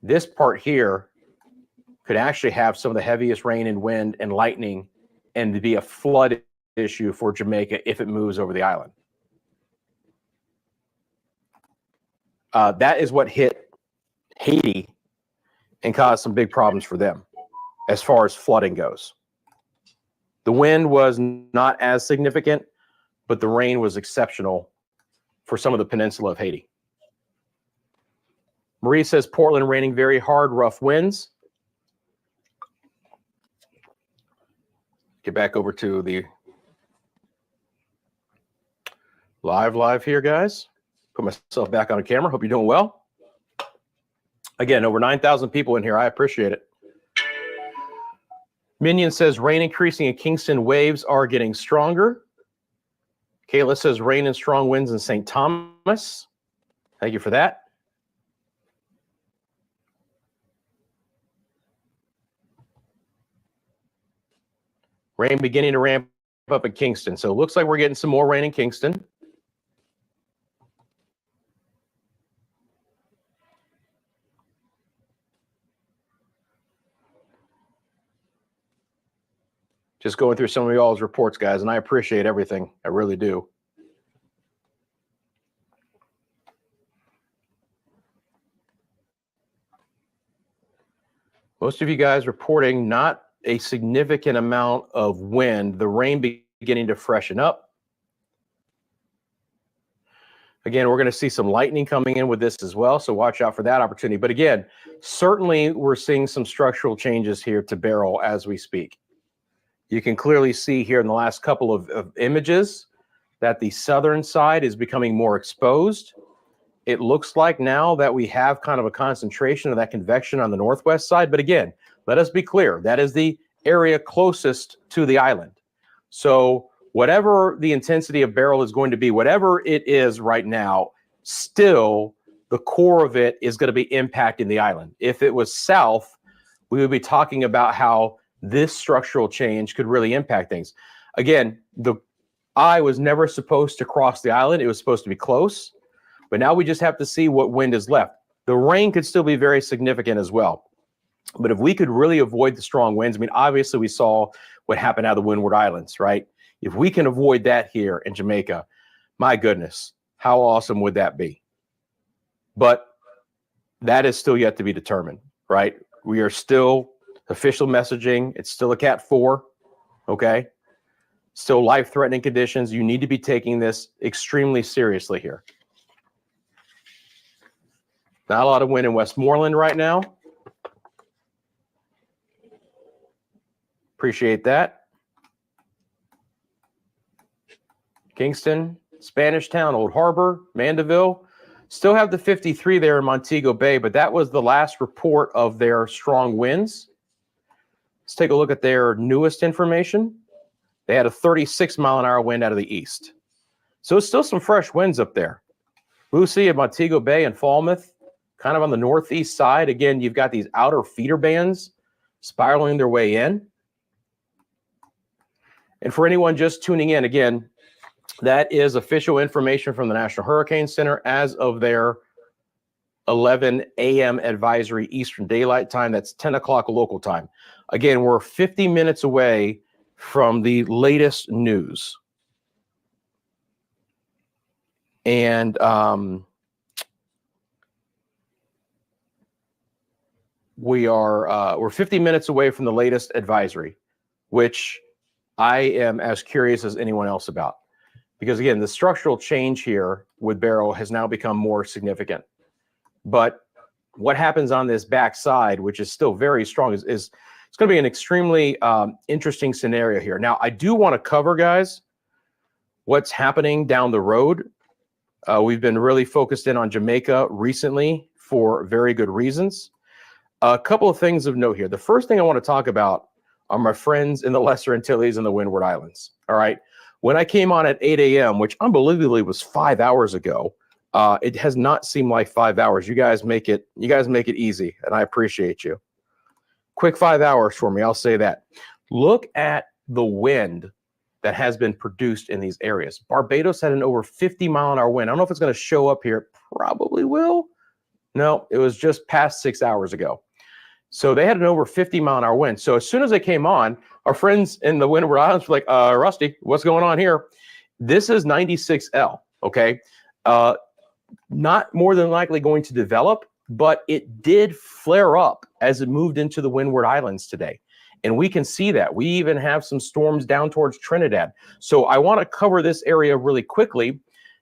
this part here could actually have some of the heaviest rain and wind and lightning and to be a flood issue for Jamaica if it moves over the island. That is what hit Haiti and caused some big problems for them as far as flooding goes. The wind was not as significant, but the rain was exceptional for some of the peninsula of Haiti. Marie says Portland raining very hard, rough winds. Get back over to the live here, guys. Put myself back on a camera. Hope you're doing well. Again, over 9,000 people in here. I appreciate it. Minion says rain increasing in Kingston, waves are getting stronger. Kayla says rain and strong winds in St. Thomas. Thank you for that. Rain beginning to ramp up in Kingston. So it looks like we're getting some more rain in Kingston. Just going through some of y'all's reports, guys, and I appreciate everything. I really do. Most of you guys reporting not a significant amount of wind, the rain beginning to freshen up. Again, we're going to see some lightning coming in with this as well, so watch out for that opportunity. But again, certainly we're seeing some structural changes here to Beryl as we speak. You can clearly see here in the last couple of images that the southern side is becoming more exposed. It looks like now that we have kind of a concentration of that convection on the northwest side. But again, let us be clear, that is the area closest to the island. So whatever the intensity of Beryl is going to be, whatever it is right now, still the core of it is going to be impacting the island. If it was south, we would be talking about how this structural change could really impact things. Again, the eye was never supposed to cross the island. It was supposed to be close. But now we just have to see what wind is left. The rain could still be very significant as well. But if we could really avoid the strong winds, I mean, obviously we saw what happened out of the Windward Islands, right? If we can avoid that here in Jamaica, my goodness, how awesome would that be? But that is still yet to be determined, right? We are still official messaging. It's still a Cat 4, okay? Still life-threatening conditions. You need to be taking this extremely seriously here. Not a lot of wind in Westmoreland right now. Appreciate that. Kingston, Spanish Town, Old Harbor, Mandeville. Still have the 53 there in Montego Bay, but that was the last report of their strong winds. Let's take a look at their newest information. They had a 36-mile-an-hour wind out of the east. So it's still some fresh winds up there. Lucy at Montego Bay and Falmouth, kind of on the northeast side. Again, you've got these outer feeder bands spiraling their way in. And for anyone just tuning in, again, that is official information from the National Hurricane Center as of their 11 a.m. advisory Eastern Daylight Time. That's 10 o'clock local time. Again, we're 50 minutes away from the latest news. And we're 50 minutes away from the latest advisory, which I am as curious as anyone else about. Because again, the structural change here with Beryl has now become more significant. But what happens on this backside, which is still very strong, is it's going to be an extremely interesting scenario here. Now, I do want to cover, guys, what's happening down the road. We've been really focused in on Jamaica recently for very good reasons. A couple of things of note here. The first thing I want to talk about are my friends in the Lesser Antilles and the Windward Islands. All right. When I came on at 8 a.m., which unbelievably was 5 hours ago, it has not seemed like 5 hours. You guys make it easy, and I appreciate you. Quick 5 hours for me, I'll say that. Look at the wind that has been produced in these areas. Barbados had an over 50-mile-an-hour wind. I don't know if it's going to show up here. It probably will. No, it was just past 6 hours ago. So they had an over 50-mile-an-hour wind. So as soon as they came on, our friends in the Windward Islands were like, Rusty, what's going on here? This is 96L, okay? Not more than likely going to develop, but it did flare up as it moved into the Windward Islands today. And we can see that. We even have some storms down towards Trinidad. So I want to cover this area really quickly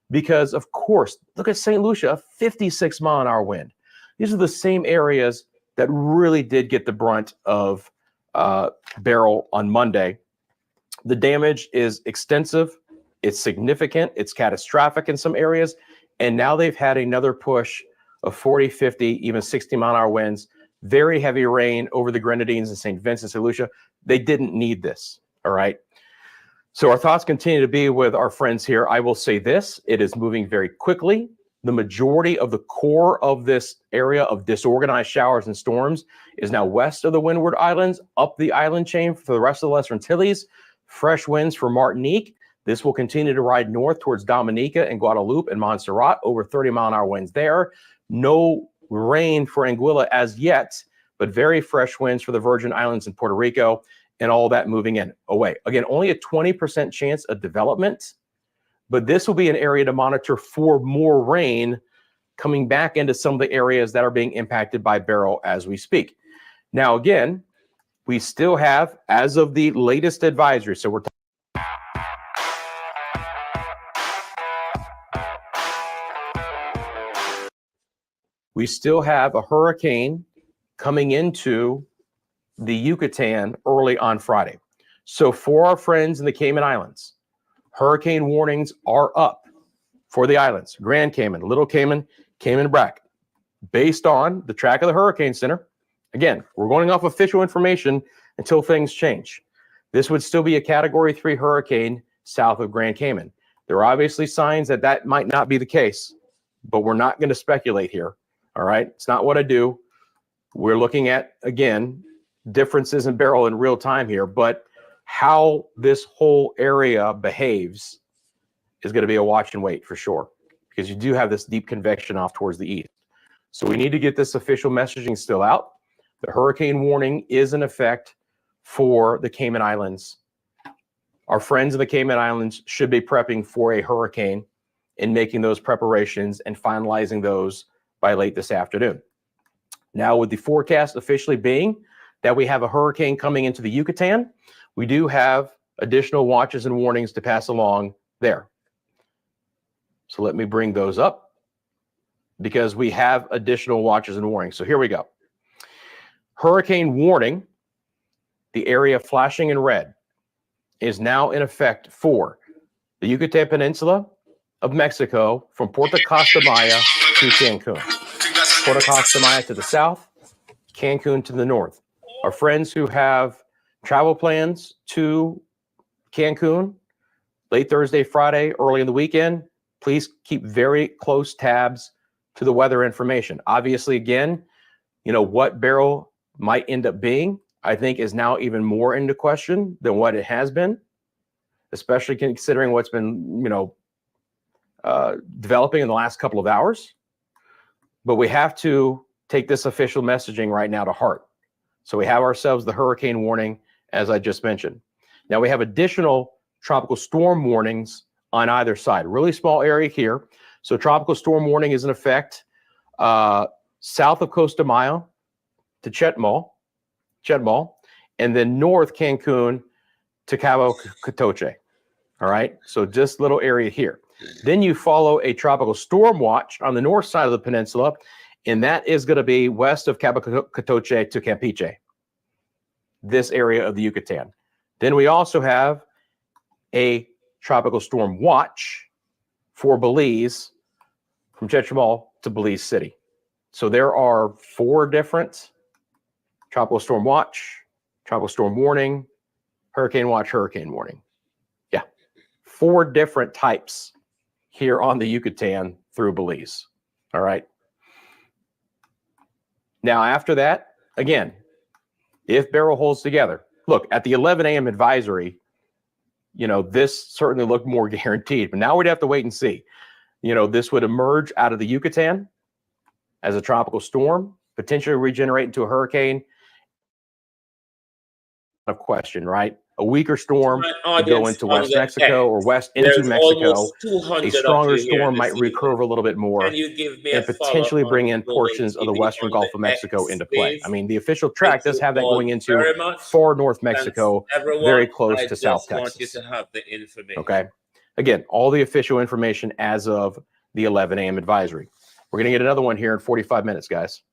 because, of course, look at St. Lucia, a 56-mile-an-hour wind. These are the same areas that really did get the brunt of Beryl on Monday. The damage is extensive. It's significant. It's catastrophic in some areas. And now they've had another push of 40, 50, even 60-mile-an-hour winds. Very heavy rain over the Grenadines and St. Vincent, St. Lucia. They didn't need this, all right? So our thoughts continue to be with our friends here. I will say this, it is moving very quickly. The majority of the core of this area of disorganized showers and storms is now west of the Windward Islands, up the island chain for the rest of the Lesser Antilles. Fresh winds for Martinique. This will continue to ride north towards Dominica and Guadeloupe and Montserrat, over 30-mile-an-hour winds there. No rain for Anguilla as yet, but very fresh winds for the Virgin Islands and Puerto Rico, and all that moving in away. Again, only a 20% chance of development, but this will be an area to monitor for more rain coming back into some of the areas that are being impacted by Beryl as we speak. Now, again, we still have, as of the latest advisory, so we're we still have a hurricane coming into the Yucatan early on Friday. So for our friends in the Cayman Islands, hurricane warnings are up for the islands, Grand Cayman, Little Cayman, Cayman Brac, based on the track of the Hurricane Center. Again, we're going off official information until things change. This would still be a Category 3 hurricane south of Grand Cayman. There are obviously signs that that might not be the case, but we're not going to speculate here. All right, it's not what I do. We're looking at, again, differences in Beryl in real time here, but how this whole area behaves is going to be a watch and wait for sure, because you do have this deep convection off towards the east. So we need to get this official messaging still out. The hurricane warning is in effect for the Cayman Islands. Our friends in the Cayman Islands should be prepping for a hurricane and making those preparations and finalizing those by late this afternoon. Now, with the forecast officially being that we have a hurricane coming into the Yucatan, we do have additional watches and warnings to pass along there. So let me bring those up because we have additional watches and warnings. So here we go. Hurricane warning, the area flashing in red, is now in effect for the Yucatan Peninsula of Mexico from Puerto Costa Maya to Cancun. Puerto Costa Maya to the south, Cancun to the north. Our friends who have travel plans to Cancun late Thursday, Friday, early in the weekend, please keep very close tabs to the weather information. Obviously, again, you know, what Beryl might end up being, I think is now even more into question than what it has been, especially considering what's been, you know, developing in the last couple of hours. But we have to take this official messaging right now to heart. So we have ourselves the hurricane warning, as I just mentioned. Now we have additional tropical storm warnings on either side. Really small area here. So tropical storm warning is in effect south of Costa Maya to Chetmal, and then north Cancun to Cabo Catoche. All right, so just little area here. Then you follow a tropical storm watch on the north side of the peninsula, and that is going to be west of Cabo Catoche to Campeche, this area of the Yucatan. Then we also have a tropical storm watch for Belize from Chetumal to Belize City. So there are 4 different tropical storm watch, tropical storm warning, hurricane watch, hurricane warning. Yeah, 4 different types here on the Yucatan through Belize. All right. Now, after that, again, if Beryl holds together, look, at the 11 a.m. advisory, you know, this certainly looked more guaranteed, but now we'd have to wait and see. You know, this would emerge out of the Yucatan, as a tropical storm, potentially regenerate into a hurricane. Of question, right? A weaker storm could go into West Mexico or west into Mexico. A stronger storm might recurve a little bit more and potentially bring in portions of the western Gulf of Mexico into play. I mean, the official track does have that going into far north Mexico, very close to South Texas. Okay. Again, all the official information as of the 11 a.m. advisory. We're going to get another one here in 45 minutes, guys.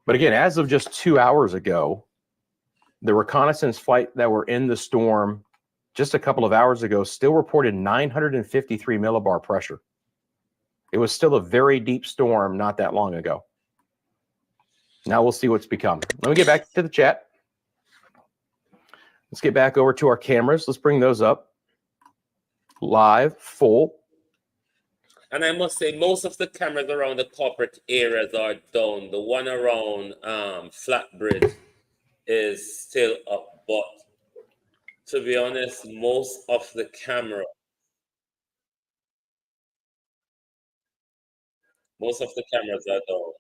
But again, as of just 2 hours ago, the reconnaissance flight that were in the storm just a couple of hours ago still reported 953 millibar pressure. It was still a very deep storm not that long ago. Now we'll see what's become. Let me get back to the chat. Let's get back over to our cameras. Let's bring those up. Live, full. And I must say, most of the cameras around the corporate areas are down. The one around Flatbridge is still up. But to be honest, most of the cameras are down.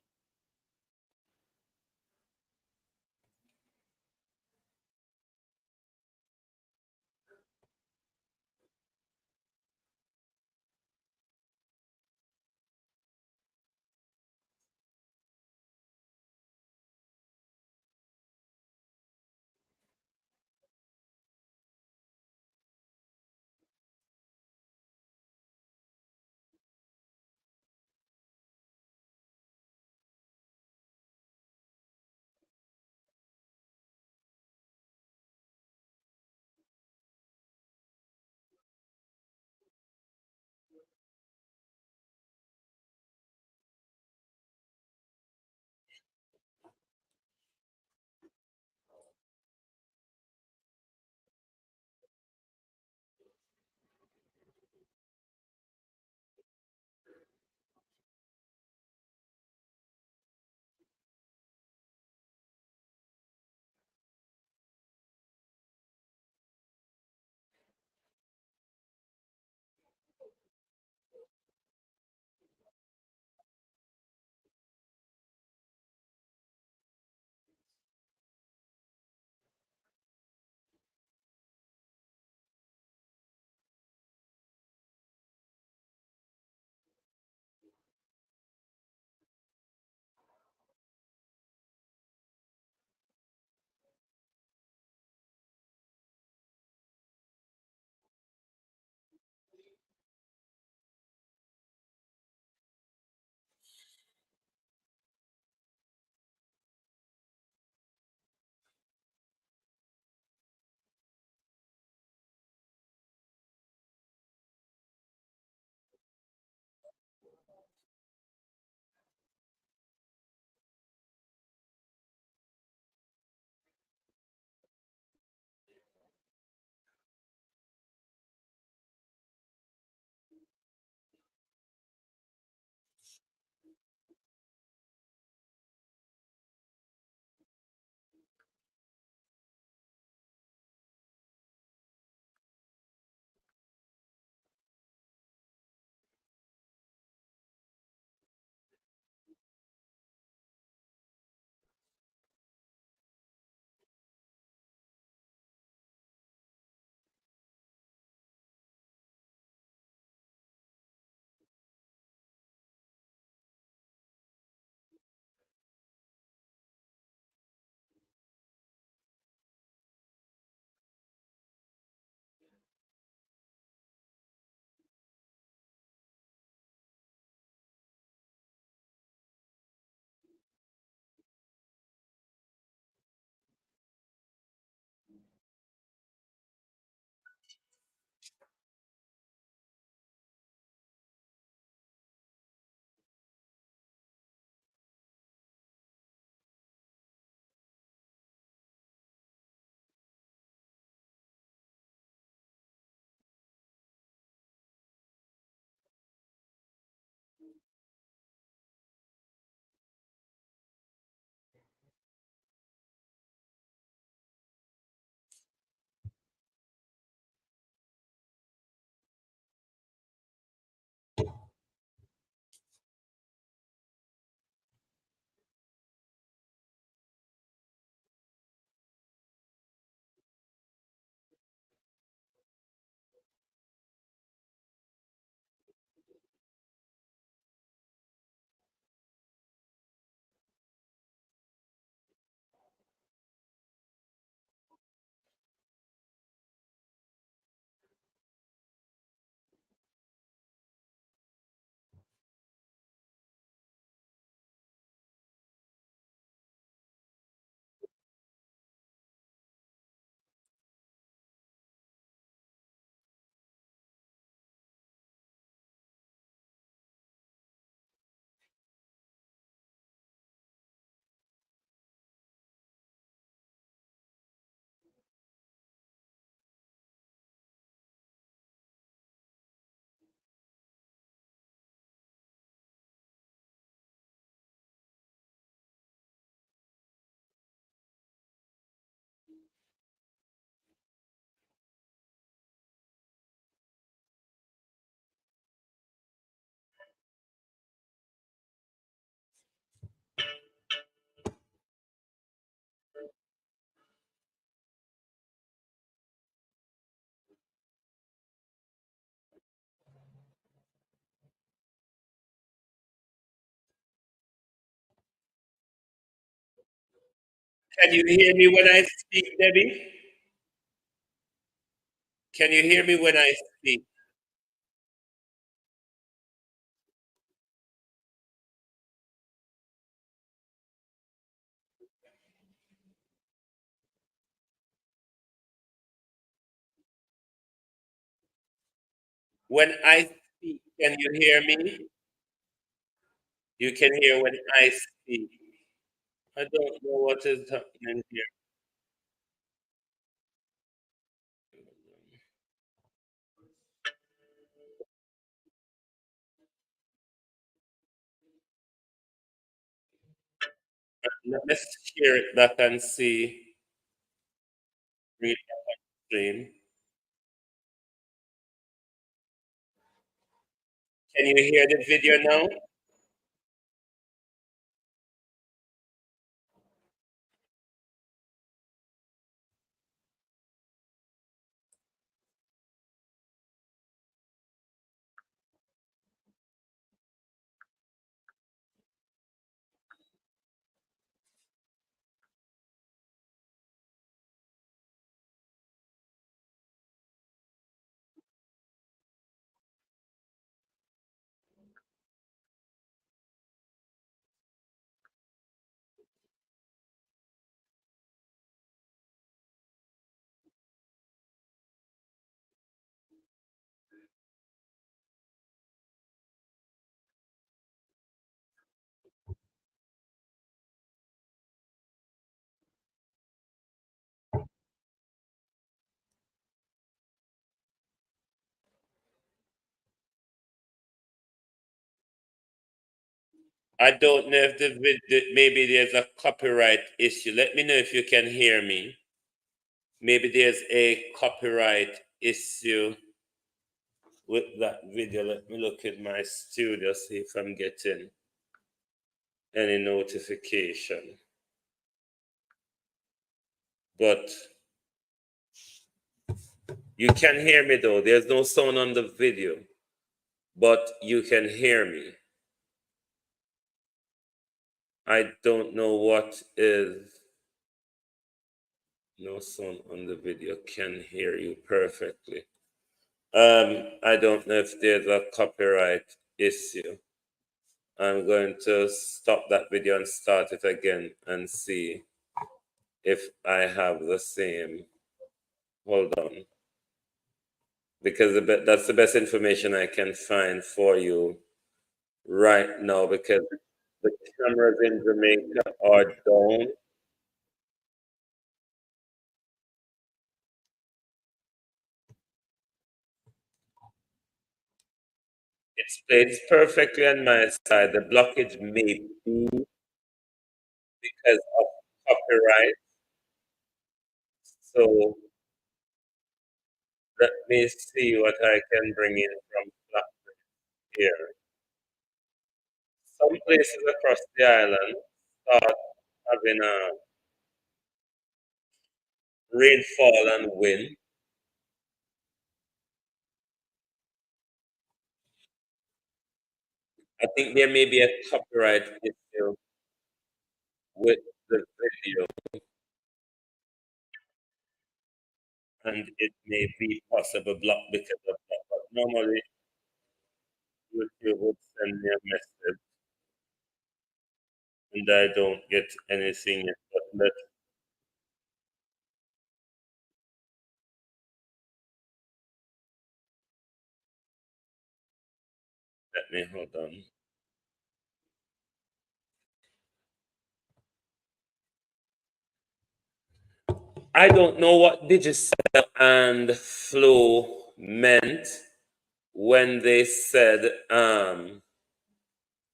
Can you hear me when I speak, Debbie? Can you hear me when I speak? When I speak, can you hear me? You can hear when I speak. I don't know what is happening here. Let me share it back and see. Read stream. Can you hear the video now? I don't know if the video, maybe there's a copyright issue. Let me know if you can hear me. Maybe there's a copyright issue with that video. Let me look at my studio, see if I'm getting any notification. But you can hear me though. There's no sound on the video, but you can hear me. I don't know what is no sound on the video. Can hear you perfectly. I don't know if there's a copyright issue. I'm going to stop that video and start it again and see if I have the same. Hold on. Because that's the best information I can find for you right now, because the cameras in Jamaica are down. It's played perfectly on my side. The blockage may be because of copyright. So let me see what I can bring in from Flatbed here. Some places across the island start having a rainfall and wind. I think there may be a copyright issue with the video, and it may be possible blocked because of that. But normally, YouTube would send me a message, and I don't get anything yet. But let me hold on. I don't know what Digicel and Flow meant when they said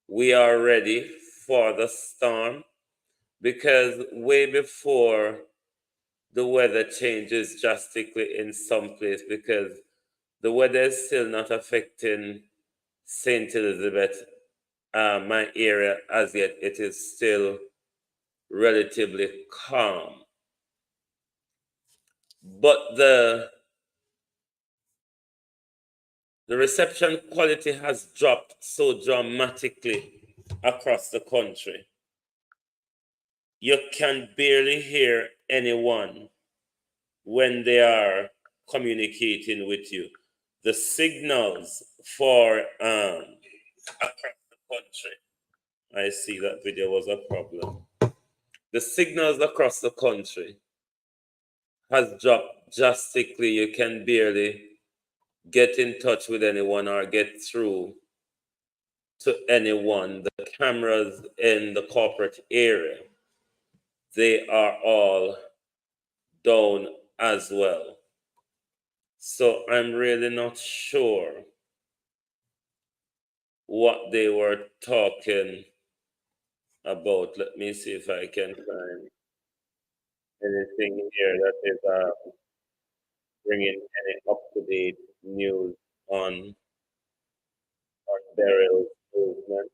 we are ready for the storm, because way before the weather changes drastically in some place, because the weather is still not affecting St. Elizabeth, my area as yet. It is still relatively calm. But the reception quality has dropped so dramatically across the country. you can barely hear anyone when they are communicating with you. The signals for across the country. I see that video was a problem. The signals across the country has dropped drastically. You can barely get in touch with anyone or get through to anyone. The cameras in the corporate area, they are all down as well. So I'm really not sure what they were talking about. Let me see if I can find anything here that is bringing any up-to-date news on Beryl's movement.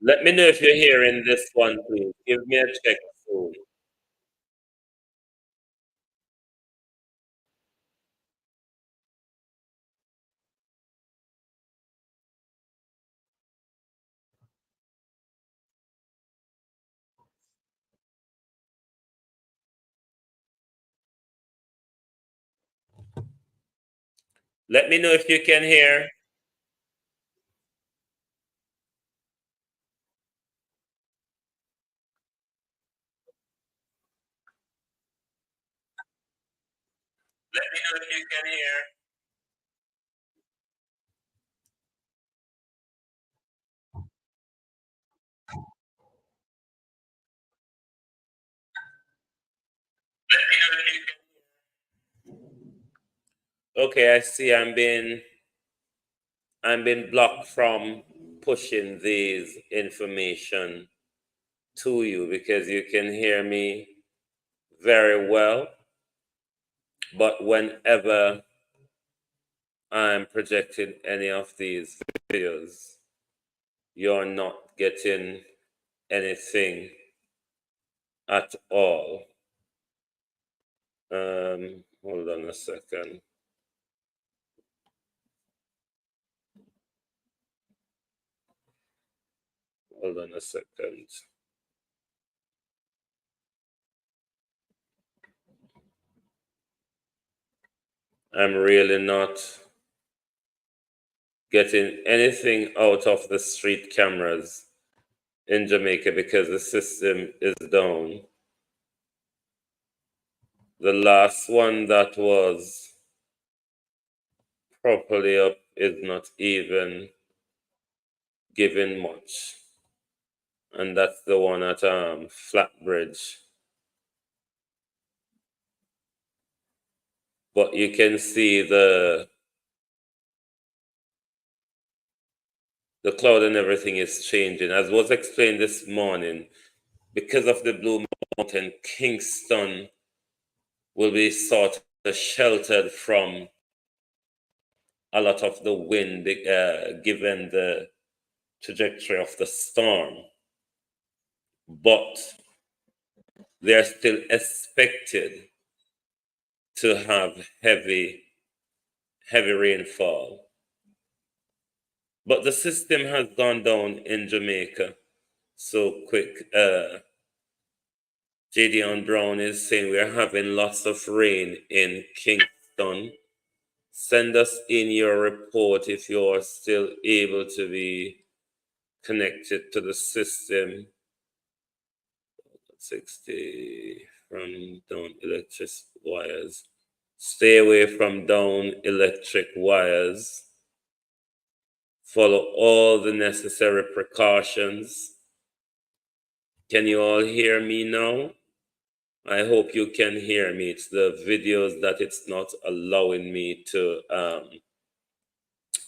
Let me know if you're hearing this one, please. Give me a check soon. Let me know if you can hear. Let me know if you can hear. Let me know if you can. Okay, I see I'm being blocked from pushing these information to you because you can hear me very well. But whenever I'm projecting any of these videos, you're not getting anything at all. Hold on a second. Hold on a second. I'm really not getting anything out of the street cameras in Jamaica because the system is down. The last one that was properly up is not even giving much. And that's the one at Flatbridge. But you can see the cloud and everything is changing. As was explained this morning, because of the Blue Mountain, Kingston will be sort of sheltered from a lot of the wind given the trajectory of the storm. But they're still expected to have heavy rainfall. But the system has gone down in Jamaica so quick. Jadion Brown is saying we're having lots of rain in Kingston. Send us in your report if you are still able to be connected to the system. 60 from down electric wires. Stay away from down electric wires. Follow all the necessary precautions. Can you all hear me now? I hope you can hear me. It's the videos that it's not allowing me to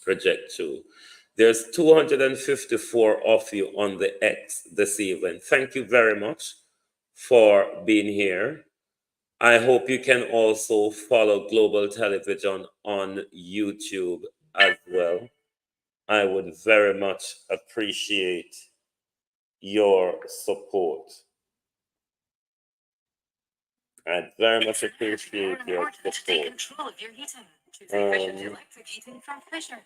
project to. There's 254 of you on the X this evening. Thank you very much for being here. I hope you can also follow Global Television on YouTube as well. I would very much appreciate your support. I'd very much appreciate your support. Take control of your heating. Choose refrigerated electric heating from Fisher.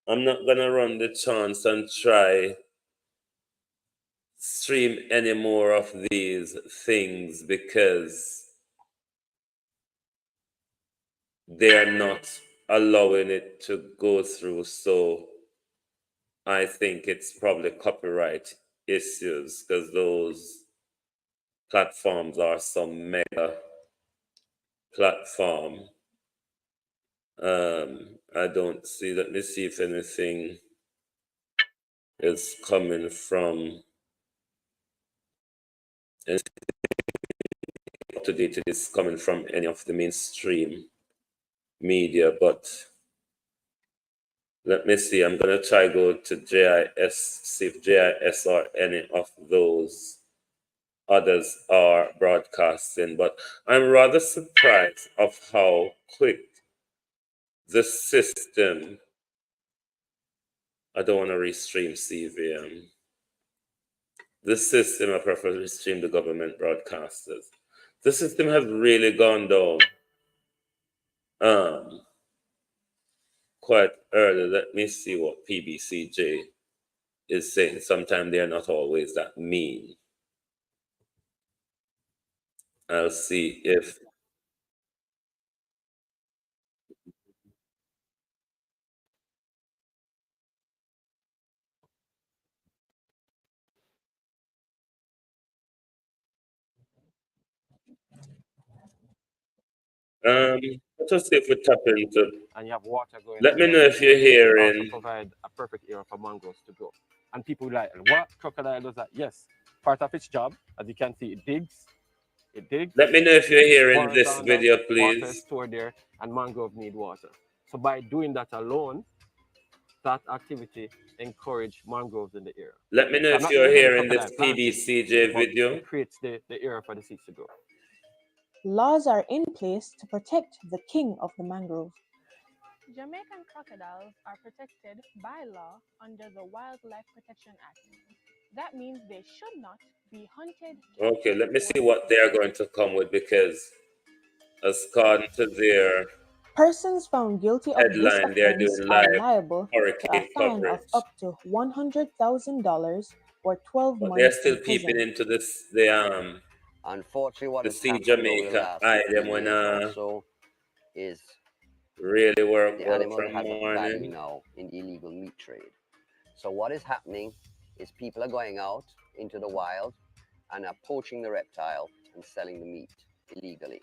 I'm not gonna run the chance and try stream any more of these things because they're not allowing it to go through. So I think it's probably copyright issues because those platforms are some mega platform. I don't see. Let me see if anything is coming from up to date. It is coming from any of the mainstream media, but let me see. I'm gonna try go to JIS, see if JIS or any of those others are broadcasting. But I'm rather surprised of how quick the system. I don't want to restream CVM. The system, I prefer to restream the government broadcasters. The system has really gone down quite early. Let me see what PBCJ is saying. Sometimes they're not always that mean. I'll see if let us see if we tap into. And you have water going. Let me know if you're Also hearing. provide a perfect area for mangroves to grow. And people like, what crocodile does that? Yes, part of its job, as you can see, it digs. It digs. Let me know if you're hearing Forest this under, video, water is please. stored there, and mangrove need water. So by doing that alone, that activity encourage mangroves in the area. Let me know I'm if not you're saying any hearing this crocodile planting, PBCJ but video. it creates the area for the seeds to grow. Laws are in place to protect the king of the mangrove. Jamaican crocodiles are protected by law under the Wildlife Protection Act. That means they should not be hunted. Okay, let me see what they're going to come with because according to their Persons found guilty of this headline, they're offense doing are live liable to a hurricane fine of coverage. up to $100,000 or 12 But they're months still in peeping prison. into this the Unfortunately, what to has see happened over the Jamaica. last I 15 them when years or so is really work the well animal from has a value morning. now in the illegal meat trade. So what is happening is people are going out into the wild and are poaching the reptile and selling the meat illegally.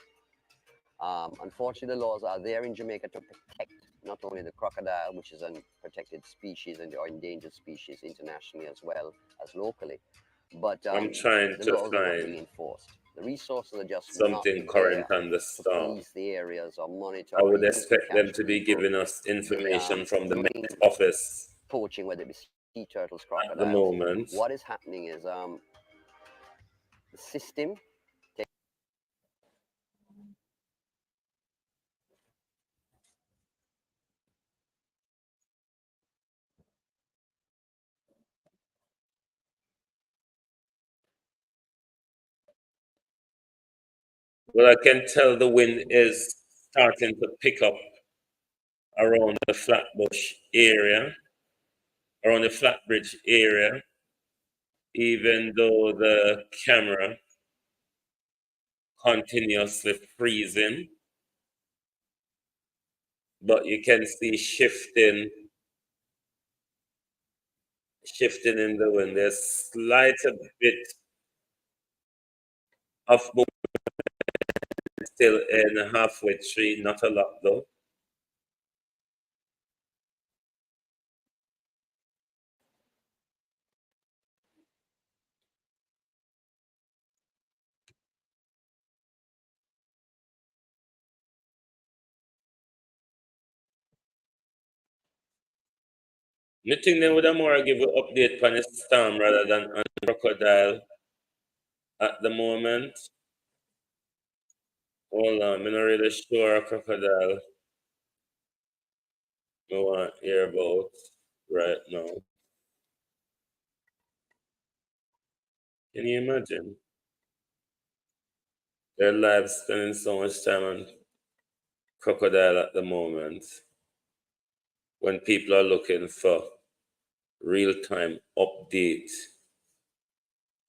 Unfortunately, the laws are there in Jamaica to protect not only the crocodile, which is a protected species and or endangered species internationally as well as locally, but I'm trying the to laws are not being find enforced. The resources are just not something current there on the to storm. police the areas or monitor I or would even to expect them catch to be people giving us information from the doing Met Office poaching, whether it be sea turtles, at the crocodiles. moment. What is happening is the system. Well, I can tell the wind is starting to pick up around the Flatbush area, around the Flatbridge area, even though the camera continuously freezing. But you can see shifting in the wind. There's slight a bit of movement still in halfway tree, not a lot though. Me think then would have more give you update on the storm rather than on crocodile at the moment. Hold on, I'm not really sure crocodile I want to hear about right now. Can you imagine? Their lives spending so much time on crocodile at the moment. when people are looking for real-time update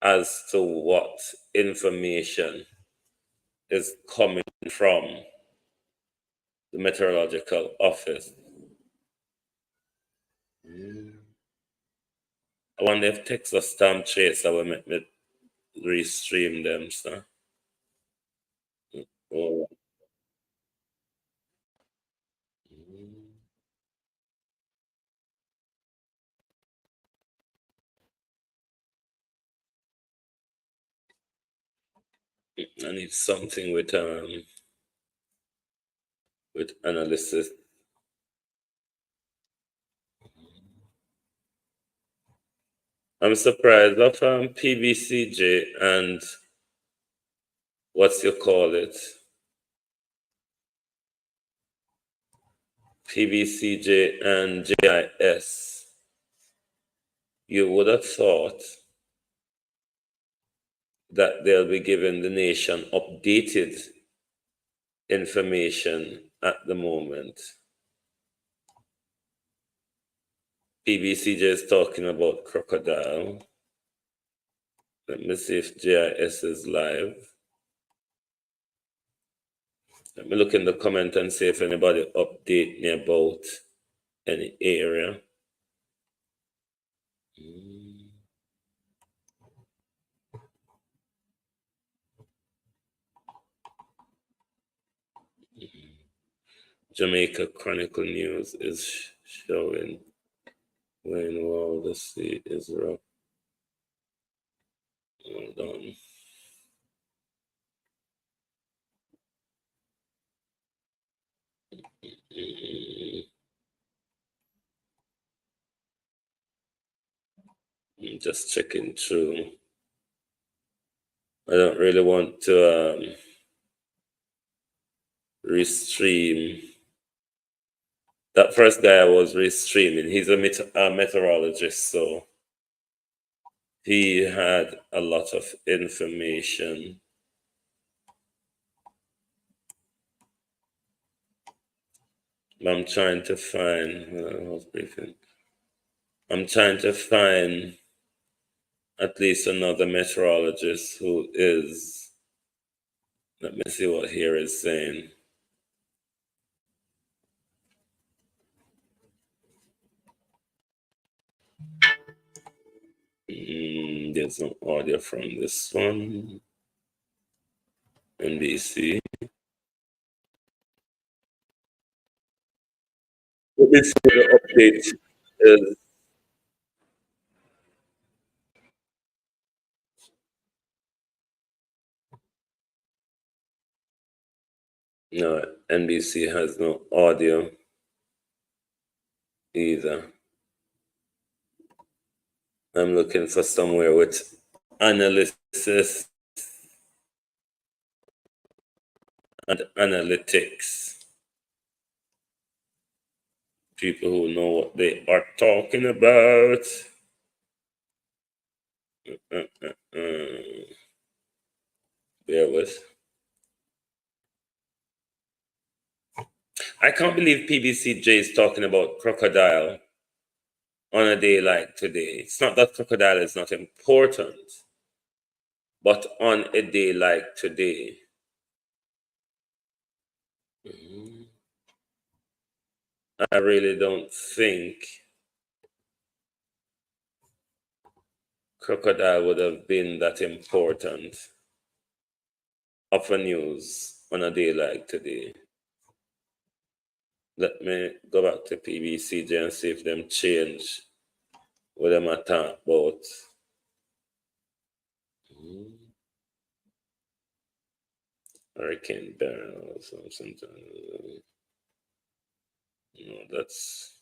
as to what information is coming from the meteorological office. I wonder if Texas Storm Chaser will make me restream them, so. Oh. I need something with analysis. I'm surprised of PBCJ and what's you call it? PBCJ and JIS. You would have thought that they'll be giving the nation updated information at the moment. PBCJ is talking about crocodile. Let me see if JIS is live. Let me look in the comment and see if anybody update me about any area. Jamaica Chronicle News is showing when wall the sea is rough. Hold on. I'm just checking through. I don't really want to restream. That first guy I was restreaming, he's a meteorologist, so he had a lot of information. I'm trying to find, I'm trying to find at least another meteorologist who is, let me see what here is saying. There's no audio from this one. NBC. Let me see the update is. No, NBC has no audio either. I'm looking for somewhere with analysis and analytics. People who know what they are talking about. Bear with. I can't believe PBCJ is talking about crocodile on a day like today. It's not that crocodile is not important, but on a day like today. I really don't think crocodile would have been that important of a news on a day like today. Let me go back to PBCJ and see if them change what them talk about. Hurricane Beryl or something. No, that's.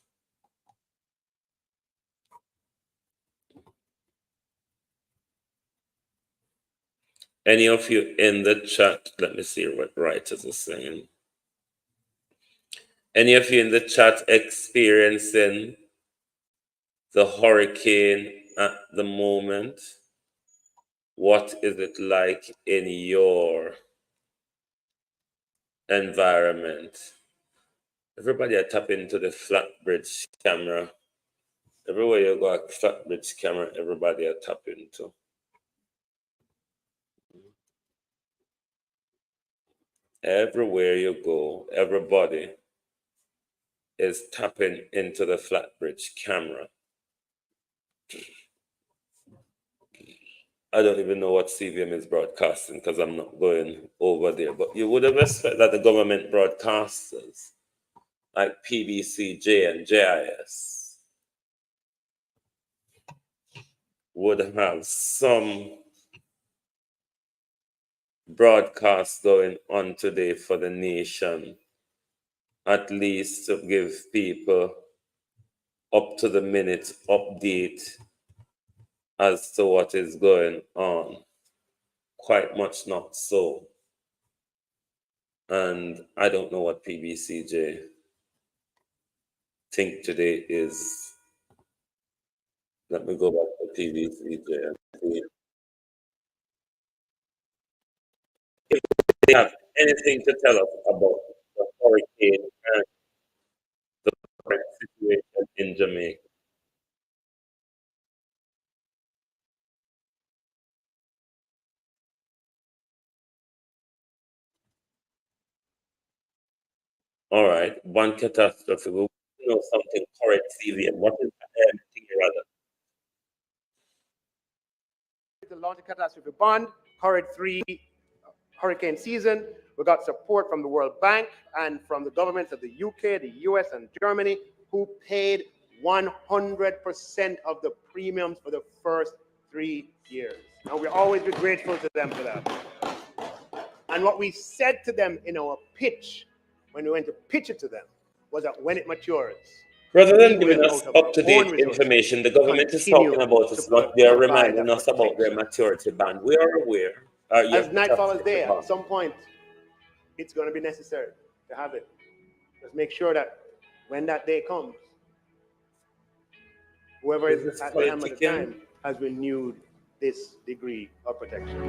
Any of you in the chat, let me see what writers are saying. Any of you in the chat experiencing the hurricane at the moment? What is it like in your environment? Everybody tap into the flat bridge camera. Everywhere you go, a flat bridge camera, everybody tap into. Everywhere you go, everybody is tapping into the flat bridge camera. I don't even know what CVM is broadcasting because I'm not going over there. But you would have expected that the government broadcasters like PBCJ and JIS would have some broadcast going on today for the nation, at least to give people up to the minute update as to what is going on. Quite much not so. And I don't know what PBCJ think today is. Let me go back to PBCJ and see if they have anything to tell us about the hurricane and the current situation in Jamaica. All right, one catastrophe. We know something current CVM. What is the thing rather? To launch a catastrophe bond, current 3 hurricane season. We got support from the World Bank and from the governments of the UK, the US, and Germany, who paid 100% of the premiums for the first 3 years. And we'll always be grateful to them for that. And what we said to them in our pitch, when we went to pitch it to them, was that when it matures, rather than giving us up-to-date information, the government is talking about us, what they are reminding us about their maturity band. We are aware. As nightfall is there, at some point, it's going to be necessary to have it. Just make sure that when that day comes, whoever is at the helm at the time has renewed this degree of protection.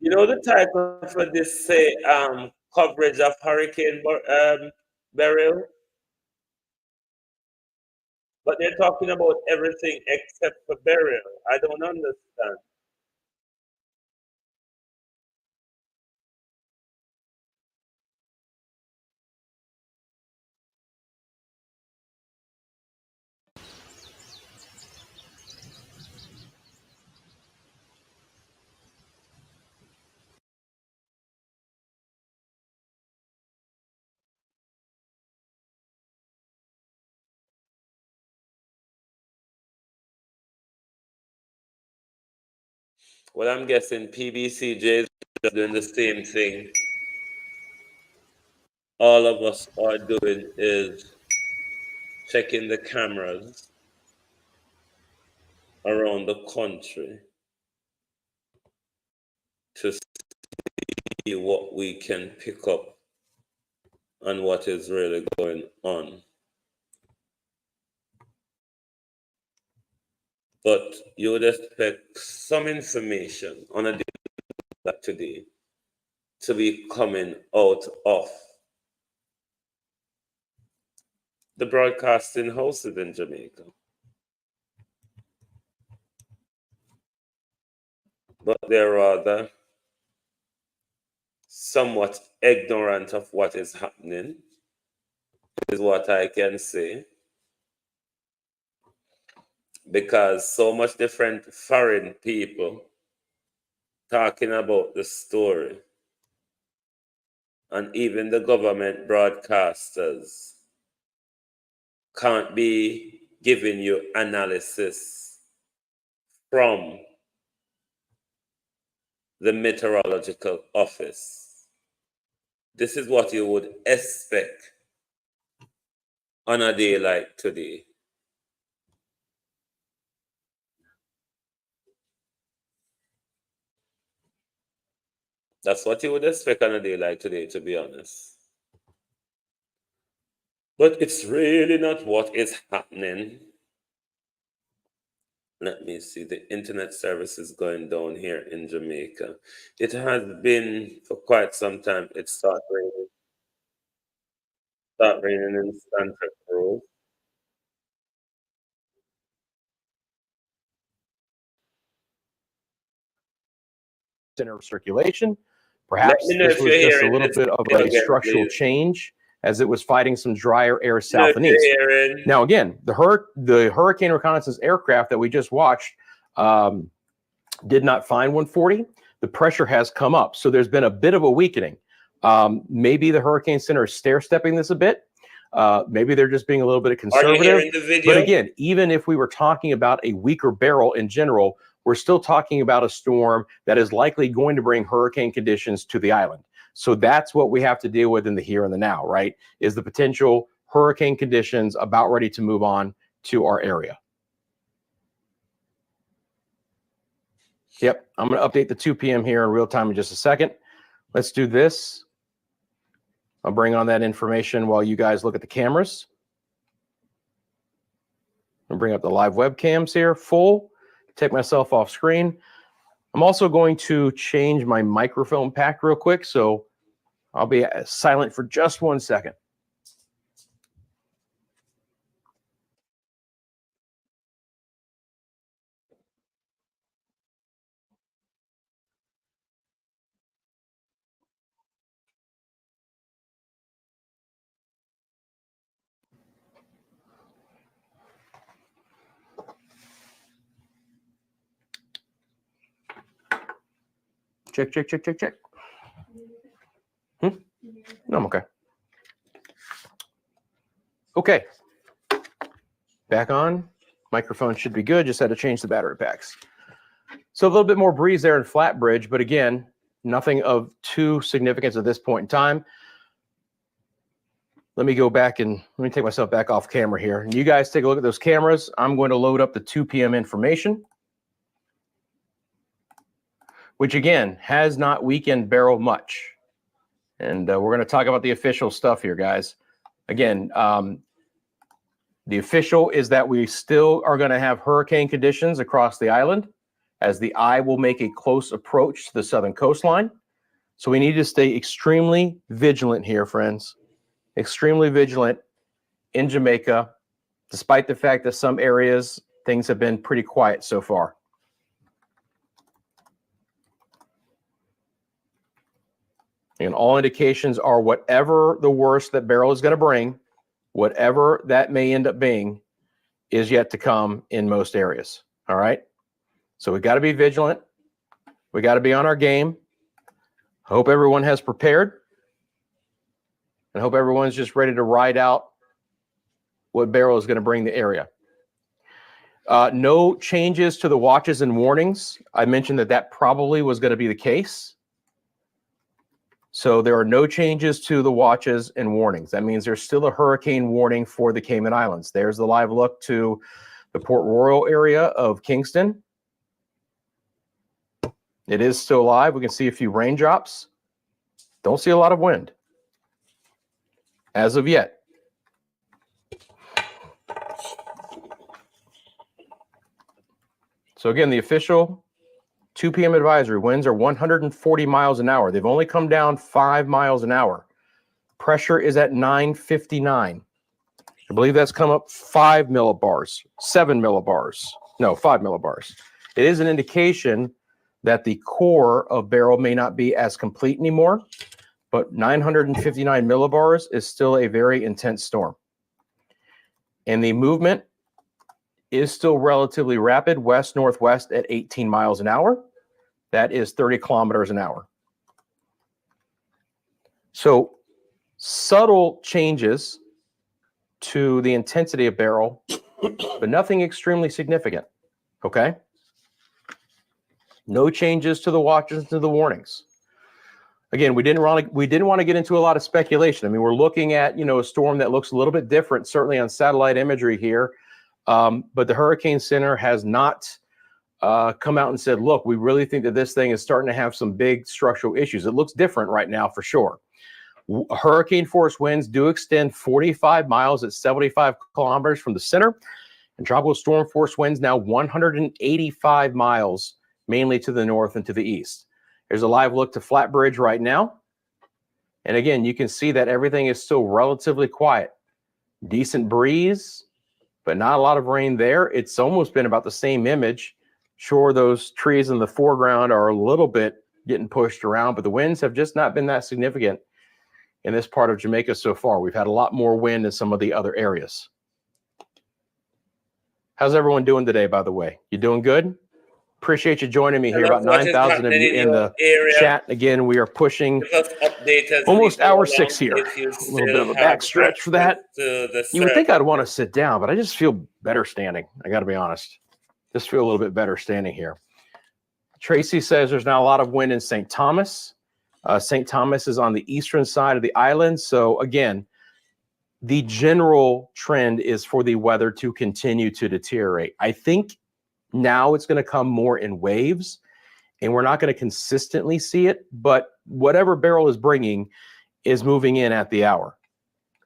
You know the title for this say coverage of Hurricane Beryl, but they're talking about everything except for Beryl. I don't understand. Well, I'm guessing PBCJ is doing the same thing. All of us are doing is checking the cameras around the country to see what we can pick up and what is really going on. But you would expect some information on a day like today to be coming out of the broadcasting houses in Jamaica. But they're rather somewhat ignorant of what is happening, is what I can say. Because so much different foreign people talking about the story, and even the government broadcasters can't be giving you analysis from the meteorological office. this is what you would expect on a day like today. That's what you would expect on a day like today, to be honest. But it's really not what is happening. Let me see, the internet service is going down here in Jamaica. It has been for quite some time. It started raining in Santa Cruz. Center of circulation. Let Perhaps me know this if was you're just a hearing little this bit of video a again, structural please. change as it was fighting some drier air Let me know south if and you're east. hearing. Now, again, the hurricane reconnaissance aircraft that we just watched did not find 140. The pressure has come up. So there's been a bit of a weakening. Maybe the Hurricane Center is stair-stepping this a bit. Maybe they're just being a little bit Are you conservative. hearing the video? But again, even if we were talking about a weaker Beryl in general, we're still talking about a storm that is likely going to bring hurricane conditions to the island. So that's what we have to deal with in the here and the now, right? Is the potential hurricane conditions about ready to move on to our area. Yep, I'm going to update the 2 p.m. here in real time in just a second. Let's do this. I'll bring on that information while you guys look at the cameras. I'll bring up the live webcams here, full. Take myself off screen. I'm also going to change my microphone pack real quick, so I'll be silent for just 1 second. Check, check, check, check, check. No, I'm okay. Okay. Back on. Microphone should be good. Just had to change the battery packs. So a little bit more breeze there in Flatbridge, but again, nothing of too significance at this point in time. Let me go back and let me take myself back off camera here. And you guys take a look at those cameras. I'm going to load up the 2 p.m. information, which again has not weakened Beryl much. And we're going to talk about the official stuff here, guys. Again, the official is that we still are going to have hurricane conditions across the island as the eye will make a close approach to the southern coastline. So we need to stay extremely vigilant here, friends. Extremely vigilant in Jamaica, despite the fact that some areas, things have been pretty quiet so far. And all indications are whatever the worst that Beryl is going to bring, whatever that may end up being, is yet to come in most areas. All right. So we got to be vigilant. We got to be on our game. Hope everyone has prepared. And hope everyone's just ready to ride out what Beryl is going to bring the area. No changes to the watches and warnings. I mentioned that that probably was going to be the case. So there are no changes to the watches and warnings. That means there's still a hurricane warning for the Cayman Islands. There's the live look to the Port Royal area of Kingston. It is still live. We can see a few raindrops. Don't see a lot of wind as of yet. So again, the official 2 p.m. advisory, winds are 140 miles an hour. They've only come down 5 miles an hour. Pressure is at 959. I believe that's come up 5 millibars, 7 millibars. No, 5 millibars. It is an indication that the core of Beryl may not be as complete anymore, but 959 millibars is still a very intense storm. And the movement is still relatively rapid, west-northwest at 18 miles an hour. That is 30 kilometers an hour. So subtle changes to the intensity of Beryl, but nothing extremely significant, okay? No changes to the watches, to the warnings. again, we didn't want to get into a lot of speculation. I mean, we're looking at, you know, a storm that looks a little bit different, certainly on satellite imagery here. But the Hurricane Center has not come out and said, look, we really think that this thing is starting to have some big structural issues. It looks different right now for sure. Hurricane force winds do extend 45 miles at 75 kilometers from the center, and tropical storm force winds now 185 miles, mainly to the north and to the east. There's a live look to Flatbridge right now. And again, you can see that everything is still relatively quiet. Decent breeze, but not a lot of rain there. It's almost been about the same image. Sure, those trees in the foreground are a little bit getting pushed around, but the winds have just not been that significant in this part of Jamaica so far. We've had a lot more wind in some of the other areas. How's everyone doing today, by the way? You doing good? Appreciate you joining me here. About 9,000 of you in the chat. Again, we are pushing almost hour 6 here. A little bit of a backstretch for that. You would think I'd want to sit down, but I just feel better standing. I got to be honest. Just feel a little bit better standing here. Tracy says there's now a lot of wind in St. Thomas. St. Thomas is on the eastern side of the island. So again, the general trend is for the weather to continue to deteriorate. I think now it's going to come more in waves, and we're not going to consistently see it, but whatever Beryl is bringing is moving in at the hour.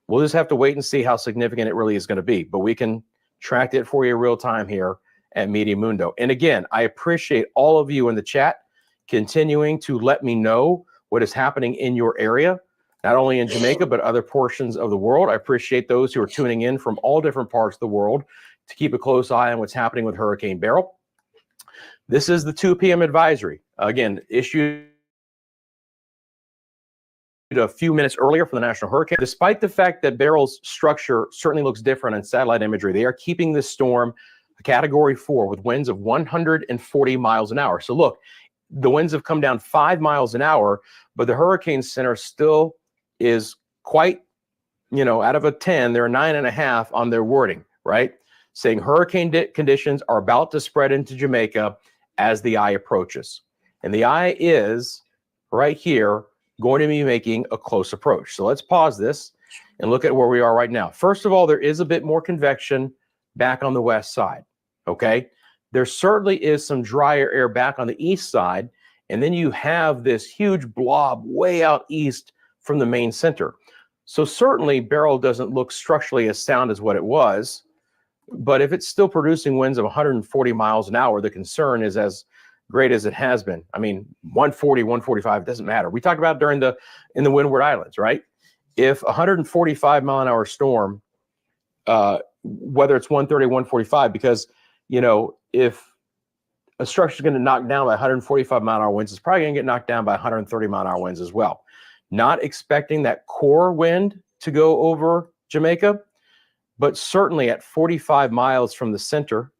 We'll just have to wait and see how significant it really is going to be, but we can track it for you real time here at Media Mundo. And again, I appreciate all of you in the chat continuing to let me know what is happening in your area, not only in Jamaica, but other portions of the world. I appreciate those who are tuning in from all different parts of the world to keep a close eye on what's happening with Hurricane Beryl. This is the 2 p.m. advisory. Again, issued a few minutes earlier from the National Hurricane. Despite the fact that Beryl's structure certainly looks different in satellite imagery, they are keeping this storm a Category 4 with winds of 140 miles an hour. So look, the winds have come down 5 miles an hour, but the Hurricane Center still is quite, you know, out of a 10, they're 9.5 on their wording, right? Saying hurricane conditions are about to spread into Jamaica as the eye approaches. And the eye is right here going to be making a close approach. So let's pause this and look at where we are right now. First of all, there is a bit more convection back on the west side, okay? There certainly is some drier air back on the east side, and then you have this huge blob way out east from the main center. So certainly Beryl doesn't look structurally as sound as what it was, but if it's still producing winds of 140 miles an hour, the concern is as great as it has been. I mean, 140, 145, it doesn't matter. We talked about during in the Windward Islands, right? If 145 mile an hour storm, whether it's 130, 145, because, you know, if a structure is going to knock down by 145 mile an hour winds, it's probably going to get knocked down by 130 mile an hour winds as well. Not expecting that core wind to go over Jamaica, but certainly at 45 miles from the center,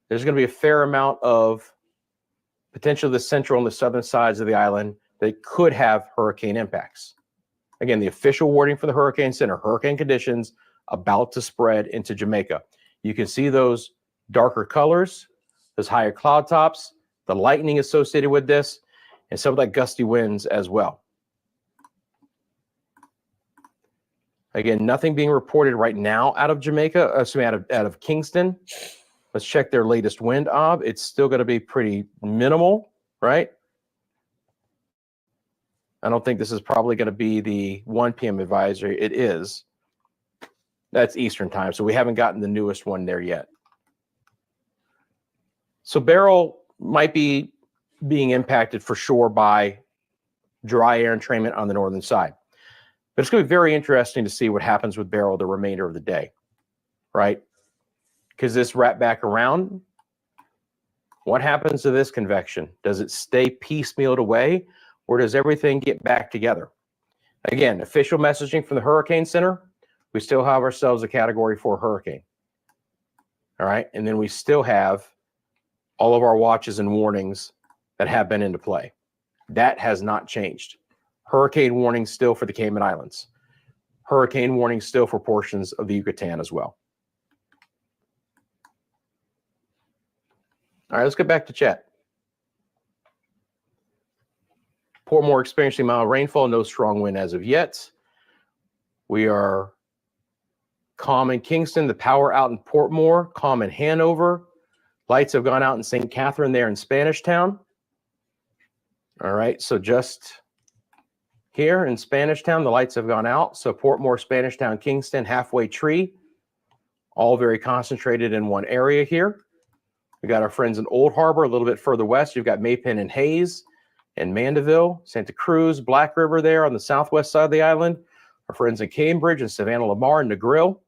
there's going to be a fair amount of potentially the central and the southern sides of the island that could have hurricane impacts. Again, the official wording for the Hurricane Center, hurricane conditions about to spread into Jamaica. You can see those darker colors, those higher cloud tops, the lightning associated with this, and some of that gusty winds as well. Again, nothing being reported right now out of Jamaica, out of Kingston. Let's check their latest wind ob. It's still going to be pretty minimal, right? I don't think this is probably going to be the 1 p.m. advisory. It is. That's Eastern time, so we haven't gotten the newest one there yet. So Beryl might be being impacted for sure by dry air entrainment on the northern side. But it's going to be very interesting to see what happens with Beryl the remainder of the day, right? Because this wrap back around, what happens to this convection? Does it stay piecemealed away, or does everything get back together? Again, official messaging from the Hurricane Center, we still have ourselves a Category 4 hurricane. All right, and then we still have all of our watches and warnings that have been into play. That has not changed. Hurricane warning still for the Cayman Islands. Hurricane warning still for portions of the Yucatan as well. All right, let's get back to chat. Portmore experiencing mild rainfall, no strong wind as of yet. We are calm in Kingston, the power out in Portmore, calm in Hanover. Lights have gone out in St. Catherine there in Spanish Town. All right, so just here in Spanish Town, the lights have gone out. So Portmore, Spanish Town, Kingston, Halfway Tree, all very concentrated in one area here. We got our friends in Old Harbor, a little bit further west. You've got Maypen and Hayes and Mandeville, Santa Cruz, Black River there on the southwest side of the island. Our friends in Cambridge and Savannah Lamar and Negril.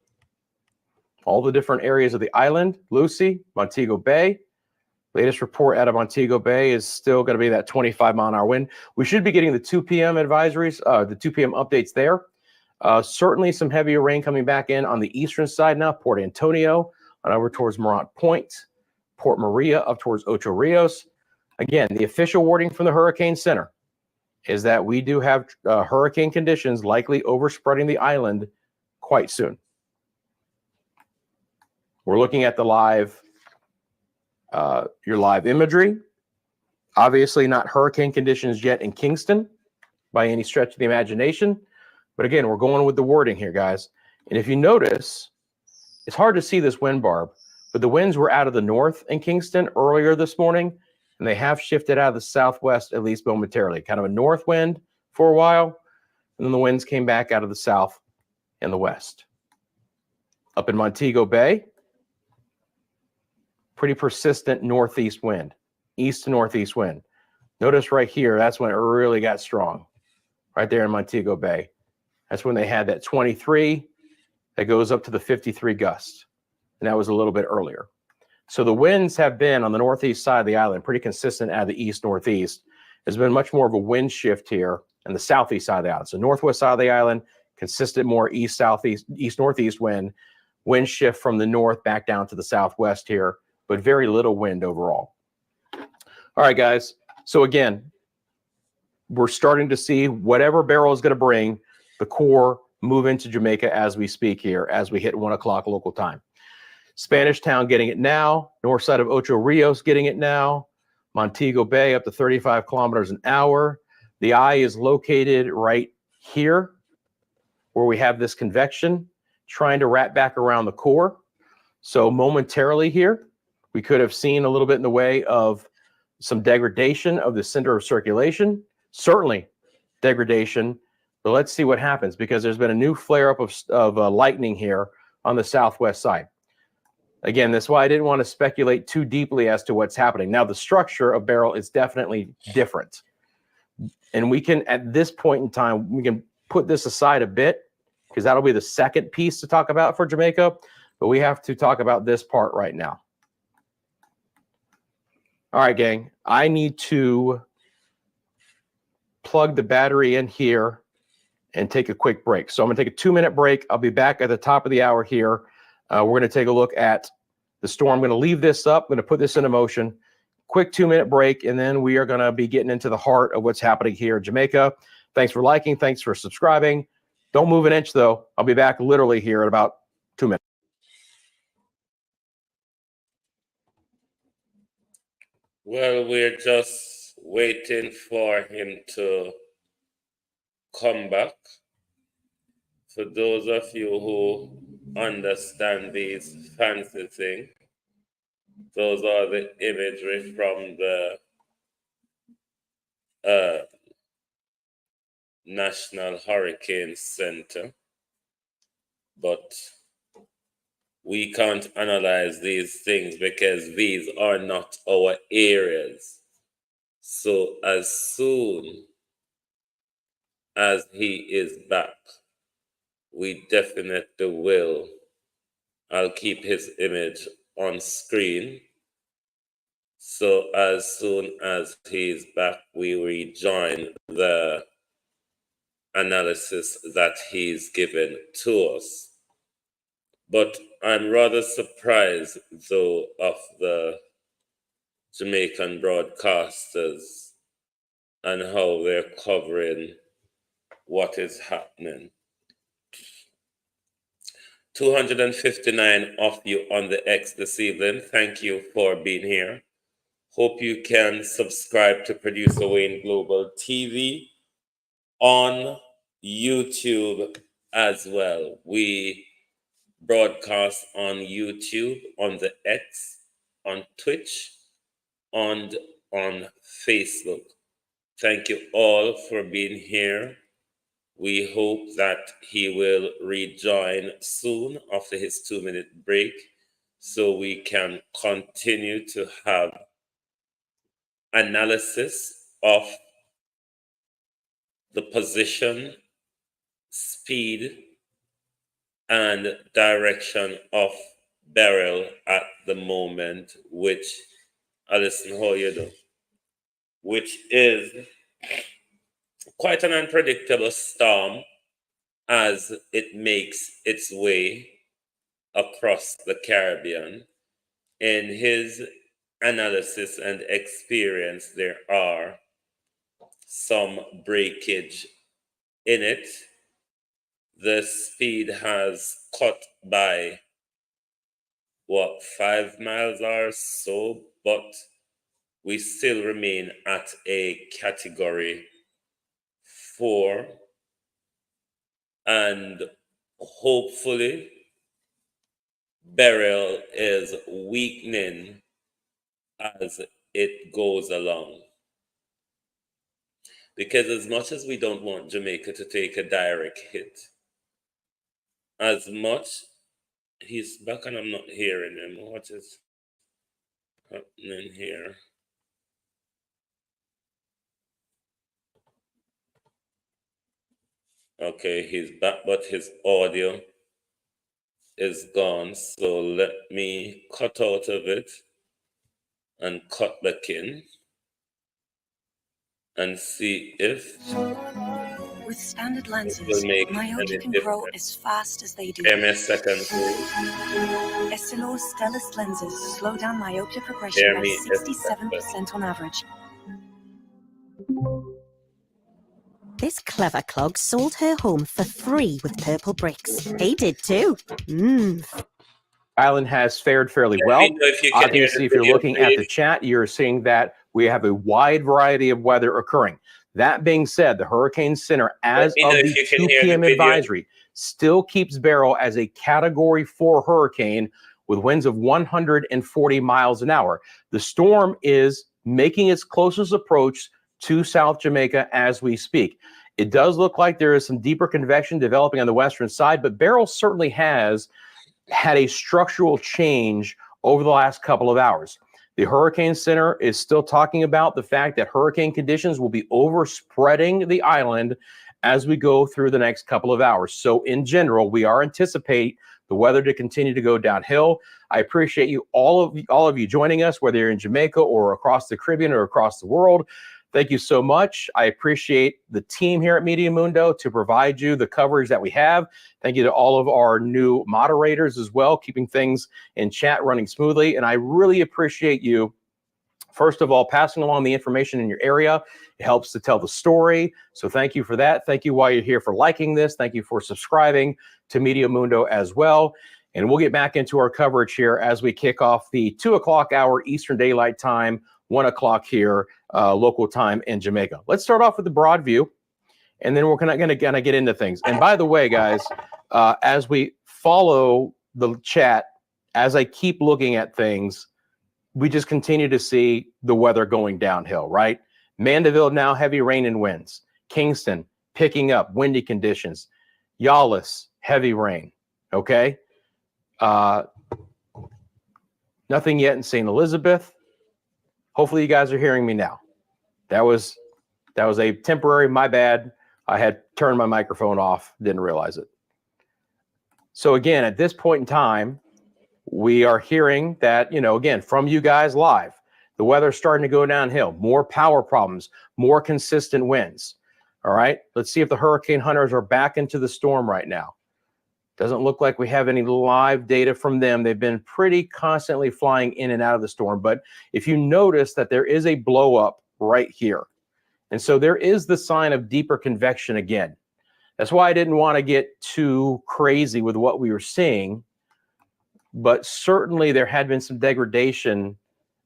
All the different areas of the island. Lucy, Montego Bay. Latest report out of Montego Bay is still going to be that 25-mile-an-hour wind. We should be getting the 2 p.m. advisories, the 2 p.m. updates there. Certainly some heavier rain coming back in on the eastern side now. Port Antonio on over towards Morant Point. Port Maria up towards Ocho Rios. Again, the official wording from the Hurricane Center is that we do have hurricane conditions likely overspreading the island quite soon. We're looking at the live, your live imagery. Obviously not hurricane conditions yet in Kingston by any stretch of the imagination. But again, we're going with the wording here, guys. And if you notice, it's hard to see this wind barb, but the winds were out of the north in Kingston earlier this morning, and they have shifted out of the southwest, at least momentarily. Kind of a north wind for a while, and then the winds came back out of the south and the west. Up in Montego Bay, pretty persistent northeast wind, east to northeast wind. Notice right here, that's when it really got strong, right there in Montego Bay. That's when they had that 23 that goes up to the 53 gust, and that was a little bit earlier. So the winds have been on the northeast side of the island, pretty consistent out of the east-northeast. There's been much more of a wind shift here on the southeast side of the island. So northwest side of the island, consistent more east-southeast, east-northeast wind shift from the north back down to the southwest here, but very little wind overall. All right, guys. So again, we're starting to see whatever Beryl is going to bring, the core move into Jamaica as we speak here, as we hit 1 o'clock local time. Spanish Town getting it now. North side of Ocho Rios getting it now. Montego Bay up to 35 kilometers an hour. The eye is located right here where we have this convection trying to wrap back around the core. So momentarily here, we could have seen a little bit in the way of some degradation of the center of circulation. Certainly degradation, but let's see what happens because there's been a new flare-up of lightning here on the southwest side. Again, that's why I didn't want to speculate too deeply as to what's happening. Now, the structure of Beryl is definitely different. And we can, at this point in time, we can put this aside a bit because that'll be the second piece to talk about for Jamaica. But we have to talk about this part right now. All right, gang, I need to plug the battery in here and take a quick break. So I'm going to take a 2-minute break. I'll be back at the top of the hour here. We're going to take a look at the storm. I'm going to leave this up. I'm going to put this into motion. Quick 2-minute break, and then we are going to be getting into the heart of what's happening here in Jamaica. Thanks for liking. Thanks for subscribing. Don't move an inch, though. I'll be back literally here in about 2 minutes. Well, we're just waiting for him to come back. For those of you who understand these fancy things, those are the imagery from the National Hurricane Center. But we can't analyze these things because these are not our areas. So as soon as he is back, we definitely will. I'll keep his image on screen. So as soon as he's back, we rejoin the analysis that he's given to us. But I'm rather surprised, though, of the Jamaican broadcasters and how they're covering what is happening. 259 of you on the X this evening. Thank you for being here. Hope you can subscribe to Producer Wayne Global TV on YouTube as well. We broadcast on YouTube, on the X, on Twitch, and on Facebook. Thank you all for being here. We hope that he will rejoin soon after his 2-minute break so we can continue to have analysis of the position, speed, and direction of Beryl at the moment, which, Alison, how you do? Which is quite an unpredictable storm as it makes its way across the Caribbean. In his analysis and experience, there are some breakage in it. The speed has cut by 5 miles or so, but we still remain at a category 4, and hopefully Beryl is weakening as it goes along. Because as much as we don't want Jamaica to take a direct hit, as much he's back and I'm not hearing him. What is happening here? Okay, he's back, but his audio is gone. So let me cut out of it and cut back in and see if with standard lenses, will make myopia any can grow difference. as fast as they do. Give me a second, please. Essilor's Stellest lenses slow down myopia progression Hear by me, 67% on average. This clever clog sold her home for free with purple bricks. He did too. Mmm. Island has fared fairly Let well. me know if you can hear Obviously, the if you're video, looking at the please. chat, you're seeing that we have a wide variety of weather occurring. That being said, the Hurricane Center, as me know of if the you can 2 hear the p.m. video. advisory, still keeps Beryl as a Category 4 hurricane with winds of 140 miles an hour. The storm is making its closest approach to South Jamaica as we speak. It does look like there is some deeper convection developing on the western side, but Beryl certainly has had a structural change over the last couple of hours. The Hurricane Center is still talking about the fact that hurricane conditions will be overspreading the island as we go through the next couple of hours. So in general, we are anticipating the weather to continue to go downhill. I appreciate you, all of you joining us, whether you're in Jamaica or across the Caribbean or across the world. Thank you so much. I appreciate the team here at Media Mundo to provide you the coverage that we have. Thank you to all of our new moderators as well, keeping things in chat running smoothly. And I really appreciate you, first of all, passing along the information in your area. It helps to tell the story. So thank you for that. Thank you while you're here for liking this. Thank you for subscribing to Media Mundo as well. And we'll get back into our coverage here as we kick off the 2 o'clock hour Eastern Daylight Time, 1 o'clock here, local time in Jamaica. Let's start off with the broad view, and then we're going to get into things. And by the way, guys, as we follow the chat, as I keep looking at things, we just continue to see the weather going downhill, right? Mandeville now heavy rain and winds. Kingston picking up windy conditions. Yawlis heavy rain. Okay. Nothing yet in St. Elizabeth. Hopefully you guys are hearing me now. That was a temporary, my bad. I had turned my microphone off, didn't realize it. So again, at this point in time, we are hearing that, again, from you guys live, the weather's starting to go downhill, more power problems, more consistent winds. All right, let's see if the hurricane hunters are back into the storm right now. Doesn't look like we have any live data from them. They've been pretty constantly flying in and out of the storm. But if you notice that there is a blow up right here. And so there is the sign of deeper convection again. That's why I didn't want to get too crazy with what we were seeing. But certainly there had been some degradation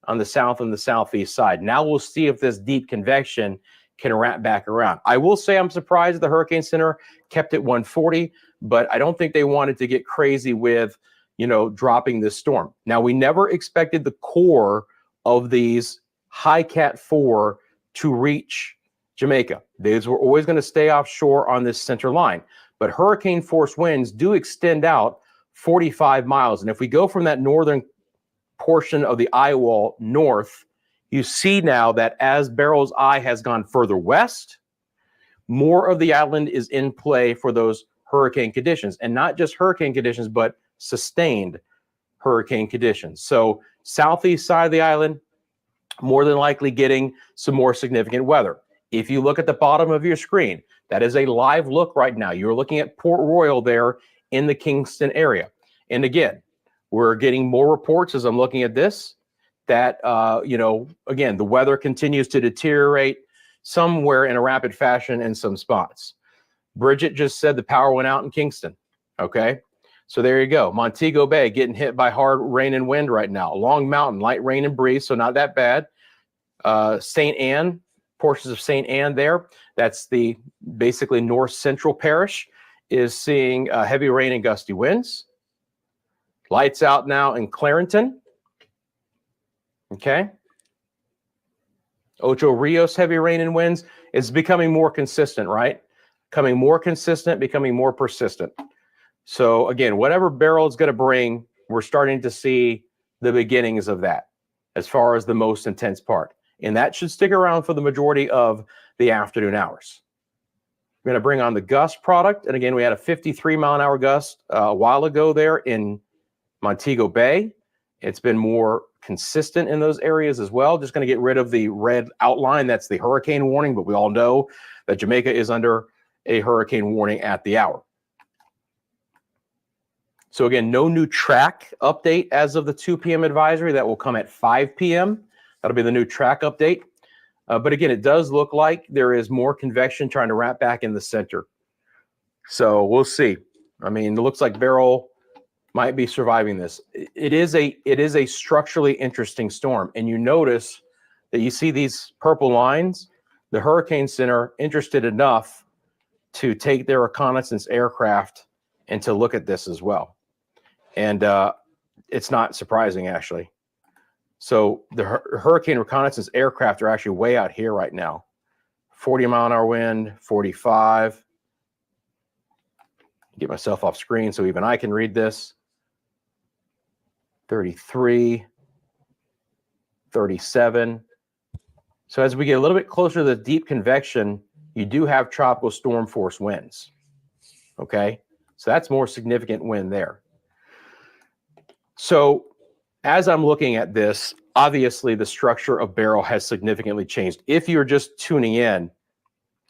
on the south and the southeast side. Now we'll see if this deep convection can wrap back around. I will say I'm surprised the Hurricane Center kept it 140, but I don't think they wanted to get crazy with, you know, dropping this storm. Now, we never expected the core of these high Cat 4 to reach Jamaica. These were always going to stay offshore on this center line, but hurricane force winds do extend out 45 miles. And if we go from that northern portion of the eye wall north, you see now that as Beryl's eye has gone further west, more of the island is in play for those hurricane conditions, and not just hurricane conditions, but sustained hurricane conditions. So southeast side of the island, more than likely getting some more significant weather. If you look at the bottom of your screen, that is a live look right now. You're looking at Port Royal there in the Kingston area. And again, we're getting more reports as I'm looking at this that, you know, again, the weather continues to deteriorate somewhere in a rapid fashion in some spots. Bridget just said the power went out in Kingston. Okay. So there you go. Montego Bay getting hit by hard rain and wind right now. Long Mountain, light rain and breeze, so not that bad. St. Anne, portions of St. Anne there. That's the basically north central parish is seeing heavy rain and gusty winds. Lights out now in Clarington. Okay. Ocho Rios, heavy rain and winds. It's becoming more consistent, right? Becoming more consistent, becoming more persistent. So again, whatever Beryl is going to bring, we're starting to see the beginnings of that as far as the most intense part. And that should stick around for the majority of the afternoon hours. We're going to bring on the gust product. And again, we had a 53-mile-an-hour gust a while ago there in Montego Bay. It's been more consistent in those areas as well. Just going to get rid of the red outline. That's the hurricane warning, but we all know that Jamaica is under a hurricane warning at the hour. So again, no new track update as of the 2 p.m. advisory. That will come at 5 p.m. That'll be the new track update. But again, it does look like there is more convection trying to wrap back in the center. So we'll see. I mean, it looks like Beryl might be surviving this. It is a structurally interesting storm. And you notice that you see these purple lines. The Hurricane Center interested enough to take their reconnaissance aircraft and to look at this as well. And it's not surprising, actually. So the hurricane reconnaissance aircraft are actually way out here right now. 40-mile-an-hour wind, 45. Get myself off screen so even I can read this. 33, 37. So as we get a little bit closer to the deep convection, you do have tropical storm force winds. Okay, so that's more significant wind there. So as I'm looking at this, obviously the structure of Beryl has significantly changed. If you're just tuning in,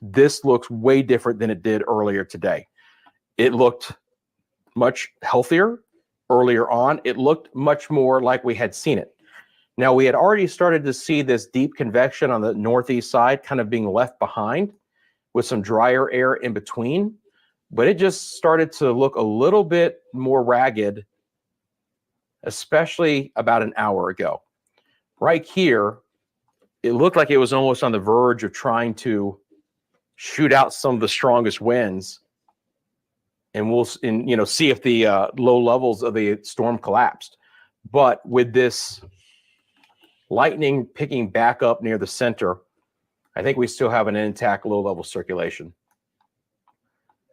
this looks way different than it did earlier today. It looked much healthier earlier on. It looked much more like we had seen it. Now, we had already started to see this deep convection on the northeast side kind of being left behind with some drier air in between, but it just started to look a little bit more ragged, especially about an hour ago. Right here, it looked like it was almost on the verge of trying to shoot out some of the strongest winds, and we'll see if the low levels of the storm collapsed. But with this lightning picking back up near the center, I think we still have an intact low-level circulation.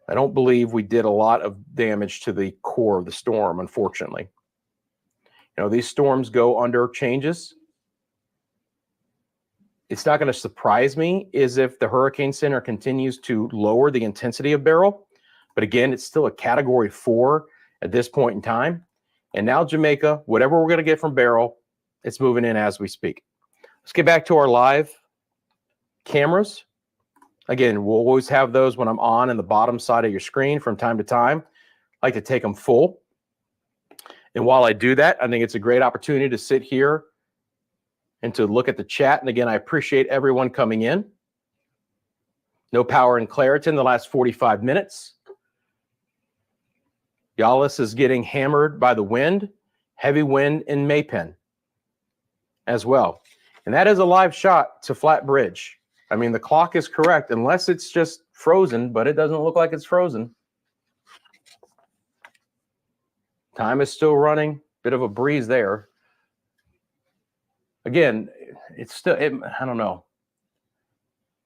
I don't believe we did a lot of damage to the core of the storm, unfortunately. You know, these storms go under changes. It's not going to surprise me is if the Hurricane Center continues to lower the intensity of Beryl. But again, it's still a Category 4 at this point in time. And now Jamaica, whatever we're going to get from Beryl, it's moving in as we speak. Let's get back to our live cameras. Again, we'll always have those when I'm on in the bottom side of your screen from time to time. I like to take them full. And while I do that, I think it's a great opportunity to sit here and to look at the chat. And again, I appreciate everyone coming in. No power in Clarington the last 45 minutes. Yallis is getting hammered by the wind. Heavy wind in Maypen. as well. And that is a live shot to Flat Bridge. I mean, the clock is correct, unless it's just frozen, but it doesn't look like it's frozen. Time is still running. Bit of a breeze there. Again, it's still, I don't know.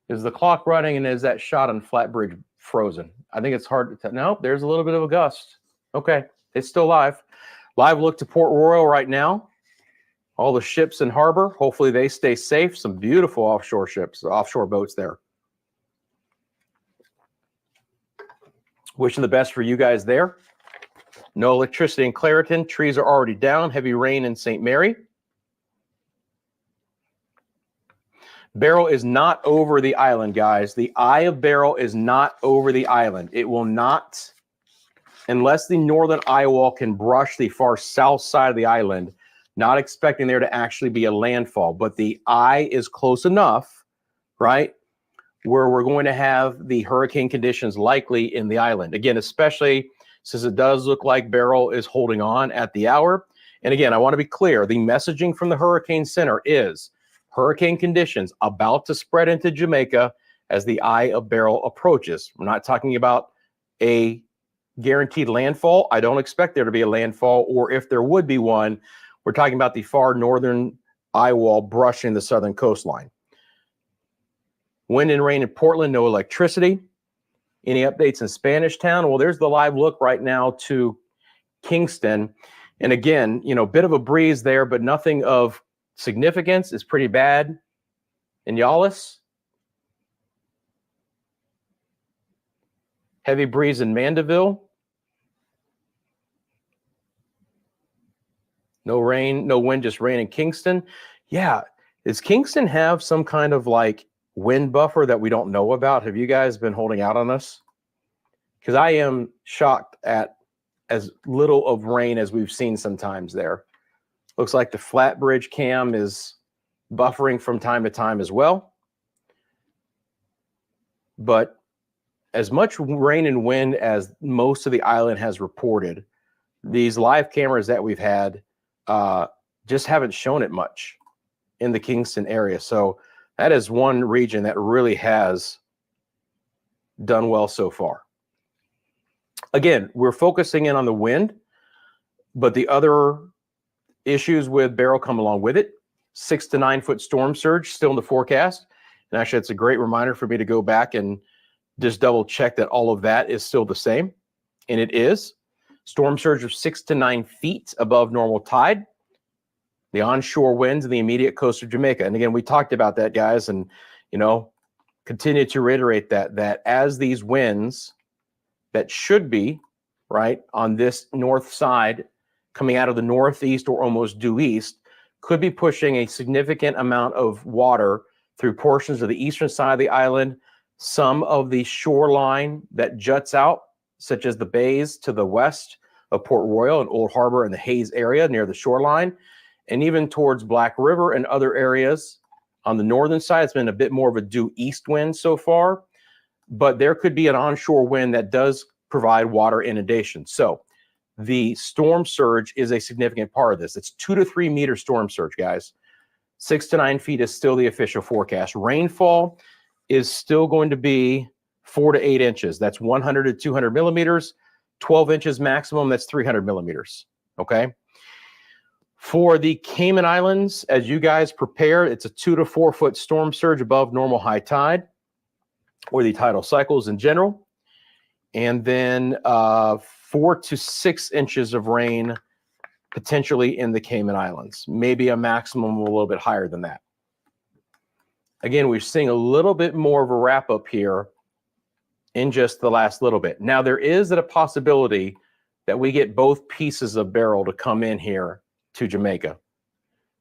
Is the clock running and is that shot on Flat Bridge frozen? I think it's hard to tell. Nope, there's a little bit of a gust. Okay, it's still live. Live look to Port Royal right now. All the ships in harbor, hopefully they stay safe. Some beautiful offshore ships, offshore boats there. Wishing the best for you guys there. No electricity in Clareton. Trees are already down. Heavy rain in St. Mary. Beryl is not over the island, guys. The eye of Beryl is not over the island. It will not, unless the northern eye wall can brush the far south side of the island. Not expecting there to actually be a landfall, but the eye is close enough, right, where we're going to have the hurricane conditions likely in the island. Again, especially since it does look like Beryl is holding on at the hour. And again, I want to be clear, the messaging from the Hurricane Center is hurricane conditions about to spread into Jamaica as the eye of Beryl approaches. We're not talking about a guaranteed landfall. I don't expect there to be a landfall, or if there would be one, we're talking about the far northern eye wall brushing the southern coastline. Wind and rain in Portland, no electricity. Any updates in Spanish Town? Well, there's the live look right now to Kingston. And again, you know, bit of a breeze there, but nothing of significance. It's pretty bad in Yawlis. Heavy breeze in Mandeville. No rain, no wind, just rain in Kingston. Yeah. Does Kingston have some kind of like wind buffer that we don't know about? Have you guys been holding out on us? Because I am shocked at as little of rain as we've seen sometimes there. Looks like the Flat Bridge cam is buffering from time to time as well. But as much rain and wind as most of the island has reported, these live cameras that we've had just haven't shown it much in the Kingston area. So that is one region that really has done well so far. Again, we're focusing in on the wind, but the other issues with Beryl come along with it. 6 to 9 foot storm surge still in the forecast. And actually, it's a great reminder for me to go back and just double check that all of that is still the same. And it is. Storm surge of 6 to 9 feet above normal tide. The onshore winds in the immediate coast of Jamaica. And again, we talked about that, guys, and, you know, continue to reiterate that as these winds that should be, right, on this north side coming out of the northeast or almost due east could be pushing a significant amount of water through portions of the eastern side of the island, some of the shoreline that juts out, such as the bays to the west of Port Royal and Old Harbor and the Hayes area near the shoreline, and even towards Black River and other areas. On the northern side, it's been a bit more of a due east wind so far, but there could be an onshore wind that does provide water inundation. So the storm surge is a significant part of this. It's 2 to 3 meter storm surge, guys. 6 to 9 feet is still the official forecast. Rainfall is still going to be 4 to 8 inches. That's 100 to 200 millimeters. 12 inches maximum, that's 300 millimeters. Okay. For the Cayman Islands, as you guys prepare, it's a 2 to 4 foot storm surge above normal high tide, or the tidal cycles in general. And then 4 to 6 inches of rain potentially in the Cayman Islands, maybe a maximum a little bit higher than that. Again, we're seeing a little bit more of a wrap up here in just the last little bit. Now, there is a possibility that we get both pieces of Beryl to come in here to Jamaica.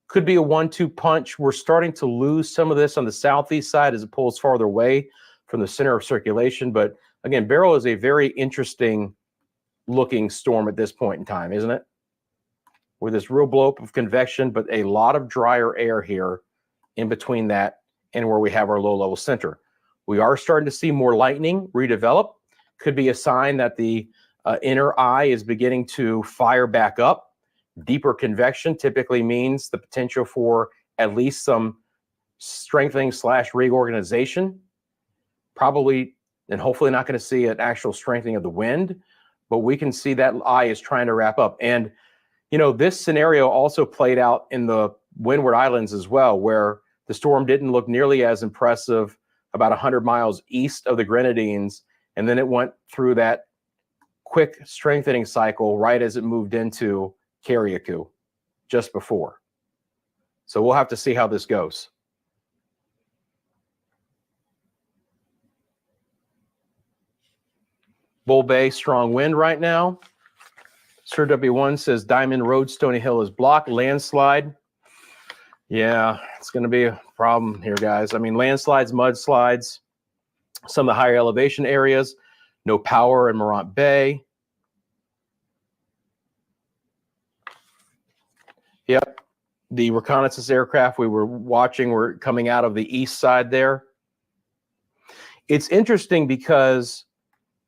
Could be a 1-2 punch. We're starting to lose some of this on the southeast side as it pulls farther away from the center of circulation. But again, Beryl is a very interesting looking storm at this point in time, isn't it? With this real blow up of convection, but a lot of drier air here in between that and where we have our low level center. We are starting to see more lightning redevelop. Could be a sign that the inner eye is beginning to fire back up. Deeper convection typically means the potential for at least some strengthening / reorganization. Probably, and hopefully not going to see an actual strengthening of the wind, but we can see that eye is trying to wrap up. And, you know, this scenario also played out in the Windward Islands as well, where the storm didn't look nearly as impressive about 100 miles east of the Grenadines, and then it went through that quick strengthening cycle right as it moved into Carriacou just before. So we'll have to see how this goes. Bull Bay, strong wind right now. Sir W1 says Diamond Road, Stony Hill is blocked. Landslide. Yeah, it's going to be a problem here, guys. I mean, landslides, mudslides, some of the higher elevation areas. No power in Morant Bay. Yep. The reconnaissance aircraft we were watching were coming out of the east side there. It's interesting because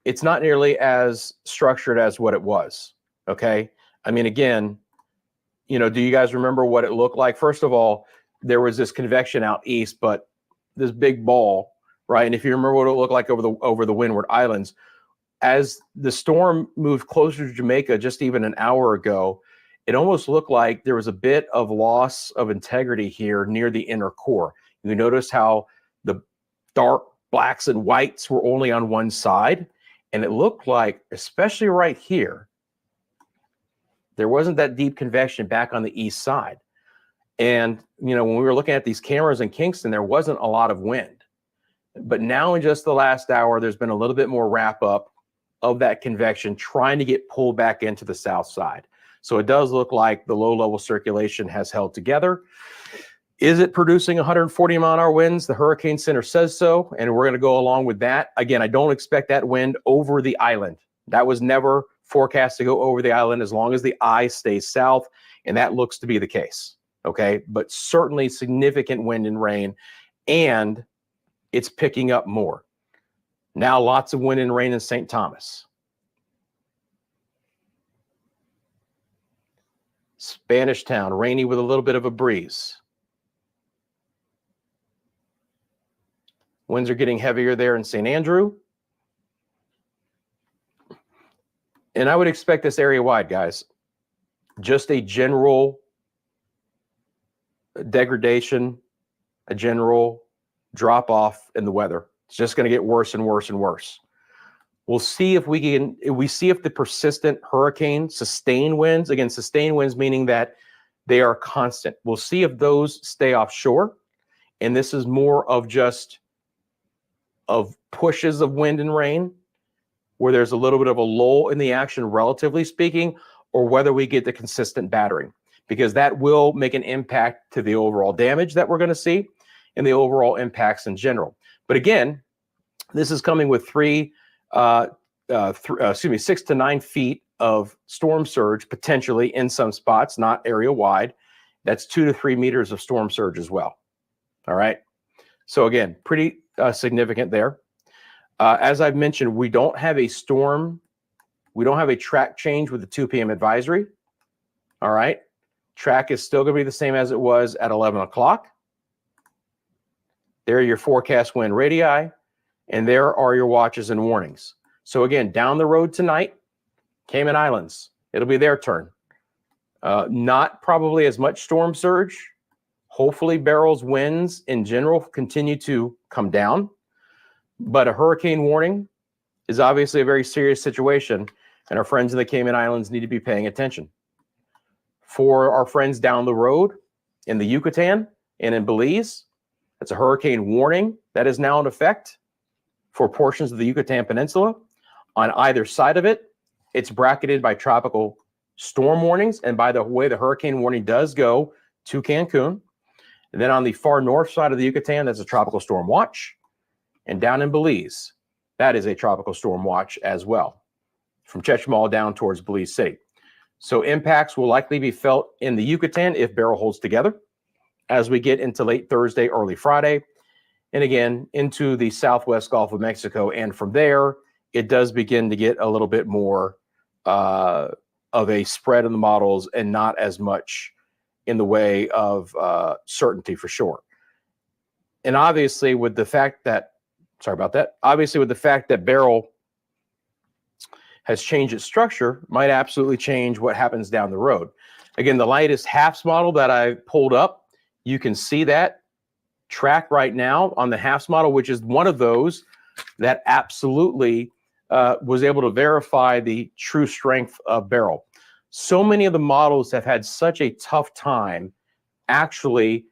it's not nearly as structured as what it was. Okay. I mean, again, you know, do you guys remember what it looked like? First of all, there was this convection out east, but this big ball, right? And if you remember what it looked like over the Windward Islands, as the storm moved closer to Jamaica just even an hour ago, it almost looked like there was a bit of loss of integrity here near the inner core. You notice how the dark blacks and whites were only on one side. And it looked like, especially right here, there wasn't that deep convection back on the east side. And, you know, when we were looking at these cameras in Kingston, there wasn't a lot of wind. But now in just the last hour, there's been a little bit more wrap up of that convection trying to get pulled back into the south side. So it does look like the low level circulation has held together. Is it producing 140 mile an hour winds? The Hurricane Center says so, and we're going to go along with that. Again, I don't expect that wind over the island. That was never forecast to go over the island as long as the eye stays south, and that looks to be the case, okay? But certainly significant wind and rain, and it's picking up more. Now lots of wind and rain in St. Thomas. Spanish Town, rainy with a little bit of a breeze. Winds are getting heavier there in St. Andrew. And I would expect this area wide, guys. Just a general degradation, a general drop off in the weather. It's just going to get worse and worse and worse. We'll see if the persistent hurricane sustained winds, again, sustained winds meaning that they are constant. We'll see if those stay offshore. And this is more of just of pushes of wind and rain, where there's a little bit of a lull in the action, relatively speaking, or whether we get the consistent battering, because that will make an impact to the overall damage that we're going to see and the overall impacts in general. But again, this is coming with 6 to 9 feet of storm surge potentially in some spots, not area wide. That's 2 to 3 meters of storm surge as well. All right. So again, pretty significant there. As I've mentioned, we don't have a storm. We don't have a track change with the 2 p.m. advisory. All right. Track is still going to be the same as it was at 11 o'clock. There are your forecast wind radii, and there are your watches and warnings. So again, down the road tonight, Cayman Islands, it'll be their turn. Not probably as much storm surge. Hopefully Beryl's winds in general continue to come down, but a hurricane warning is obviously a very serious situation, and our friends in the Cayman Islands need to be paying attention. For our friends down the road in the Yucatan and in Belize, that's a hurricane warning that is now in effect for portions of the Yucatan Peninsula. On either side of it, it's bracketed by tropical storm warnings, and by the way, the hurricane warning does go to Cancun. And then on the far north side of the Yucatan, that's a tropical storm watch. And down in Belize, that is a tropical storm watch as well, from Chetumal down towards Belize City. So impacts will likely be felt in the Yucatan if Beryl holds together as we get into late Thursday, early Friday, and again into the southwest Gulf of Mexico. And from there, it does begin to get a little bit more of a spread in the models and not as much in the way of certainty for sure. And obviously with the fact that, obviously with the fact that Beryl has changed its structure, might absolutely change what happens down the road. Again, the latest HAFS model that I pulled up, you can see that track right now on the HAFS model, which is one of those that absolutely was able to verify the true strength of Beryl. So many of the models have had such a tough time actually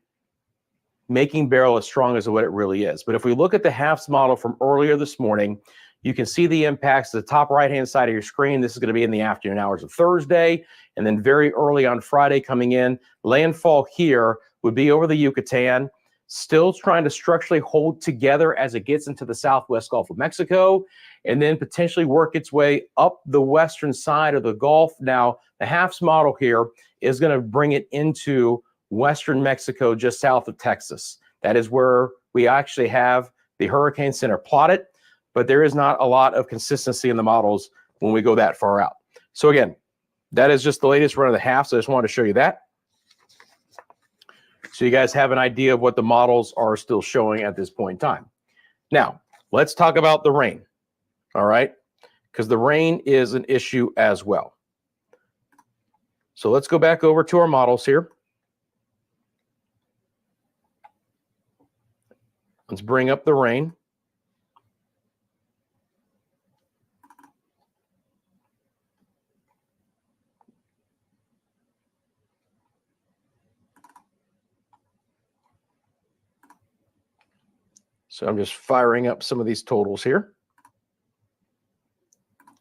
making Beryl as strong as what it really is. But if we look at the HAFS model from earlier this morning, you can see the impacts at the top right-hand side of your screen. This is going to be in the afternoon hours of Thursday, and then very early on Friday coming in. Landfall here would be over the Yucatan, still trying to structurally hold together as it gets into the southwest Gulf of Mexico, and then potentially work its way up the western side of the Gulf. Now, the HAFS model here is going to bring it into western Mexico, just south of Texas. That is where we actually have the hurricane center plotted, but there is not a lot of consistency in the models when we go that far out. So again, that is just the latest run of the HAFS. I just wanted to show you that, so you guys have an idea of what the models are still showing at this point in time. Now, let's talk about the rain, all right? Because the rain is an issue as well. So let's go back over to our models here. Let's bring up the rain. So I'm just firing up some of these totals here.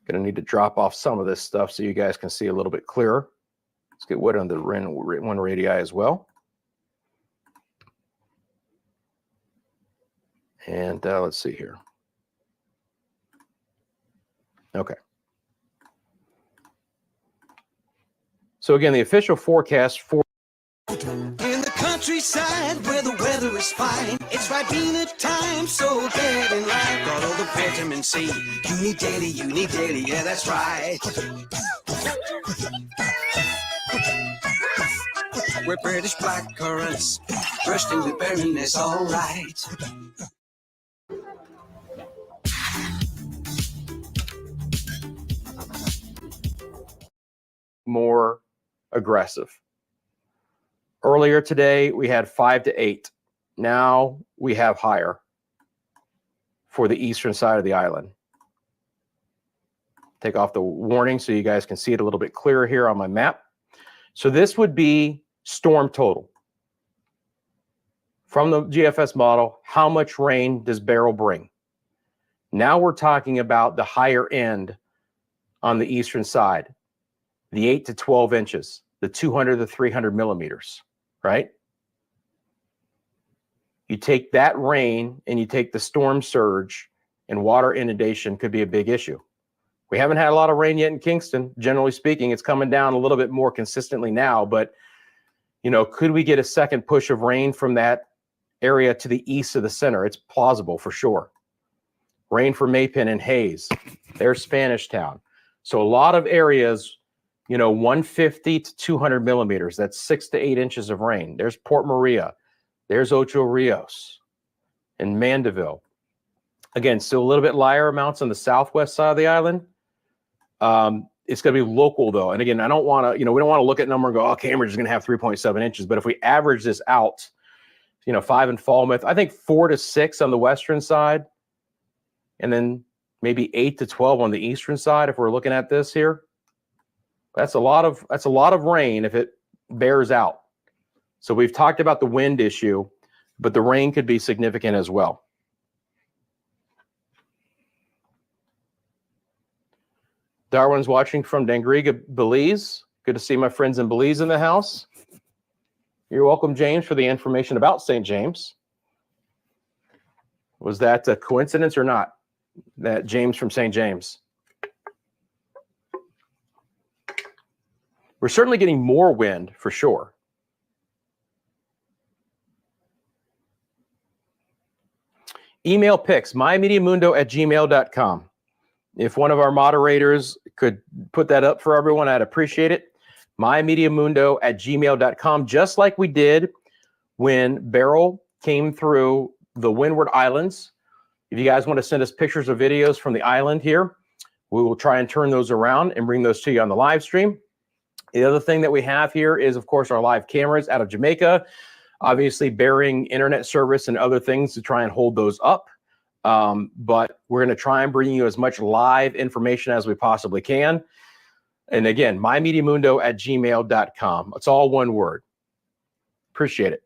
Going to need to drop off some of this stuff so you guys can see a little bit clearer. Let's get wet on the one radii as well. And let's see here. Okay. So again, the official forecast for in the countryside where the weather is fine, it's Ribena time, so get in line. Got all the vitamin C you need daily, yeah, that's right. We're British black currants, bursting with berryness, all right. more aggressive. Earlier today, we had 5 to 8. Now we have higher for the eastern side of the island. Take off the warning so you guys can see it a little bit clearer here on my map. So this would be storm total. From the GFS model, how much rain does Beryl bring? Now we're talking about the higher end on the eastern side, the 8 to 12 inches, the 200 to 300 millimeters, right? You take that rain and you take the storm surge, and water inundation could be a big issue. We haven't had a lot of rain yet in Kingston. Generally speaking, it's coming down a little bit more consistently now, but you know, could we get a second push of rain from that area to the east of the center? It's plausible for sure. Rain for Maypen and Hayes, there's Spanish Town. So a lot of areas, you know, 150 to 200 millimeters, that's 6 to 8 inches of rain. There's Port Maria, there's Ocho Rios and Mandeville. Again, still a little bit lighter amounts on the southwest side of the island. It's going to be local though. And again, I don't want to, you know, we don't want to look at a number and go, oh, Cambridge is going to have 3.7 inches. But if we average this out, you know, 5 in Falmouth, I think 4 to 6 on the western side, and then maybe 8 to 12 on the eastern side. If we're looking at this here, that's a lot of rain if it bears out. So we've talked about the wind issue, but the rain could be significant as well. Darwin's watching from Dangriga, Belize. Good to see my friends in Belize in the house. You're welcome, James, for the information about St. James. Was that a coincidence or not? That James from St. James. We're certainly getting more wind for sure. Email pics, mymediamundo@gmail.com. If one of our moderators could put that up for everyone, I'd appreciate it. mymediamundo@gmail.com, just like we did when Beryl came through the Windward Islands. If you guys want to send us pictures or videos from the island here, we will try and turn those around and bring those to you on the live stream. The other thing that we have here is, of course, our live cameras out of Jamaica, obviously bearing internet service and other things to try and hold those up. But we're going to try and bring you as much live information as we possibly can. And again, mymediamundo@gmail.com. It's all one word. Appreciate it.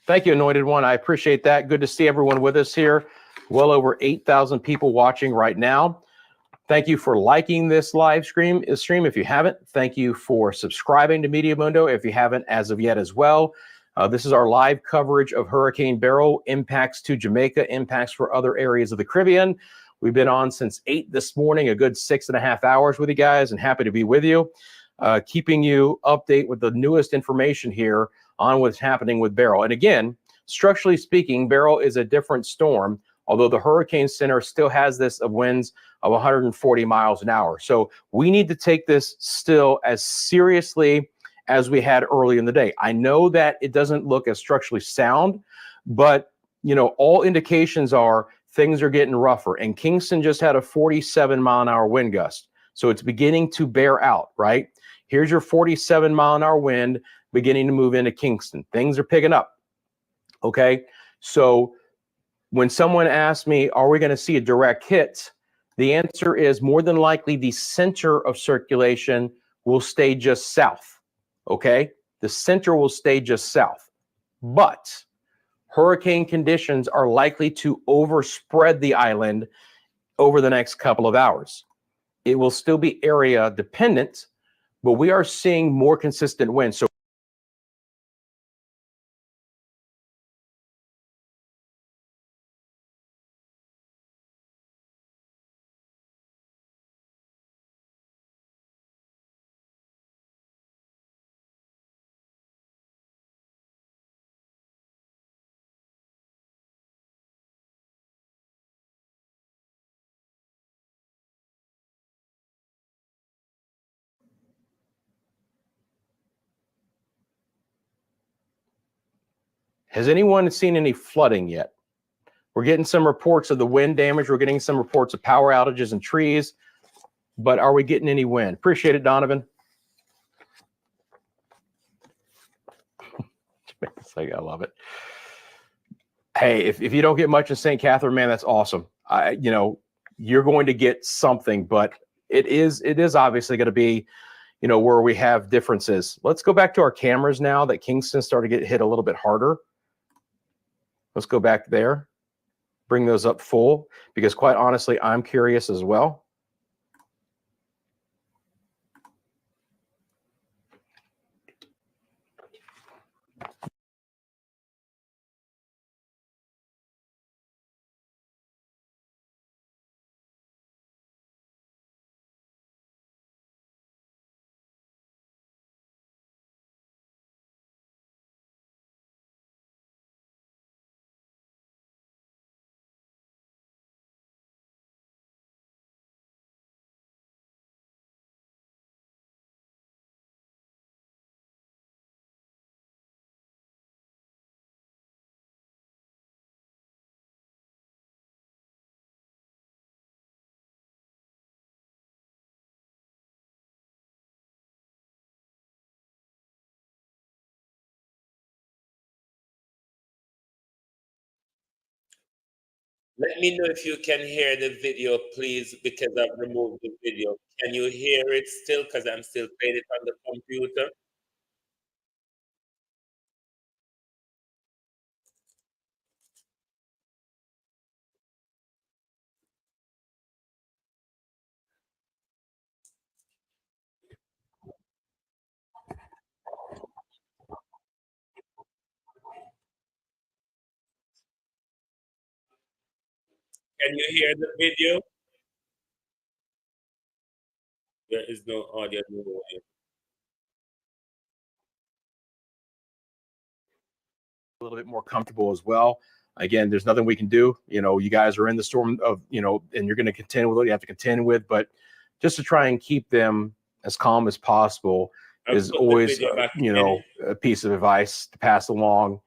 Thank you, Anointed One. I appreciate that. Good to see everyone with us here. Well over 8,000 people watching right now. Thank you for liking this live stream if you haven't. Thank you for subscribing to Media Mundo if you haven't as of yet as well. This is our live coverage of Hurricane Beryl, impacts to Jamaica, impacts for other areas of the Caribbean. We've been on since 8 this morning, a good 6.5 hours with you guys, and happy to be with you, keeping you update with the newest information here on what's happening with Beryl. And again, structurally speaking, Beryl is a different storm, although the Hurricane Center still has this of winds of 140 miles an hour. So we need to take this still as seriously as we had early in the day. I know that it doesn't look as structurally sound, but you know, all indications are things are getting rougher. And Kingston just had a 47-mile-an-hour wind gust. So it's beginning to bear out, right? Here's your 47-mile-an-hour wind beginning to move into Kingston. Things are picking up, okay? So when someone asks me, are we going to see a direct hit? The answer is more than likely the center of circulation will stay just south, okay? The center will stay just south. But hurricane conditions are likely to overspread the island over the next couple of hours. It will still be area dependent, but we are seeing more consistent winds. So has anyone seen any flooding yet? We're getting some reports of the wind damage. We're getting some reports of power outages and trees, but are we getting any wind? Appreciate it, Donovan. It's like, I love it. Hey, if you don't get much in St. Catherine, man, that's awesome. You know, you're going to get something, but it is obviously going to be, you know, where we have differences. Let's go back to our cameras now that Kingston started to get hit a little bit harder. Let's go back there, bring those up full, because quite honestly, I'm curious as well. Let me know if you can hear the video, please, because I've removed the video. Can you hear it still? Because I'm still playing it on the computer. Can you hear the video? There is no audio. A little bit more comfortable as well. Again, there's nothing we can do. You know, you guys are in the storm of, you know, and you're going to contend with what you have to contend with, but just to try and keep them as calm as possible I'll is put the always, video back you in. know, a piece of advice to pass along,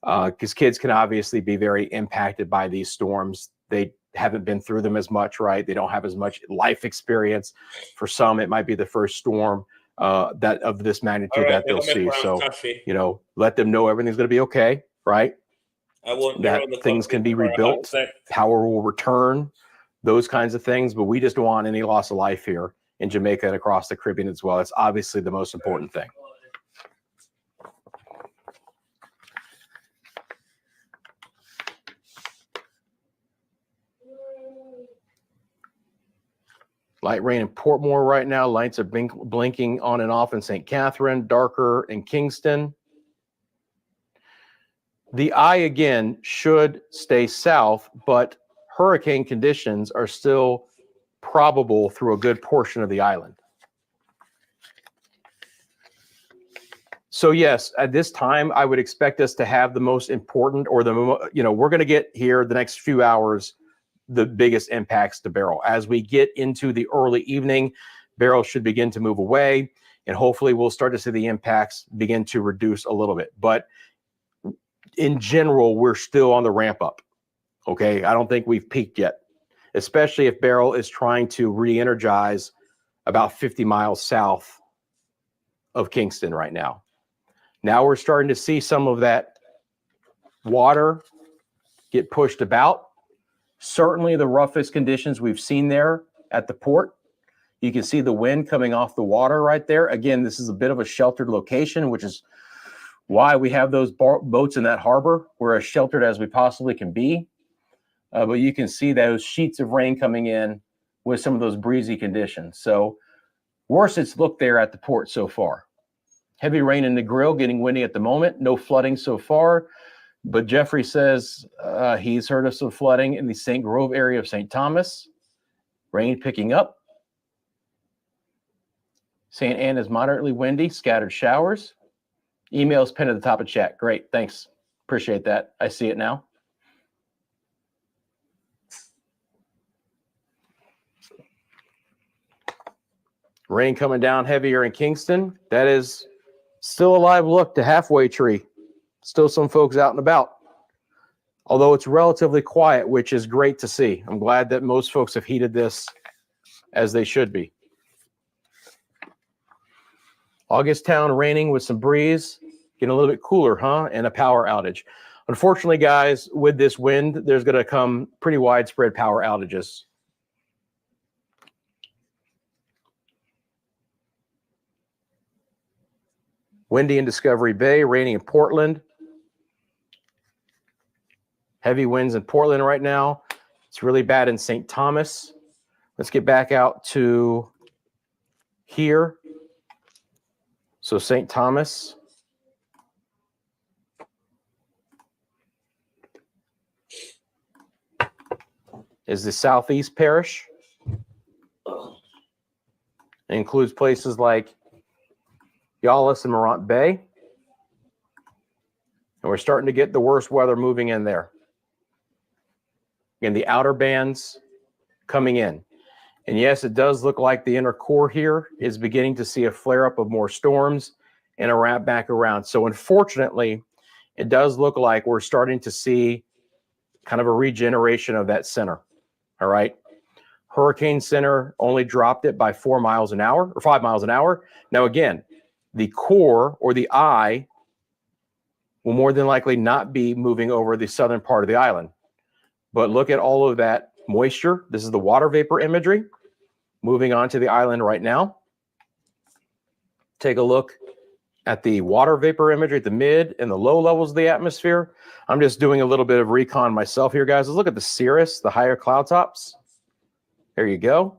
because kids can obviously be very impacted by these storms. They haven't been through them as much, right? They don't have as much life experience. For some, it might be the first storm that of this magnitude All right, that they'll we'll make see. round So, coffee. you know, let them know everything's going to be okay, right? I won't be That around the things coffee can be for a hot rebuilt, sec. power will return, those kinds of things. But we just don't want any loss of life here in Jamaica and across the Caribbean as well. It's obviously the most important thing. Light rain in Portmore right now. Lights are blinking on and off in St. Catherine, darker in Kingston. The eye again should stay south, but hurricane conditions are still probable through a good portion of the island. So yes, at this time, I would expect us to have the most important, or the, you know, we're going to get here the next few hours, the biggest impacts to Beryl. As we get into the early evening, Beryl should begin to move away, and hopefully we'll start to see the impacts begin to reduce a little bit. But in general, we're still on the ramp up. Okay, I don't think we've peaked yet, especially if Beryl is trying to re-energize about 50 miles south of Kingston right now. Now we're starting to see some of that water get pushed about. Certainly the roughest conditions we've seen there at the port. You can see the wind coming off the water right there. Again, this is a bit of a sheltered location, which is why we have those boats in that harbor. We're as sheltered as we possibly can be. But you can see those sheets of rain coming in with some of those breezy conditions. So worse it's looked there at the port so far. Heavy rain in the grill, getting windy at the moment. No flooding so far. But Jeffrey says he's heard of some flooding in the St. Grove area of St. Thomas. Rain picking up. St. Anne is moderately windy, scattered showers. Emails pinned at the top of chat. Great, thanks. Appreciate that. I see it now. Rain coming down heavier in Kingston. That is still a live look to Halfway Tree. Still some folks out and about. Although it's relatively quiet, which is great to see. I'm glad that most folks have heeded this as they should be. August Town raining with some breeze. Getting a little bit cooler, huh? And a power outage. Unfortunately, guys, with this wind, there's going to come pretty widespread power outages. Windy in Discovery Bay, raining in Portland. Heavy winds in Portland right now. It's really bad in St. Thomas. Let's get back out to here. So St. Thomas. Is the southeast parish. It includes places like Yawlis and Morant Bay. And we're starting to get the worst weather moving in there. Again, the outer bands coming in. And yes, it does look like the inner core here is beginning to see a flare up of more storms and a wrap back around. So unfortunately, it does look like we're starting to see kind of a regeneration of that center. All right. Hurricane center only dropped it by 4 miles an hour or 5 miles an hour. Now, again, the core or the eye will more than likely not be moving over the southern part of the island. But look at all of that moisture. This is the water vapor imagery moving onto the island right now. Take a look at the water vapor imagery at the mid and the low levels of the atmosphere. I'm just doing a little bit of recon myself here, guys. Let's look at the cirrus, the higher cloud tops. There you go.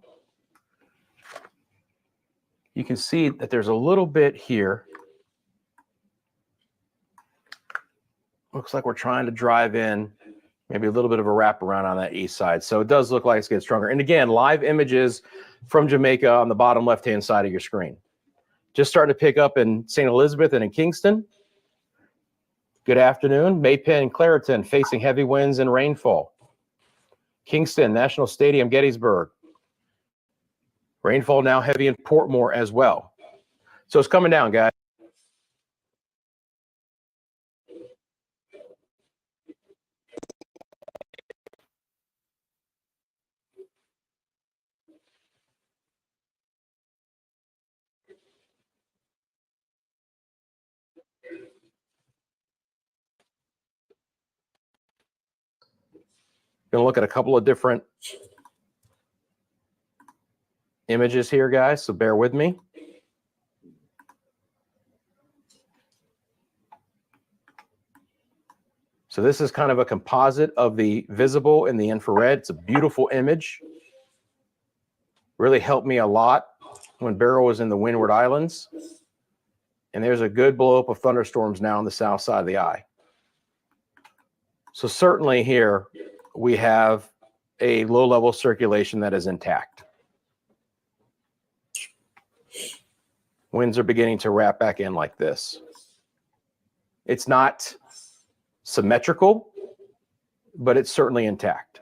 You can see that there's a little bit here. Looks like we're trying to drive in maybe a little bit of a wraparound on that east side. So it does look like it's getting stronger. And again, live images from Jamaica on the bottom left-hand side of your screen. Just starting to pick up in St. Elizabeth and in Kingston. Good afternoon. Maypen and Clareton facing heavy winds and rainfall. Kingston, National Stadium, Gettysburg. Rainfall now heavy in Portmore as well. So it's coming down, guys. Going to look at a couple of different images here, guys, so bear with me. So this is kind of a composite of the visible and the infrared. It's a beautiful image. Really helped me a lot when Beryl was in the Windward Islands. And there's a good blow up of thunderstorms now on the south side of the eye. So certainly here we have a low level circulation that is intact. Winds are beginning to wrap back in like this. It's not symmetrical, but it's certainly intact.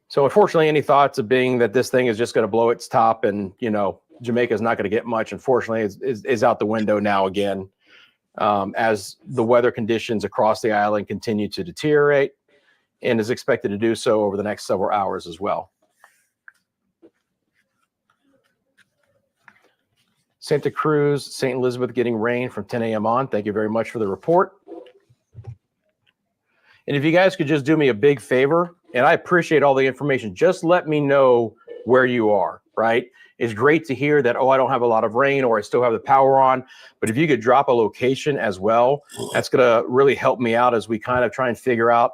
So unfortunately, any thoughts of being that this thing is just going to blow its top and, you know, Jamaica is not going to get much, unfortunately, is out the window now again, as the weather conditions across the island continue to deteriorate and is expected to do so over the next several hours as well. Santa Cruz, St. Elizabeth getting rain from 10 a.m. on. Thank you very much for the report. And if you guys could just do me a big favor, and I appreciate all the information, just let me know where you are, right? It's great to hear that, oh, I don't have a lot of rain or I still have the power on. But if you could drop a location as well, that's going to really help me out as we kind of try and figure out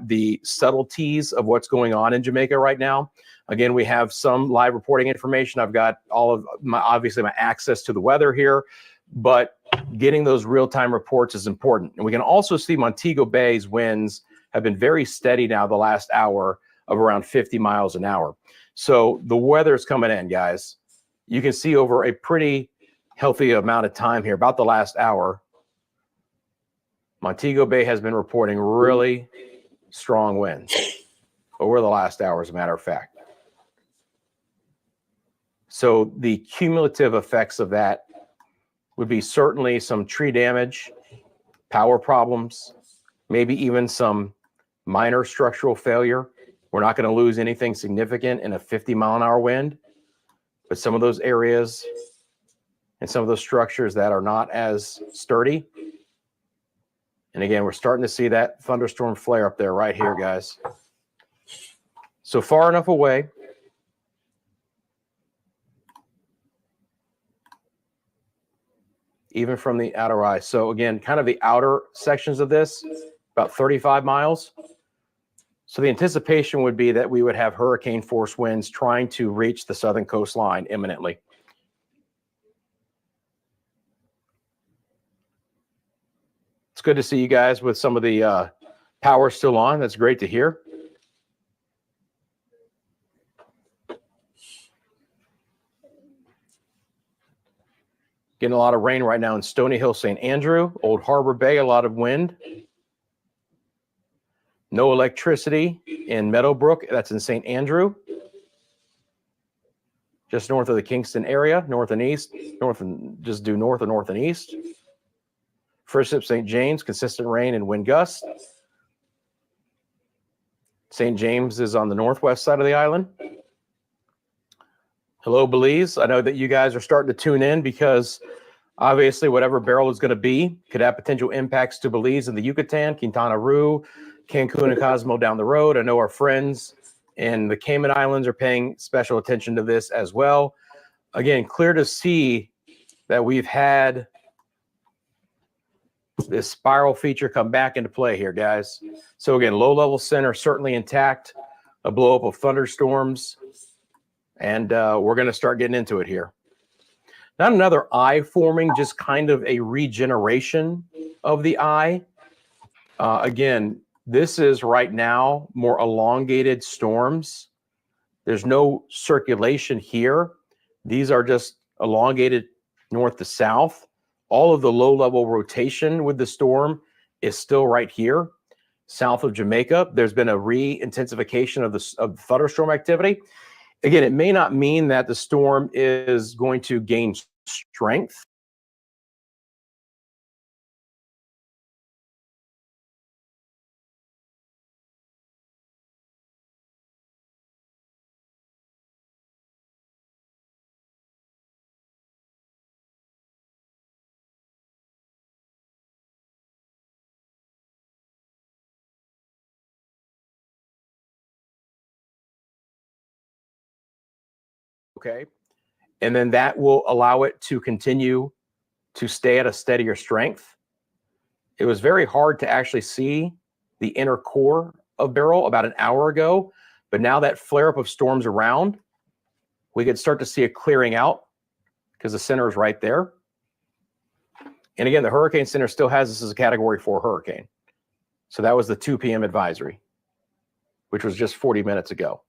the subtleties of what's going on in Jamaica right now. Again, we have some live reporting information. I've got all of my, obviously, my access to the weather here, but getting those real-time reports is important. And we can also see Montego Bay's winds have been very steady now the last hour of around 50 miles an hour. So the weather is coming in, guys. You can see over a pretty healthy amount of time here, about the last hour, Montego Bay has been reporting really strong winds over the last hour, as a matter of fact. So the cumulative effects of that would be certainly some tree damage, power problems, maybe even some minor structural failure. We're not going to lose anything significant in a 50-mile-an-hour wind, but some of those areas and some of those structures that are not as sturdy. And again, we're starting to see that thunderstorm flare up there right here, guys. So far enough away. Even from the outer eye. So again, kind of the outer sections of this, about 35 miles. So the anticipation would be that we would have hurricane force winds trying to reach the southern coastline imminently. It's good to see you guys with some of the power still on. That's great to hear. Getting a lot of rain right now in Stony Hill, St. Andrew, Old Harbor Bay, a lot of wind. No electricity in Meadowbrook, that's in St. Andrew. Just north of the Kingston area, north and east, north and just due north and north and east. Friendship, St. James, consistent rain and wind gusts. St. James is on the northwest side of the island. Hello, Belize. I know that you guys are starting to tune in because obviously whatever Beryl is going to be could have potential impacts to Belize and the Yucatan, Quintana Roo, Cancun and Cozumel down the road. I know our friends in the Cayman Islands are paying special attention to this as well. Again, clear to see that we've had this spiral feature come back into play here, guys. So again, low-level center certainly intact, a blow-up of thunderstorms, and we're going to start getting into it here. Not another eye forming, just kind of a regeneration of the eye. Again, this is right now more elongated storms. There's no circulation here. These are just elongated north to south. All of the low-level rotation with the storm is still right here. south of Jamaica. There's been a re-intensification of the thunderstorm activity. Again, it may not mean that the storm is going to gain strength. Okay. And then that will allow it to continue to stay at a steadier strength. It was very hard to actually see the inner core of Beryl about an hour ago, but now that flare up of storms around, we could start to see a clearing out because the center is right there. And again, the Hurricane Center still has this as a Category 4 hurricane. So that was the 2 p.m. advisory, which was just 40 minutes ago.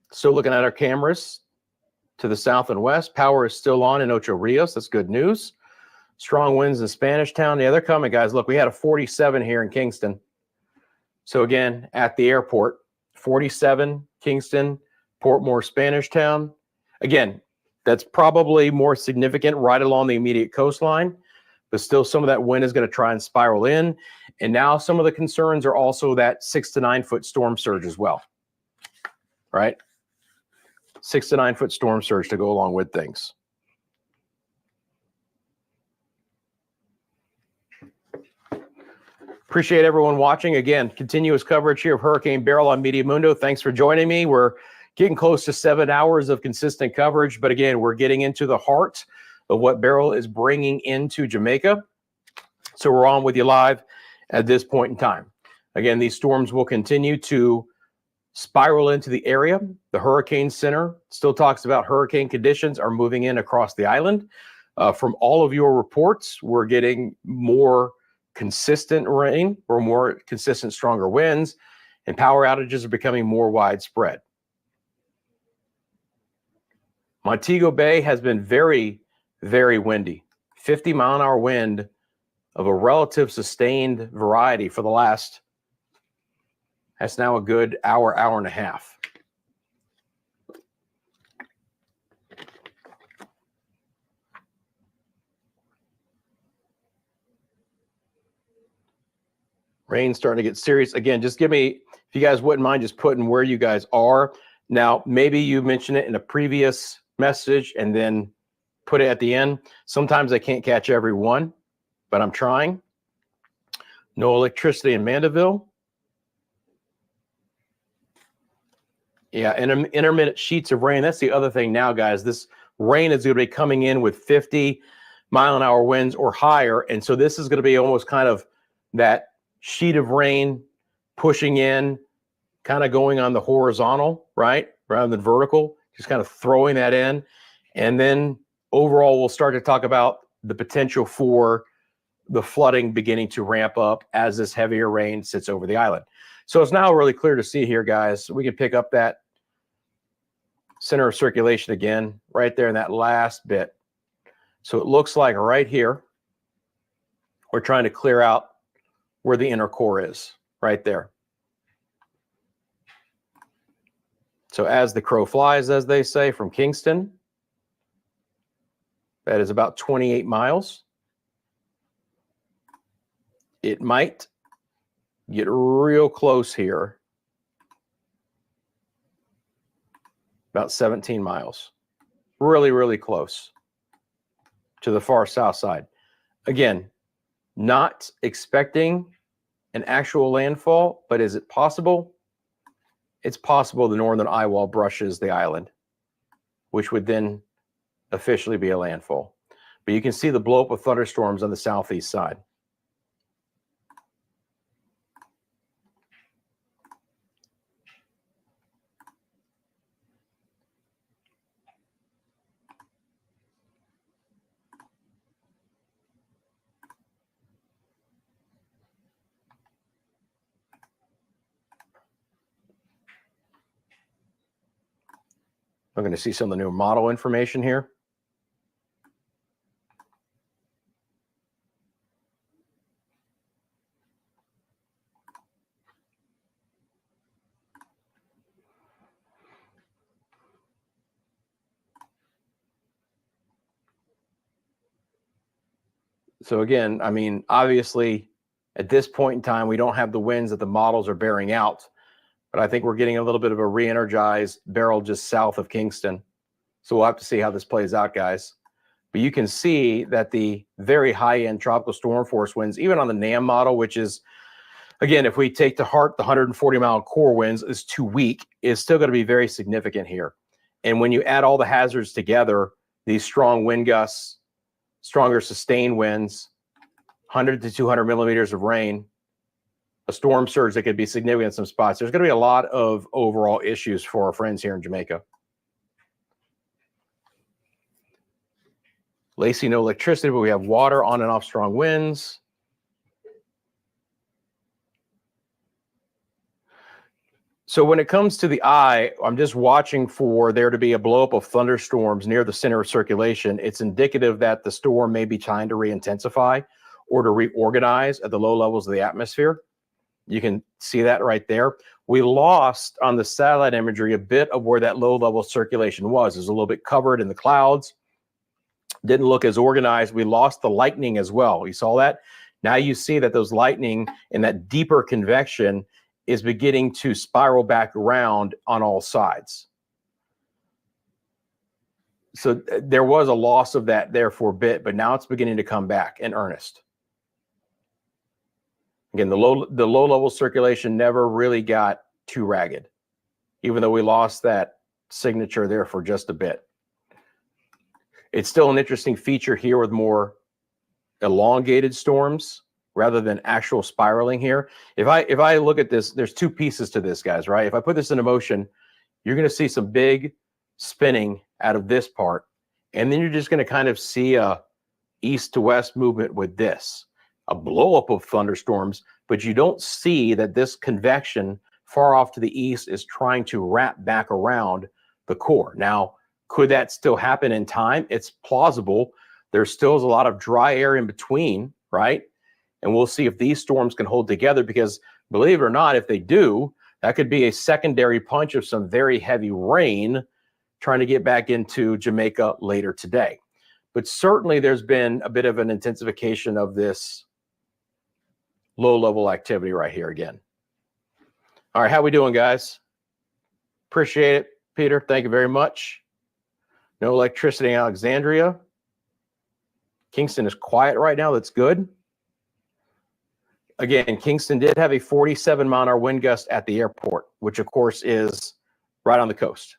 Still looking at our cameras to the south and west. Power is still on in Ocho Rios. That's good news. Strong winds in Spanish Town. Yeah, they're coming, guys. Look, we had a 47 here in Kingston. So again, at the airport, 47, Kingston, Portmore, Spanish Town. Again, that's probably more significant right along the immediate coastline, but still some of that wind is going to try and spiral in. And now some of the concerns are also that 6 to 9 foot storm surge as well, right? 6 to 9 foot storm surge to go along with things. Appreciate everyone watching. Again, continuous coverage here of Hurricane Beryl on Media Mundo. Thanks for joining me. We're getting close to 7 hours of consistent coverage, but again, we're getting into the heart of what Beryl is bringing into Jamaica. So we're on with you live at this point in time. Again, these storms will continue to spiral into the area. The Hurricane Center still talks about hurricane conditions are moving in across the island. From all of your reports, we're getting more consistent rain or more consistent, stronger winds, and power outages are becoming more widespread. Montego Bay has been very, very windy. 50-mile-an-hour wind of a relative sustained variety for the last, that's now a good hour, hour and a half. Rain's starting to get serious. Again, just give me, if you guys wouldn't mind just putting where you guys are. Now, maybe you mentioned it in a previous message and then put it at the end. Sometimes I can't catch every one, but I'm trying. No electricity in Mandeville. Yeah, and intermittent sheets of rain. That's the other thing now, guys. This rain is going to be coming in with 50-mile-an-hour winds or higher. And so this is going to be almost kind of that sheet of rain pushing in, kind of going on the horizontal, right, rather than vertical, just kind of throwing that in. And then overall, we'll start to talk about the potential for the flooding beginning to ramp up as this heavier rain sits over the island. So it's now really clear to see here, guys. We can pick up that center of circulation again, right there in that last bit. So it looks like right here, we're trying to clear out where the inner core is, right there. So as the crow flies, as they say, from Kingston, that is about 28 miles. It might get real close here, about 17 miles. Really, really close to the far south side. Again, not expecting an actual landfall, but is it possible? It's possible the northern eye wall brushes the island, which would then officially be a landfall. But you can see the blow up of thunderstorms on the southeast side. I'm going to see some of the new model information here. So again, I mean, obviously, at this point in time, we don't have the winds that the models are bearing out, but I think we're getting a little bit of a re-energized Beryl just south of Kingston. So we'll have to see how this plays out, guys. But you can see that the very high-end tropical storm force winds, even on the NAM model, which is, again, if we take to heart the 140-mile core winds is too weak, is still going to be very significant here. And when you add all the hazards together, these strong wind gusts, stronger sustained winds, 100 to 200 millimeters of rain, a storm surge that could be significant in some spots. There's going to be a lot of overall issues for our friends here in Jamaica. Lacey, no electricity, but we have water on and off strong winds. So when it comes to the eye, I'm just watching for there to be a blowup of thunderstorms near the center of circulation. It's indicative that the storm may be trying to re-intensify or to reorganize at the low levels of the atmosphere. You can see that right there. We lost on the satellite imagery a bit of where that low level circulation was. It was a little bit covered in the clouds. Didn't look as organized. We lost the lightning as well. You saw that? Now you see that those lightning and that deeper convection is beginning to spiral back around on all sides. So there was a loss of that there for a bit, but now it's beginning to come back in earnest. Again, the low level circulation never really got too ragged, even though we lost that signature there for just a bit. It's still an interesting feature here with more elongated storms rather than actual spiraling here. If I look at this, there's two pieces to this, guys, right? If I put this into motion, you're going to see some big spinning out of this part, and then you're just going to kind of see a east to west movement with this, a blow up of thunderstorms, but you don't see that this convection far off to the east is trying to wrap back around the core. Now, could that still happen in time? It's plausible. There's still a lot of dry air in between, right? And we'll see if these storms can hold together, because believe it or not, if they do, that could be a secondary punch of some very heavy rain trying to get back into Jamaica later today. But certainly there's been a bit of an intensification of this low-level activity right here again. All right, how we doing, guys? Appreciate it, Peter. Thank you very much. No electricity in Alexandria. Kingston is quiet right now. That's good. Again, Kingston did have a 47-mile-an-hour wind gust at the airport, which, of course, is right on the coast.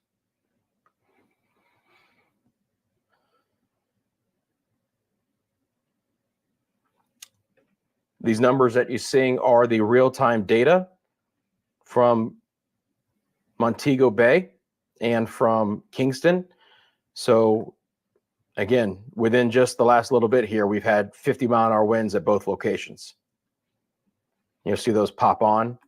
These numbers that you're seeing are the real-time data from Montego Bay and from Kingston. So, again, within just the last little bit here, we've had 50-mile-an-hour winds at both locations. You'll see those pop on.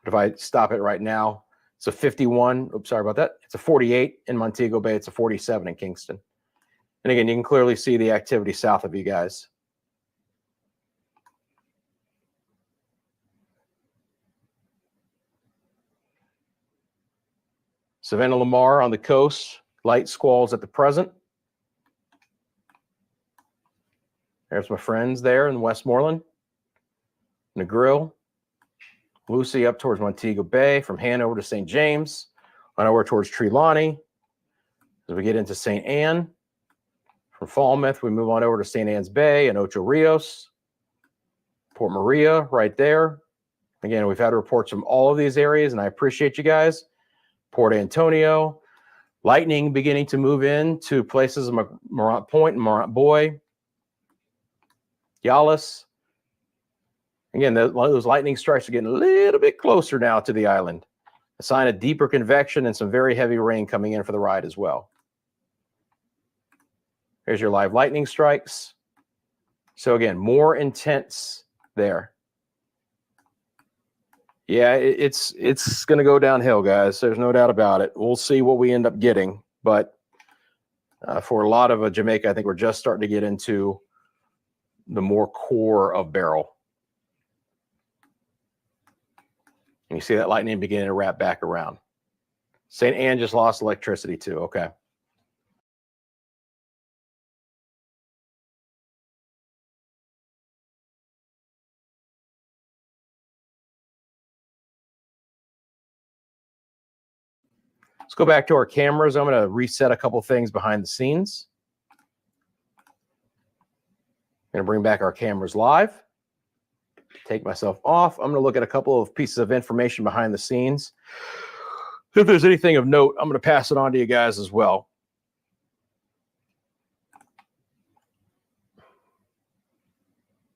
But if I stop it right now, it's a 51. Oops, sorry about that. It's a 48 in Montego Bay. It's a 47 in Kingston. And again, you can clearly see the activity south of you guys. Savannah Lamar on the coast, light squalls at the present. There's my friends there in Westmoreland. Negril. Lucy up towards Montego Bay, from Hanover to St. James, on over towards Trelawney. As we get into St. Anne, from Falmouth, we move on over to St. Anne's Bay and Ocho Rios. Port Maria right there. Again, we've had reports from all of these areas, and I appreciate you guys. Port Antonio, lightning beginning to move in to places of Morant Point and Morant Boy. Yalis. Again, those lightning strikes are getting a little bit closer now to the island. A sign of deeper convection and some very heavy rain coming in for the ride as well. Here's your live lightning strikes. So again, more intense there. Yeah, it's going to go downhill, guys. There's no doubt about it. We'll see what we end up getting. But for a lot of Jamaica, I think we're just starting to get into the more core of Beryl. And you see that lightning beginning to wrap back around. St. Anne just lost electricity too. Okay. Let's go back to our cameras. I'm going to reset a couple things behind the scenes. I'm going to bring back our cameras live. Take myself off. I'm going to look at a couple of pieces of information behind the scenes. If there's anything of note, I'm going to pass it on to you guys as well.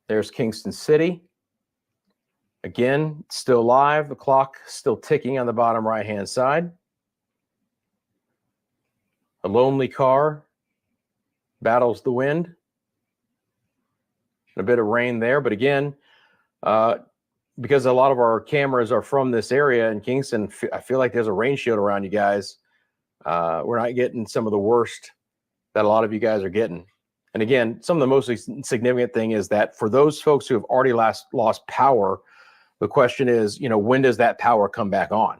There's Kingston City. Again, still live. The clock still ticking on the bottom right-hand side. A lonely car battles the wind. A bit of rain there, but again, because a lot of our cameras are from this area in Kingston, I feel like there's a rain shield around you guys. We're not getting some of the worst that a lot of you guys are getting. And again, some of the most significant thing is that for those folks who have already lost power, the question is, when does that power come back on?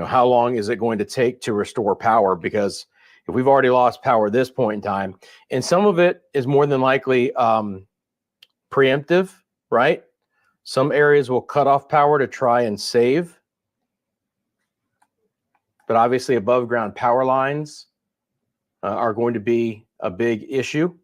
How long is it going to take to restore power? Because if we've already lost power at this point in time, and some of it is more than likely preemptive, right? Some areas will cut off power to try and save. But obviously above ground power lines are going to be a big issue.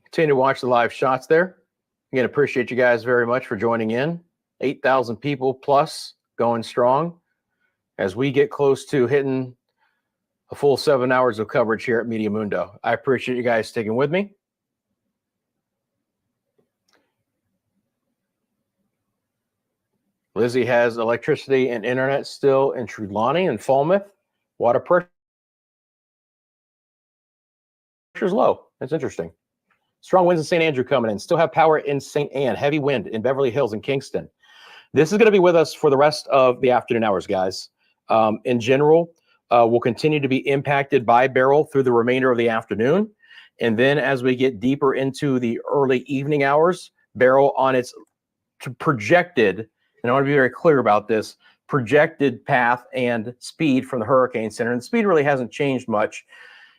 Continue to watch the live shots there. Again, appreciate you guys very much for joining in. 8,000 people plus going strong as we get close to hitting a full 7 hours of coverage here at Media Mundo. I appreciate you guys sticking with me. Lizzie has electricity and internet still in Trelawney and Falmouth. Water pressure is low. That's interesting. Strong winds in St. Andrew coming in. Still have power in St. Anne. Heavy wind in Beverly Hills and Kingston. This is going to be with us for the rest of the afternoon hours, guys. In general, we'll continue to be impacted by Beryl through the remainder of the afternoon. And then as we get deeper into the early evening hours, Beryl on its projected, and I want to be very clear about this, projected path and speed from the Hurricane Center, and the speed really hasn't changed much,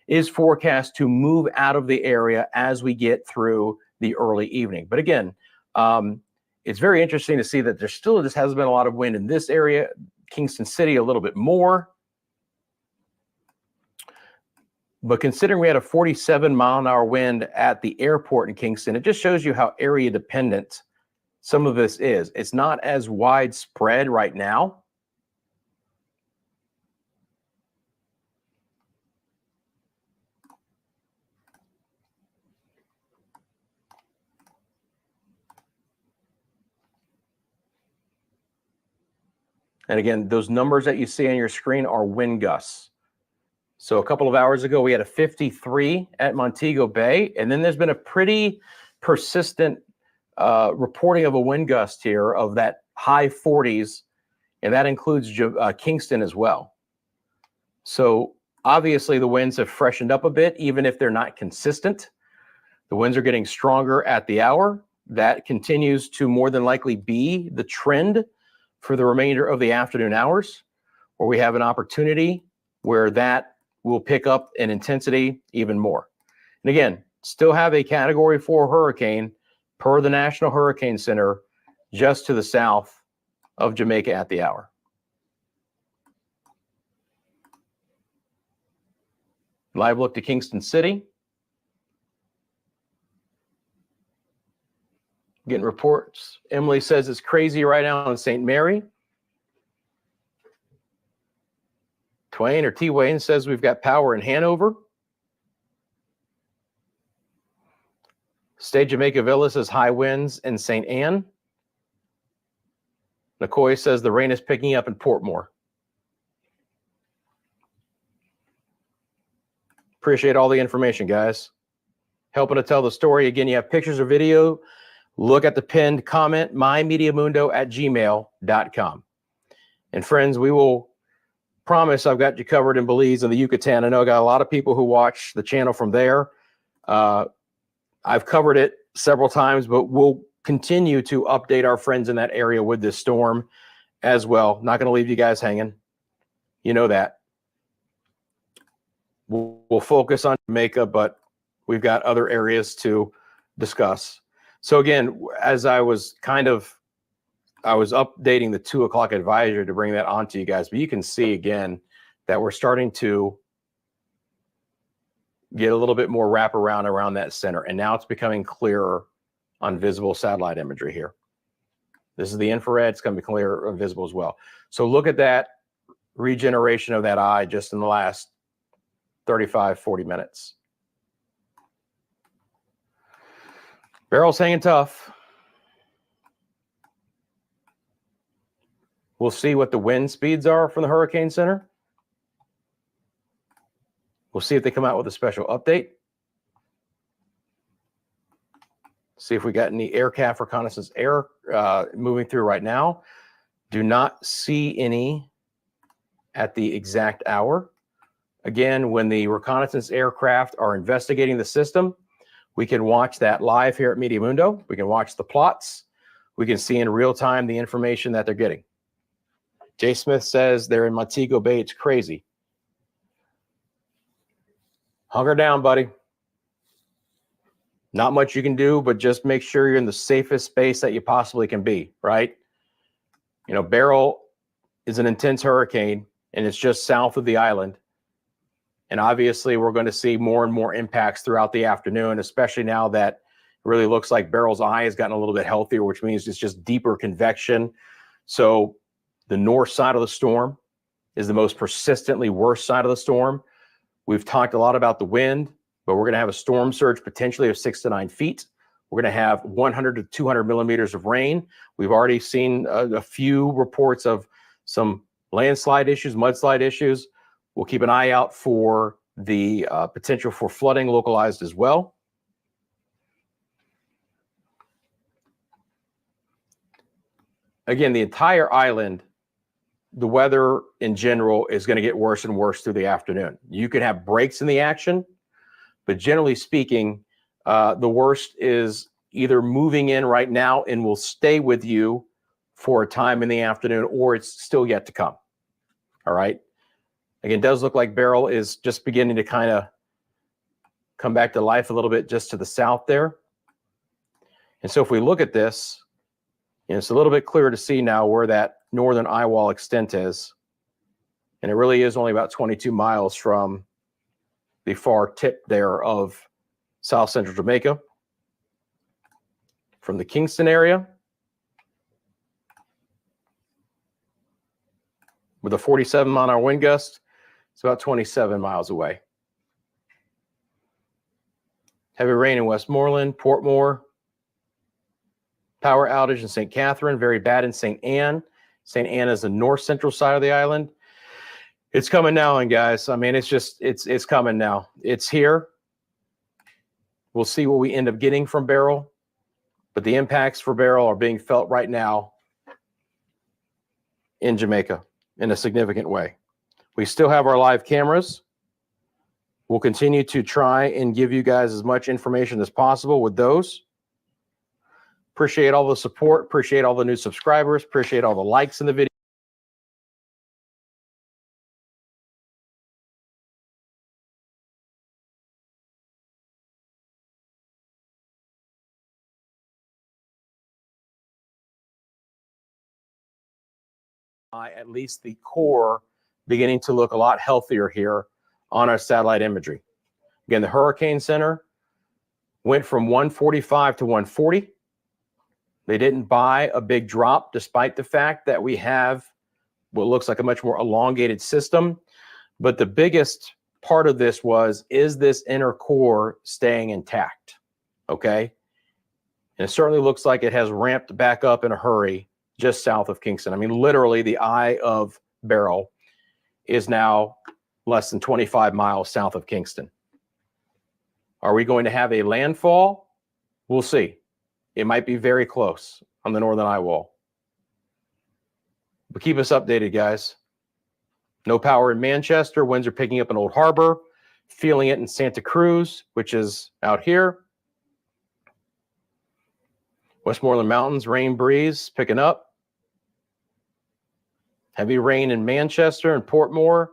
is forecast to move out of the area as we get through the early evening. But again, it's very interesting to see that there still just hasn't been a lot of wind in this area. Kingston City, a little bit more. But considering we had a 47-mile-an-hour wind at the airport in Kingston, it just shows you how area dependent some of this is. It's not as widespread right now. And again, those numbers that you see on your screen are wind gusts. So a couple of hours ago, we had a 53 at Montego Bay, and then there's been a pretty persistent reporting of a wind gust here of that high 40s, and that includes Kingston as well. So obviously the winds have freshened up a bit, even if they're not consistent. The winds are getting stronger at the hour. That continues to more than likely be the trend for the remainder of the afternoon hours, where we have an opportunity where that will pick up in intensity even more. And again, still have a Category 4 hurricane per the National Hurricane Center just to the south of Jamaica at the hour. Live look to Kingston City. Getting reports. Emily says it's crazy right now in St. Mary. Twain or T. Wayne says we've got power in Hanover. Stay Jamaica Villa says high winds in St. Anne. McCoy says the rain is picking up in Portmore. Appreciate all the information, guys. Helping to tell the story. Again, you have pictures or video. Look at the pinned comment, mymediamundo@gmail.com. And friends, we will promise I've got you covered in Belize and the Yucatan. I know I got a lot of people who watch the channel from there. I've covered it several times, but we'll continue to update our friends in that area with this storm as well. Not going to leave you guys hanging. You know that. We'll focus on Jamaica, but we've got other areas to discuss. So again, as I was updating the 2 o'clock advisory to bring that on to you guys, but you can see again that we're starting to get a little bit more wraparound around that center. And now it's becoming clearer on visible satellite imagery here. This is the infrared. It's going to be clear and visible as well. So look at that regeneration of that eye just in the last 35, 40 minutes. Beryl's hanging tough. We'll see what the wind speeds are from the Hurricane Center. We'll see if they come out with a special update. See if we got any aircraft reconnaissance air moving through right now. Do not see any at the exact hour. Again, when the reconnaissance aircraft are investigating the system, we can watch that live here at Media Mundo. We can watch the plots. We can see in real time the information that they're getting. Jay Smith says they're in Montego Bay. It's crazy. Hunker down, buddy. Not much you can do, but just make sure you're in the safest space that you possibly can be, right? You know, Beryl is an intense hurricane, and it's just south of the island. And obviously, we're going to see more and more impacts throughout the afternoon, especially now that it really looks like Beryl's eye has gotten a little bit healthier, which means it's just deeper convection. So the north side of the storm is the most persistently worst side of the storm. We've talked a lot about the wind, but we're going to have a storm surge potentially of 6 to 9 feet. We're going to have 100 to 200 millimeters of rain. We've already seen a few reports of some landslide issues, mudslide issues. We'll keep an eye out for the potential for flooding localized as well. Again, the entire island, the weather in general is going to get worse and worse through the afternoon. You can have breaks in the action, but generally speaking, the worst is either moving in right now and will stay with you for a time in the afternoon, or it's still yet to come. All right. Again, it does look like Beryl is just beginning to kind of come back to life a little bit just to the south there. And so if we look at this, you know, it's a little bit clearer to see now where that northern eye wall extent is. And it really is only about 22 miles from the far tip there of South Central Jamaica. From the Kingston area, with a 47-mile-an-hour wind gust, it's about 27 miles away. Heavy rain in Westmoreland, Portmore. Power outage in St. Catherine, very bad in St. Anne. St. Anne is the north central side of the island. It's coming now, and guys, I mean, it's coming now. It's here. We'll see what we end up getting from Beryl, but the impacts for Beryl are being felt right now in Jamaica in a significant way. We still have our live cameras. We'll continue to try and give you guys as much information as possible with those. Appreciate all the support. Appreciate all the new subscribers. Appreciate all the likes in the video. At least the core beginning to look a lot healthier here on our satellite imagery. Again, the Hurricane Center went from 145 to 140. They didn't buy a big drop, despite the fact that we have what looks like a much more elongated system. But the biggest part of this is this inner core staying intact? Okay. And it certainly looks like it has ramped back up in a hurry just south of Kingston. I mean, literally the eye of Beryl is now less than 25 miles south of Kingston. Are we going to have a landfall? We'll see. It might be very close on the northern eye wall. But keep us updated, guys. No power in Manchester. Winds are picking up in Old Harbor. Feeling it in Santa Cruz, which is out here. Westmoreland Mountains, rain breeze picking up. Heavy rain in Manchester and Portmore.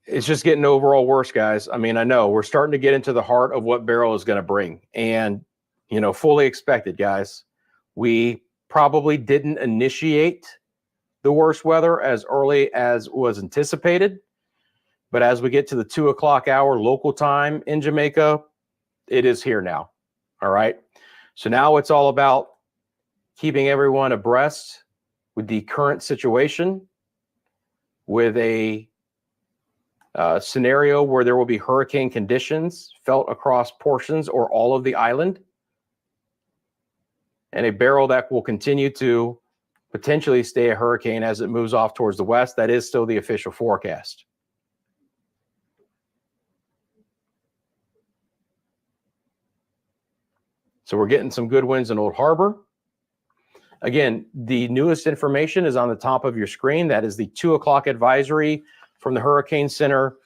It's just getting overall worse, guys. I mean, I know we're starting to get into the heart of what Beryl is going to bring. And, you know, fully expected, guys. We probably didn't initiate the worst weather as early as was anticipated. But as we get to the 2 o'clock hour local time in Jamaica, it is here now. All right. So now it's all about keeping everyone abreast with the current situation, with a scenario where there will be hurricane conditions felt across portions or all of the island, and a Beryl that will continue to potentially stay a hurricane as it moves off towards the west. That is still the official forecast. So we're getting some good winds in Old Harbor. Again, the newest information is on the top of your screen. That is the 2 o'clock advisory from the Hurricane Center,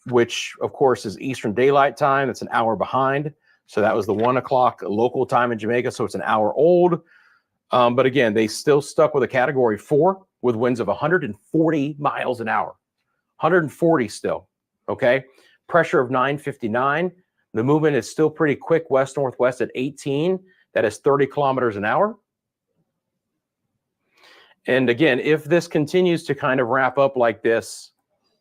which of course is Eastern Daylight Time. It's an hour behind. So that was the 1 o'clock local time in Jamaica. So it's an hour old. But again, they still stuck with a category 4 with winds of 140 miles an hour. 140 still. Okay. Pressure of 959. The movement is still pretty quick, west-northwest at 18. That is 30 kilometers an hour. And again, if this continues to kind of wrap up like this,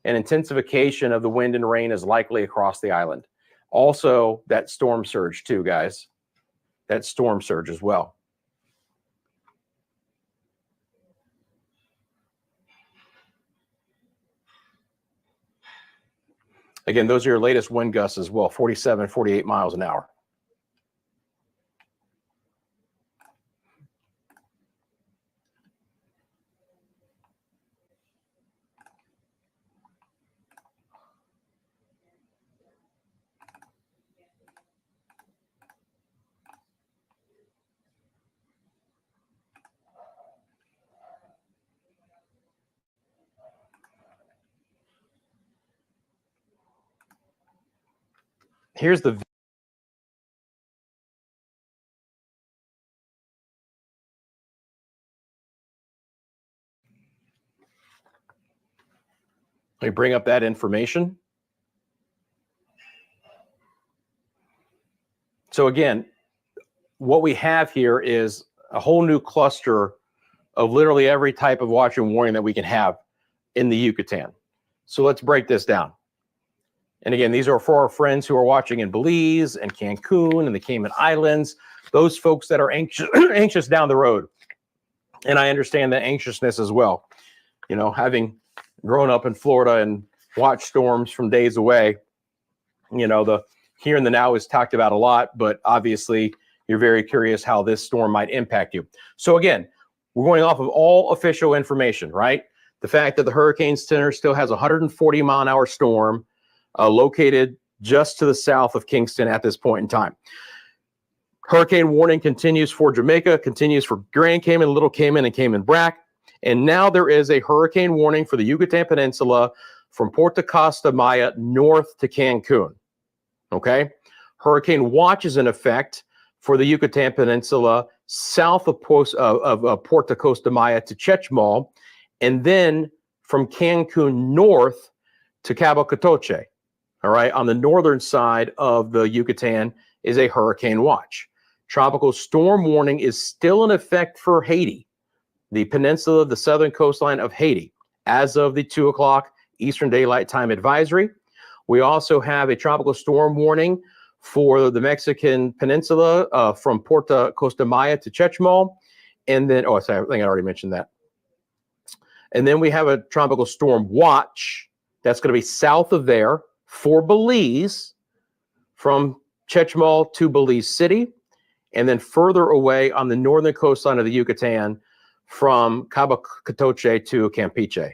an intensification of the wind and rain is likely across the island. Also, that storm surge too, guys. That storm surge as well. Again, those are your latest wind gusts as well, 47, 48 miles an hour. Here's the let me bring up that information. So again, what we have here is a whole new cluster of literally every type of watch and warning that we can have in the Yucatan. So let's break this down. And again, these are for our friends who are watching in Belize and Cancun and the Cayman Islands, those folks that are anxious down the road. And I understand that anxiousness as well. You know, having grown up in Florida and watched storms from days away, you know, the here and the now is talked about a lot, but obviously you're very curious how this storm might impact you. So again, we're going off of all official information, right? The fact that the Hurricane Center still has a 140 mile an hour storm located just to the south of Kingston at this point in time. Hurricane warning continues for Jamaica, continues for Grand Cayman, Little Cayman, and Cayman Brac. And now there is a hurricane warning for the Yucatan Peninsula from Puerto Costa Maya north to Cancun. Okay? Hurricane watch is in effect for the Yucatan Peninsula south of Puerto Costa Maya to Chechemal, and then from Cancun north to Cabo Catoche. All right, on the northern side of the Yucatan is a hurricane watch. Tropical storm warning is still in effect for Haiti, the peninsula, the southern coastline of Haiti, as of the 2 o'clock Eastern Daylight Time advisory. We also have a tropical storm warning for the Mexican peninsula from Puerto Costa Maya to Chechemal. And then, oh, sorry, I think I already mentioned that. And then we have a tropical storm watch that's going to be south of there for Belize, from Chechemal to Belize City, and then further away on the northern coastline of the Yucatan from Cabo Catoche to Campeche.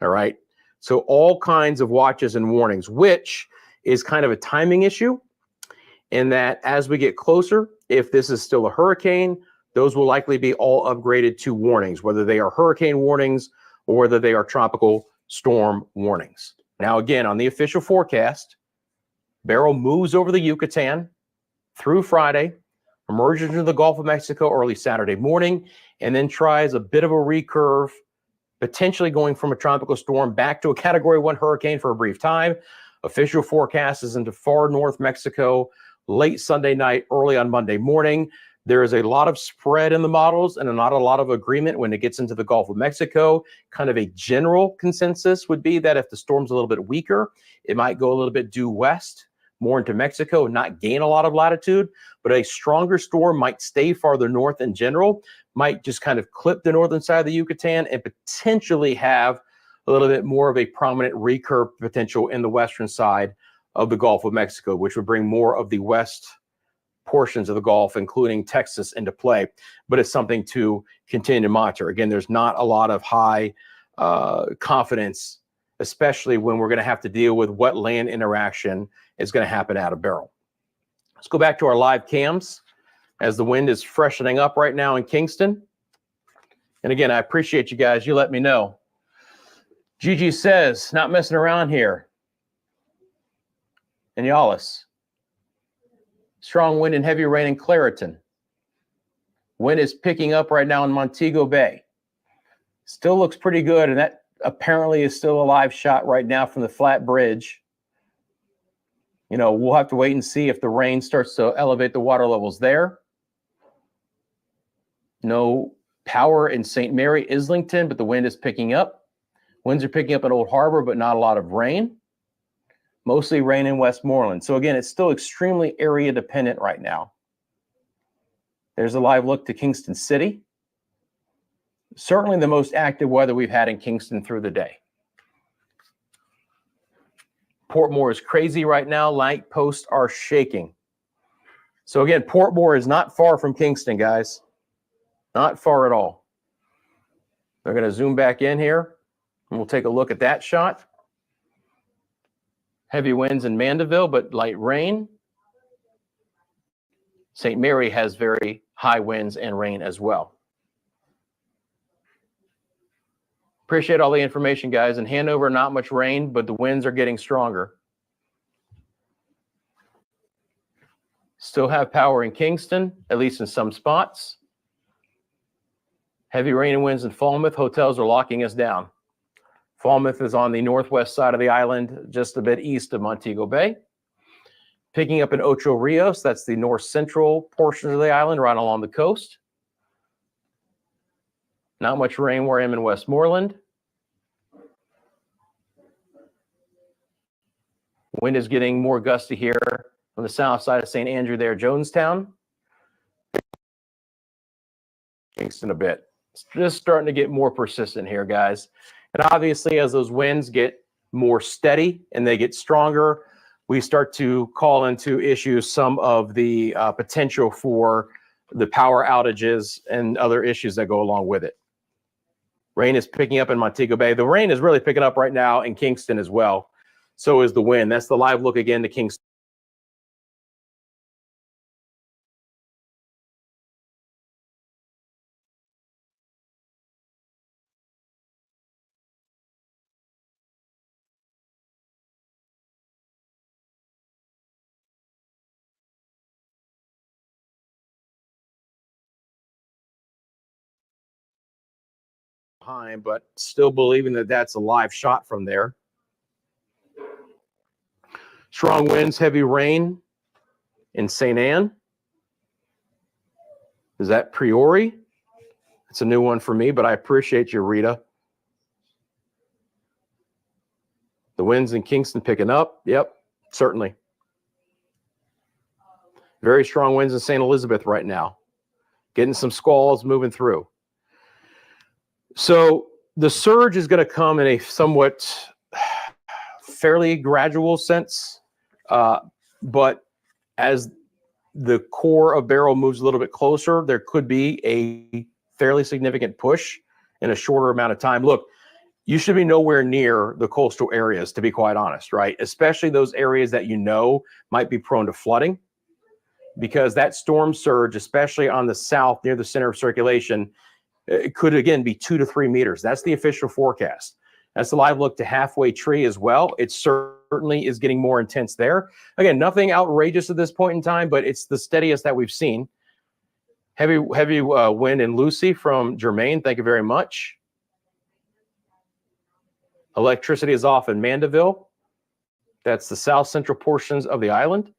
All right. So all kinds of watches and warnings, which is kind of a timing issue in that as we get closer, if this is still a hurricane, those will likely be all upgraded to warnings, whether they are hurricane warnings or whether they are tropical storm warnings. Now, again, on the official forecast, Beryl moves over the Yucatan through Friday, emerges into the Gulf of Mexico early Saturday morning, and then tries a bit of a recurve, potentially going from a tropical storm back to a Category 1 hurricane for a brief time. Official forecast is into far north Mexico late Sunday night, early on Monday morning. There is a lot of spread in the models and not a lot of agreement when it gets into the Gulf of Mexico. Kind of a general consensus would be that if the storm's a little bit weaker, it might go a little bit due west, more into Mexico, not gain a lot of latitude, but a stronger storm might stay farther north in general, might just kind of clip the northern side of the Yucatan and potentially have a little bit more of a prominent recurve potential in the western side of the Gulf of Mexico, which would bring more of the west portions of the Gulf, including Texas, into play. But it's something to continue to monitor. Again, there's not a lot of high confidence, especially when we're going to have to deal with what land interaction is going to happen out of Beryl. Let's go back to our live cams as the wind is freshening up right now in Kingston. And again, I appreciate you guys. You let me know. Gigi says, not messing around here. And Yalis. Strong wind and heavy rain in Clariton. Wind is picking up right now in Montego Bay. Still looks pretty good, and that apparently is still a live shot right now from the flat bridge. You know, we'll have to wait and see if the rain starts to elevate the water levels there. No power in St. Mary, Islington, but the wind is picking up. Winds are picking up in Old Harbor, but not a lot of rain. Mostly rain in Westmoreland. So again, it's still extremely area dependent right now. There's a live look to Kingston City. Certainly the most active weather we've had in Kingston through the day. Portmore is crazy right now. Light posts are shaking. So again, Portmore is not far from Kingston, guys. Not far at all. They're going to zoom back in here, and we'll take a look at that shot. Heavy winds in Mandeville, but light rain. St. Mary has very high winds and rain as well. Appreciate all the information, guys. In Hanover, not much rain, but the winds are getting stronger. Still have power in Kingston, at least in some spots. Heavy rain and winds in Falmouth. Hotels are locking us down. Falmouth is on the northwest side of the island, just a bit east of Montego Bay. Picking up in Ocho Rios, that's the north central portion of the island, right along the coast. Not much rain where I am in Westmoreland. Wind is getting more gusty here on the south side of St. Andrew there, Jonestown. Kingston a bit. It's just starting to get more persistent here, guys. And obviously, as those winds get more steady and they get stronger, we start to call into issue some of the potential for the power outages and other issues that go along with it. Rain is picking up in Montego Bay. The rain is really picking up right now in Kingston as well. So is the wind. That's the live look again to Kingston. Behind, but still believing that that's a live shot from there. Strong winds, heavy rain in St. Anne. Is that Priori? It's a new one for me, but I appreciate you, Rita. The winds in Kingston picking up. Yep, certainly. Very strong winds in St. Elizabeth right now. Getting some squalls moving through. So the surge is going to come in a somewhat fairly gradual sense, but as the core of Beryl moves a little bit closer, there could be a fairly significant push in a shorter amount of time. Look, you should be nowhere near the coastal areas, to be quite honest, right? Especially those areas that you know might be prone to flooding, because that storm surge, especially on the south near the center of circulation, it could again be 2 to 3 meters. That's the official forecast. That's the live look to Halfway Tree as well. It certainly is getting more intense there. Again, nothing outrageous at this point in time, but it's the steadiest that we've seen. Heavy wind in Lucy from Jermaine. Thank you very much. Electricity is off in Mandeville. That's the south central portions of the island.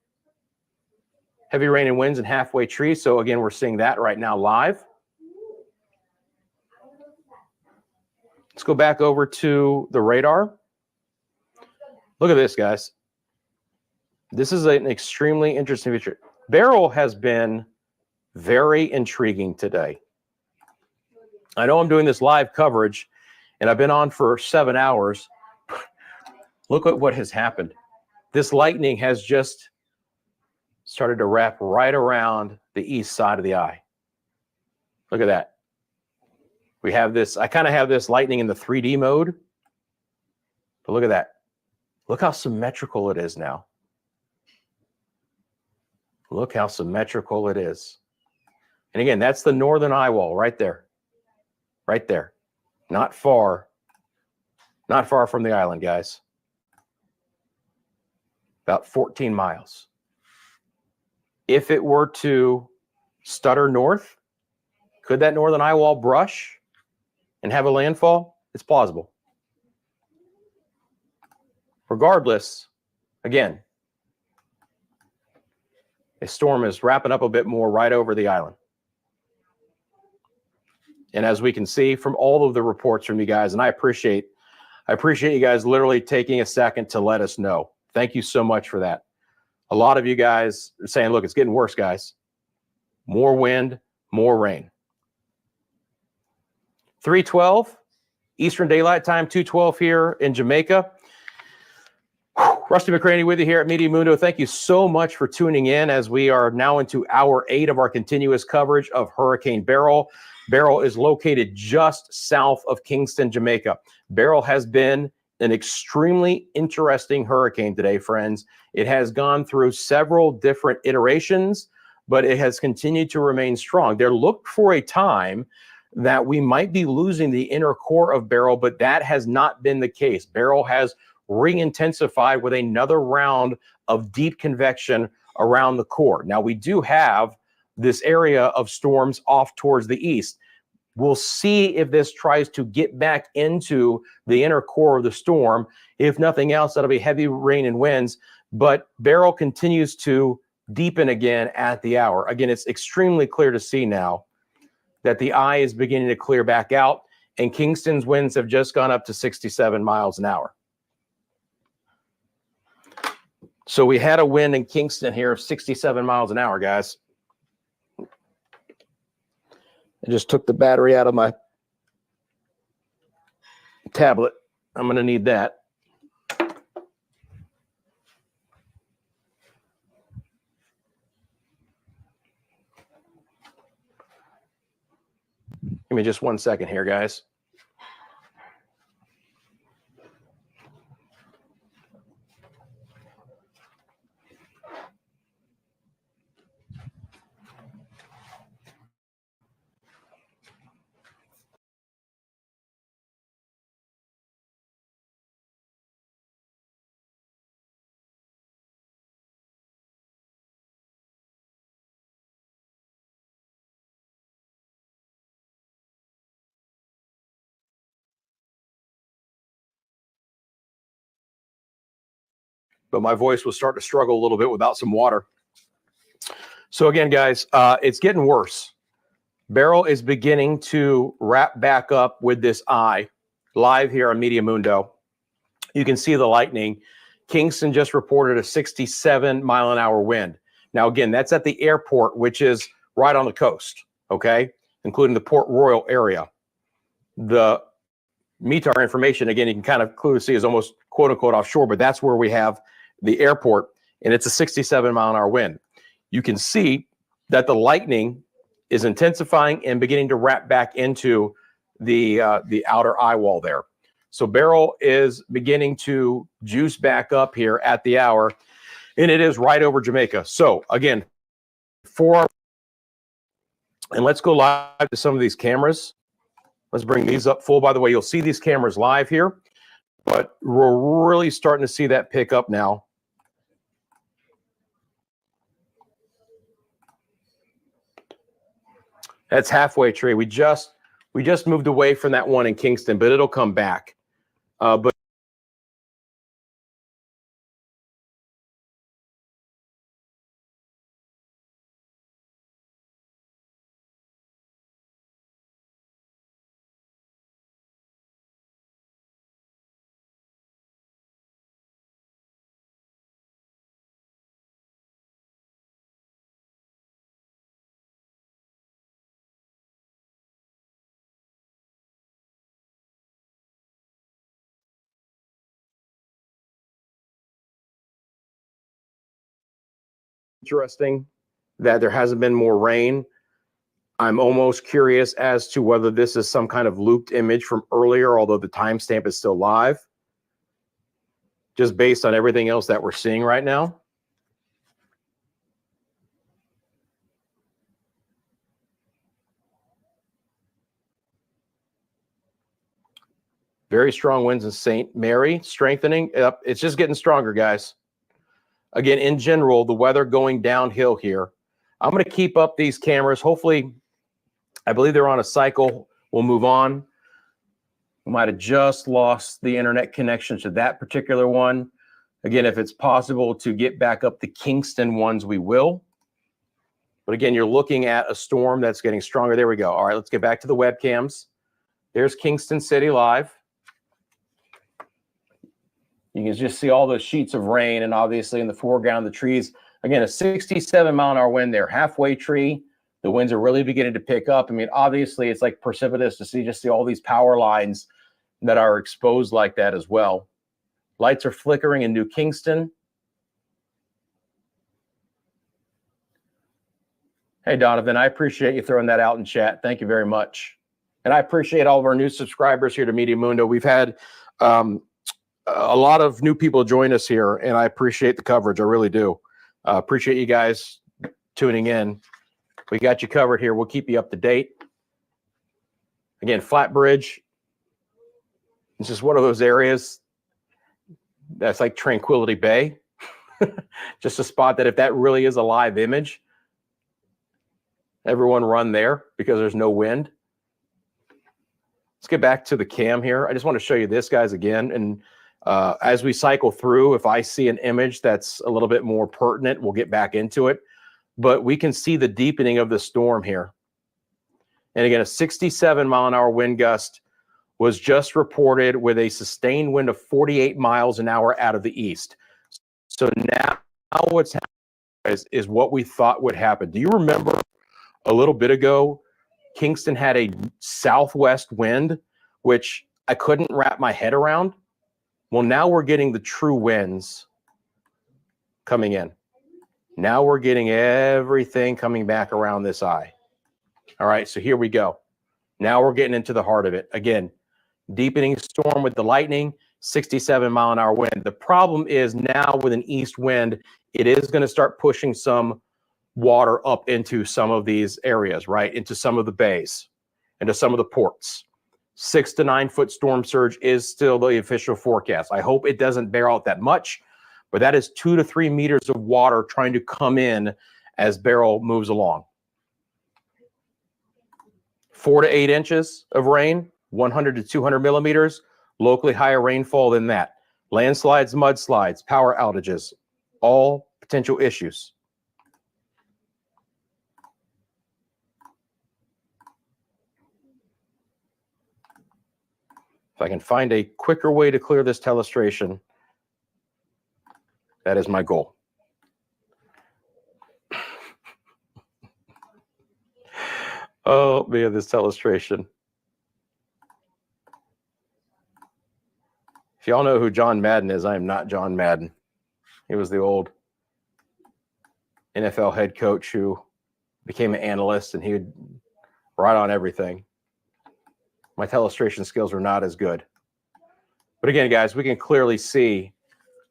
Heavy rain and winds in Halfway Tree. So again, we're seeing that right now live. Let's go back over to the radar. Look at this, guys. This is an extremely interesting feature. Beryl has been very intriguing today. I know I'm doing this live coverage, and I've been on for 7 hours. Look at what has happened. This lightning has just started to wrap right around the east side of the eye. Look at that. We have this, I kind of have this lightning in the 3D mode, but look at that. Look how symmetrical it is now. Look how symmetrical it is. And again, that's the northern eye wall right there. Right there. Not far from the island, guys. About 14 miles. If it were to stutter north, could that northern eye wall brush and have a landfall? It's plausible. Regardless, again, a storm is wrapping up a bit more right over the island. And as we can see from all of the reports from you guys, and I appreciate you guys literally taking a second to let us know. Thank you so much for that. A lot of you guys are saying, look, it's getting worse, guys. More wind, more rain. 3:12 Eastern Daylight Time, 2:12 here in Jamaica. Rusty McCraney with you here at Media Mundo. Thank you so much for tuning in as we are now into hour 8 of our continuous coverage of Hurricane Beryl. Beryl is located just south of Kingston, Jamaica. Beryl has been an extremely interesting hurricane today, friends. It has gone through several different iterations, but it has continued to remain strong. There looked for a time that we might be losing the inner core of Beryl, but that has not been the case. Beryl has re-intensified with another round of deep convection around the core. Now, we do have this area of storms off towards the east. We'll see if this tries to get back into the inner core of the storm. If nothing else, that'll be heavy rain and winds, but Beryl continues to deepen again at the hour. Again, it's extremely clear to see now that the eye is beginning to clear back out, and Kingston's winds have just gone up to 67 miles an hour. So we had a wind in Kingston here of 67 miles an hour, guys. I just took the battery out of my tablet. I'm going to need that. Give me just 1 second here, guys. But my voice was starting to struggle a little bit without some water. So again, guys, it's getting worse. Beryl is beginning to wrap back up with this eye live here on Media Mundo. You can see the lightning. Kingston just reported a 67-mile-an-hour wind. Now, again, that's at the airport, which is right on the coast, okay, including the Port Royal area. The METAR information, again, you can kind of clearly see is almost quote-unquote offshore, but that's where we have the airport, and it's a 67-mile-an-hour wind. You can see that the lightning is intensifying and beginning to wrap back into the outer eye wall there. So Beryl is beginning to juice back up here at the hour, and it is right over Jamaica. So again, and let's go live to some of these cameras. Let's bring these up full. By the way, you'll see these cameras live here, but we're really starting to see that pick up now. That's halfway tree. We just moved away from that one in Kingston, but it'll come back. But interesting that there hasn't been more rain. I'm almost curious as to whether this is some kind of looped image from earlier, although the timestamp is still live, just based on everything else that we're seeing right now. Very strong winds in St. Mary, strengthening. It's just getting stronger, guys. Again, in general, the weather going downhill here. I'm going to keep up these cameras. Hopefully, I believe they're on a cycle. We'll move on. We might have just lost the internet connection to that particular one. Again, if it's possible to get back up the Kingston ones, we will. But again, you're looking at a storm that's getting stronger. There we go. All right, let's get back to the webcams. There's Kingston City live. You can just see all those sheets of rain, and obviously in the foreground, the trees. Again, a 67-mile-an-hour wind there, halfway tree. The winds are really beginning to pick up. I mean, obviously, it's like precipitous to see all these power lines that are exposed like that as well. Lights are flickering in New Kingston. Hey, Donovan, I appreciate you throwing that out in chat. Thank you very much. And I appreciate all of our new subscribers here to Media Mundo. We've had a lot of new people join us here, and I appreciate the coverage. I really do. Appreciate you guys tuning in. We got you covered here. We'll keep you up to date. Again, Flatbridge. It's just one of those areas that's like Tranquility Bay. Just a spot that if that really is a live image, everyone run there because there's no wind. Let's get back to the cam here. I just want to show you this, guys, again. And as we cycle through, if I see an image that's a little bit more pertinent, we'll get back into it. But we can see the deepening of the storm here. And again, a 67-mile-an-hour wind gust was just reported with a sustained wind of 48 miles an hour out of the east. So now what's happening is what we thought would happen. Do you remember a little bit ago, Kingston had a southwest wind, which I couldn't wrap my head around? Well, now we're getting the true winds coming in. Now we're getting everything coming back around this eye. All right, so here we go. Now we're getting into the heart of it. Again, deepening storm with the lightning, 67-mile-an-hour wind. The problem is now with an east wind, it is going to start pushing some water up into some of these areas, right? Into some of the bays, into some of the ports. 6 to 9 foot storm surge is still the official forecast. I hope it doesn't bear out that much, but that is 2 to 3 meters of water trying to come in as Beryl moves along. 4 to 8 inches of rain, 100 to 200 millimeters, locally higher rainfall than that. Landslides, mudslides, power outages, all potential issues. If I can find a quicker way to clear this telestration, that is my goal. Oh, man, this telestration. If y'all know who John Madden is, I am not John Madden. He was the old NFL head coach who became an analyst, and he would write on everything. My telestration skills are not as good. But again, guys, we can clearly see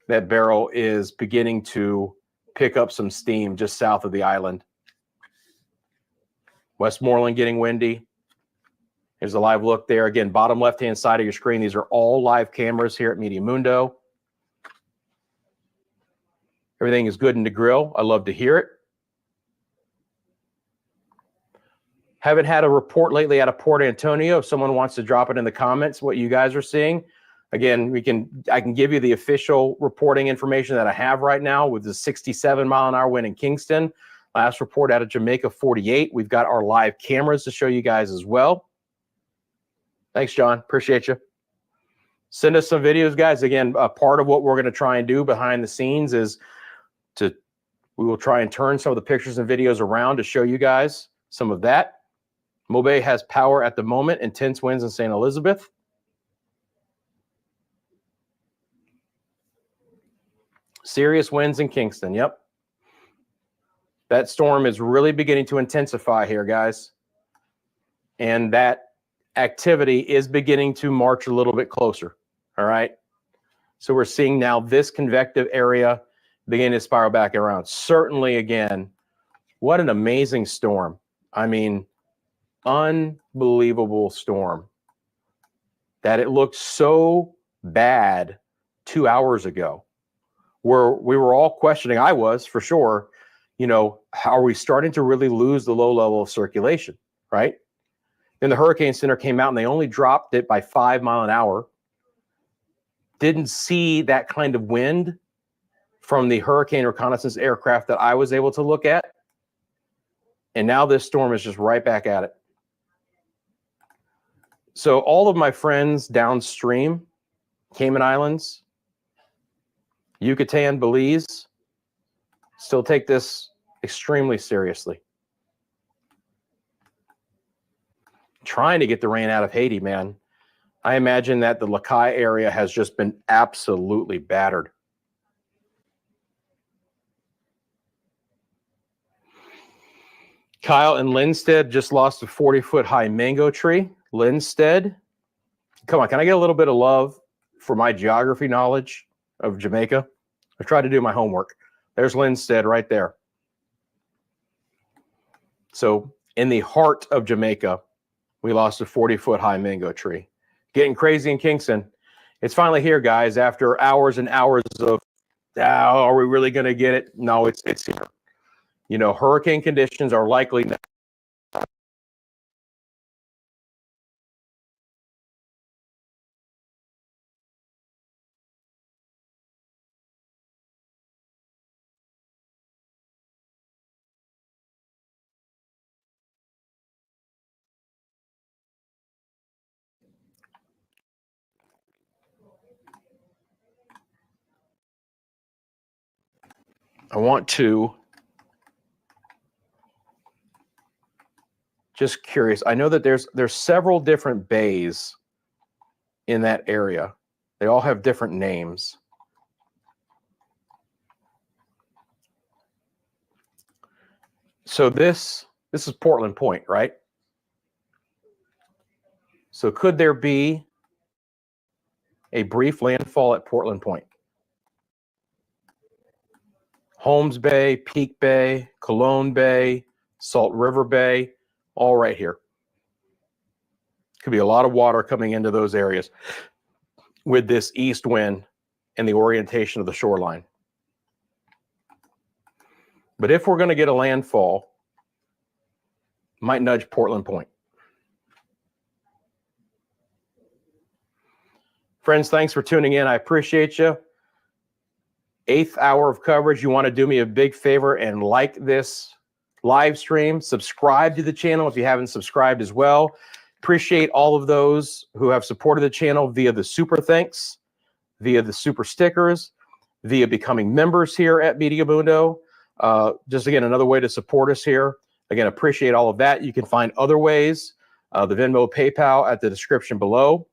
that Beryl is beginning to pick up some steam just south of the island. Westmoreland getting windy. Here's a live look there. Again, bottom left-hand side of your screen. These are all live cameras here at Media Mundo. Everything is good in the grill. I love to hear it. Haven't had a report lately out of Port Antonio. If someone wants to drop it in the comments, what you guys are seeing. Again, I can give you the official reporting information that I have right now with the 67-mile-an-hour wind in Kingston. Last report out of Jamaica, 48. We've got our live cameras to show you guys as well. Thanks, John. Appreciate you. Send us some videos, guys. Again, part of what we're going to try and do behind the scenes is we will try and turn some of the pictures and videos around to show you guys some of that. Mobay has power at the moment, intense winds in St. Elizabeth. Serious winds in Kingston, yep. That storm is really beginning to intensify here, guys. And that activity is beginning to march a little bit closer, all right? So we're seeing now this convective area begin to spiral back around. Certainly, again, what an amazing storm. I mean, unbelievable storm. That it looked so bad 2 hours ago, where we were all questioning, I was for sure, you know, how are we starting to really lose the low level of circulation, right? Then the Hurricane Center came out and they only dropped it by 5 miles an hour. Didn't see that kind of wind from the hurricane reconnaissance aircraft that I was able to look at. And now this storm is just right back at it. So all of my friends downstream, Cayman Islands, Yucatan, Belize, still take this extremely seriously. Trying to get the rain out of Haiti, man. I imagine that the Lakai area has just been absolutely battered. Kyle and Linstead just lost a 40-foot high mango tree. Linstead, come on, can I get a little bit of love for my geography knowledge of Jamaica? I've tried to do my homework. There's Linstead right there. So in the heart of Jamaica, we lost a 40-foot high mango tree. Getting crazy in Kingston. It's finally here, guys, after hours and hours of, are we really going to get it? No, it's here. You know, hurricane conditions are likely now. I want to just curious. I know that there's several different bays in that area. They all have different names. So this is Portland Point, right? So could there be a brief landfall at Portland Point? Holmes Bay, Peak Bay, Cologne Bay, Salt River Bay, all right here. Could be a lot of water coming into those areas with this east wind and the orientation of the shoreline. But if we're going to get a landfall, might nudge Portland Point. Friends, thanks for tuning in. I appreciate you. 8th hour of coverage. You want to do me a big favor and like this live stream. Subscribe to the channel if you haven't subscribed as well. Appreciate all of those who have supported the channel via the super thanks, via the super stickers, via becoming members here at Media Mundo. Just again, another way to support us here. Again, appreciate all of that. You can find other ways, the Venmo, PayPal at the description below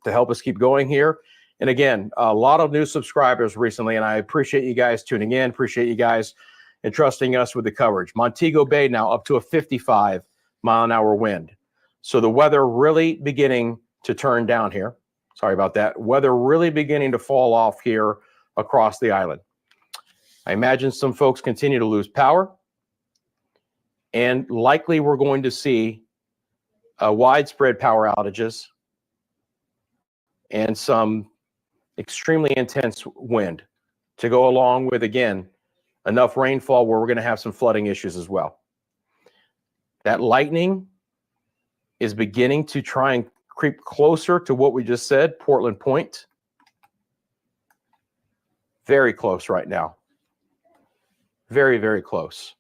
to help us keep going here. And again, a lot of new subscribers recently, and I appreciate you guys tuning in. Appreciate you guys, and trusting us with the coverage. Montego Bay now up to a 55-mile-an-hour wind. So the weather really beginning to turn down here. Sorry about that. Weather really beginning to fall off here across the island. I imagine some folks continue to lose power, and likely we're going to see widespread power outages and some extremely intense wind to go along with, again, enough rainfall where we're going to have some flooding issues as well. That lightning is beginning to try and creep closer to what we just said, Portland Point. Very close right now. Very, very close.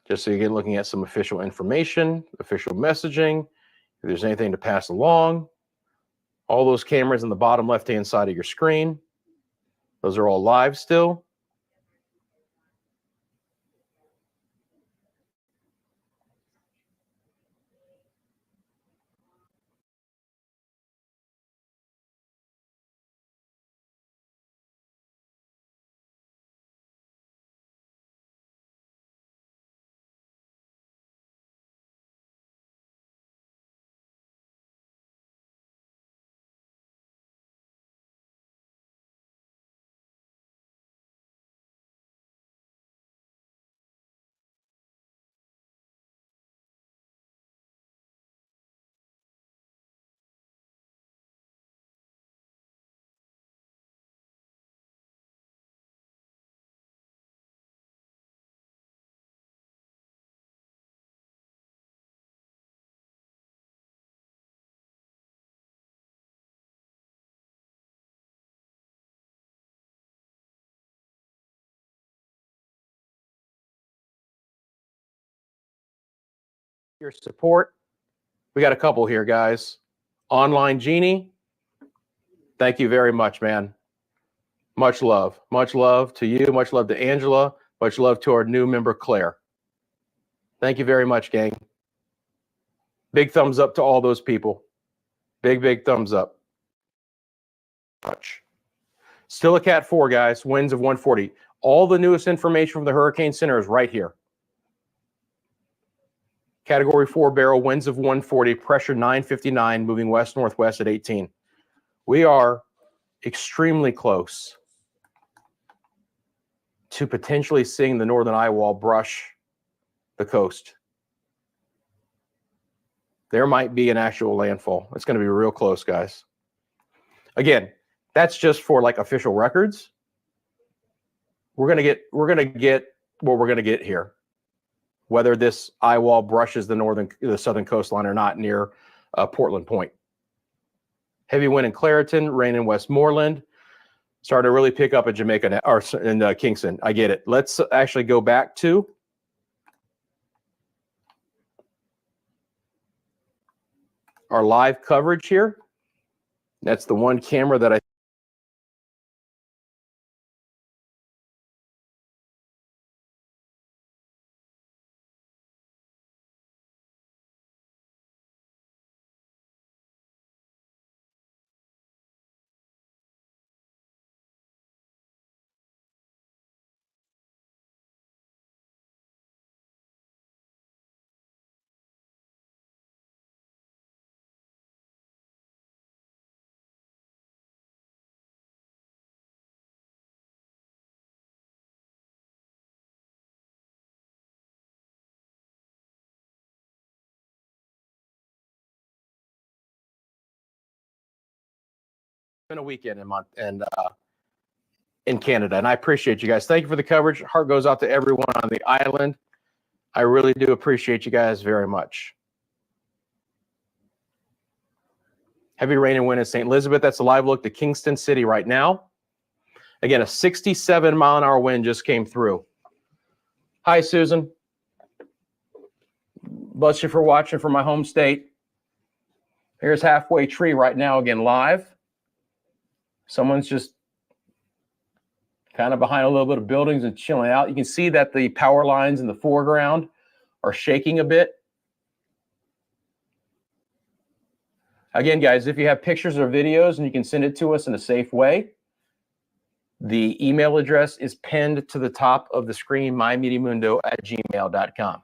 Just so you get looking at some official information, official messaging, if there's anything to pass along. All those cameras in the bottom left-hand side of your screen, those are all live still. Your support. We got a couple here, guys. Online Genie, thank you very much, man. Much love. Much love to you. Much love to Angela. Much love to our new member, Claire. Thank you very much, gang. Big thumbs up to all those people. Big, big thumbs up. Much. Still a Cat 4, guys. Winds of 140. All the newest information from the Hurricane Center is right here. Category 4 Beryl, winds of 140, pressure 959, moving west-northwest at 18. We are extremely close to potentially seeing the northern eye wall brush the coast. There might be an actual landfall. It's going to be real close, guys. Again, that's just for like official records. We're going to get what we're going to get here. Whether this eye wall brushes the southern coastline or not near Portland Point. Heavy wind in Clareton, rain in Westmoreland. Starting to really pick up at Jamaica or in Kingston. I get it. Let's actually go back to our live coverage here. That's the one camera that I been a weekend in Canada, and I appreciate you guys. Thank you for the coverage. Heart goes out to everyone on the island. I really do appreciate you guys very much. Heavy rain and wind in St. Elizabeth. That's a live look to Kingston City right now. Again, a 67-mile-an-hour wind just came through. Hi, Susan. Bless you for watching from my home state. Here's Halfway Tree right now, again, live. Someone's just kind of behind a little bit of buildings and chilling out. You can see that the power lines in the foreground are shaking a bit. Again, guys, if you have pictures or videos and you can send it to us in a safe way, the email address is pinned to the top of the screen, mymediamundo@gmail.com.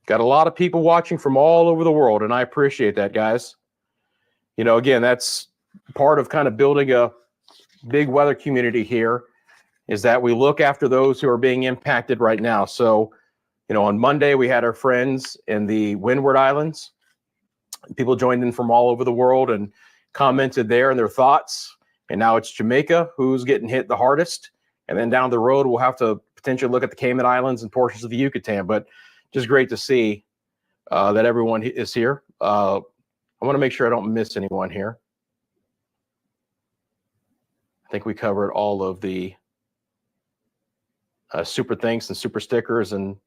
Got a lot of people watching from all over the world, and I appreciate that, guys. You know, again, that's part of kind of building a big weather community here, is that we look after those who are being impacted right now. So, you know, on Monday, we had our friends in the Windward Islands. People joined in from all over the world and commented there and their thoughts. And now it's Jamaica who's getting hit the hardest. And then down the road, we'll have to potentially look at the Cayman Islands and portions of the Yucatan. But just great to see that everyone is here. I want to make sure I don't miss anyone here. I think we covered all of the super thanks and super stickers and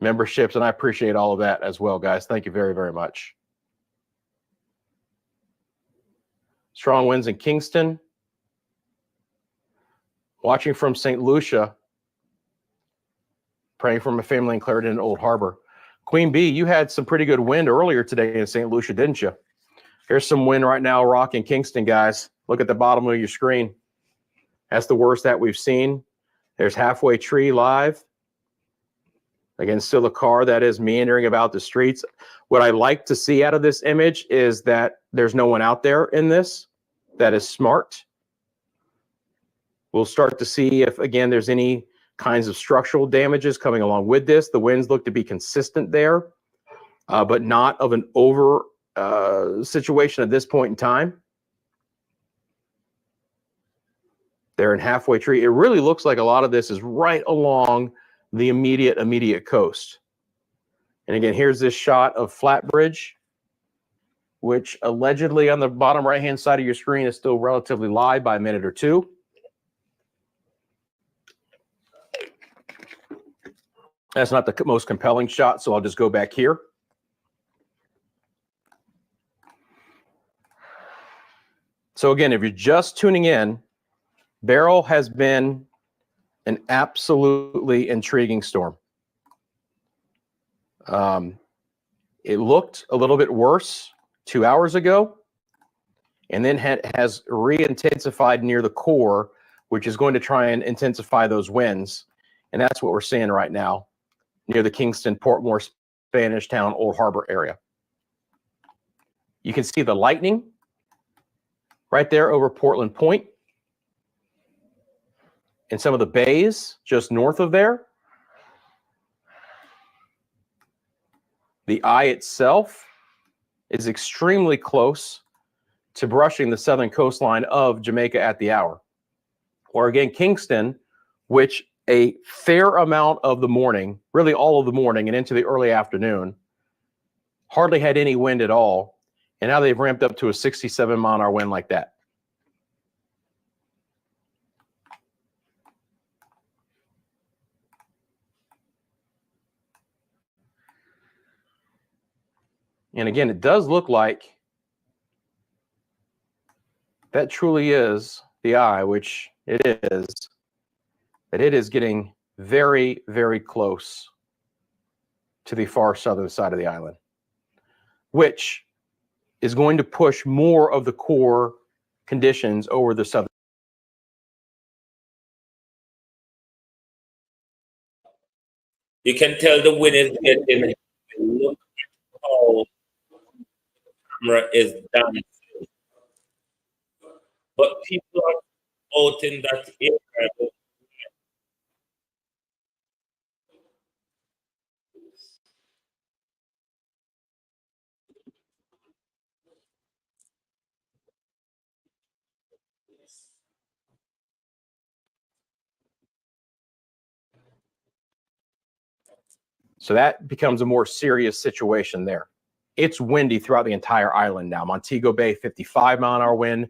memberships, and I appreciate all of that as well, guys. Thank you very, very much. Strong winds in Kingston. Watching from St. Lucia. Praying for my family in Clarendon and Old Harbor. Queen Bee, you had some pretty good wind earlier today in St. Lucia, didn't you? Here's some wind right now rocking Kingston, guys. Look at the bottom of your screen. That's the worst that we've seen. There's Halfway Tree live. Again, still a car that is meandering about the streets. What I like to see out of this image is that there's no one out there in this. That is smart. We'll start to see if, again, there's any kinds of structural damages coming along with this. The winds look to be consistent there, but not of an over situation at this point in time. There in Halfway Tree, it really looks like a lot of this is right along the immediate coast. And again, here's this shot of Flatbridge, which allegedly on the bottom right-hand side of your screen is still relatively live by a minute or two. That's not the most compelling shot, so I'll just go back here. So again, if you're just tuning in, Beryl has been an absolutely intriguing storm. It looked a little bit worse 2 hours ago, and then has re-intensified near the core, which is going to try and intensify those winds. And that's what we're seeing right now near the Kingston, Portmore, Spanish Town, Old Harbor area. You can see the lightning right there over Portland Point. And some of the bays just north of there. The eye itself is extremely close to brushing the southern coastline of Jamaica at the hour. Or again, Kingston, which a fair amount of the morning, really all of the morning and into the early afternoon, hardly had any wind at all. And now they've ramped up to a 67-mile-an-hour wind like that. And again, it does look like that truly is the eye, which it is, that it is getting very, very close to the far southern side of the island, which is going to push more of the core conditions over the southern. You can tell the wind is getting. Look how camera is dancing. But people are out in that area. So that becomes a more serious situation there. It's windy throughout the entire island now. Montego Bay, 55-mile-an-hour wind.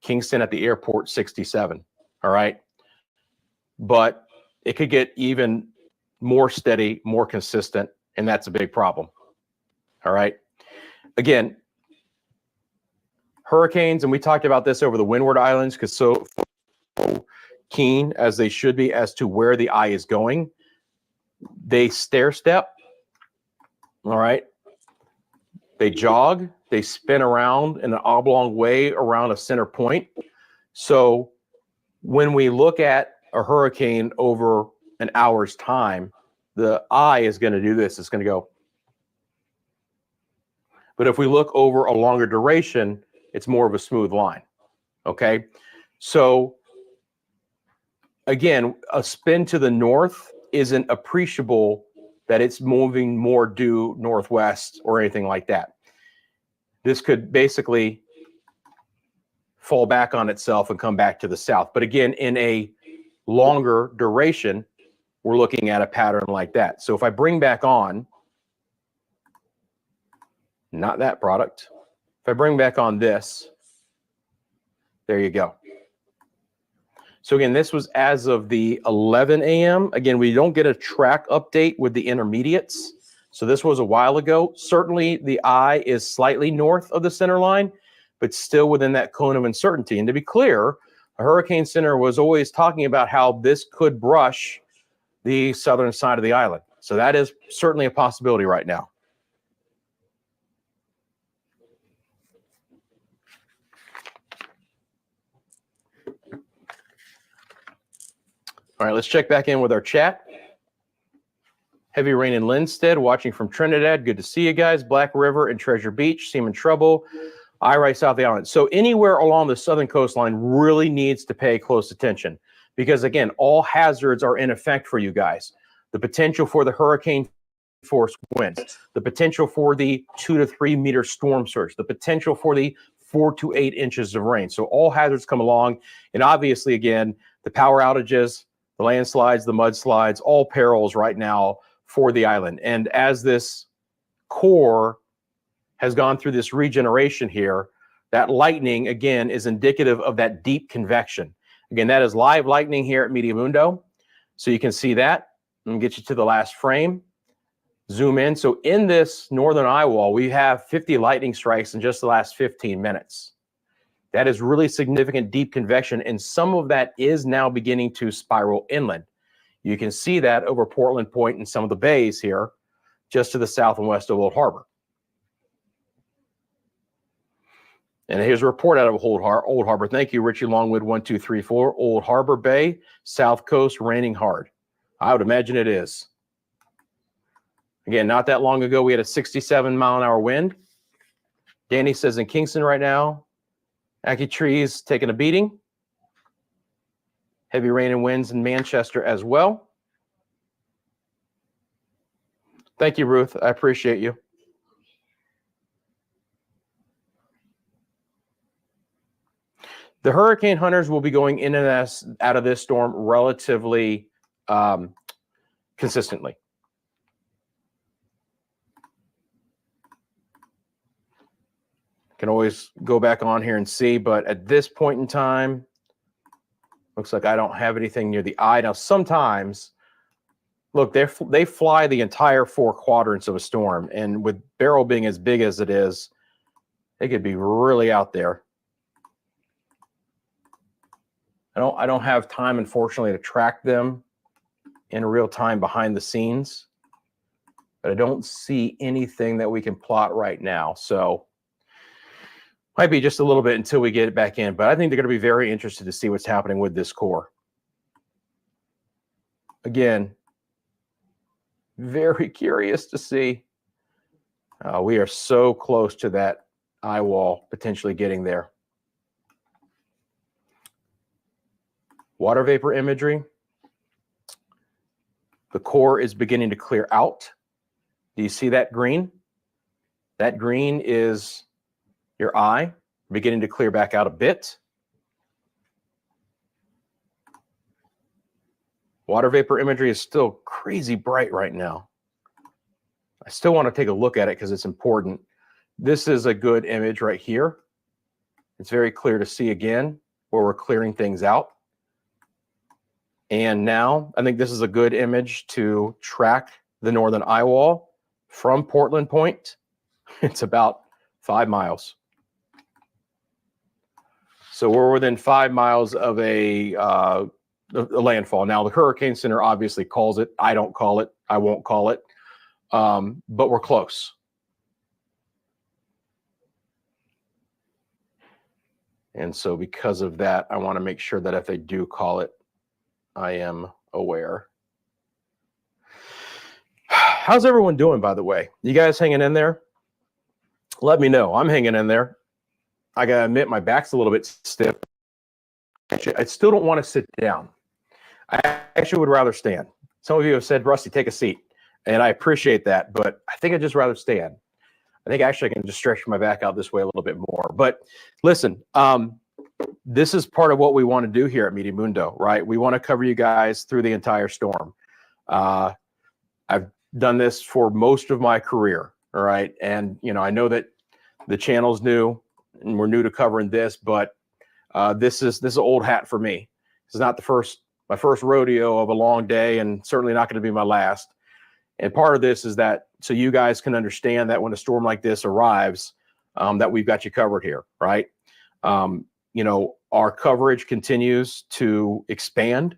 Kingston at the airport, 67. All right. But it could get even more steady, more consistent, and that's a big problem. All right. Again, hurricanes, and we talked about this over the Windward Islands, because so keen as they should be as to where the eye is going. They stair step. All right. They jog. They spin around in an oblong way around a center point. So when we look at a hurricane over an hour's time, the eye is going to do this. It's going to go. But if we look over a longer duration, it's more of a smooth line. Okay. So again, a spin to the north isn't appreciable that it's moving more due northwest or anything like that. This could basically fall back on itself and come back to the south. But again, in a longer duration, we're looking at a pattern like that. So if I bring back on, not that product, if I bring back on this, there you go. So again, this was as of the 11 a.m. Again, we don't get a track update with the intermediates. So this was a while ago. Certainly the eye is slightly north of the center line, but still within that cone of uncertainty. And to be clear, the Hurricane Center was always talking about how this could brush the southern side of the island. So that is certainly a possibility right now. All right, let's check back in with our chat. Heavy rain in Linstead, watching from Trinidad. Good to see you guys. Black River and Treasure Beach, seem in trouble. right south of the island. So anywhere along the southern coastline really needs to pay close attention because, again, all hazards are in effect for you guys. The potential for the hurricane force winds, the potential for the 2 to 3 meter storm surge, the potential for the 4 to 8 inches of rain. So all hazards come along. And obviously, again, the power outages, the landslides, the mudslides, all perils right now for the island. And as this core has gone through this regeneration here, that lightning, again, is indicative of that deep convection. Again, that is live lightning here at Mediamundo. So you can see that. I'm going to get you to the last frame. Zoom in. So in this northern eye wall, we have 50 lightning strikes in just the last 15 minutes. That is really significant deep convection, and some of that is now beginning to spiral inland. You can see that over Portland Point and some of the bays here, just to the south and west of Old Harbor. And here's a report out of Old Harbor. Thank you, Richie Longwood, 1234. Old Harbor Bay, South Coast, raining hard. I would imagine it is. Again, not that long ago, we had a 67-mile-an-hour wind. Danny says in Kingston right now, Aki trees taking a beating. Heavy rain and winds in Manchester as well. Thank you, Ruth. I appreciate you. The hurricane hunters will be going in and out of this storm relatively consistently. Can always go back on here and see, but at this point in time, looks like I don't have anything near the eye. Now, sometimes, look, they fly the entire 4 quadrants of a storm, and with Beryl being as big as it is, they could be really out there. I don't have time, unfortunately, to track them in real time behind the scenes, but I don't see anything that we can plot right now. So might be just a little bit until we get it back in, but I think they're going to be very interested to see what's happening with this core. Again, very curious to see. We are so close to that eye wall potentially getting there. Water vapor imagery. The core is beginning to clear out. Do you see that green? That green is your eye, beginning to clear back out a bit. Water vapor imagery is still crazy bright right now. I still want to take a look at it because it's important. This is a good image right here. It's very clear to see again where we're clearing things out. And now I think this is a good image to track the northern eye wall from Portland Point. It's about 5 miles. So we're within 5 miles of a the landfall. Now, the Hurricane Center obviously calls it. I don't call it. I won't call it. But we're close. And so because of that, I want to make sure that if they do call it, I am aware. How's everyone doing, by the way? You guys hanging in there? Let me know. I'm hanging in there. I got to admit, my back's a little bit stiff. I still don't want to sit down. I actually would rather stand. Some of you have said, Rusty, take a seat. And I appreciate that, but I think I'd just rather stand. I think actually I can just stretch my back out this way a little bit more. But listen, this is part of what we want to do here at Media Mundo, right? We want to cover you guys through the entire storm. I've done this for most of my career, all right? And, you know, I know that the channel's new and we're new to covering this, but this is old hat for me. This is not my first rodeo of a long day, and certainly not going to be my last. And part of this is that so you guys can understand that when a storm like this arrives, that we've got you covered here, right? You know, our coverage continues to expand,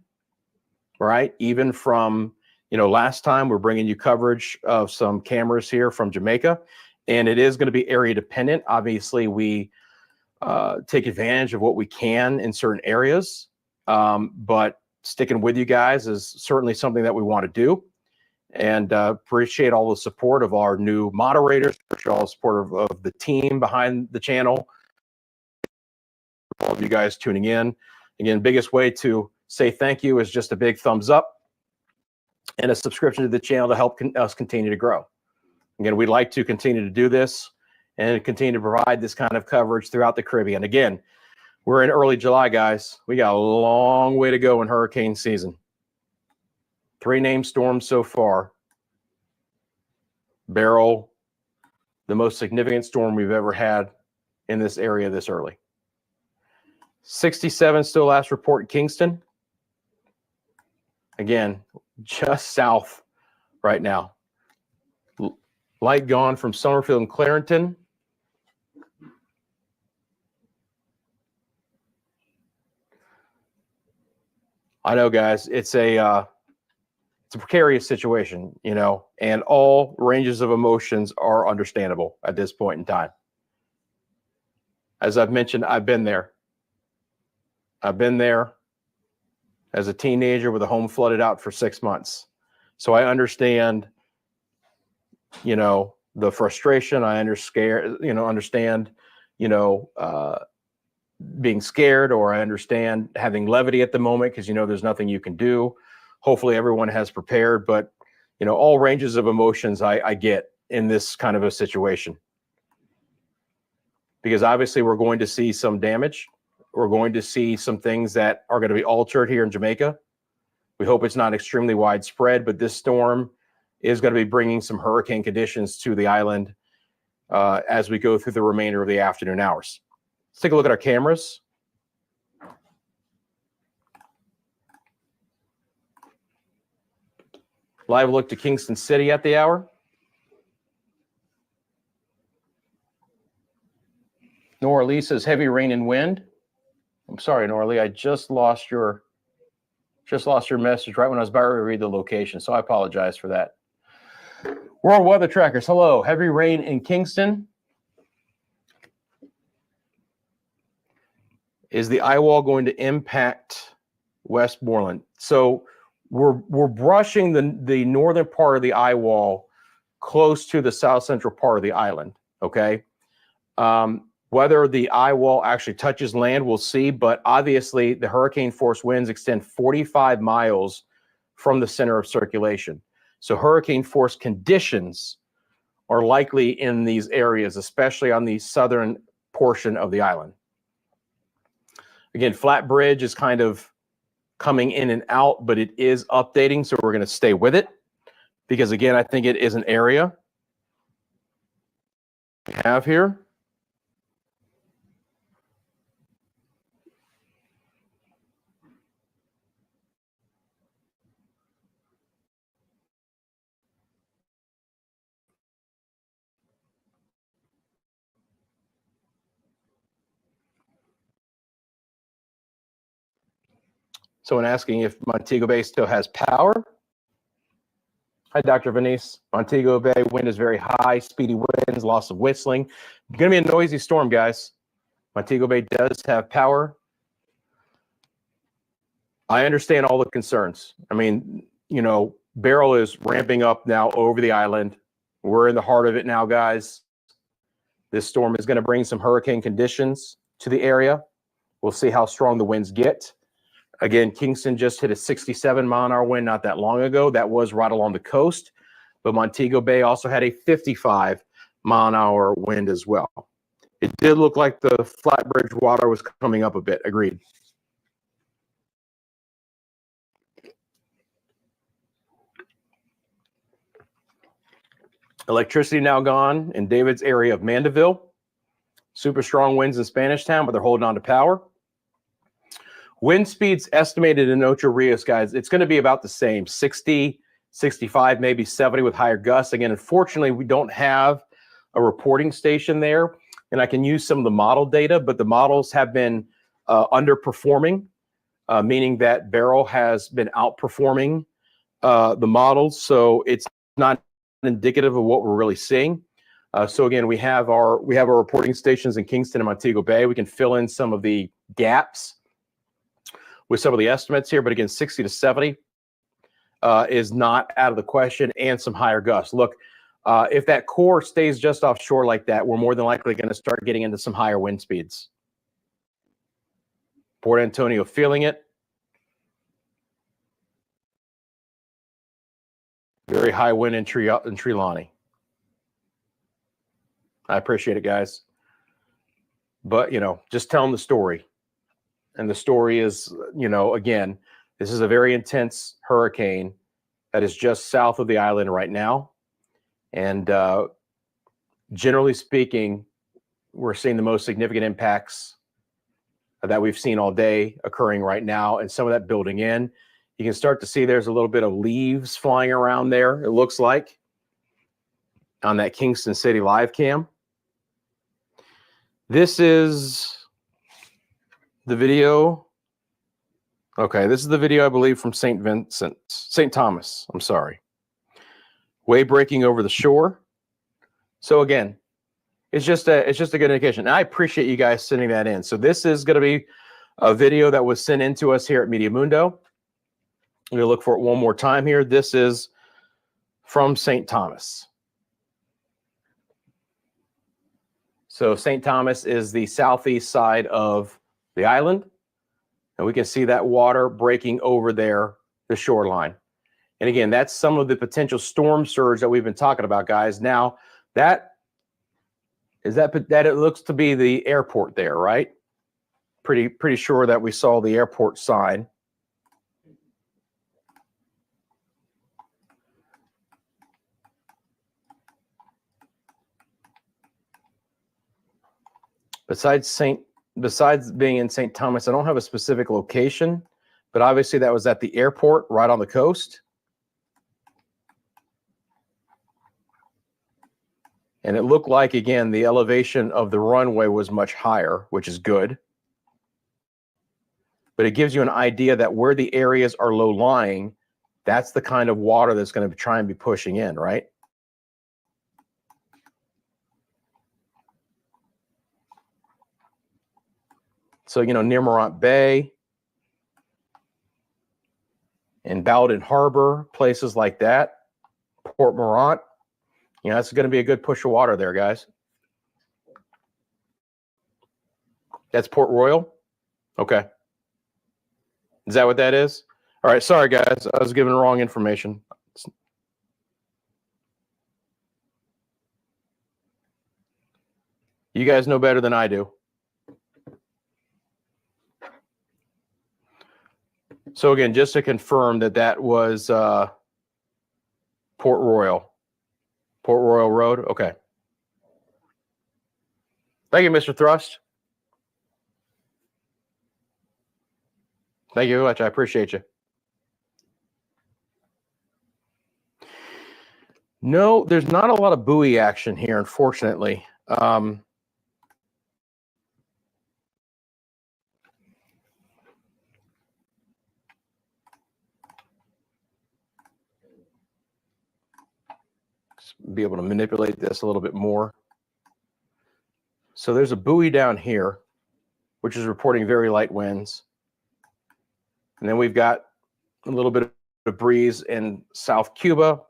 right? Even from, you know, last time we're bringing you coverage of some cameras here from Jamaica, and it is going to be area dependent. Obviously, we take advantage of what we can in certain areas, but sticking with you guys is certainly something that we want to do. And appreciate all the support of our new moderators, appreciate all the support of the team behind the channel, all of you guys tuning in. Again, biggest way to say thank you is just a big thumbs up and a subscription to the channel to help us continue to grow. Again, we'd like to continue to do this and continue to provide this kind of coverage throughout the Caribbean. Again, we're in early July, guys. We got a long way to go in hurricane season. 3 named storms so far. Beryl, the most significant storm we've ever had in this area this early. 67 still last report in Kingston. Again, just south right now. Light gone from Summerfield and Clarington. I know, guys, it's a precarious situation, you know, and all ranges of emotions are understandable at this point in time. As I've mentioned, I've been there. I've been there as a teenager with a home flooded out for 6 months. So I understand, you know, the frustration. I understand, being scared, or I understand having levity at the moment because, you know, there's nothing you can do. Hopefully everyone has prepared, but, you know, all ranges of emotions I get in this kind of a situation. Because obviously we're going to see some damage. We're going to see some things that are going to be altered here in Jamaica. We hope it's not extremely widespread, but this storm is going to be bringing some hurricane conditions to the island as we go through the remainder of the afternoon hours. Let's take a look at our cameras. Live look to Kingston City at the hour. Nora Lee says heavy rain and wind. I'm sorry, Nora Lee, I just lost your message right when I was about to read the location, so I apologize for that. World Weather Trackers, hello. Heavy rain in Kingston. Is the eye wall going to impact Westmoreland? So we're brushing the northern part of the eye wall close to the south central part of the island, okay? Whether the eye wall actually touches land, we'll see, but obviously the hurricane force winds extend 45 miles from the center of circulation. So hurricane force conditions are likely in these areas, especially on the southern portion of the island. Again, Flat Bridge is kind of coming in and out, but it is updating, so we're going to stay with it because, again, I think it is an area we have here. Someone asking if Montego Bay still has power. Hi, Dr. Venice. Montego Bay wind is very high, speedy winds, loss of whistling. Going to be a noisy storm, guys. Montego Bay does have power. I understand all the concerns. I mean, you know, Beryl is ramping up now over the island. We're in the heart of it now, guys. This storm is going to bring some hurricane conditions to the area. We'll see how strong the winds get. Again, Kingston just hit a 67-mile-an-hour wind not that long ago. That was right along the coast. But Montego Bay also had a 55-mile-an-hour wind as well. It did look like the Flatbridge water was coming up a bit. Agreed. Electricity now gone in David's area of Mandeville. Super strong winds in Spanish Town, but they're holding on to power. Wind speeds estimated in Ocho Rios, guys, it's going to be about the same, 60, 65, maybe 70 with higher gusts. Again, unfortunately, we don't have a reporting station there, and I can use some of the model data, but the models have been underperforming, meaning that Beryl has been outperforming the models, so it's not indicative of what we're really seeing. So again, we have our reporting stations in Kingston and Montego Bay. We can fill in some of the gaps with some of the estimates here, but again, 60 to 70 is not out of the question, and some higher gusts. Look, if that core stays just offshore like that, we're more than likely going to start getting into some higher wind speeds. Port Antonio feeling it. Very high wind in Trelawney. I appreciate it, guys. But, you know, just telling the story. And the story is, you know, again, this is a very intense hurricane that is just south of the island right now. And generally speaking, we're seeing the most significant impacts that we've seen all day occurring right now, and some of that building in. You can start to see there's a little bit of leaves flying around there, it looks like, on that Kingston City live cam. This is the video. Okay, this is the video, I believe, from St. Thomas, I'm sorry. Wave breaking over the shore. So again, it's just a good indication. And I appreciate you guys sending that in. So this is going to be a video that was sent in to us here at Media Mundo. I'm going to look for it one more time here. This is from St. Thomas. So St. Thomas is the southeast side of the island. And we can see that water breaking over there, the shoreline. And again, that's some of the potential storm surge that we've been talking about, guys. Now, that it looks to be the airport there, right? Pretty sure that we saw the airport sign. Besides being in St. Thomas, I don't have a specific location, but obviously that was at the airport right on the coast. And it looked like, again, the elevation of the runway was much higher, which is good. But it gives you an idea that where the areas are low-lying, that's the kind of water that's going to try and be pushing in, right? So, you know, near Morant Bay and Bowden Harbor, places like that, Port Morant, you know, that's going to be a good push of water there, guys. That's Port Royal? Okay. Is that what that is? All right, sorry, guys. I was giving the wrong information. You guys know better than I do. So again, just to confirm that was Port Royal Road. Okay. Thank you, Mr. Thrust. Thank you very much. I appreciate you. No, there's not a lot of buoy action here, unfortunately. be able to manipulate this a little bit more. So there's a buoy down here, which is reporting very light winds. And then we've got a little bit of breeze in South Cuba.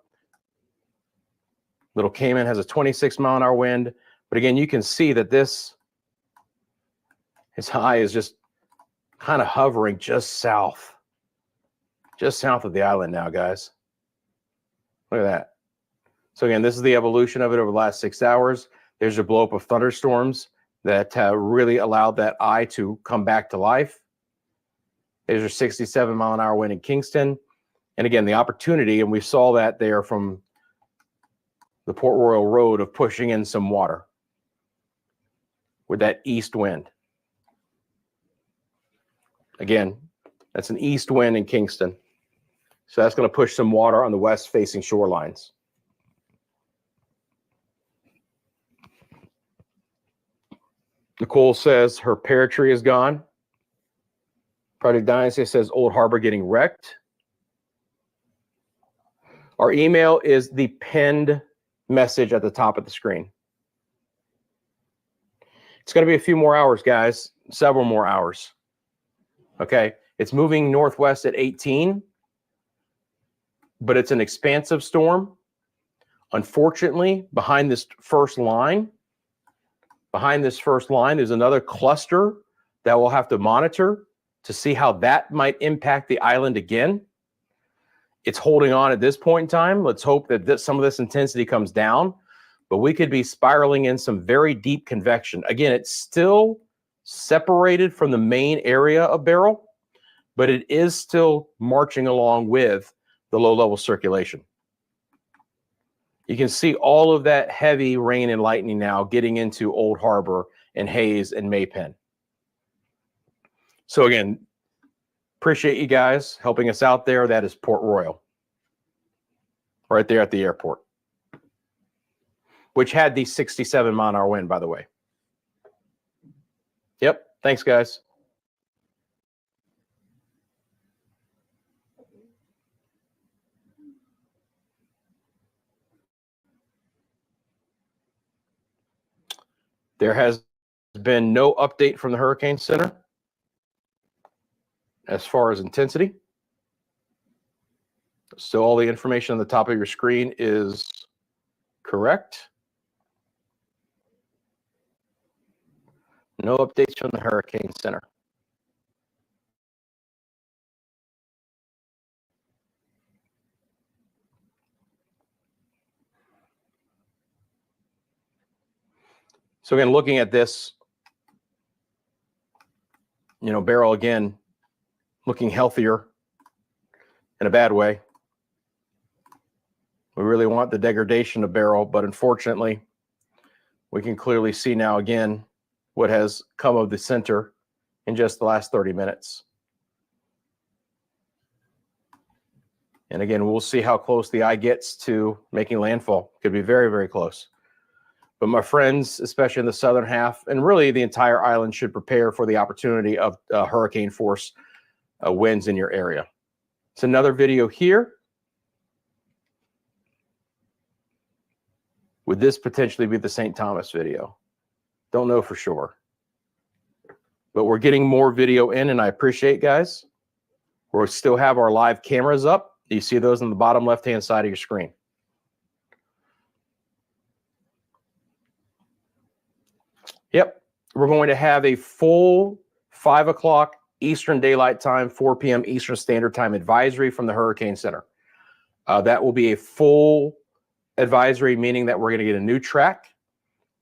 Little Cayman has a 26-mile-an-hour wind. But again, you can see that this, its high is just kind of hovering just south of the island now, guys. Look at that. So again, this is the evolution of it over the last 6 hours. There's your blow up of thunderstorms that really allowed that eye to come back to life. There's your 67-mile-an-hour wind in Kingston. And again, the opportunity, and we saw that there from the Port Royal Road, of pushing in some water with that east wind. Again, that's an east wind in Kingston. So that's going to push some water on the west-facing shorelines. Nicole says her pear tree is gone. Project Dynasty says Old Harbor getting wrecked. Our email is the pinned message at the top of the screen. It's going to be a few more hours, guys. Several more hours. Okay. It's moving northwest at 18, but it's an expansive storm. Unfortunately, behind this first line, there's another cluster that we'll have to monitor to see how that might impact the island again. It's holding on at this point in time. Let's hope that some of this intensity comes down, but we could be spiraling in some very deep convection. Again, it's still separated from the main area of Beryl, but it is still marching along with the low-level circulation. You can see all of that heavy rain and lightning now getting into Old Harbor and Hayes and Maypen. So again, appreciate you guys helping us out there. That is Port Royal, right there at the airport, which had the 67-mile-an-hour wind, by the way. Yep. Thanks, guys. There has been no update from the Hurricane Center as far as intensity. So all the information on the top of your screen is correct. No updates from the Hurricane Center. So again, looking at this, Beryl again, looking healthier in a bad way. We really want the degradation of Beryl, but unfortunately, we can clearly see now again what has come of the center in just the last 30 minutes. And again, we'll see how close the eye gets to making landfall. Could be very, very close. But my friends, especially in the southern half, and really the entire island, should prepare for the opportunity of hurricane force winds in your area. It's another video here. Would this potentially be the St. Thomas video? Don't know for sure. But we're getting more video in, and I appreciate, guys. We'll still have our live cameras up. You see those on the bottom left-hand side of your screen. Yep, we're going to have a full 5 o'clock Eastern Daylight Time, 4 p.m. Eastern Standard Time advisory from the Hurricane Center. That will be a full advisory, meaning that we're going to get a new track.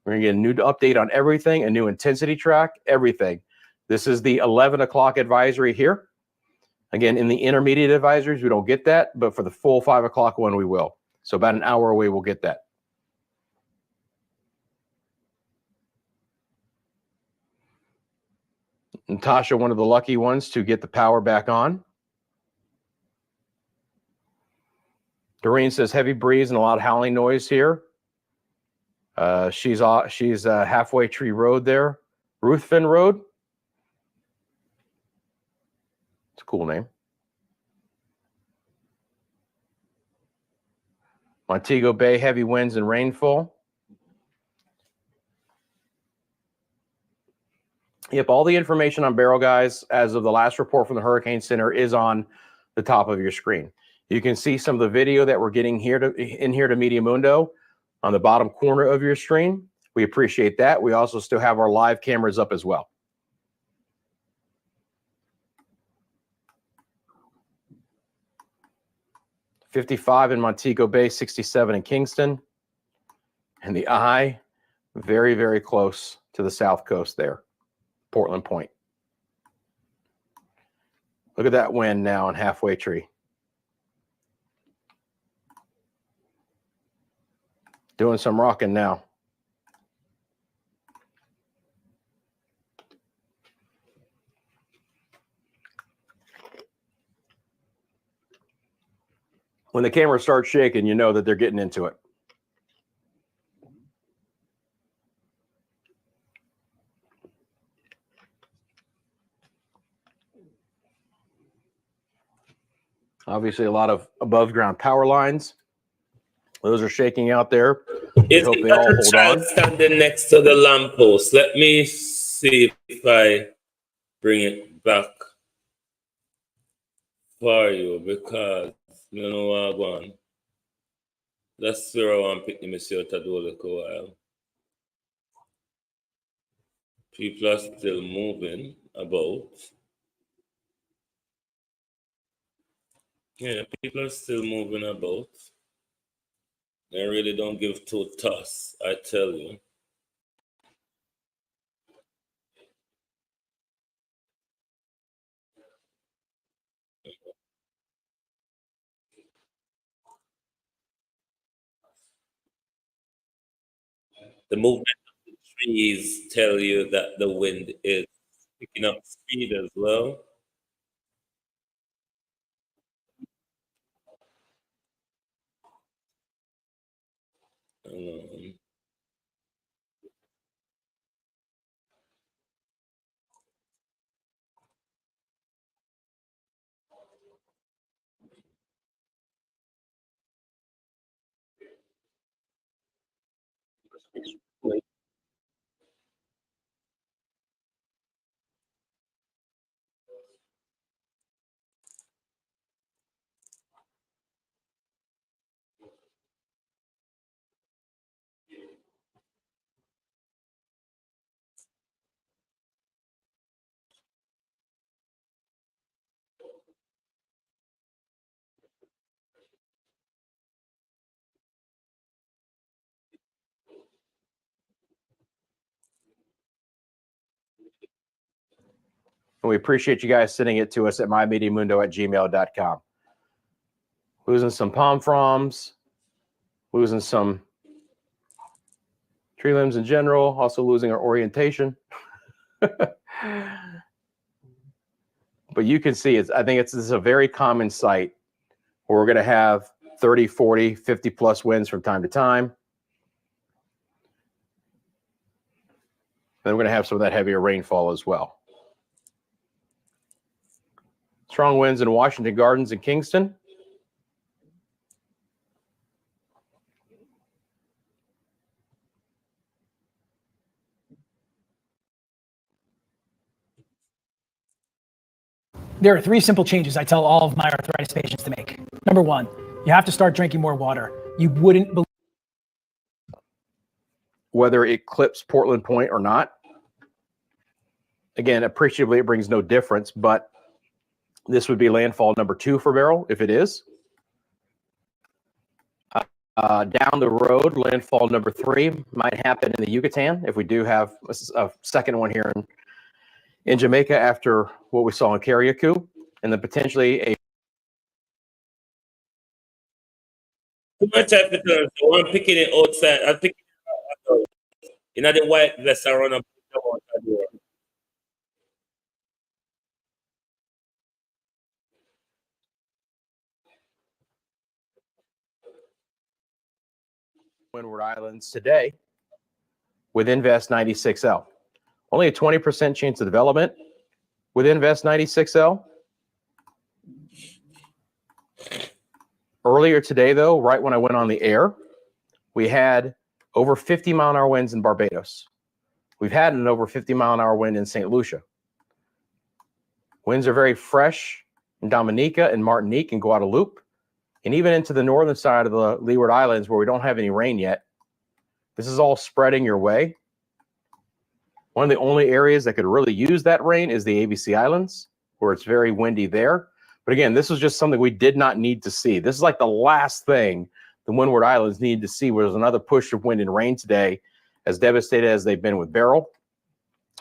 We're going to get a new update on everything, a new intensity track, everything. This is the 11 o'clock advisory here. Again, in the intermediate advisories, we don't get that, but for the full 5 o'clock one, we will. So about an hour away, we'll get that. Natasha, one of the lucky ones to get the power back on. Doreen says heavy breeze and a lot of howling noise here. She's halfway tree road there. Ruthven Road. It's a cool name. Montego Bay, heavy winds and rainfall. Yep, all the information on Beryl, guys, as of the last report from the Hurricane Center is on the top of your screen. You can see some of the video that we're getting here to Media Mundo on the bottom corner of your screen. We appreciate that. We also still have our live cameras up as well. .55 in Montego Bay, 67 in Kingston. And the eye, very, very close to the south coast there, Portland Point. Look at that wind now in Halfway Tree. Doing some rocking now. When the camera starts shaking, you know that they're getting into it. Obviously, a lot of above ground power lines. Those are shaking out there. Is hope it they all a hold child on. standing next to the lamppost? Let me see if I bring it back for you, because you know what I want. That's where I want to pick the monsieur to do a little while. People are still moving about. Yeah, people are still moving about. They really don't give two toss, I tell you. The movement of the trees tell you that the wind is picking up speed as well. Um, And we appreciate you guys sending it to us at mymediamundo@gmail.com. Losing some palm fronds, losing some tree limbs in general, also losing our orientation. But you can see, I think this is a very common sight where we're going to have 30, 40, 50 plus winds from time to time. Then we're going to have some of that heavier rainfall as well. Strong winds in Washington Gardens and Kingston. There are 3 simple changes I tell all of my arthritis patients to make. Number 1, you have to start drinking more water. You wouldn't believe whether it clips Portland Point or not. Again, appreciably, it brings no difference, but this would be landfall number 2 for Beryl, if it is. Down the road, landfall number 3 might happen in the Yucatan if we do have a second one here in Jamaica after what we saw in Carriacou, and then potentially a the one picking it outside, I'm picking it out. You know, the white vest around up. Windward Islands today with Invest 96L. Only a 20% chance of development with Invest 96L. Earlier today, though, right when I went on the air, we had over 50-mile-an-hour winds in Barbados. We've had an over 50-mile-an-hour wind in St. Lucia. Winds are very fresh in Dominica and Martinique and Guadeloupe, and even into the northern side of the Leeward Islands where we don't have any rain yet. This is all spreading your way. One of the only areas that could really use that rain is the ABC Islands, where it's very windy there. But again, this was just something we did not need to see. This is like the last thing the Windward Islands needed to see was another push of wind and rain today, as devastated as they've been with Beryl.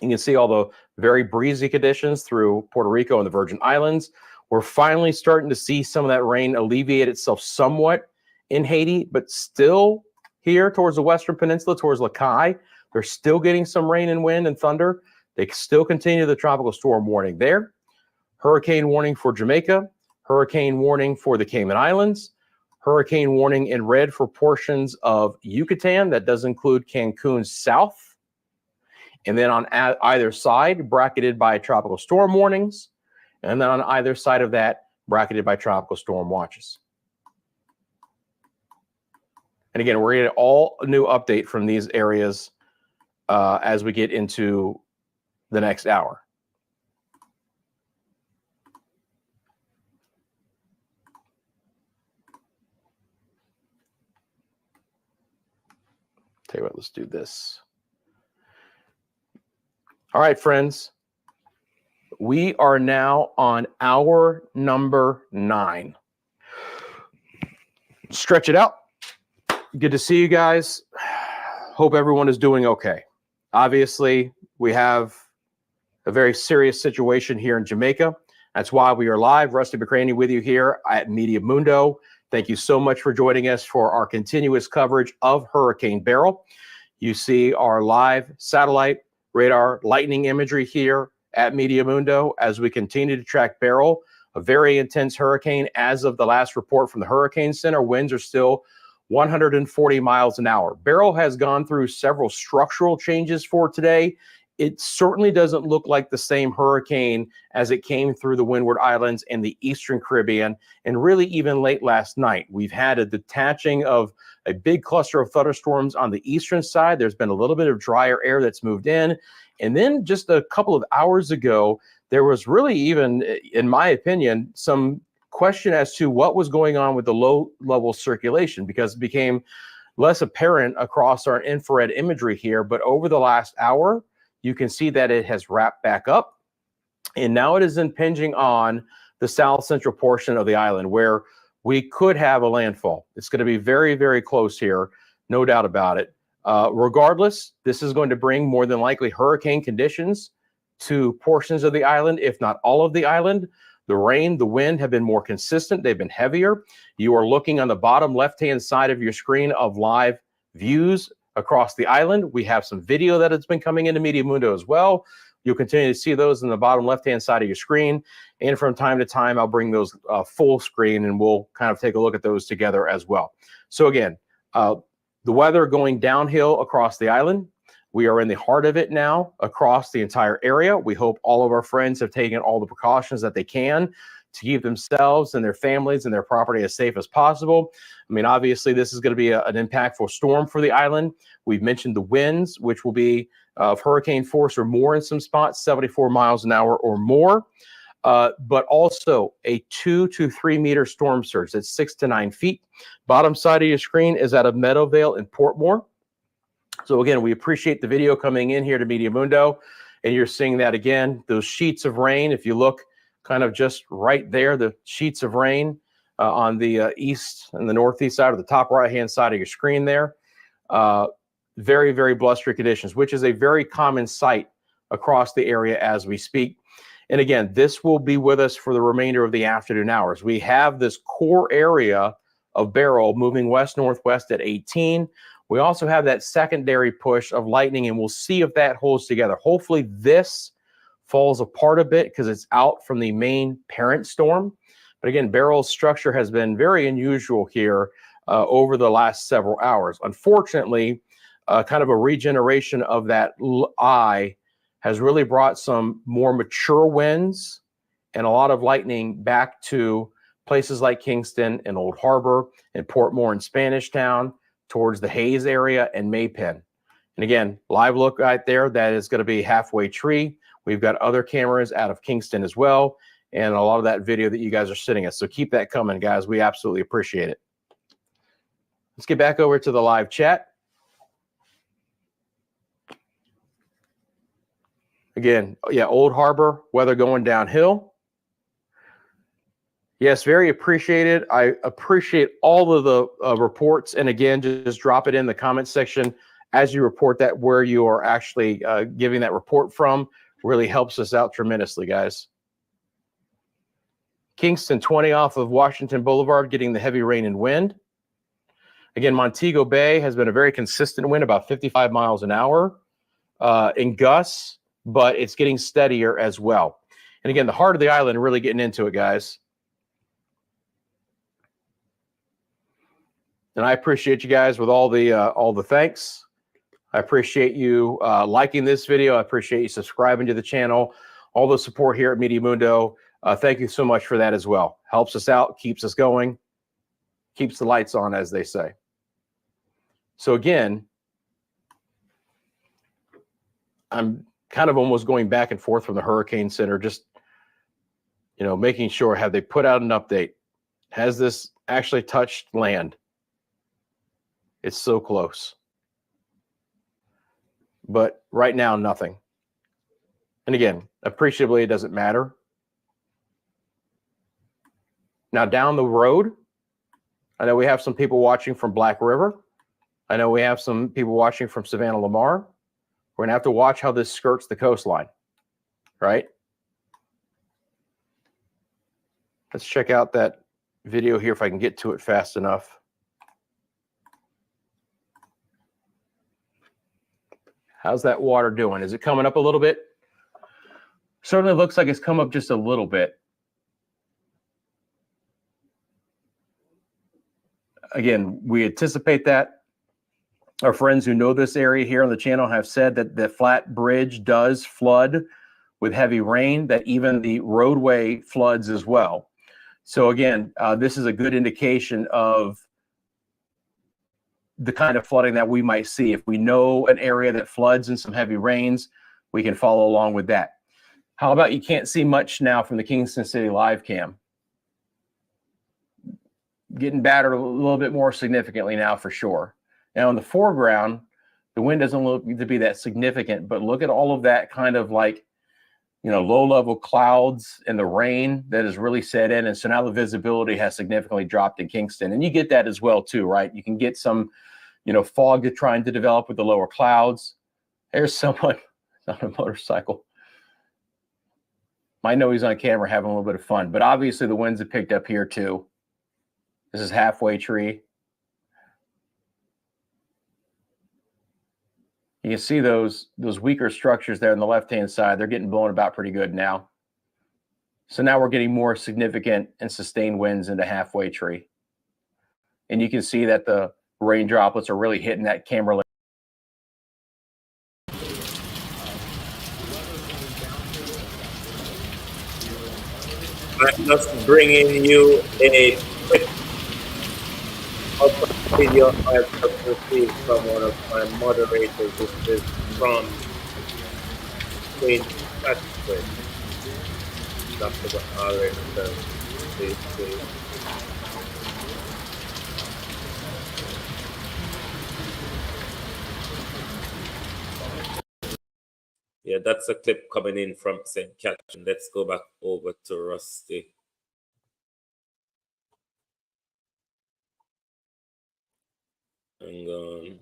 You can see all the very breezy conditions through Puerto Rico and the Virgin Islands. We're finally starting to see some of that rain alleviate itself somewhat in Haiti, but still here towards the Western Peninsula, towards Lacaille, they're still getting some rain and wind and thunder. They still continue the tropical storm warning there. Hurricane warning for Jamaica, hurricane warning for the Cayman Islands, hurricane warning in red for portions of Yucatan. That does include Cancun south. And then on either side, bracketed by tropical storm warnings. And then on either side of that, bracketed by tropical storm watches. And again, we're getting all a new update from these areas as we get into the next hour. Tell you what, let's do this. All right, friends. We are now on hour number 9. Stretch it out. Good to see you guys. Hope everyone is doing okay. Obviously, we have a very serious situation here in Jamaica. That's why we are live. Rusty McCraney with you here at Media Mundo. Thank you so much for joining us for our continuous coverage of Hurricane Beryl. You see our live satellite radar lightning imagery here at Media Mundo as we continue to track Beryl, a very intense hurricane. As of the last report from the Hurricane Center, winds are still 140 miles an hour. Beryl has gone through several structural changes for today. It certainly doesn't look like the same hurricane as it came through the Windward Islands and the Eastern Caribbean, and really even late last night. We've had a detaching of a big cluster of thunderstorms on the eastern side. There's been a little bit of drier air that's moved in. And then just a couple of hours ago, there was really even, in my opinion, some question as to what was going on with the low-level circulation, because it became less apparent across our infrared imagery here. But over the last hour, you can see that it has wrapped back up, and now it is impinging on the south central portion of the island where we could have a landfall. It's going to be very, very close here, no doubt about it. Regardless, this is going to bring more than likely hurricane conditions to portions of the island, if not all of the island. The rain, the wind have been more consistent. They've been heavier. You are looking on the bottom left-hand side of your screen of live views across the island. We have some video that has been coming into Media Mundo as well. You'll continue to see those in the bottom left-hand side of your screen. And from time to time, I'll bring those full screen and we'll kind of take a look at those together as well. So again, the weather going downhill across the island. We are in the heart of it now across the entire area. We hope all of our friends have taken all the precautions that they can to keep themselves and their families and their property as safe as possible. I mean, obviously, this is going to be an impactful storm for the island. We've mentioned the winds, which will be of hurricane force or more in some spots, 74 miles an hour or more, but also a 2 to 3 meter storm surge. That's 6 to 9 feet. Bottom side of your screen is out of Meadowvale in Portmore. So again, we appreciate the video coming in here to Media Mundo, and you're seeing that again, those sheets of rain. If you look kind of just right there, the sheets of rain on the east and the northeast side of the top right-hand side of your screen there. Very, very blustery conditions, which is a very common sight across the area as we speak. And again, this will be with us for the remainder of the afternoon hours. We have this core area of Beryl moving west-northwest at 18. We also have that secondary push of lightning, and we'll see if that holds together. Hopefully this falls apart a bit because it's out from the main parent storm. But again, Beryl's structure has been very unusual here over the last several hours. Unfortunately, kind of a regeneration of that eye has really brought some more mature winds and a lot of lightning back to places like Kingston and Old Harbor and Portmore and Spanish Town, towards the Hayes area and Maypen. And again, live look right there, that is going to be Halfway Tree. We've got other cameras out of Kingston as well, and a lot of that video that you guys are sending us. So keep that coming, guys. We absolutely appreciate it. Let's get back over to the live chat. Again, yeah, Old Harbor, weather going downhill. Yes, very appreciated. I appreciate all of the reports. And again, just drop it in the comment section as you report that, where you are actually giving that report from. Really helps us out tremendously, guys. Kingston 20 off of Washington Boulevard getting the heavy rain and wind. Again, Montego Bay has been a very consistent wind, about 55 miles an hour in gusts, but it's getting steadier as well. And again, the heart of the island, really getting into it, guys. And I appreciate you guys with all the thanks. I appreciate you liking this video. I appreciate you subscribing to the channel. All the support here at Media Mundo. Thank you so much for that as well. Helps us out, keeps us going, keeps the lights on, as they say. So again, I'm kind of almost going back and forth from the Hurricane Center, just, you know, making sure, have they put out an update? Has this actually touched land? It's so close. But right now, nothing. And again, appreciably, it doesn't matter. Now, down the road, I know we have some people watching from Black River. I know we have some people watching from Savannah Lamar. We're going to have to watch how this skirts the coastline, right? Let's check out that video here if I can get to it fast enough. How's that water doing? Is it coming up a little bit? Certainly looks like it's come up just a little bit. Again, we anticipate that. Our friends who know this area here on the channel have said that the flat bridge does flood with heavy rain, that even the roadway floods as well. So again, this is a good indication of the kind of flooding that we might see. If we know an area that floods and some heavy rains, we can follow along with that. How about you can't see much now from the Kingston City live cam? Getting battered a little bit more significantly now for sure. Now in the foreground, the wind doesn't look to be that significant, but look at all of that kind of like, you know, low level clouds and the rain that has really set in. And so now the visibility has significantly dropped in Kingston. And you get that as well too, right? You can get some, you know, fog trying to develop with the lower clouds. There's someone on a motorcycle. I know he's on camera having a little bit of fun, but obviously the winds have picked up here too. This is Halfway Tree. You can see those weaker structures there on the left-hand side. They're getting blown about pretty good now. So now we're getting more significant and sustained winds into Halfway Tree. And you can see that the rain droplets are really hitting that camera lens. I'm just bringing you a quick video I've just received from one of my moderators. This is from Queen Catherine. Dr. Arlington. Please. Yeah, that's a clip coming in from St. Catherine. Let's go back over to Rusty. Hang on.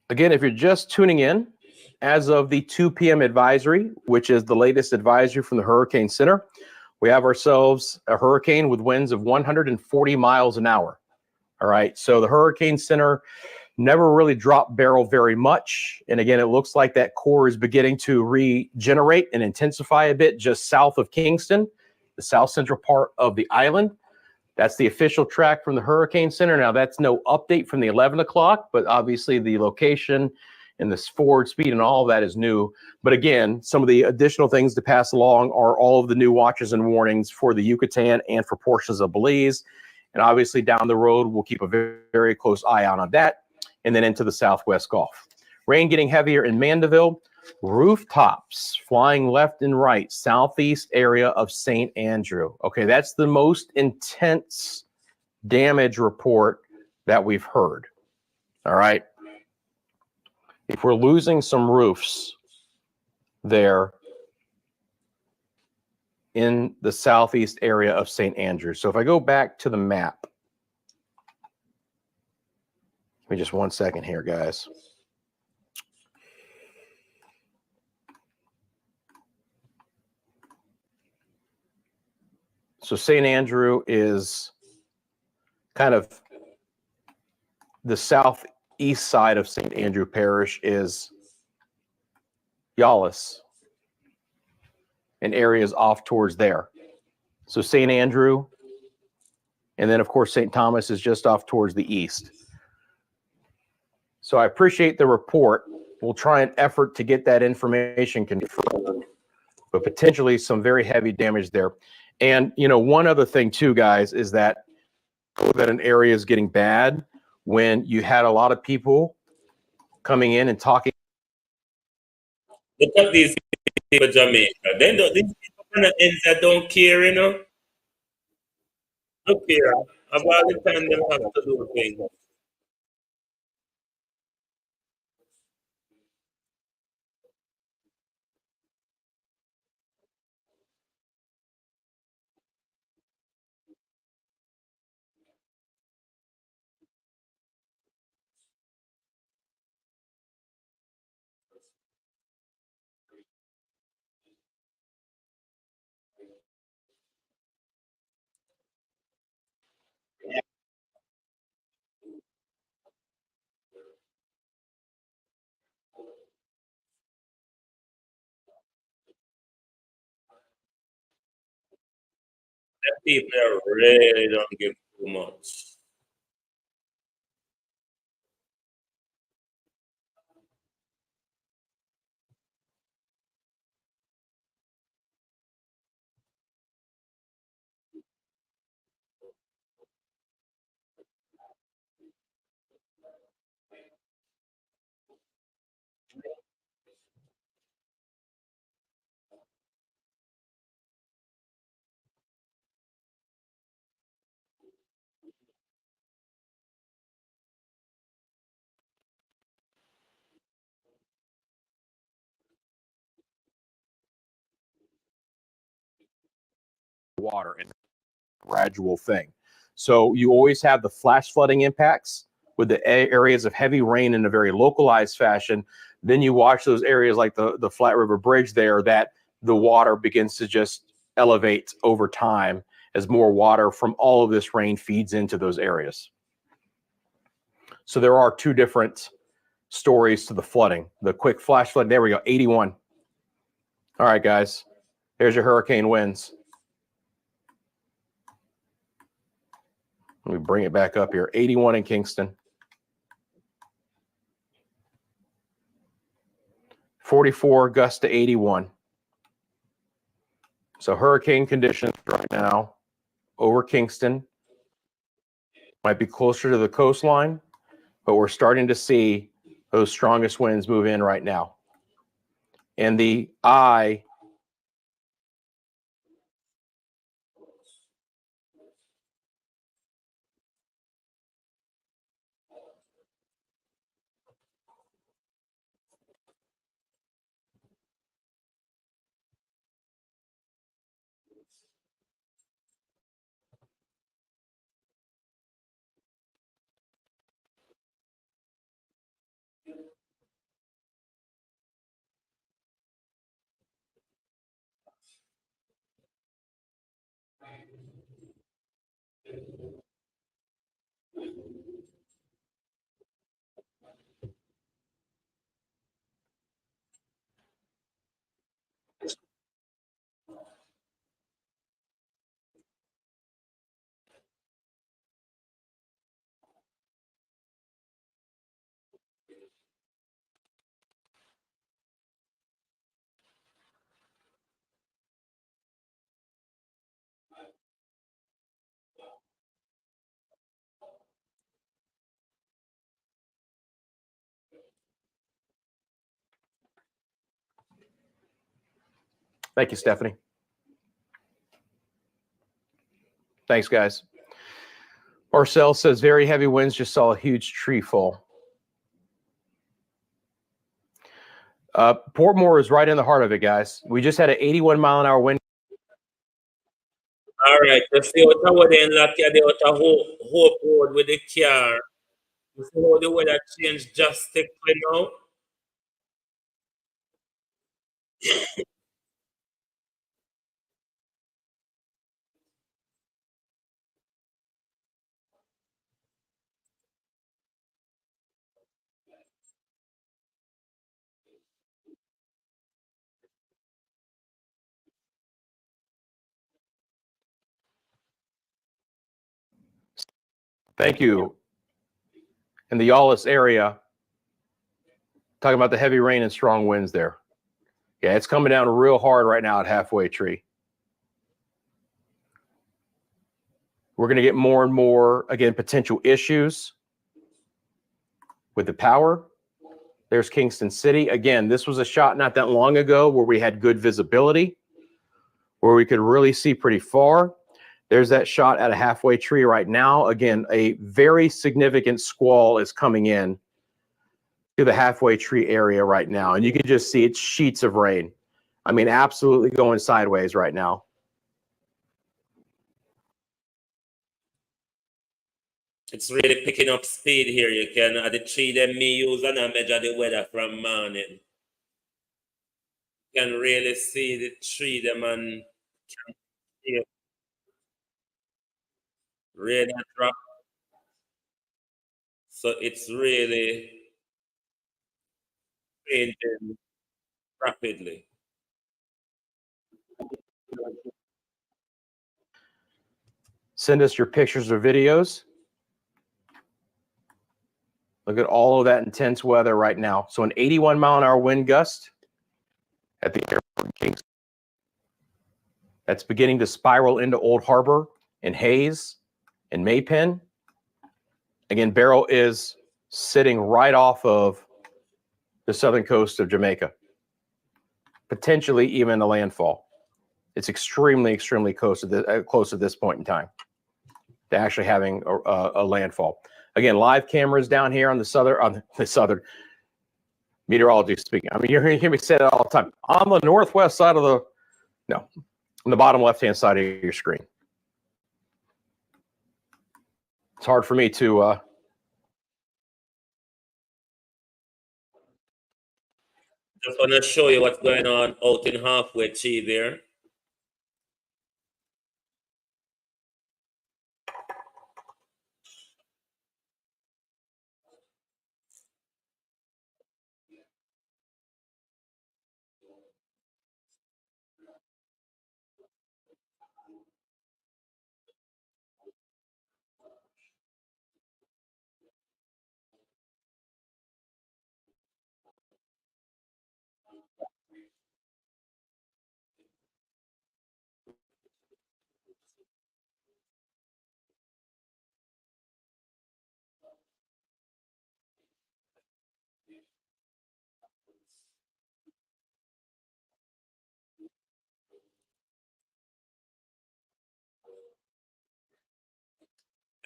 Again, if you're just tuning in, as of the 2 p.m. advisory, which is the latest advisory from the Hurricane Center, we have ourselves a hurricane with winds of 140 miles an hour. All right, so the Hurricane Center never really dropped Beryl very much. And again, it looks like that core is beginning to regenerate and intensify a bit just south of Kingston, the south central part of the island. That's the official track from the Hurricane Center. Now, that's no update from the 11 o'clock, but obviously the location and the forward speed and all of that is new. But again, some of the additional things to pass along are all of the new watches and warnings for the Yucatan and for portions of Belize. And obviously down the road, we'll keep a very, very close eye on that. And then into the Southwest Gulf. Rain getting heavier in Mandeville. Rooftops flying left and right, southeast area of St. Andrew. Okay, that's the most intense damage report that we've heard. All right. If we're losing some roofs there in the southeast area of St. Andrew. So if I go back to the map, give me just 1 second here, guys. So St. Andrew is kind of the southeast side of St. Andrew Parish is Yallis and areas off towards there. So St. Andrew, and then of course St. Thomas is just off towards the east. So I appreciate the report. We'll try an effort to get that information confirmed, but potentially some very heavy damage there. And, you know, one other thing too, guys, is that an area is getting bad when you had a lot of people coming in and talking. Look at these people in Jamaica. They don't, these people kind of ends that don't care, you know? Look here. About the time they have to do things. That people really don't give too much. Water and gradual thing. So you always have the flash flooding impacts with the areas of heavy rain in a very localized fashion. Then you watch those areas like the Flat River Bridge there, that the water begins to just elevate over time as more water from all of this rain feeds into those areas. So there are two different stories to the flooding. The quick flash flood, there we go, 81. All right, guys, here's your hurricane winds. Let me bring it back up here. 81 in Kingston. 44 gusts to 81. So hurricane conditions right now over Kingston. Might be closer to the coastline, but we're starting to see those strongest winds move in right now. And the eye Thank you, Stephanie. Thanks, guys. Marcel says, very heavy winds, just saw a huge tree fall. Portmore is right in the heart of it, guys. We just had an 81-mile-an-hour wind. All right, let's see what I would in like the outer Hope Road with the car. You see how the weather changed drastically now? Thank you. In the Yawlis area, talking about the heavy rain and strong winds there. Yeah, it's coming down real hard right now at Halfway Tree. We're going to get more and more, again, potential issues with the power. There's Kingston City. Again, this was a shot not that long ago where we had good visibility, where we could really see pretty far. There's that shot at a Halfway Tree right now. Again, a very significant squall is coming in to the Halfway Tree area right now. And you can just see it's sheets of rain. I mean, absolutely going sideways right now. It's really picking up speed here. You can at the tree them me use and I measure the weather from morning. You can really see the tree them and can see it. Rain and drop. So it's really changing rapidly. Send us your pictures or videos. Look at all of that intense weather right now. So an 81-mile-an-hour wind gust at the airport in Kingston. That's beginning to spiral into Old Harbor and Hayes and Maypen. Again, Beryl is sitting right off of the southern coast of Jamaica, potentially even a landfall. It's extremely, extremely close at this point in time to actually having a landfall. Again, live cameras down here on the southern meteorology speaking. I mean, you're hearing me say that all the time. On the northwest side of on the bottom left-hand side of your screen. It's hard for me to Just want to show you what's going on out in Halfway Tree there.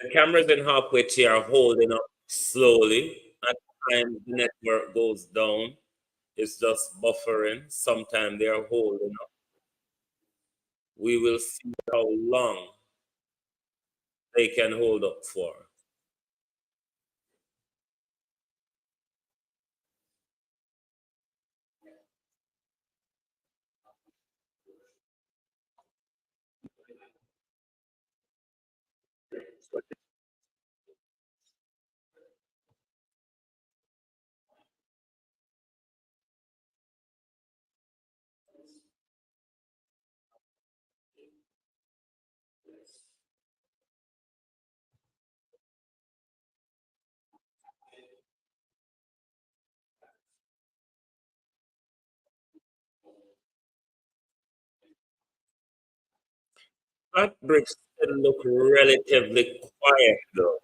The cameras in Halfway Tree are holding up slowly. At times the network goes down. It's just buffering. Sometimes they are holding up. We will see how long they can hold up for. That bricks still look relatively quiet though.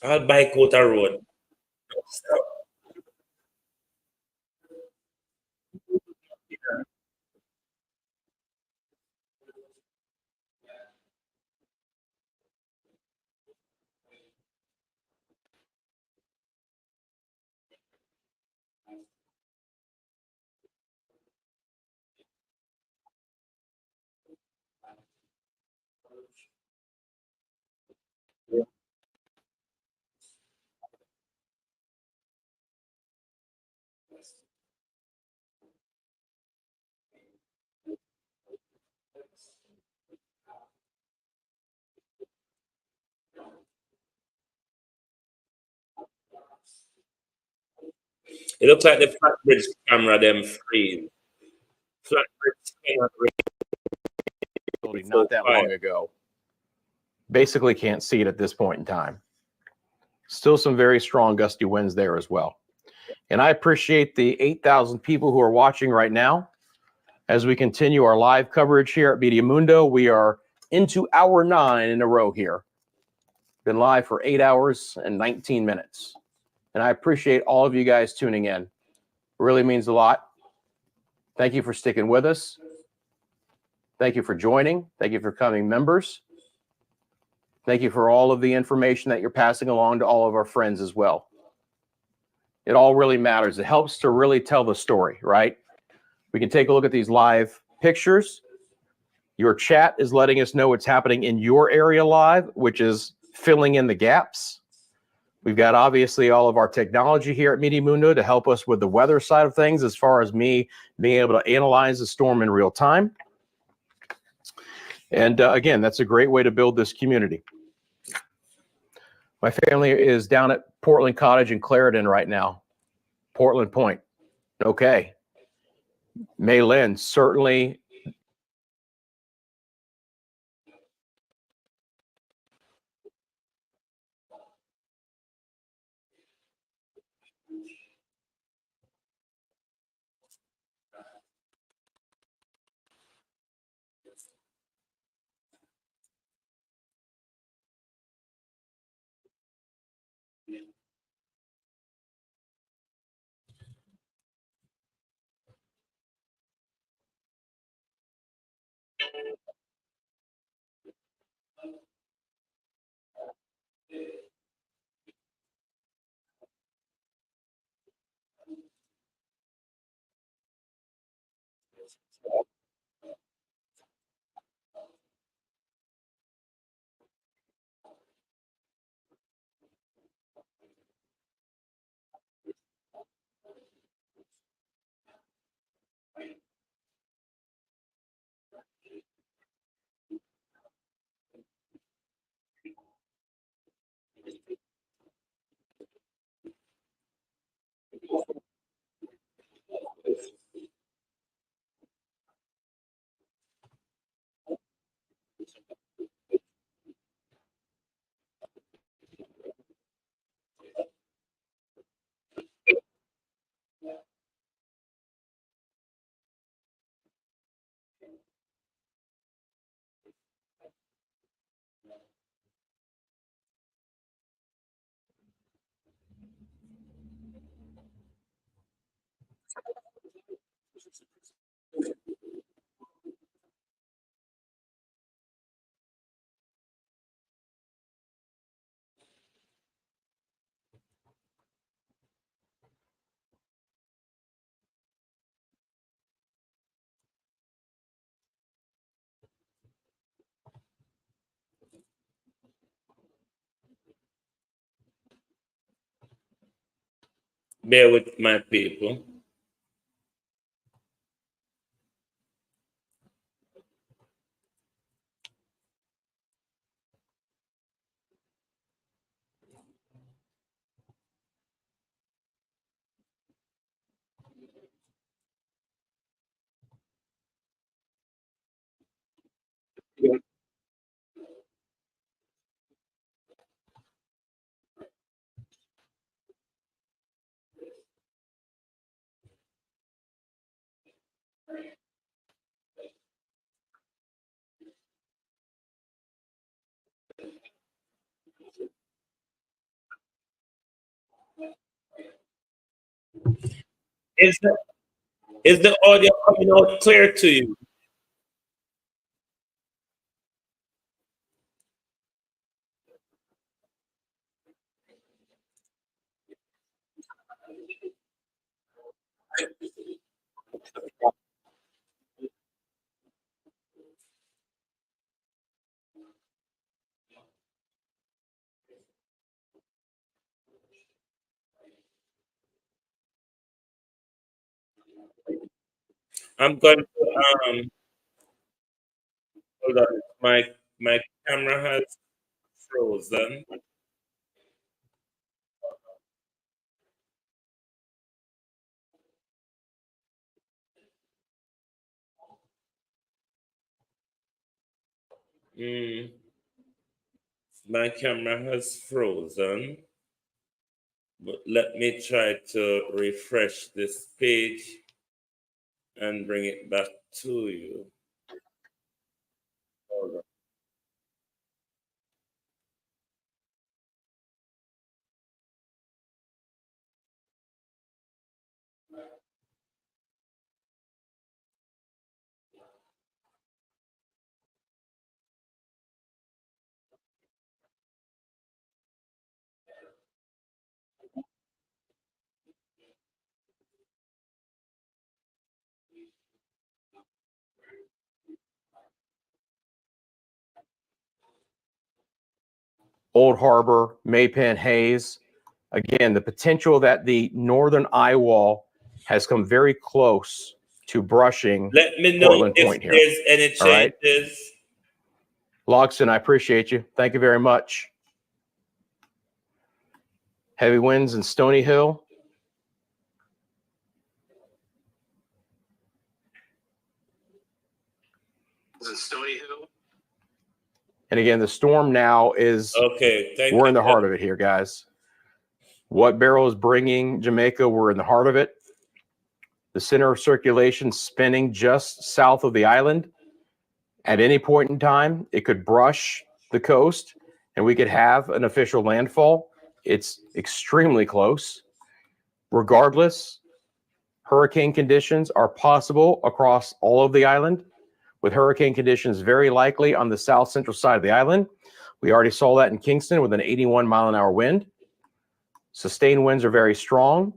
I'll bike out a road. It looks like the flatbridge camera them freeze. Flatbridge cannot read Not that long fire. ago. Basically can't see it at this point in time. Still some very strong gusty winds there as well. And I appreciate the 8,000 people who are watching right now. As we continue our live coverage here at Media Mundo, we are into hour 9 in a row here. Been live for 8 hours and 19 minutes. And I appreciate all of you guys tuning in. It really means a lot. Thank you for sticking with us. Thank you for joining. Thank you for becoming members. Thank you for all of the information that you're passing along to all of our friends as well. It all really matters. It helps to really tell the story, right? We can take a look at these live pictures. Your chat is letting us know what's happening in your area live, which is filling in the gaps. We've got obviously all of our technology here at Media Mundo to help us with the weather side of things, as far as me being able to analyze the storm in real time. And again, that's a great way to build this community. My family is down at Portland Cottage in Clarendon right now. Portland Point. Okay. May Lynn, certainly. Bear with my people. Is the audio coming out clear to you? I'm going to hold on. My camera has frozen. My camera has frozen. But let me try to refresh this page and bring it back to you. Hold on. Old Harbor, Maypen, Hayes. Again, the potential that the northern eye wall has come very close to brushing Let me know Portland if Point here. there's any All right. changes. Logston, I appreciate you. Thank you very much. Heavy winds in Stony Hill. And again, the storm now is, Okay, thank we're you. in the heart of it here, guys. What Beryl is bringing Jamaica, we're in the heart of it. The center of circulation spinning just south of the island. At any point in time, it could brush the coast and we could have an official landfall. It's extremely close. Regardless, hurricane conditions are possible across all of the island, with hurricane conditions very likely on the south central side of the island. We already saw that in Kingston with an 81-mile-an-hour wind. Sustained winds are very strong.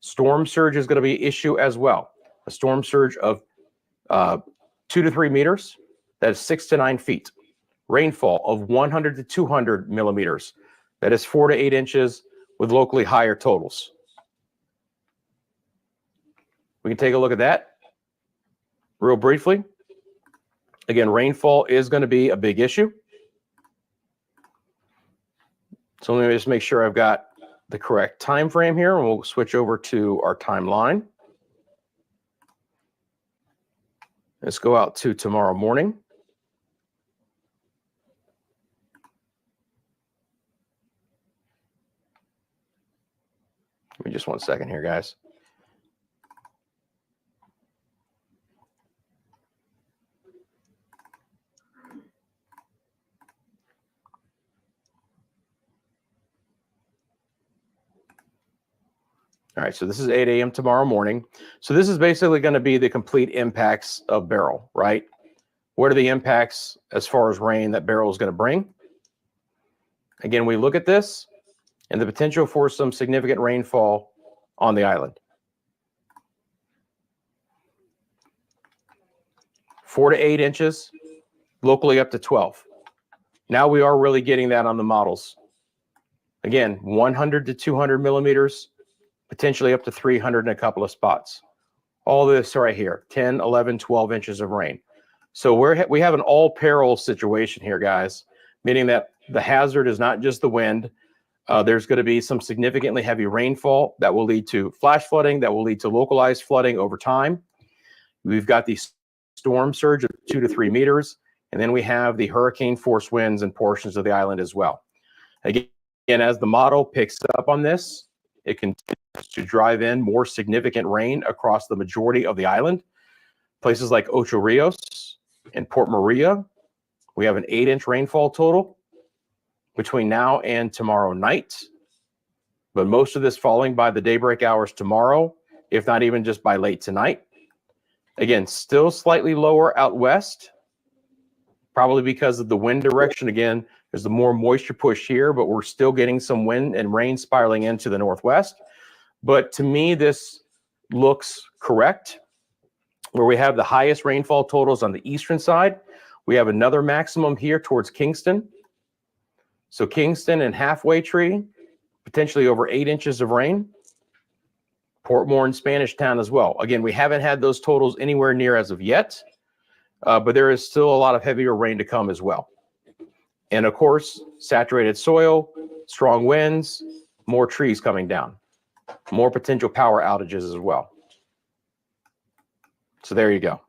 Storm surge is going to be an issue as well. A storm surge of 2 to 3 meters, that is 6 to 9 feet. Rainfall of 100 to 200 millimeters, that is 4 to 8 inches with locally higher totals. We can take a look at that real briefly. Again, rainfall is going to be a big issue. So let me just make sure I've got the correct time frame here, and we'll switch over to our timeline. Let's go out to tomorrow morning. Give me just 1 second here, guys. All right, so this is 8 a.m. tomorrow morning. So this is basically going to be the complete impacts of Beryl, right? What are the impacts as far as rain that Beryl is going to bring? Again, we look at this and the potential for some significant rainfall on the island. 4 to 8 inches, locally up to 12. Now we are really getting that on the models. Again, 100 to 200 millimeters, potentially up to 300 in a couple of spots. All this right here, 10, 11, 12 inches of rain. So we have an all peril situation here, guys, meaning that the hazard is not just the wind. There's going to be some significantly heavy rainfall that will lead to flash flooding, that will lead to localized flooding over time. We've got the storm surge of 2 to 3 meters, and then we have the hurricane force winds in portions of the island as well. Again, as the model picks up on this, it continues to drive in more significant rain across the majority of the island. Places like Ocho Rios and Port Maria, we have an 8-inch rainfall total between now and tomorrow night. but most of this falling by the daybreak hours tomorrow, if not even just by late tonight. Again, still slightly lower out west, probably because of the wind direction. Again, there's the more moisture push here, but we're still getting some wind and rain spiraling into the northwest. But to me, this looks correct. Where we have the highest rainfall totals on the eastern side, we have another maximum here towards Kingston. So Kingston and Halfway Tree, potentially over 8 inches of rain. Portmore and Spanish Town as well. Again, we haven't had those totals anywhere near as of yet, but there is still a lot of heavier rain to come as well. And of course, saturated soil, strong winds, more trees coming down, more potential power outages as well. So there you go.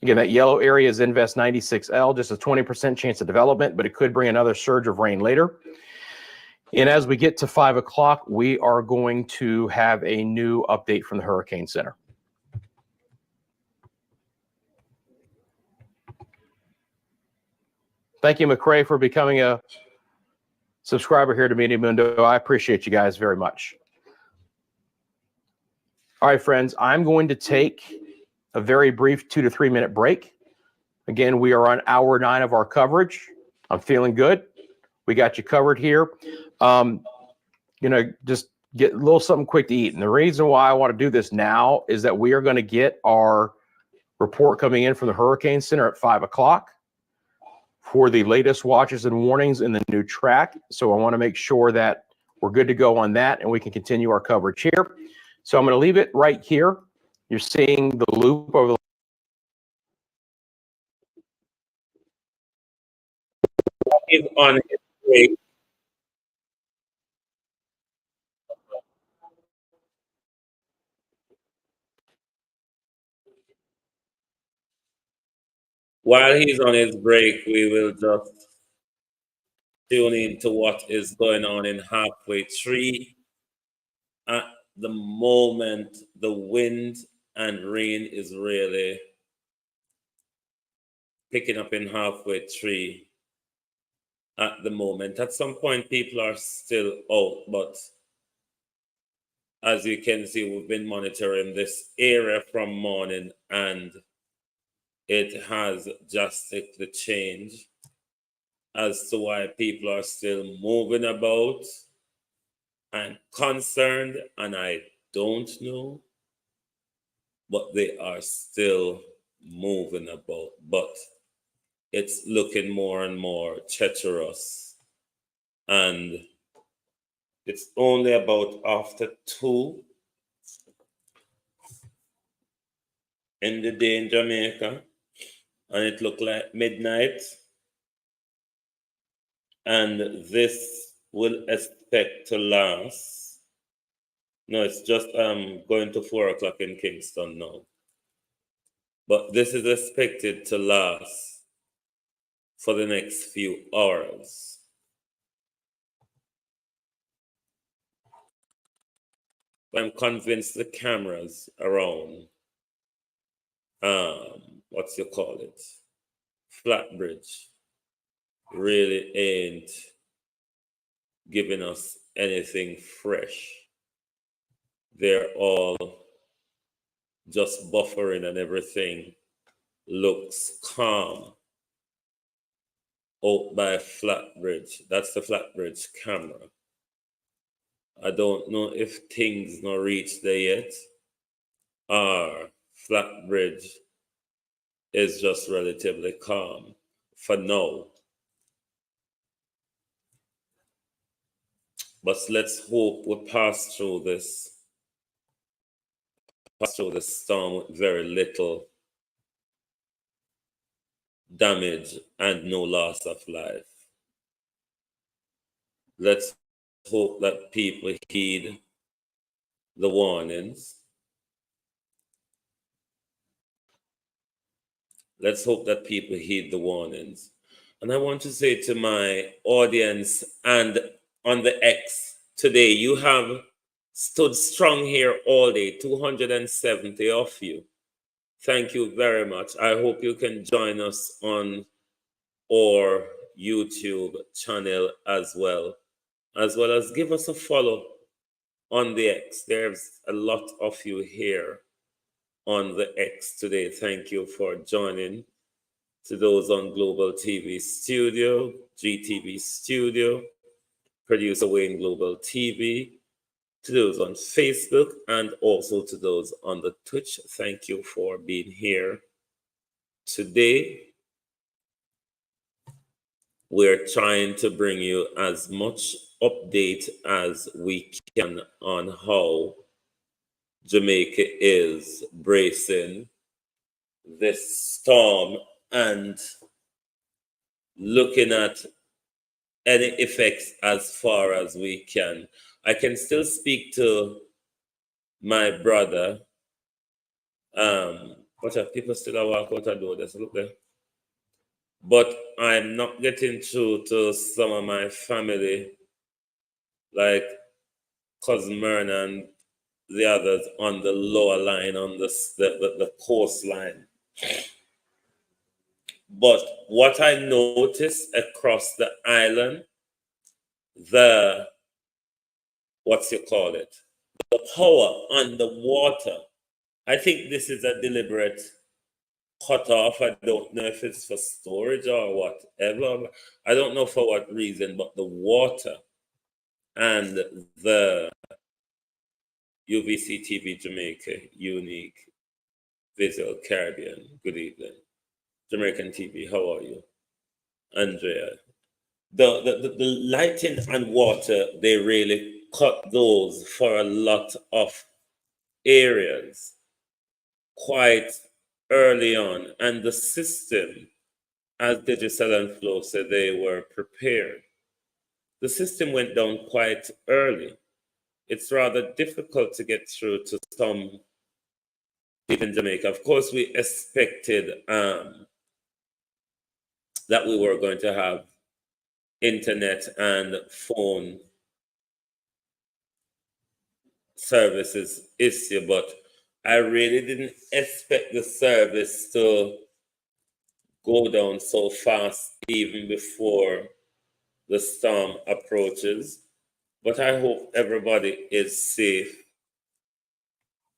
Again, that yellow area is Invest 96L, just a 20% chance of development, but it could bring another surge of rain later. And as we get to 5 o'clock, we are going to have a new update from the Hurricane Center. Thank you, McCrae, for becoming a subscriber here to Media Mundo. I appreciate you guys very much. All right, friends, I'm going to take a very brief 2 to 3 minute break. Again, we are on hour 9 of our coverage. I'm feeling good. We got you covered here. Just get a little something quick to eat. And the reason why I want to do this now is that we are going to get our report coming in from the Hurricane Center at 5 o'clock for the latest watches and warnings in the new track. So I want to make sure that we're good to go on that and we can continue our coverage here. So I'm going to leave it right here. You're seeing the loop over the is on his break. While he's on his break, we will just tune in to what is going on in Halfway Tree. At the moment, the wind and rain is really picking up in Halfway Tree at the moment. At some point, people are still out, but as you can see, we've been monitoring this area from morning, and it has drastically changed as to why people are still moving about and concerned, and I don't know, but they are still moving about. But it's looking more and more treacherous, and it's only about after 2 in the day in Jamaica, and it looked like midnight, and this will expect to last. No, it's just going to 4 o'clock in Kingston now, but this is expected to last for the next few hours. I'm convinced the cameras around Flatbridge really ain't giving us anything fresh. They're all just buffering and everything looks calm out by Flatbridge. That's the Flatbridge camera. I don't know if things not reached there yet, or Flatbridge is just relatively calm for now. But let's hope we pass through this storm with very little damage and no loss of life. Let's hope that people heed the warnings. Let's hope that people heed the warnings. And I want to say to my audience and on the X today, you have stood strong here all day, 270 of you. Thank you very much. I hope you can join us on our YouTube channel as well as give us a follow on the X. There's a lot of you here on the X today. Thank you for joining. To those on Global TV Studio, GTV Studio, producer Wayne Global TV, to those on Facebook, and also to those on the Twitch, thank you for being here today. We're trying to bring you as much update as we can on how Jamaica is bracing this storm and looking at any effects as far as we can. I can still speak to my brother. What are people still a walk out a door? Just look there. But I'm not getting through to some of my family, like Cousin Myrna and the others on the lower line, on the coastline. But what I noticed across the island, the power on the water, I think this is a deliberate cutoff. I don't know if it's for storage or whatever. I don't know for what reason, but the water and the UVC TV Jamaica, Unique Visual Caribbean, good evening. Jamaican TV, how are you? Andrea. The lighting and water, they really cut those for a lot of areas quite early on. And the system, as Digital and Flow said, they were prepared. The system went down quite early. It's rather difficult to get through to some people in Jamaica. Of course, we expected that we were going to have internet and phone services issue, but I really didn't expect the service to go down so fast even before the storm approaches. But I hope everybody is safe,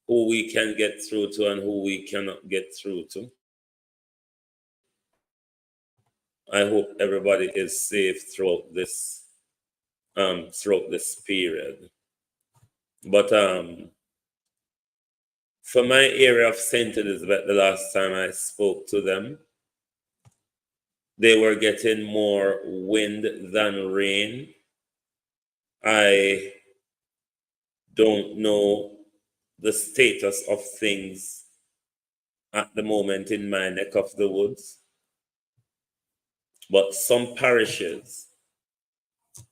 who we can get through to and who we cannot get through to. I hope everybody is safe throughout this period. But for my area of St. Elizabeth, the last time I spoke to them, they were getting more wind than rain. I don't know the status of things at the moment in my neck of the woods, but some parishes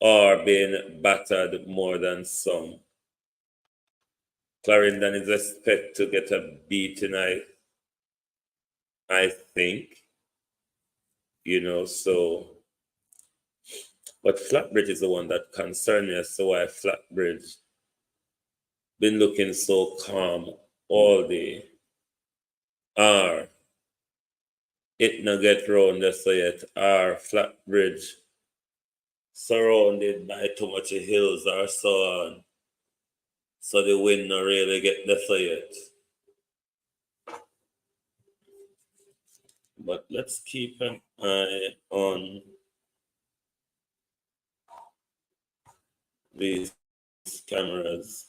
are being battered more than some. Clarendon is expected to get a beating, I think, so. But Flatbridge is the one that concerned me as to why Flatbridge been looking so calm all day. It not get round there so yet. Flatbridge surrounded by too much hills or so on. So the wind not really get there so yet. But let's keep an eye on these cameras.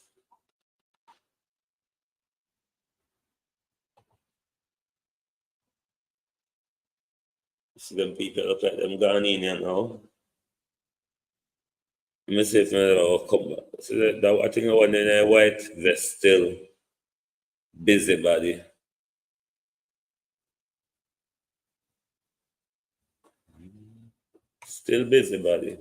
See them people look like them gone in here now. Let me see if they'll come back. See that I think the one in a white vest still busybody. Still busybody.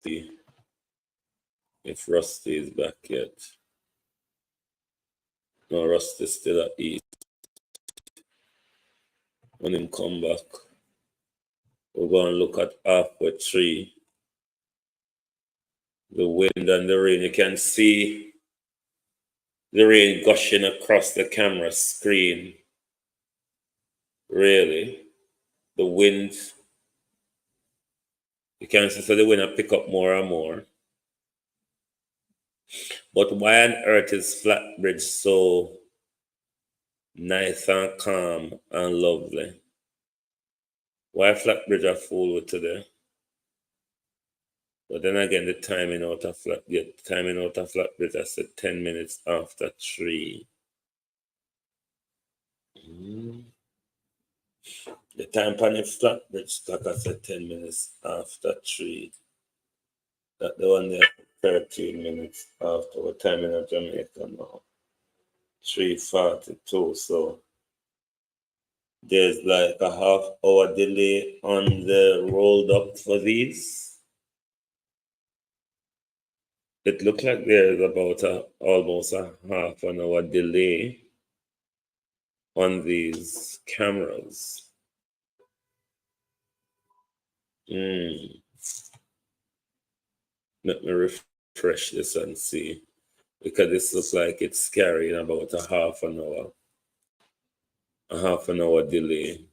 See if Rusty is back yet. No, Rusty's still at east. When him come back, we're going to look at halfway 3. the wind and the rain. You can see the rain gushing across the camera screen. Really, the wind, you can see so the wind will pick up more and more. But why on earth is Flatbridge so nice and calm and lovely? Why Flatbridge are full with today? But then again, the timing out of Flatbridge, I said 10 minutes after 3. The time on the Flatbridge clock, I said 10 minutes after 3. That the one there 13 minutes after. What time in Jamaica now? 3:42. So there's like a half-hour delay on the rolled up for these. It looks like there's about almost a half an hour delay on these cameras. Let me refresh this and see, because this looks like it's carrying about a half an hour delay.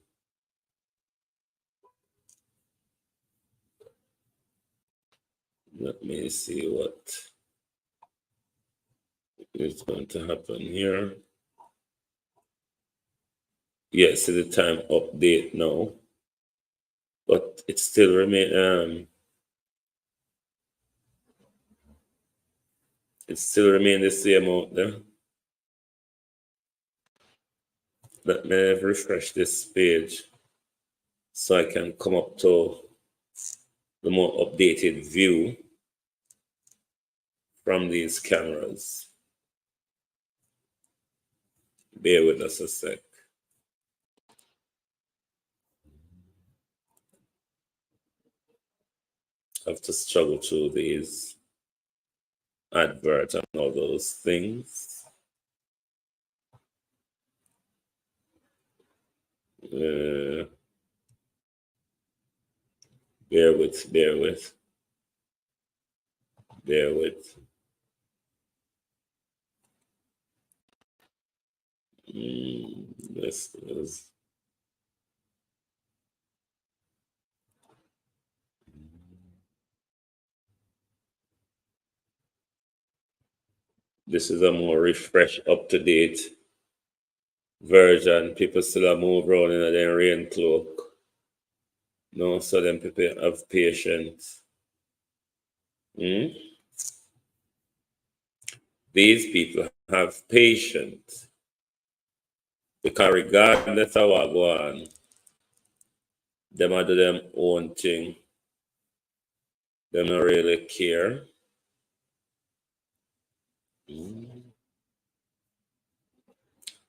Let me see what is going to happen here. Yes, see the time update now, but it still remain the same out there. Let me refresh this page so I can come up to the more updated view from these cameras. Bear with us a sec. I have to struggle through these adverts and all those things. Bear with. This is. This is a more refreshed, up-to-date version. People still move around in their rain cloak. No, so them people have patience. These people have patience. Because regardless of what go on, them do them own thing. They don't really care.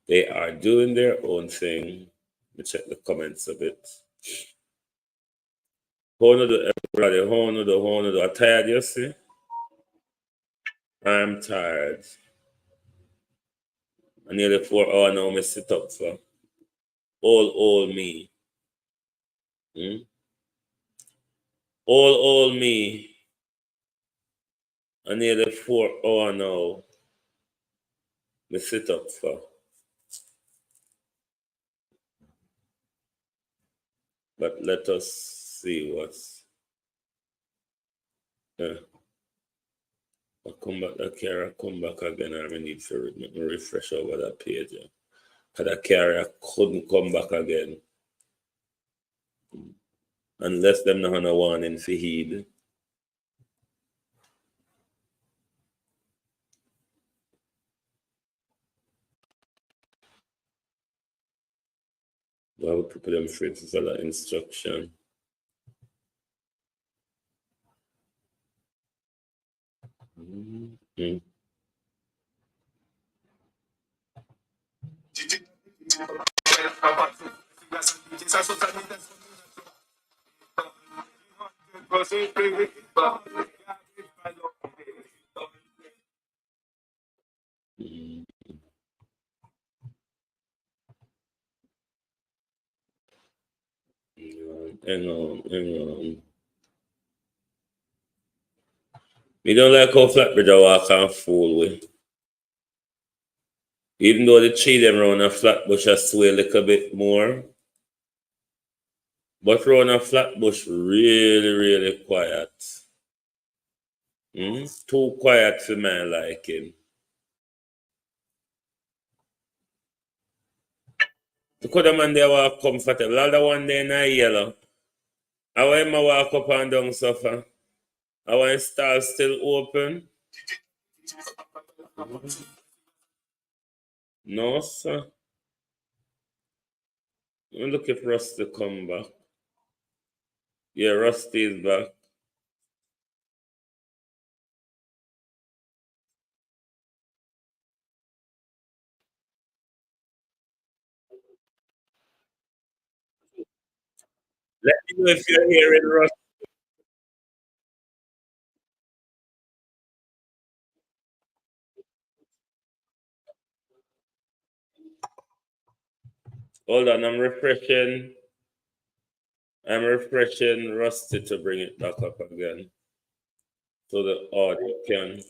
They are doing their own thing. Let me check the comments a bit. How do everybody? How do? I'm tired, you see? I'm tired. I nearly 4 hours now I sit up for. All me. All me. I nearly 4 hours now I sit up for. But let us see what's. I come back, that carrier come back again. I need to refresh over that page. Because that carrier couldn't come back again. Unless them not have a warning for heed. I would prepare them free to follow instruction. Hang on. We don't like how Flatbridge I walk and fool with. Even though the tree them round a Flatbush I sway a little bit more. But round a Flatbush really, really quiet. Too quiet for my liking. The other man there walk comfortable. All the one there in a yellow. I want him walk up and down suffer. I want his stall still open. No, sir. I'm looking for Rusty to come back. Yeah, Rusty is back. Let me know if you're hearing Rusty. Hold on, I'm refreshing Rusty to bring it back up again. So the audio can.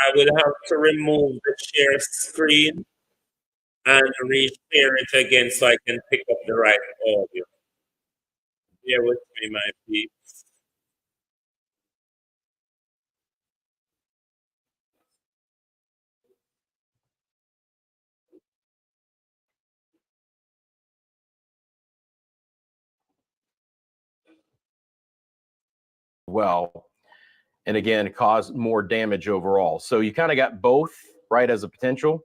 I will have to remove the share screen and re-share it again so I can pick up the right audio. Bear with me, my peeps. Well, and again, cause more damage overall. So you kind of got both, right, as a potential.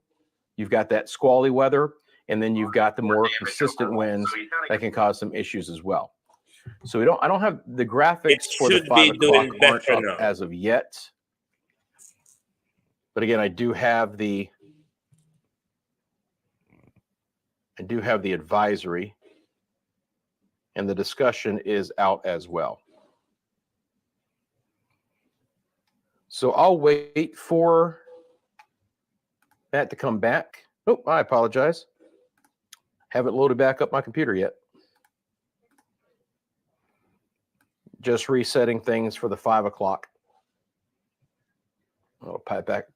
You've got that squally weather, and then you've got the more consistent winds that can cause some issues as well. So I don't have the graphics for the 5 o'clock aren't up as of yet. But again, I do have the advisory, and the discussion is out as well. So I'll wait for that to come back. Oh, I apologize. Haven't loaded back up my computer yet. Just resetting things for the 5 o'clock. I'll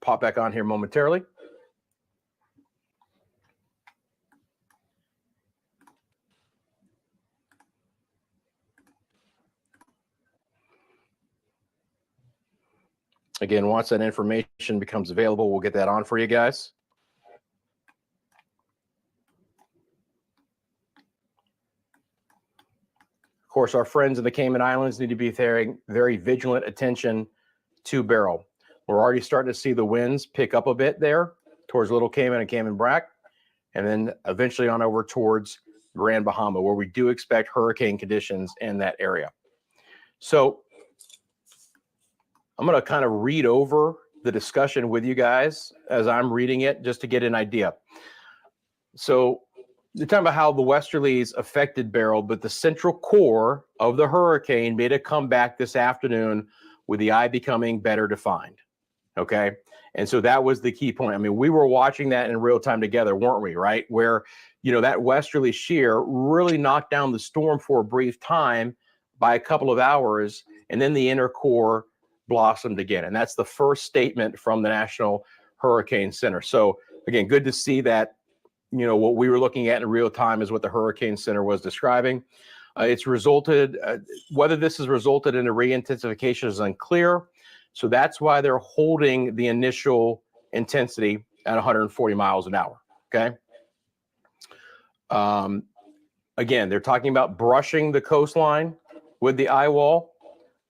pop back on here momentarily. Again, once that information becomes available, we'll get that on for you guys. Of course, our friends in the Cayman Islands need to be paying very vigilant attention to Beryl. We're already starting to see the winds pick up a bit there towards Little Cayman and Cayman Brac, and then eventually on over towards Grand Bahama, where we do expect hurricane conditions in that area. So I'm going to kind of read over the discussion with you guys as I'm reading it, just to get an idea. So you're talking about how the westerlies affected Beryl, but the central core of the hurricane made a comeback this afternoon with the eye becoming better defined. Okay. And so that was the key point. I mean, we were watching that in real time together, weren't we? Right. Where, you know, that westerly shear really knocked down the storm for a brief time by a couple of hours. And then the inner core blossomed again. And that's the first statement from the National Hurricane Center. So again, good to see that, you know, what we were looking at in real time is what the Hurricane Center was describing. It's resulted, whether this has resulted in a re-intensification is unclear. So that's why they're holding the initial intensity at 140 miles an hour. Okay. Again, they're talking about brushing the coastline with the eye wall.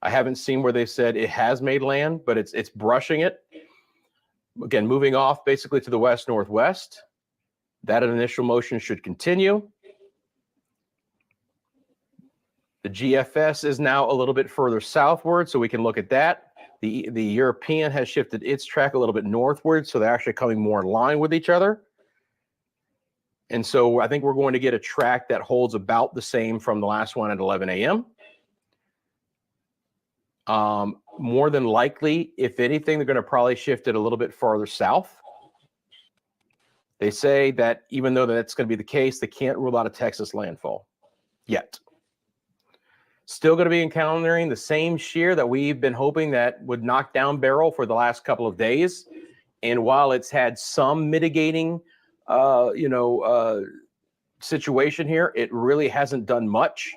I haven't seen where they said it has made land, but it's brushing it. Again, moving off basically to the west-northwest. That initial motion should continue. The GFS is now a little bit further southward, so we can look at that. The European has shifted its track a little bit northward, so they're actually coming more in line with each other. And so I think we're going to get a track that holds about the same from the last one at 11 a.m. More than likely, if anything, they're going to probably shift it a little bit farther south. They say that even though that's going to be the case, they can't rule out a Texas landfall yet. Still going to be encountering the same shear that we've been hoping that would knock down Beryl for the last couple of days. And while it's had some mitigating, situation here, it really hasn't done much.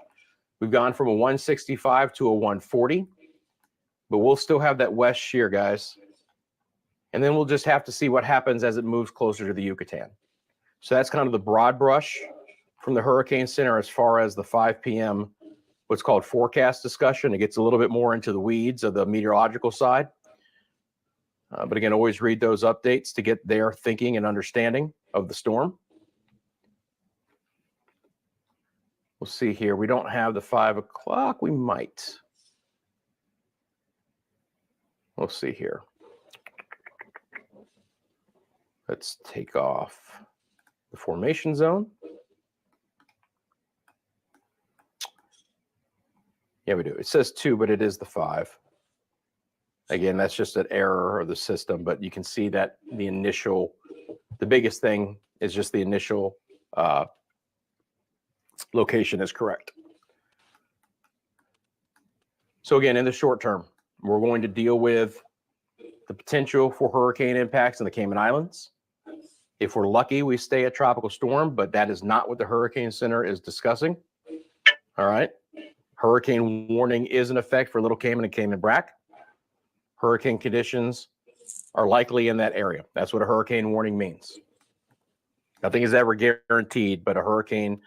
We've gone from a 165 to a 140, but we'll still have that west shear, guys. And then we'll just have to see what happens as it moves closer to the Yucatan. So that's kind of the broad brush from the Hurricane Center as far as the 5 p.m. what's called forecast discussion. It gets a little bit more into the weeds of the meteorological side. But again, always read those updates to get their thinking and understanding of the storm. We'll see here. We don't have the 5 o'clock. We might. We'll see here. Let's take off the formation zone. Yeah, we do. It says 2, but it is the 5. Again, that's just an error of the system, but you can see that the biggest thing is just the initial location is correct. So again, in the short term, we're going to deal with the potential for hurricane impacts in the Cayman Islands. If we're lucky, we stay a tropical storm, but that is not what the Hurricane Center is discussing. All right. Hurricane warning is in effect for Little Cayman and Cayman Brac. Hurricane conditions are likely in that area. That's what a hurricane warning means. Nothing is ever guaranteed, but a hurricane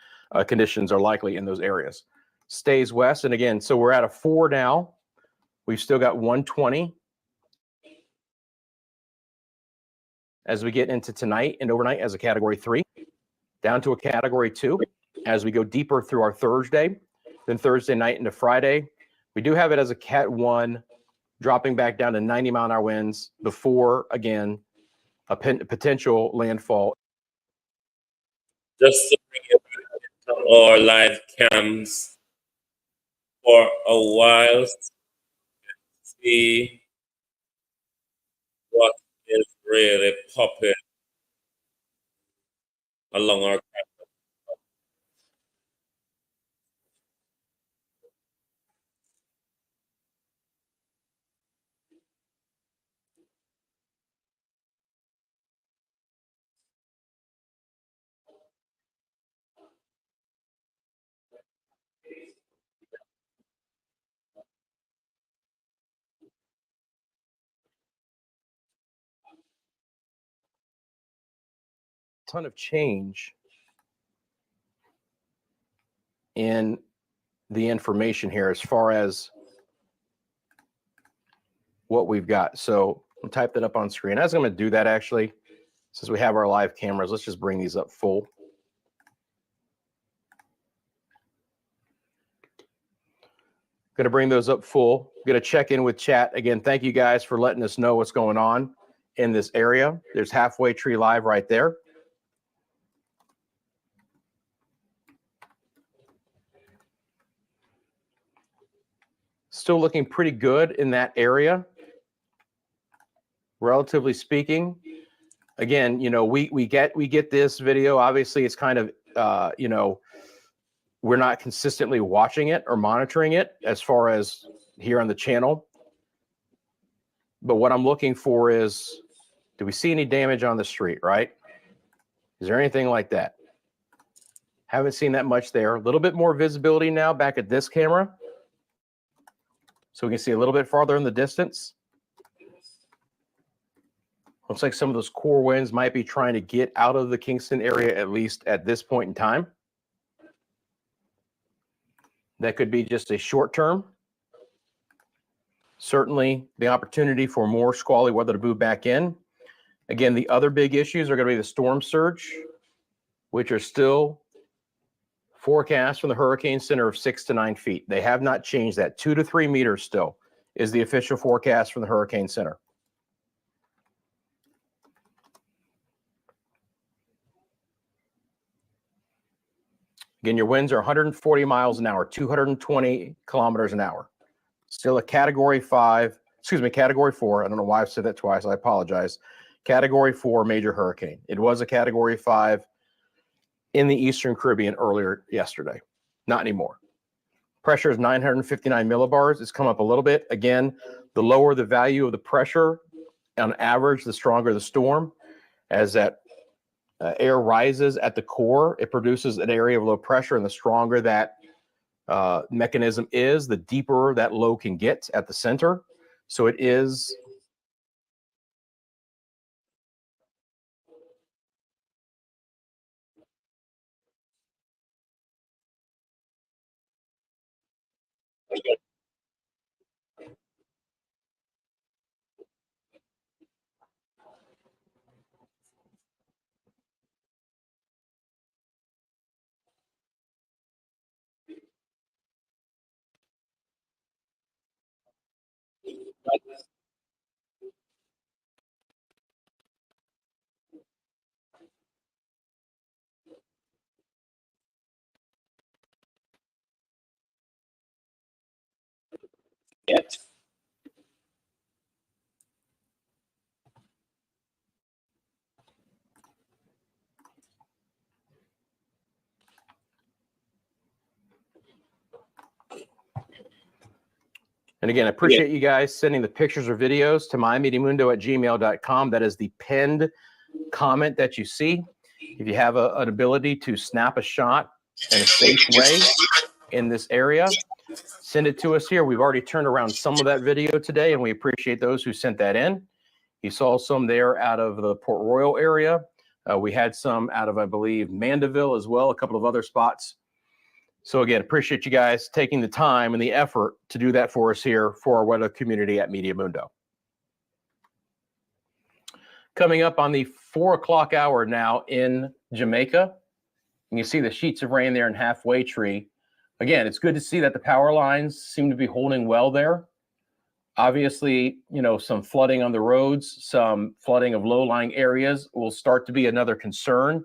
conditions are likely in those areas. Stays west, and again, so we're at a 4 now. We've still got 120 as we get into tonight and overnight as a category 3, down to a category 2 as we go deeper through our Thursday, then Thursday night into Friday. We do have it as a Cat 1, dropping back down to 90-mile-an-hour winds before, again, a potential landfall. Just to bring it back into our live cams for a while, see what is really popping along our camera. Ton of change in the information here as far as what we've got. So I'll type that up on screen. As I'm going to do that, actually, since we have our live cameras, let's just bring these up full. Going to bring those up full. Going to check in with chat. Again, thank you guys for letting us know what's going on in this area. There's Halfway Tree Live right there. Still looking pretty good in that area, relatively speaking. Again, we get this video. Obviously, it's kind of we're not consistently watching it or monitoring it as far as here on the channel. But what I'm looking for is, do we see any damage on the street, right? Is there anything like that? Haven't seen that much there. A little bit more visibility now back at this camera. So we can see a little bit farther in the distance. Looks like some of those core winds might be trying to get out of the Kingston area, at least at this point in time. That could be just a short term. Certainly the opportunity for more squally weather to move back in. Again, the other big issues are going to be the storm surge, which are still forecast from the Hurricane Center of 6 to 9 feet. They have not changed that. 2 to 3 meters still is the official forecast from the Hurricane Center. Again, your winds are 140 miles an hour, 220 kilometers an hour. Still a Category 5, excuse me, Category 4. I don't know why I've said that twice. I apologize. Category 4 major hurricane. It was a Category 5 in the Eastern Caribbean earlier yesterday. Not anymore. Pressure is 959 millibars. It's come up a little bit. Again, the lower the value of the pressure on average, the stronger the storm. As that air rises at the core, it produces an area of low pressure, and the stronger that mechanism is, the deeper that low can get at the center. So it is it. And again, I appreciate you guys sending the pictures or videos to mymediamundo@gmail.com. That is the pinned comment that you see. If you have an ability to snap a shot in a safe way in this area, send it to us here. We've already turned around some of that video today, and we appreciate those who sent that in. You saw some there out of the Port Royal area. We had some out of, I believe, Mandeville as well, a couple of other spots. So again, appreciate you guys taking the time and the effort to do that for us here for our weather community at Media Mundo. Coming up on the 4 o'clock hour now in Jamaica, and you see the sheets of rain there in Halfway Tree. Again, it's good to see that the power lines seem to be holding well there. Obviously, you know, some flooding on the roads, some flooding of low-lying areas will start to be another concern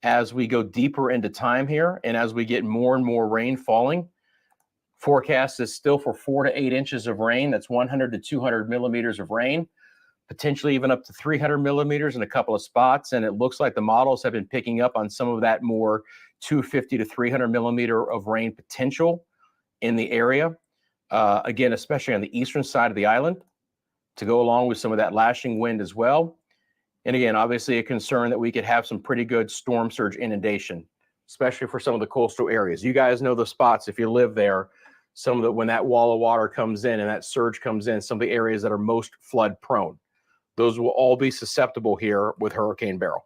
as we go deeper into time here and as we get more and more rain falling. Forecast is still for 4 to 8 inches of rain. That's 100 to 200 millimeters of rain, potentially even up to 300 millimeters in a couple of spots. And it looks like the models have been picking up on some of that more 250 to 300 millimeter of rain potential in the area. Again, especially on the eastern side of the island, to go along with some of that lashing wind as well. And again, obviously a concern that we could have some pretty good storm surge inundation, especially for some of the coastal areas. You guys know the spots if you live there. Some of the, when that wall of water comes in and that surge comes in, some of the areas that are most flood prone, those will all be susceptible here with Hurricane Beryl.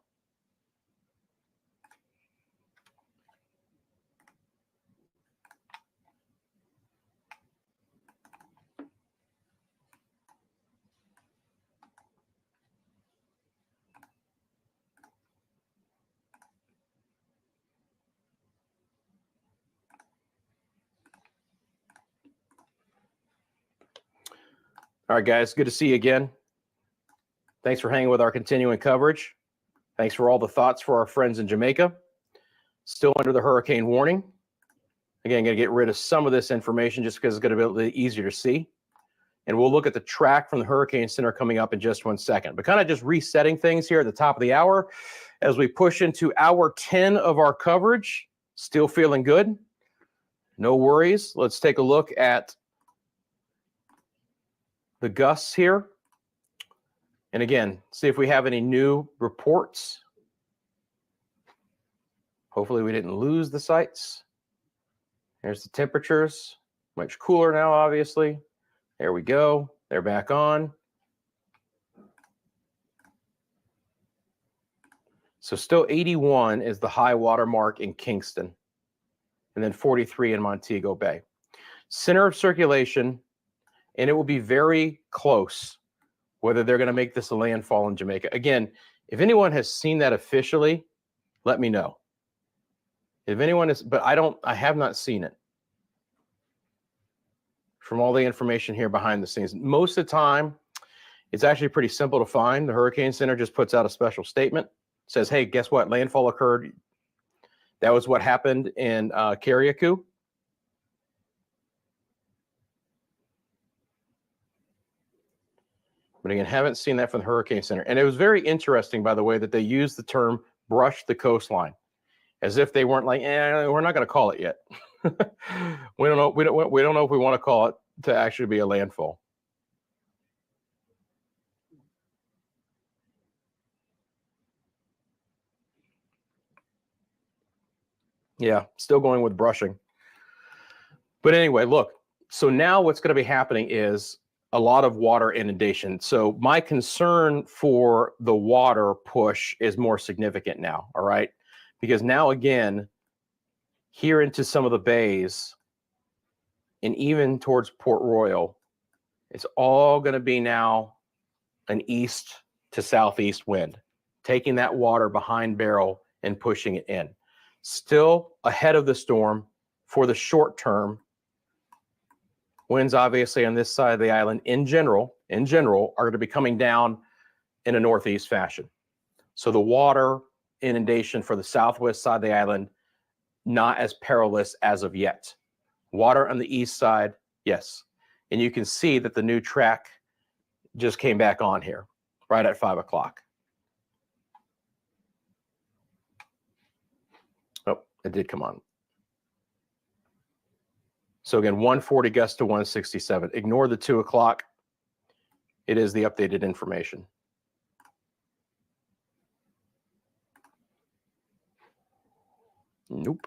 All right, guys, good to see you again. Thanks for hanging with our continuing coverage. Thanks for all the thoughts for our friends in Jamaica. Still under the hurricane warning. Again, going to get rid of some of this information just because it's going to be a little bit easier to see. And we'll look at the track from the Hurricane Center coming up in just 1 second. But kind of just resetting things here at the top of the hour as we push into hour 10 of our coverage. Still feeling good. No worries. Let's take a look at the gusts here. And again, see if we have any new reports. Hopefully we didn't lose the sites. There's the temperatures. Much cooler now, obviously. There we go. They're back on. So still 81 is the high water mark in Kingston. And then 43 in Montego Bay. Center of circulation, and it will be very close whether they're going to make this a landfall in Jamaica. Again, if anyone has seen that officially, let me know. If anyone is, but I have not seen it. From all the information here behind the scenes, most of the time, it's actually pretty simple to find. The Hurricane Center just puts out a special statement, says, hey, guess what? Landfall occurred. That was what happened in Carriacou. But again, haven't seen that from the Hurricane Center. And it was very interesting, by the way, that they used the term brush the coastline, as if they weren't like, we're not going to call it yet. We don't know. We don't know if we want to call it to actually be a landfall. Yeah, still going with brushing. But anyway, look, so now what's going to be happening is a lot of water inundation. So my concern for the water push is more significant now, all right? Because now again, here into some of the bays and even towards Port Royal, it's all going to be now an east to southeast wind, taking that water behind Beryl and pushing it in. Still ahead of the storm for the short term. Winds obviously on this side of the island in general are going to be coming down in a northeast fashion. So the water inundation for the southwest side of the island, not as perilous as of yet. Water on the east side, yes. And you can see that the new track just came back on here right at 5 o'clock. Oh, it did come on. So again, 140 gusts to 167. Ignore the 2 o'clock. It is the updated information. Nope.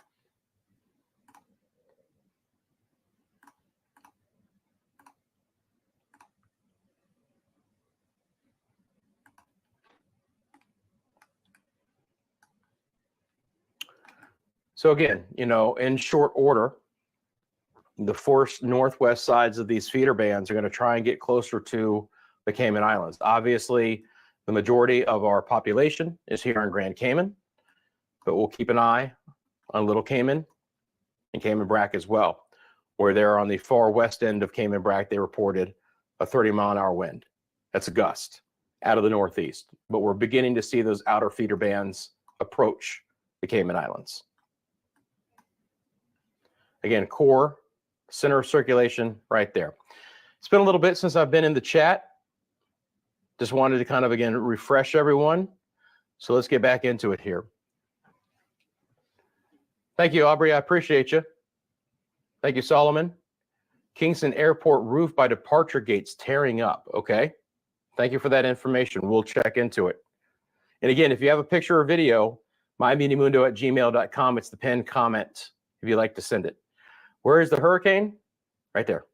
So again, you know, in short order, the forced northwest sides of these feeder bands are going to try and get closer to the Cayman Islands. Obviously, the majority of our population is here in Grand Cayman, but we'll keep an eye on Little Cayman and Cayman Brac as well, where they're on the far west end of Cayman Brac. They reported a 30-mile-an-hour wind. That's a gust out of the northeast, but we're beginning to see those outer feeder bands approach the Cayman Islands. Again, core, center of circulation right there. It's been a little bit since I've been in the chat. Just wanted to kind of, again, refresh everyone. So let's get back into it here. Thank you, Aubrey. I appreciate you. Thank you, Solomon. Kingston Airport roof by departure gates tearing up. Okay. Thank you for that information. We'll check into it. And again, if you have a picture or video, myminimundo@gmail.com. It's the pinned comment if you'd like to send it. Where is the hurricane? Right there.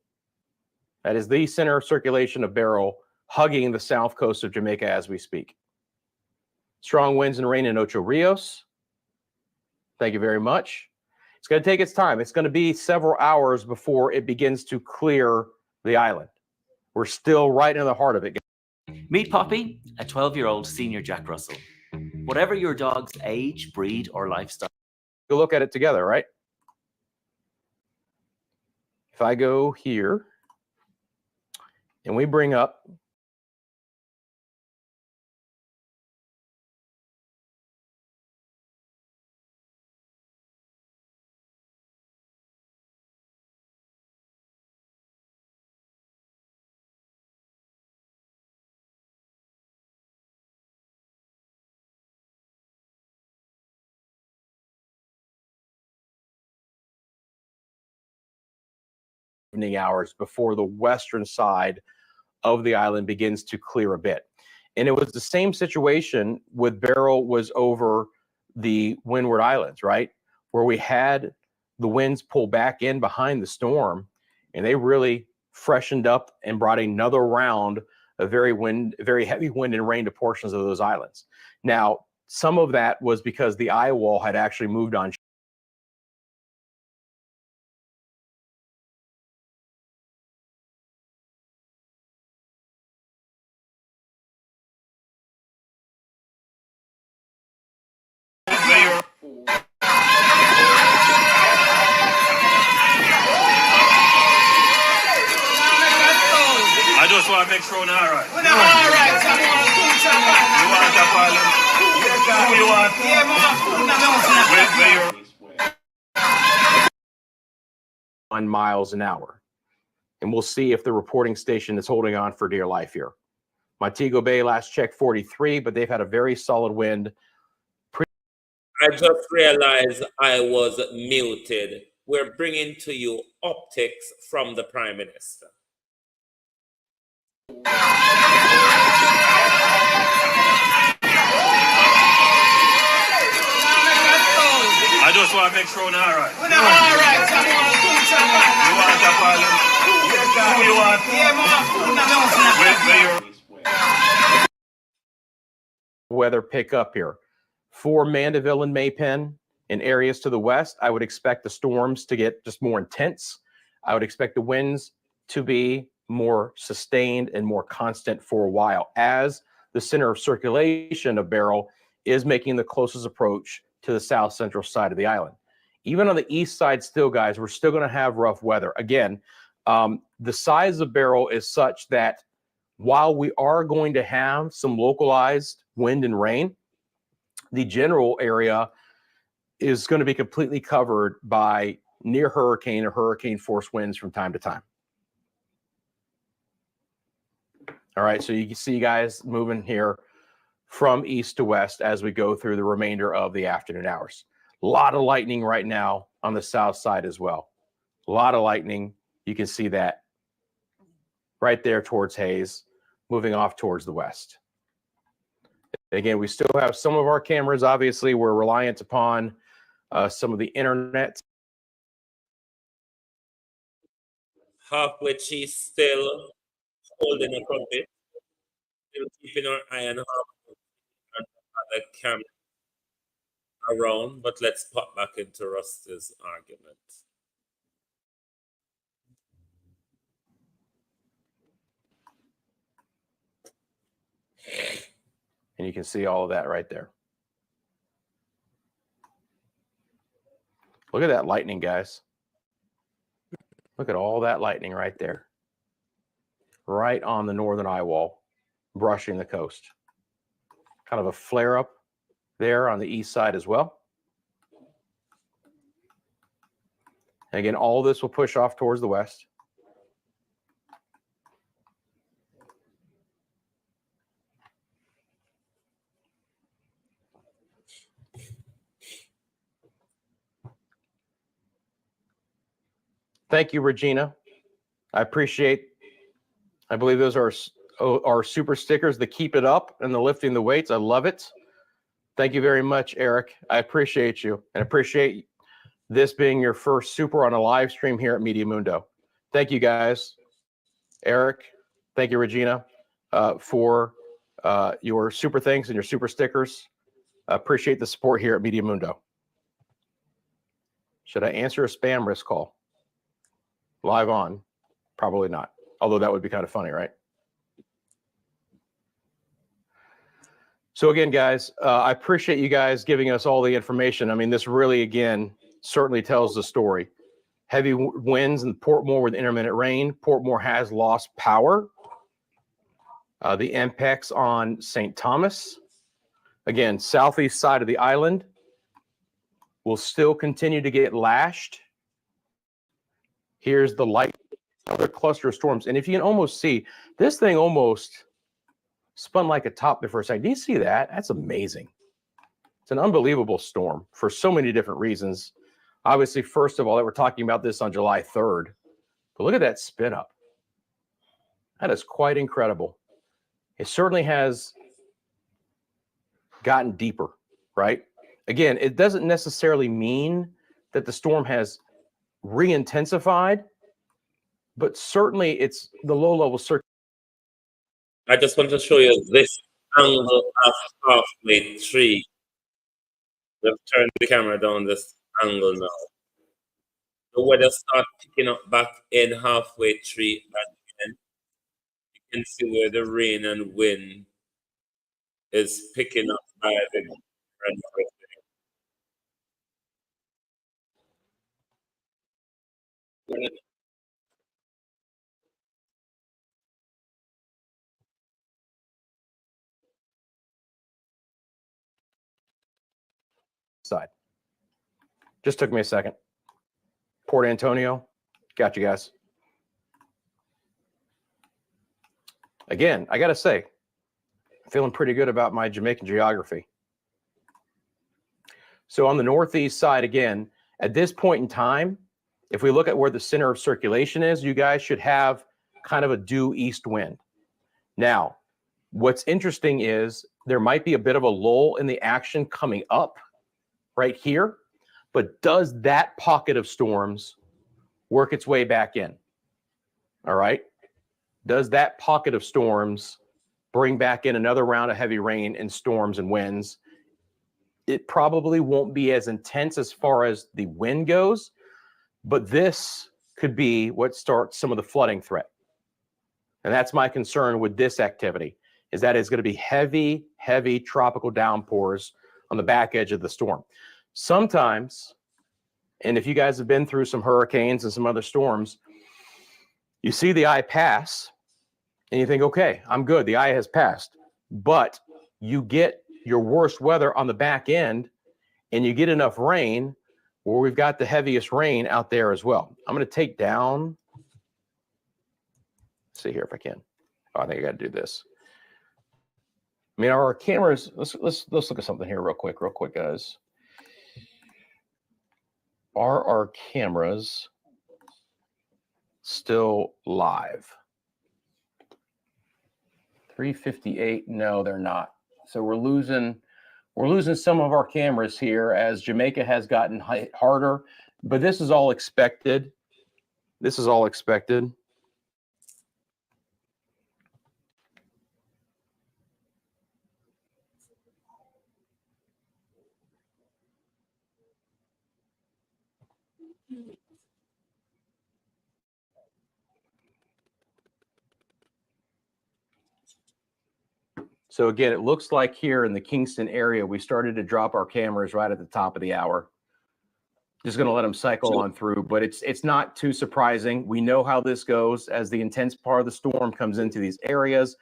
That is the center of circulation of Beryl, hugging the south coast of Jamaica as we speak. Strong winds and rain in Ocho Rios. Thank you very much. It's going to take its time. It's going to be several hours before it begins to clear the island. We're still right in the heart of it. Meet Poppy, a 12-year-old senior Jack Russell. Whatever your dog's age, breed, or lifestyle. We'll look at it together, right? If I go here and we bring up evening hours before the western side of the island begins to clear a bit. And it was the same situation with Beryl was over the Windward Islands, right? Where we had the winds pull back in behind the storm, and they really freshened up and brought another round of very heavy wind and rain to portions of those islands. Now, some of that was because the eye wall had actually moved on I just want to make sure we're all right. We're all right. You want to follow? Who you want? Where 1 miles an hour. And we'll see if the reporting station is holding on for dear life here. Montego Bay last check 43, but they've had a very solid wind. I just realized I was muted. We're bringing to you optics from the Prime Minister. I just want to make sure we're all right. We're all right. You want to follow? Who you want? Weather pick up here. For Mandeville and Maypen and areas to the west, I would expect the storms to get just more intense. I would expect the winds to be more sustained and more constant for a while as the center of circulation of Beryl is making the closest approach to the south central side of the island. Even on the east side still, guys, we're still going to have rough weather. Again, the size of Beryl is such that while we are going to have some localized wind and rain, the general area is going to be completely covered by near hurricane or hurricane force winds from time to time. All right, so you can see guys moving here from east to west as we go through the remainder of the afternoon hours. A lot of lightning right now on the south side as well. A lot of lightning. You can see that right there towards Hayes, moving off towards the west. Again, we still have some of our cameras. Obviously, we're reliant upon some of the internet. Halfway Cheese still holding a trumpet, still keeping our eye on the camera around, but let's pop back into Rusty's argument. And you can see all of that right there. Look at that lightning, guys. Look at all that lightning right there. Right on the northern eye wall, brushing the coast. Kind of a flare up there on the east side as well. And again, all this will push off towards the west. Thank you, Regina. I appreciate. I believe those are our super stickers, the keep it up and the lifting the weights. I love it. Thank you very much, Eric. I appreciate you and appreciate this being your first super on a live stream here at Media Mundo. Thank you, guys. Eric, thank you, Regina, for your super thanks and your super stickers. I appreciate the support here at Media Mundo. Should I answer a spam risk call? Live on? Probably not. Although that would be kind of funny, right? So again, guys, I appreciate you guys giving us all the information. I mean, this really, again, certainly tells the story. Heavy winds in Portmore with intermittent rain. Portmore has lost power. The impacts on St. Thomas. Again, southeast side of the island will still continue to get lashed. Here's the light, other cluster of storms. And if you can almost see, this thing almost spun like a top there for a second. Do you see that? That's amazing. It's an unbelievable storm for so many different reasons. Obviously, first of all, that we're talking about this on July 3rd. But look at that spin up. That is quite incredible. It certainly has gotten deeper, right? Again, it doesn't necessarily mean that the storm has re-intensified, but certainly it's the low-level circuit. I just want to show you this angle of halfway tree. We've turned the camera down this angle now. The weather starts picking up back in halfway tree again. You can see where the rain and wind is picking up by the Side. Just took me a second. Port Antonio. Got you guys. Again, I got to say, feeling pretty good about my Jamaican geography. So on the northeast side, again, at this point in time, if we look at where the center of circulation is, you guys should have kind of a due east wind. Now, what's interesting is there might be a bit of a lull in the action coming up right here, but does that pocket of storms work its way back in? All right. Does that pocket of storms bring back in another round of heavy rain and storms and winds? It probably won't be as intense as far as the wind goes, but this could be what starts some of the flooding threat. And that's my concern with this activity, is that it's going to be heavy, heavy tropical downpours on the back edge of the storm. Sometimes, and if you guys have been through some hurricanes and some other storms, you see the eye pass and you think, okay, I'm good. The eye has passed. But you get your worst weather on the back end and you get enough rain where we've got the heaviest rain out there as well. I'm going to take down, see here if I can. Oh, I think I got to do this. I mean, our cameras, let's look at something here real quick, guys. Are our cameras still live? 358, no, they're not. So we're losing some of our cameras here as Jamaica has gotten harder, but this is all expected. This is all expected. So again, it looks like here in the Kingston area, we started to drop our cameras right at the top of the hour. Just going to let them cycle on through, but it's not too surprising. We know how this goes. As the intense part of the storm comes into these areas,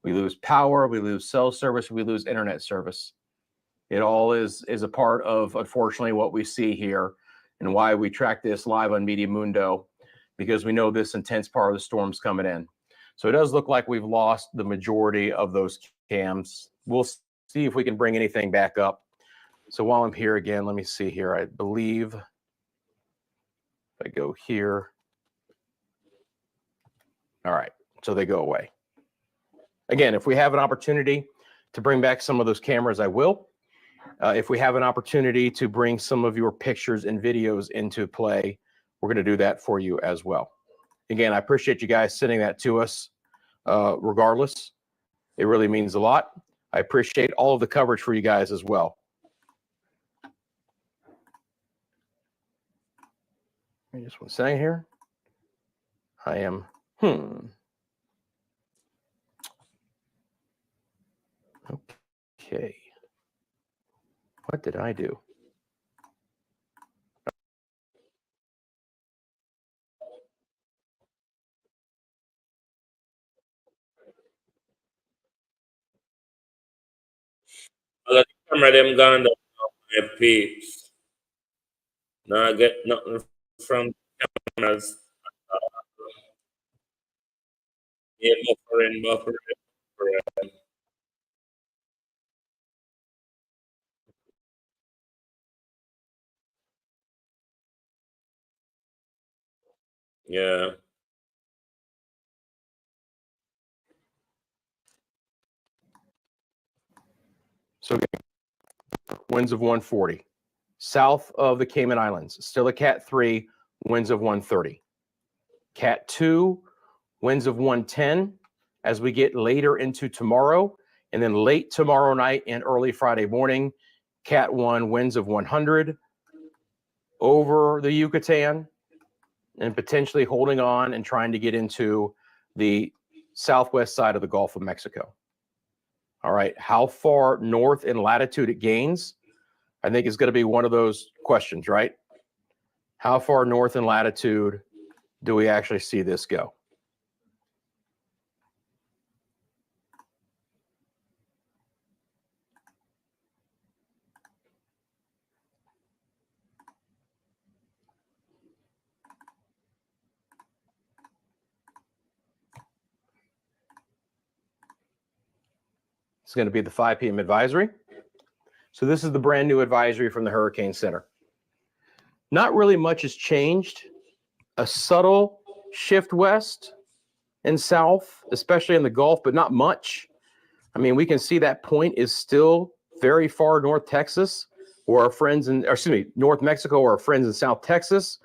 we lose power, we lose cell service, we lose internet service. It all is a part of, unfortunately, what we see here and why we track this live on Media Mundo, because we know this intense part of the storm's coming in. So it does look like we've lost the majority of those cams. We'll see if we can bring anything back up. So while I'm here again, let me see here. I believe if I go here. All right, so they go away. Again, if we have an opportunity to bring back some of those cameras, I will. If we have an opportunity to bring some of your pictures and videos into play, we're going to do that for you as well. Again, I appreciate you guys sending that to us regardless. It really means a lot. I appreciate all of the coverage for you guys as well. Just one second here. I am, Okay. What did I do? Let the camera them gone down, my peeps. Now I get nothing from cameras. Yeah, buffering. Yeah. So winds of 140. South of the Cayman Islands, still a Cat 3, winds of 130. Cat 2, winds of 110 as we get later into tomorrow. And then late tomorrow night and early Friday morning, Cat 1, winds of 100 over the Yucatan and potentially holding on and trying to get into the southwest side of the Gulf of Mexico. All right, how far north in latitude it gains, I think is going to be one of those questions, right? How far north in latitude do we actually see this go? It's going to be the 5 p.m. advisory. So this is the brand new advisory from the Hurricane Center. Not really much has changed. A subtle shift west and south, especially in the Gulf, but not much. I mean, we can see that point is still very far north Texas, or our friends in, or excuse me, North Mexico, or our friends in South Texas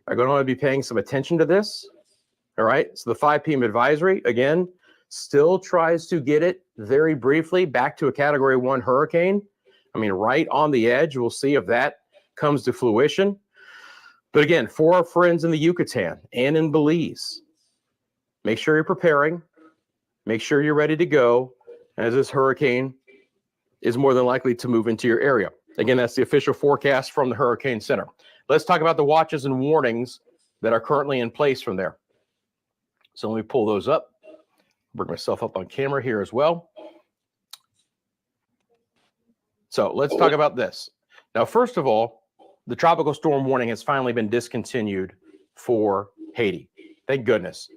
are going to be paying some attention to this. All right. So the 5 p.m. advisory, again, still tries to get it very briefly back to a Category 1 hurricane. I mean, right on the edge. We'll see if that comes to fruition. But again, for our friends in the Yucatan and in Belize, make sure you're preparing. Make sure you're ready to go, as this hurricane is more than likely to move into your area. Again, that's the official forecast from the Hurricane Center. Let's talk about the watches and warnings that are currently in place from there. So let me pull those up. Bring myself up on camera here as well. So let's talk about this. Now, first of all, the tropical storm warning has finally been discontinued for Haiti. Thank goodness.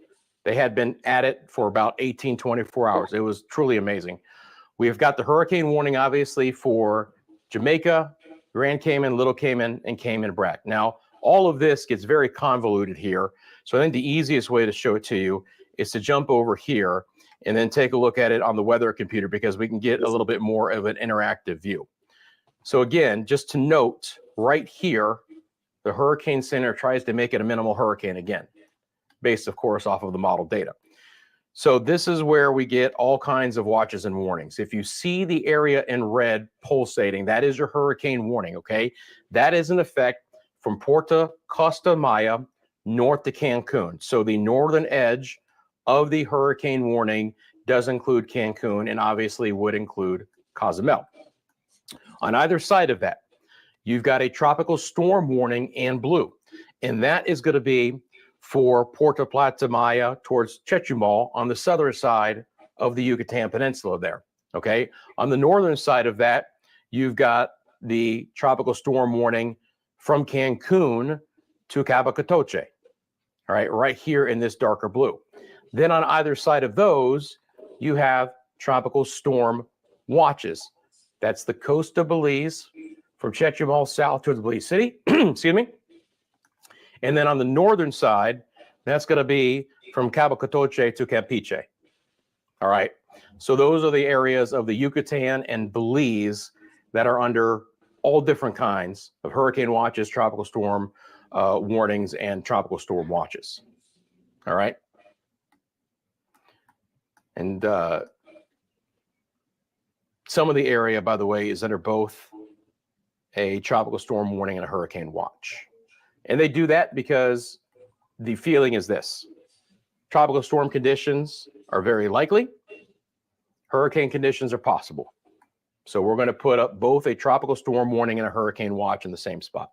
They had been at it for about 18, 24 hours. It was truly amazing. We have got the hurricane warning, obviously, for Jamaica, Grand Cayman, Little Cayman, and Cayman Brac. Now, all of this gets very convoluted here. So I think the easiest way to show it to you is to jump over here and then take a look at it on the weather computer, because we can get a little bit more of an interactive view. So again, just to note, right here, the Hurricane Center tries to make it a minimal hurricane again, based, of course, off of the model data. So this is where we get all kinds of watches and warnings. If you see the area in red pulsating, that is your hurricane warning, okay? That is in effect from Puerto Costa Maya north to Cancun. So the northern edge of the hurricane warning does include Cancun, and obviously would include Cozumel. On either side of that, you've got a tropical storm warning in blue, and that is going to be for Puerto Plata Maya towards Chetumal on the southern side of the Yucatan Peninsula there, okay? On the northern side of that, you've got the tropical storm warning from Cancun to Cabo Catoche, all right, right here in this darker blue. Then on either side of those, you have tropical storm watches. That's the coast of Belize from Chetumal south towards Belize City, excuse me. And then on the northern side, that's going to be from Cabo Catoche to Campeche. All right. So those are the areas of the Yucatan and Belize that are under all different kinds of hurricane watches, tropical storm warnings, and tropical storm watches. All right. And some of the area, by the way, is under both a tropical storm warning and a hurricane watch. And they do that because the feeling is this: tropical storm conditions are very likely, hurricane conditions are possible. So we're going to put up both a tropical storm warning and a hurricane watch in the same spot.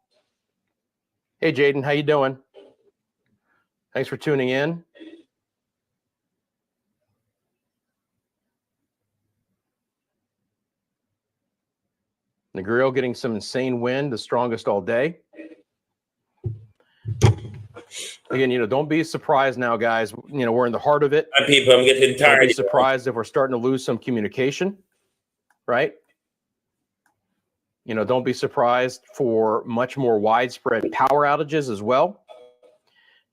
Hey, Jaden, how you doing? Thanks for tuning in. Negril getting some insane wind, the strongest all day. Again, don't be surprised now, guys. We're in the heart of it. People, I'm getting tired. Don't be surprised if we're starting to lose some communication, right? Don't be surprised for much more widespread power outages as well.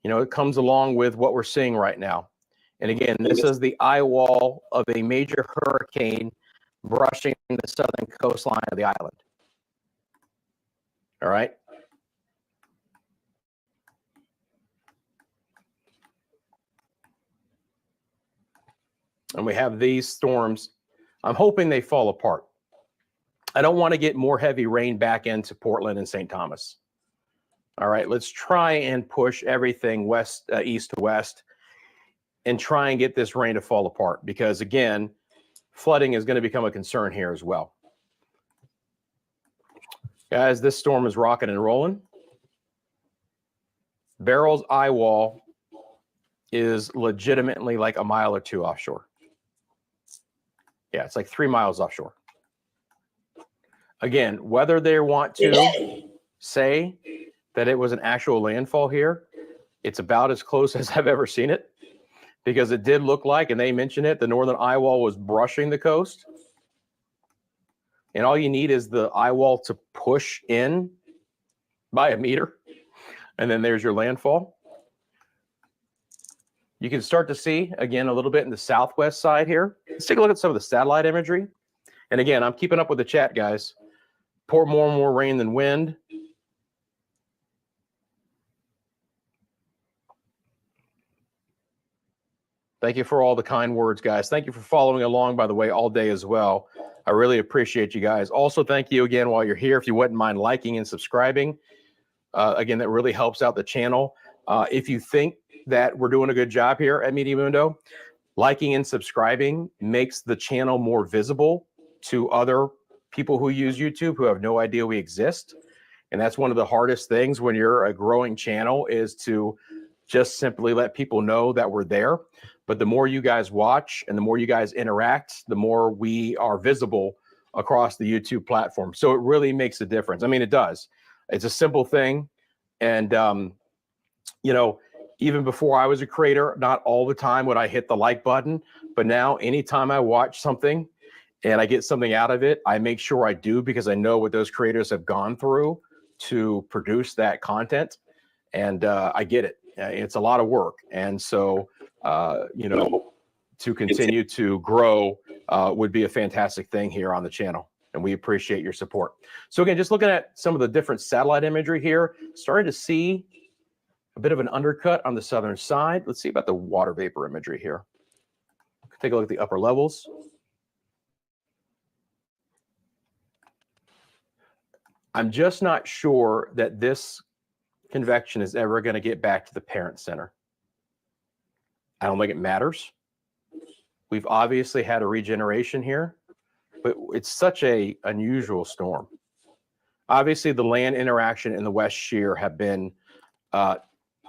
It comes along with what we're seeing right now. And again, this is the eye wall of a major hurricane brushing the southern coastline of the island. All right. And we have these storms. I'm hoping they fall apart. I don't want to get more heavy rain back into Portland and St. Thomas. All right, let's try and push everything east to west and try and get this rain to fall apart, because again, flooding is going to become a concern here as well. Guys, this storm is rocking and rolling. Beryl's eye wall is legitimately like a mile or two offshore. Yeah, it's like 3 miles offshore. Again, whether they want to say that it was an actual landfall here, it's about as close as I've ever seen it, because it did look like, and they mentioned it, the northern eye wall was brushing the coast. And all you need is the eye wall to push in by a meter, and then there's your landfall. You can start to see, again, a little bit in the southwest side here. Let's take a look at some of the satellite imagery. And again, I'm keeping up with the chat, guys. Pour more and more rain than wind. Thank you for all the kind words, guys. Thank you for following along, by the way, all day as well. I really appreciate you guys. Also, thank you again while you're here. If you wouldn't mind liking and subscribing, again, that really helps out the channel. If you think that we're doing a good job here at Media Mundo, liking and subscribing makes the channel more visible to other people who use YouTube who have no idea we exist. And that's one of the hardest things when you're a growing channel, is to just simply let people know that we're there. But the more you guys watch and the more you guys interact, the more we are visible across the YouTube platform. So it really makes a difference. I mean, it does. It's a simple thing. And, you know, even before I was a creator, not all the time would I hit the like button. But now anytime I watch something and I get something out of it, I make sure I do, because I know what those creators have gone through to produce that content. And I get it. It's a lot of work. And so, you know, to continue to grow would be a fantastic thing here on the channel. And we appreciate your support. So again, just looking at some of the different satellite imagery here, starting to see a bit of an undercut on the southern side. Let's see about the water vapor imagery here. Take a look at the upper levels. I'm just not sure that this convection is ever going to get back to the parent center. I don't think it matters. We've obviously had a regeneration here, but it's such a unusual storm. Obviously, the land interaction in the West Shear have been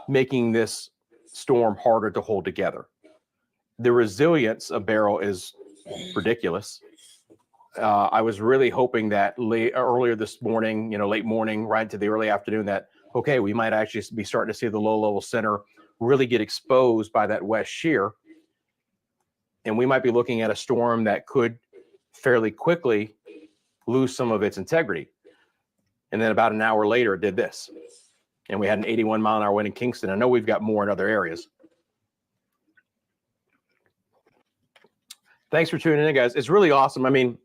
making this storm harder to hold together. The resilience of Beryl is ridiculous. I was really hoping that earlier this morning, you know, late morning, right to the early afternoon, that, okay, we might actually be starting to see the low-level center really get exposed by that West Shear. And we might be looking at a storm that could fairly quickly lose some of its integrity. And then about an hour later, it did this. And we had an 81-mile-an-hour wind in Kingston. I know we've got more in other areas. Thanks for tuning in, guys. It's really awesome. I mean,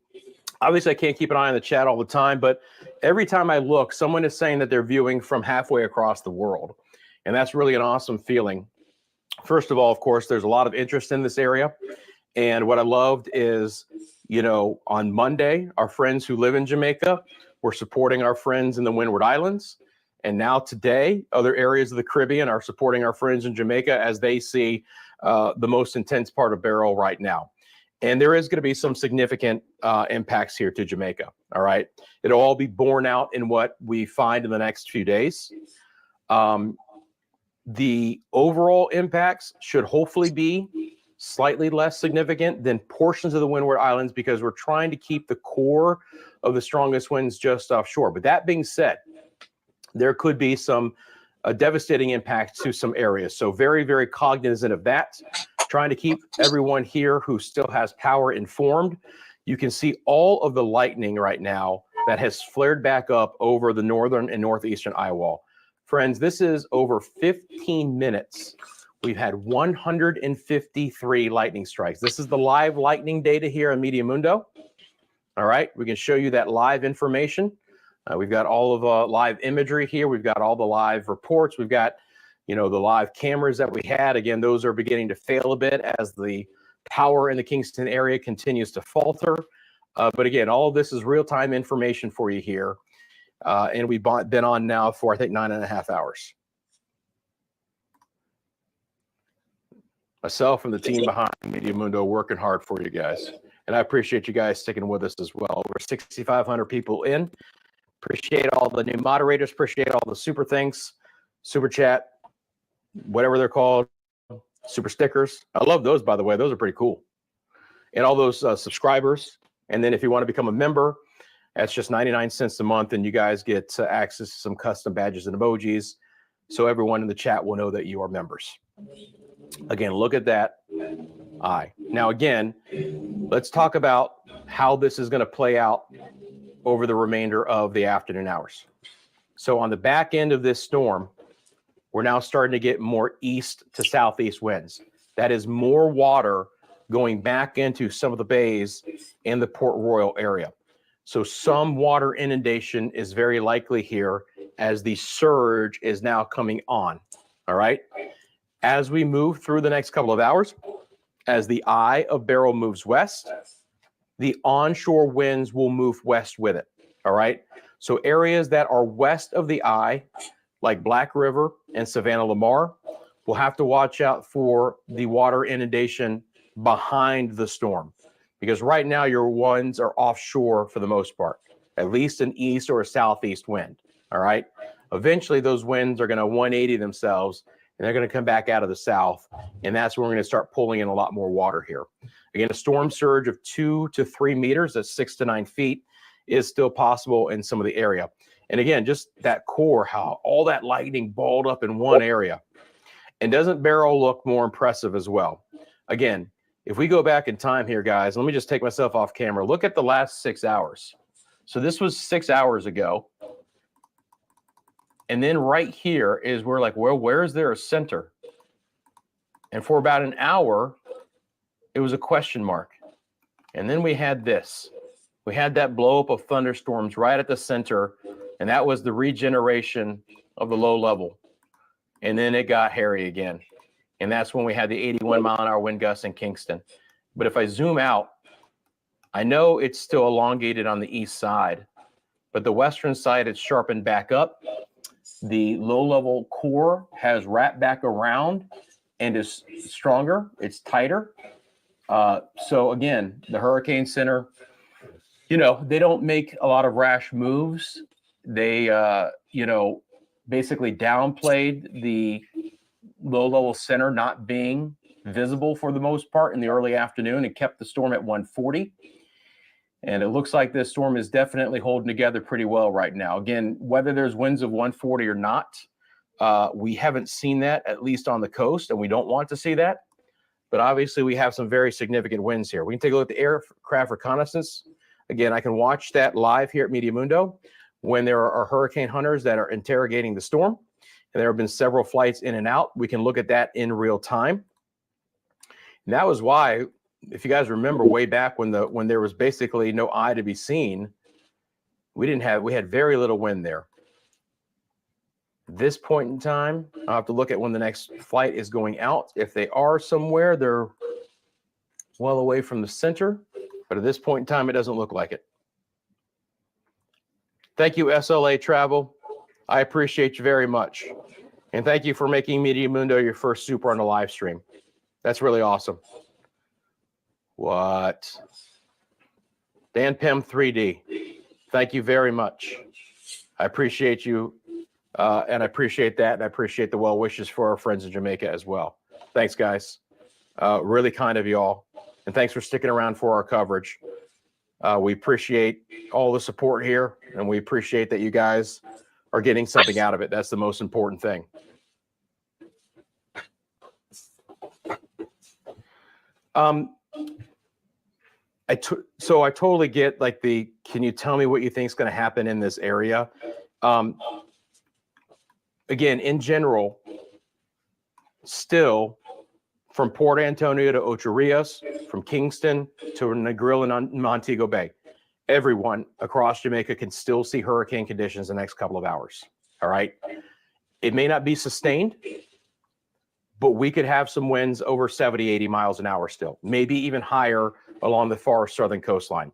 obviously, I can't keep an eye on the chat all the time, but every time I look, someone is saying that they're viewing from halfway across the world. And that's really an awesome feeling. First of all, of course, there's a lot of interest in this area. And what I loved is, you know, on Monday, our friends who live in Jamaica were supporting our friends in the Windward Islands. And now today, other areas of the Caribbean are supporting our friends in Jamaica as they see the most intense part of Beryl right now. And there is going to be some significant impacts here to Jamaica. All right. It'll all be borne out in what we find in the next few days. The overall impacts should hopefully be slightly less significant than portions of the Windward Islands, because we're trying to keep the core of the strongest winds just offshore. But that being said, there could be some devastating impacts to some areas. So very, very cognizant of that. Trying to keep everyone here who still has power informed. You can see all of the lightning right now that has flared back up over the northern and northeastern eye wall. Friends, this is over 15 minutes. We've had 153 lightning strikes. This is the live lightning data here on Media Mundo. All right, we can show you that live information. We've got all of live imagery here. We've got all the live reports. We've got, you know, the live cameras that we had. Again, those are beginning to fail a bit as the power in the Kingston area continues to falter. But again, all of this is real-time information for you here. And we've been on now for, I think, 9.5 hours. Myself and the team behind Media Mundo working hard for you guys. And I appreciate you guys sticking with us as well. Over 6,500 people in. Appreciate all the new moderators. Appreciate all the super thanks, super chat, whatever they're called. super stickers. I love those, by the way. Those are pretty cool. And all those subscribers. And then if you want to become a member, that's just 99 cents a month, and you guys get access to some custom badges and emojis, so everyone in the chat will know that you are members. Again, look at that eye. Now, again, let's talk about how this is going to play out over the remainder of the afternoon hours. So on the back end of this storm, we're now starting to get more east to southeast winds. That is more water going back into some of the bays in the Port Royal area. So some water inundation is very likely here as the surge is now coming on. All right. As we move through the next couple of hours, as the eye of Beryl moves west, the onshore winds will move west with it. All right. So areas that are west of the eye, like Black River and Savannah Lamar, will have to watch out for the water inundation behind the storm, because right now your winds are offshore for the most part, at least an east or a southeast wind. All right. Eventually those winds are going to 180 themselves and they're going to come back out of the south. And that's where we're going to start pulling in a lot more water here. Again, a storm surge of 2 to 3 meters, that's 6 to 9 feet, is still possible in some of the area. And again, just that core, how all that lightning balled up in one area. And doesn't Beryl look more impressive as well? Again, if we go back in time here, guys, let me just take myself off camera. Look at the last 6 hours. So this was 6 hours ago. And then right here is where, like, well, where is there a center? And for about an hour, it was a question mark. And then we had this. We had that blow up of thunderstorms right at the center. And that was the regeneration of the low level. And then it got hairy again. And that's when we had the 81 mile an hour wind gusts in Kingston. But if I zoom out, I know it's still elongated on the east side, but the western side, it's sharpened back up. The low level core has wrapped back around and is stronger. It's tighter. So again, the Hurricane Center, you know, they don't make a lot of rash moves. They, you know, basically downplayed the low level center not being visible for the most part in the early afternoon and kept the storm at 140. And it looks like this storm is definitely holding together pretty well right now. Again, whether there's winds of 140 or not, we haven't seen that, at least on the coast, and we don't want to see that. But obviously we have some very significant winds here. We can take a look at the aircraft reconnaissance. Again, I can watch that live here at Media Mundo when there are hurricane hunters that are interrogating the storm. And there have been several flights in and out. We can look at that in real time. And that was why, if you guys remember way back when there was basically no eye to be seen, we had very little wind there. At this point in time, I'll have to look at when the next flight is going out. If they are somewhere, they're well away from the center. But at this point in time, it doesn't look like it. Thank you, SLA Travel. I appreciate you very much. And thank you for making Media Mundo your first super on the live stream. That's really awesome. What? Dan Pym 3D. Thank you very much. I appreciate you. And I appreciate that. And I appreciate the well wishes for our friends in Jamaica as well. Thanks, guys. Really kind of you all. And thanks for sticking around for our coverage. We appreciate all the support here. And we appreciate that you guys are getting something out of it. That's the most important thing. So I totally get, like, can you tell me what you think is going to happen in this area? Again, in general, still from Port Antonio to Ocho Rios, from Kingston to Negril and Montego Bay, everyone across Jamaica can still see hurricane conditions the next couple of hours. All right. It may not be sustained, but we could have some winds over 70, 80 miles an hour still, maybe even higher along the far southern coastline.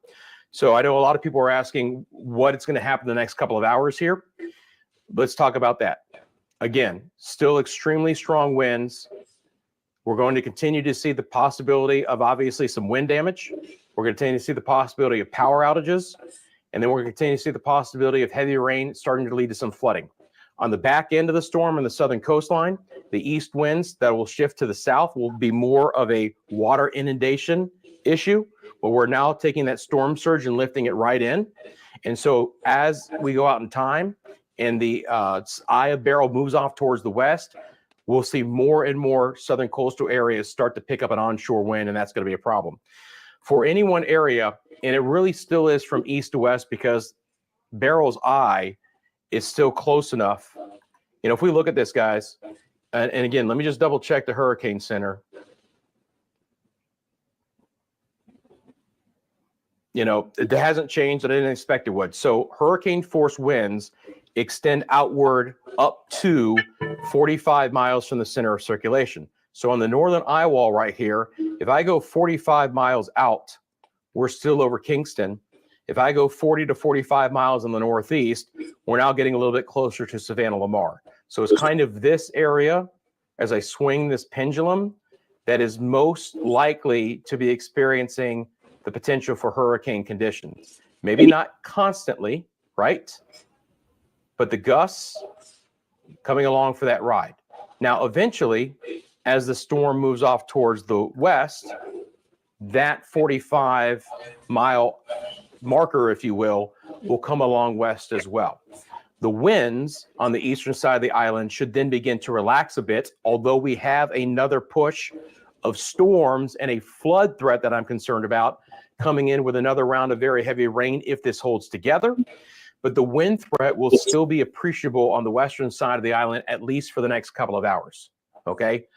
So I know a lot of people are asking what it's going to happen the next couple of hours here. Let's talk about that. Again, still extremely strong winds. We're going to continue to see the possibility of obviously some wind damage. We're going to continue to see the possibility of power outages. And then we're going to continue to see the possibility of heavy rain starting to lead to some flooding. On the back end of the storm on the southern coastline, The east winds that will shift to the south will be more of a water inundation issue, but we're now taking that storm surge and lifting it right in. And so as we go out in time and the eye of Beryl moves off towards the west, we'll see more and more southern coastal areas start to pick up an onshore wind, and that's going to be a problem. For any one area, and it really still is from east to west because Beryl's eye is still close enough. You know, if we look at this, guys, and again, let me just double check the Hurricane Center. You know, it hasn't changed. I didn't expect it would. So hurricane force winds extend outward up to 45 miles from the center of circulation. So on the northern eye wall right here, if I go 45 miles out, we're still over Kingston. If I go 40 to 45 miles in the northeast, we're now getting a little bit closer to Savannah Lamar. So it's kind of this area, as I swing this pendulum, that is most likely to be experiencing the potential for hurricane conditions. Maybe not constantly, right? But the gusts coming along for that ride. Now, eventually, as the storm moves off towards the west, that 45-mile marker, if you will come along west as well. The winds on the eastern side of the island should then begin to relax a bit, although we have another push of storms and a flood threat that I'm concerned about coming in with another round of very heavy rain if this holds together. But the wind threat will still be appreciable on the western side of the island, at least for the next couple of hours, okay?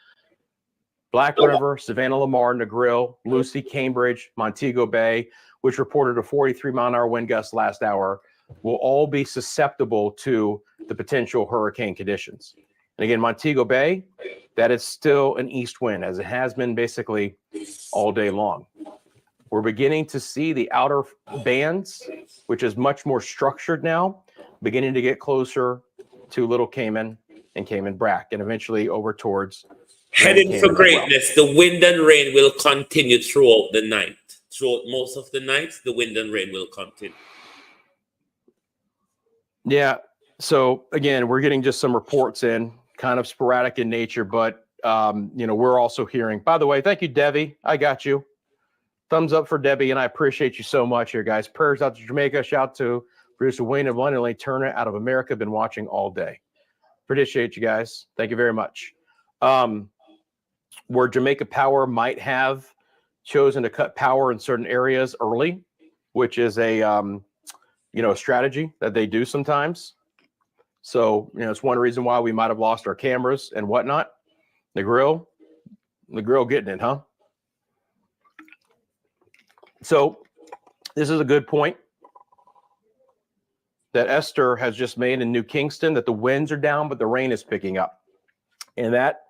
Black River, Savannah Lamar, Negril, Lucy, Cambridge, Montego Bay, which reported a 43-mile-an-hour wind gust last hour, will all be susceptible to the potential hurricane conditions. And again, Montego Bay, that is still an east wind, as it has been basically all day long. We're beginning to see the outer bands, which is much more structured now, beginning to get closer to Little Cayman and Cayman Brac, and eventually over towards heading for greatness. The wind and rain will continue throughout the night. Throughout most of the nights, the wind and rain will continue. Yeah. So again, we're getting just some reports in, kind of sporadic in nature, but you know, we're also hearing. By the way, thank you, Debbie. I got you. Thumbs up for Debbie, and I appreciate you so much here, guys. Prayers out to Jamaica. Shout out to producer Wayne and London Lane Turner out of America. Been watching all day. Appreciate you guys. Thank you very much. Where Jamaica Power might have chosen to cut power in certain areas early, which is a you know, a strategy that they do sometimes. So, you know, it's one reason why we might have lost our cameras and whatnot. The grill getting it, huh? So this is a good point that Esther has just made in New Kingston, that the winds are down, but the rain is picking up. And that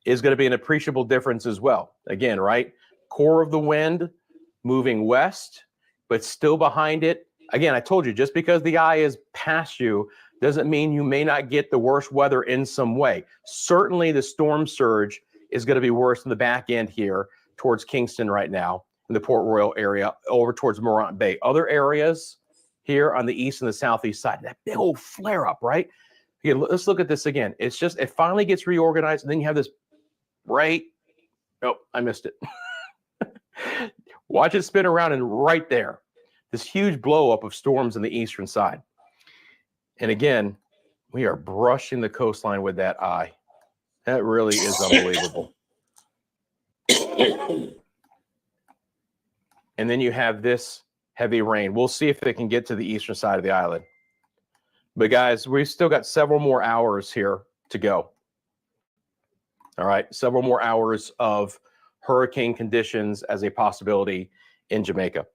is going to be an appreciable difference as well. Again, right? Core of the wind moving west, but still behind it. Again, I told you, just because the eye is past you doesn't mean you may not get the worst weather in some way. Certainly the storm surge is going to be worse in the back end here towards Kingston right now, in the Port Royal area, over towards Morant Bay. Other areas here on the east and the southeast side, that big old flare up, right? Again, let's look at this again. It's just, it finally gets reorganized, and then you have this right, oh, I missed it. Watch it spin around, and right there, this huge blow up of storms on the eastern side. And again, we are brushing the coastline with that eye. That really is unbelievable. And then you have this heavy rain. We'll see if they can get to the eastern side of the island. But guys, we've still got several more hours here to go. All right, several more hours of hurricane conditions as a possibility in Jamaica.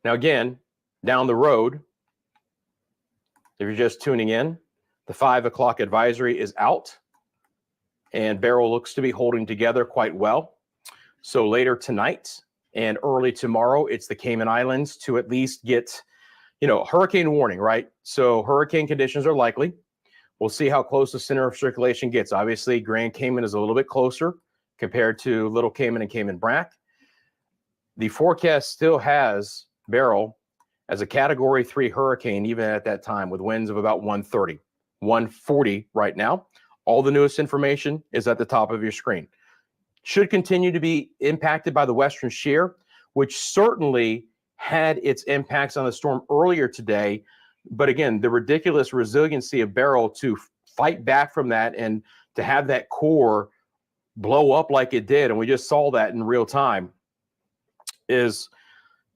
Now again, down the road, if you're just tuning in, the 5 o'clock advisory is out, and Beryl looks to be holding together quite well. So later tonight and early tomorrow, it's the Cayman Islands to at least get, you know, hurricane warning, right? So hurricane conditions are likely. We'll see how close the center of circulation gets. Obviously, Grand Cayman is a little bit closer compared to Little Cayman and Cayman Brac. The forecast still has Beryl as a Category 3 hurricane, even at that time, with winds of about 130, 140 right now. All the newest information is at the top of your screen. Should continue to be impacted by the western shear, which certainly had its impacts on the storm earlier today. But again, the ridiculous resiliency of Beryl to fight back from that and to have that core blow up like it did, and we just saw that in real time, is,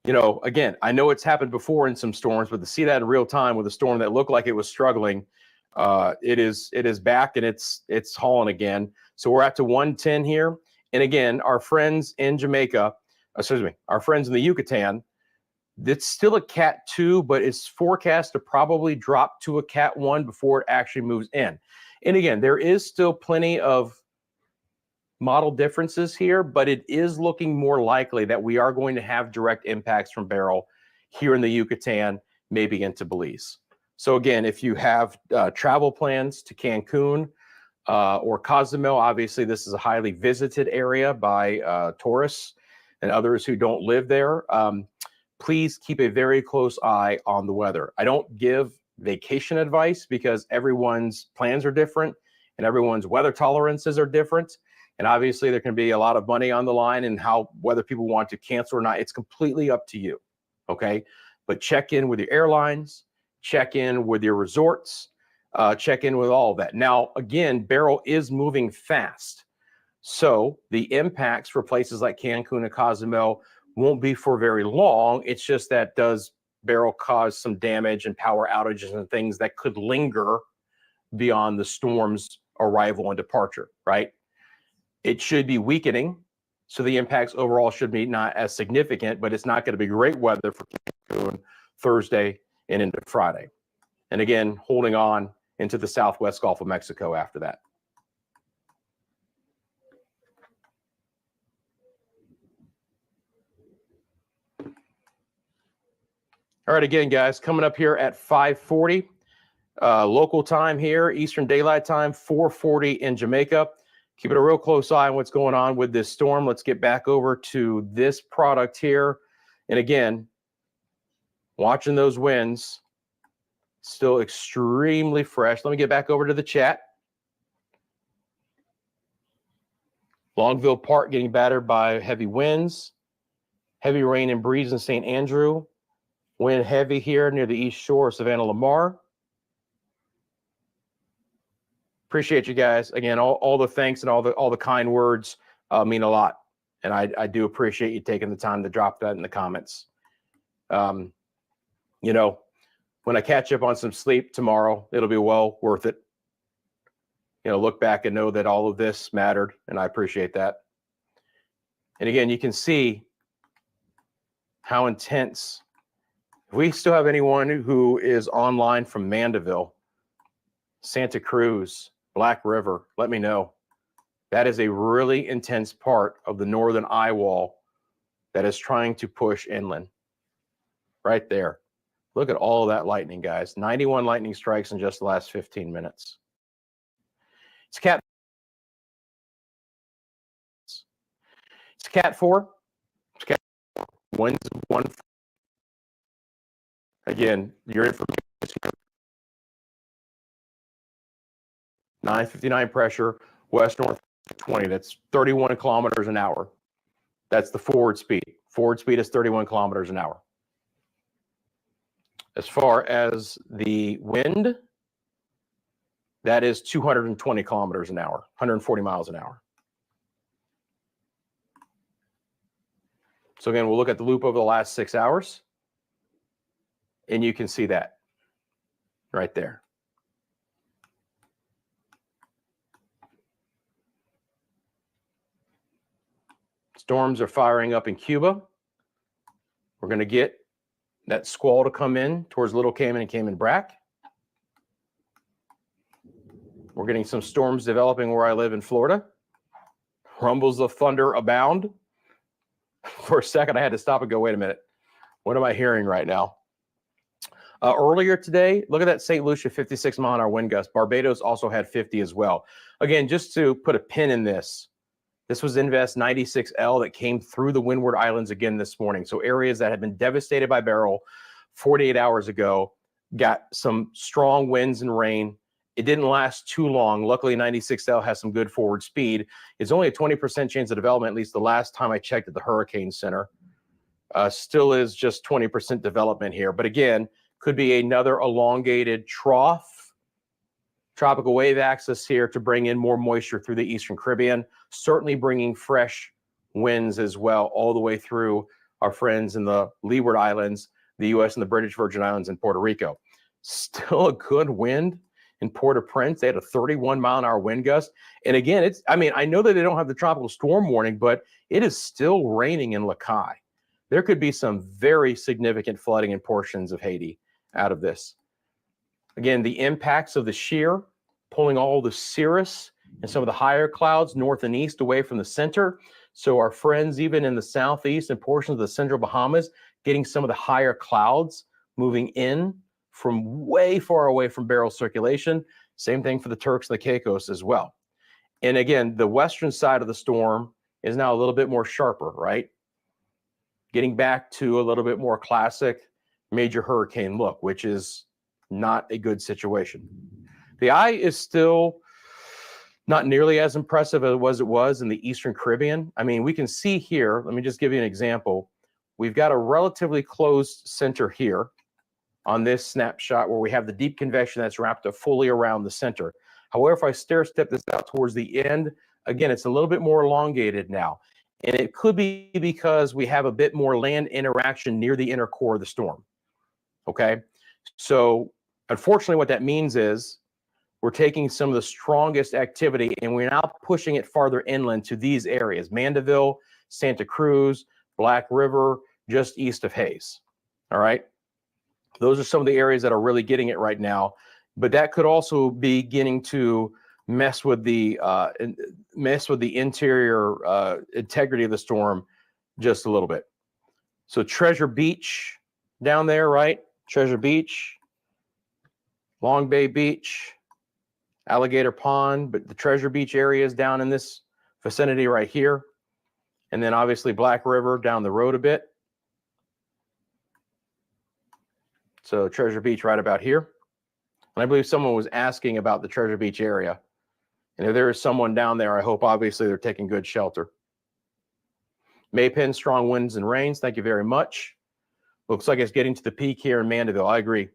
you know, again, I know it's happened before in some storms, but to see that in real time with a storm that looked like it was struggling, it is back and it's hauling again. So we're at to 110 here. And again, our friends in Jamaica, our friends in the Yucatan, it's still a Cat 2, but it's forecast to probably drop to a Cat 1 before it actually moves in. And again, there is still plenty of model differences here, but it is looking more likely that we are going to have direct impacts from Beryl here in the Yucatan, maybe into Belize. So again, if you have travel plans to Cancun or Cozumel, obviously this is a highly visited area by tourists and others who don't live there. Please keep a very close eye on the weather. I don't give vacation advice because everyone's plans are different and everyone's weather tolerances are different. And obviously there can be a lot of money on the line and whether people want to cancel or not, it's completely up to you. Okay. But check in with your airlines, check in with your resorts, check in with all of that. Now, again, Beryl is moving fast. So the impacts for places like Cancun and Cozumel won't be for very long. It's just that does Beryl cause some damage and power outages and things that could linger beyond the storm's arrival and departure, right? It should be weakening, so the impacts overall should be not as significant, but it's not going to be great weather for Cancun Thursday and into Friday. And again, holding on into the southwest Gulf of Mexico after that. All right, again, guys, coming up here at 5:40 local time here, Eastern Daylight Time, 4:40 in Jamaica. Keeping a real close eye on what's going on with this storm. Let's get back over to this product here. And again, watching those winds, still extremely fresh. Let me get back over to the chat. Longville Park getting battered by heavy winds. Heavy rain and breeze in St. Andrew. Wind heavy here near the east shore of Savannah Lamar. Appreciate you guys. Again, all the thanks and all the kind words mean a lot. And I do appreciate you taking the time to drop that in the comments. You know, when I catch up on some sleep tomorrow, it'll be well worth it. You know, look back and know that all of this mattered, and I appreciate that. And again, you can see how intense. If we still have anyone who is online from Mandeville, Santa Cruz, Black River, let me know. That is a really intense part of the northern eye wall that is trying to push inland. Right there. Look at all of that lightning, guys. 91 lightning strikes in just the last 15 minutes. It's Cat 4. It's Cat 4. Winds 1. Again, your information. 959 pressure, west-north 20. That's 31 kilometers an hour. That's the forward speed. Forward speed is 31 kilometers an hour. As far as the wind, that is 220 kilometers an hour, 140 miles an hour. So again, we'll look at the loop over the last 6 hours, and you can see that right there. Storms are firing up in Cuba. We're going to get that squall to come in towards Little Cayman and Cayman Brac. We're getting some storms developing where I live in Florida. Rumbles of thunder abound. For a second, I had to stop and go, wait a minute. What am I hearing right now? Earlier today, look at that St. Lucia 56 mile an hour wind gust. Barbados also had 50 as well. Again, just to put a pin in this, this was Invest 96L that came through the Windward Islands again this morning. So areas that had been devastated by Beryl 48 hours ago got some strong winds and rain It didn't last too long. Luckily, 96L has some good forward speed. It's only a 20% chance of development, at least the last time I checked at the Hurricane Center. Still is just 20% development here. But again, could be another elongated trough. Tropical wave axis here to bring in more moisture through the Eastern Caribbean, certainly bringing fresh winds as well all the way through our friends in the Leeward Islands, the U.S. and the British Virgin Islands and Puerto Rico. Still a good wind in Port-au-Prince. They had a 31-mile-an-hour wind gust. And again, I know that they don't have the tropical storm warning, but it is still raining in Lacaille. There could be some very significant flooding in portions of Haiti out of this. Again, the impacts of the shear, pulling all the cirrus and some of the higher clouds north and east away from the center. So our friends, even in the southeast and portions of the central Bahamas, getting some of the higher clouds moving in from way far away from Beryl circulation. Same thing for the Turks and the Caicos as well. And again, the western side of the storm is now a little bit more sharper, right? Getting back to a little bit more classic major hurricane look, which is not a good situation. The eye is still not nearly as impressive as it was in the Eastern Caribbean. I mean, we can see here, let me just give you an example. We've got a relatively closed center here on this snapshot where we have the deep convection that's wrapped up fully around the center. However, if I stair step this out towards the end, again, it's a little bit more elongated now. And it could be because we have a bit more land interaction near the inner core of the storm. Okay, so unfortunately, what that means is we're taking some of the strongest activity and we're now pushing it farther inland to these areas: Mandeville, Santa Cruz, Black River, just east of Hayes. All right, those are some of the areas that are really getting it right now. But that could also be beginning to mess with the interior integrity of the storm just a little bit. So Treasure Beach down there, right? Treasure Beach, Long Bay Beach, Alligator Pond, but the Treasure Beach area is down in this vicinity right here. And then obviously Black River down the road a bit. So Treasure Beach right about here. And I believe someone was asking about the Treasure Beach area. And if there is someone down there, I hope obviously they're taking good shelter. Maypen, strong winds and rains. Thank you very much. Looks like it's getting to the peak here in Mandeville. I agree.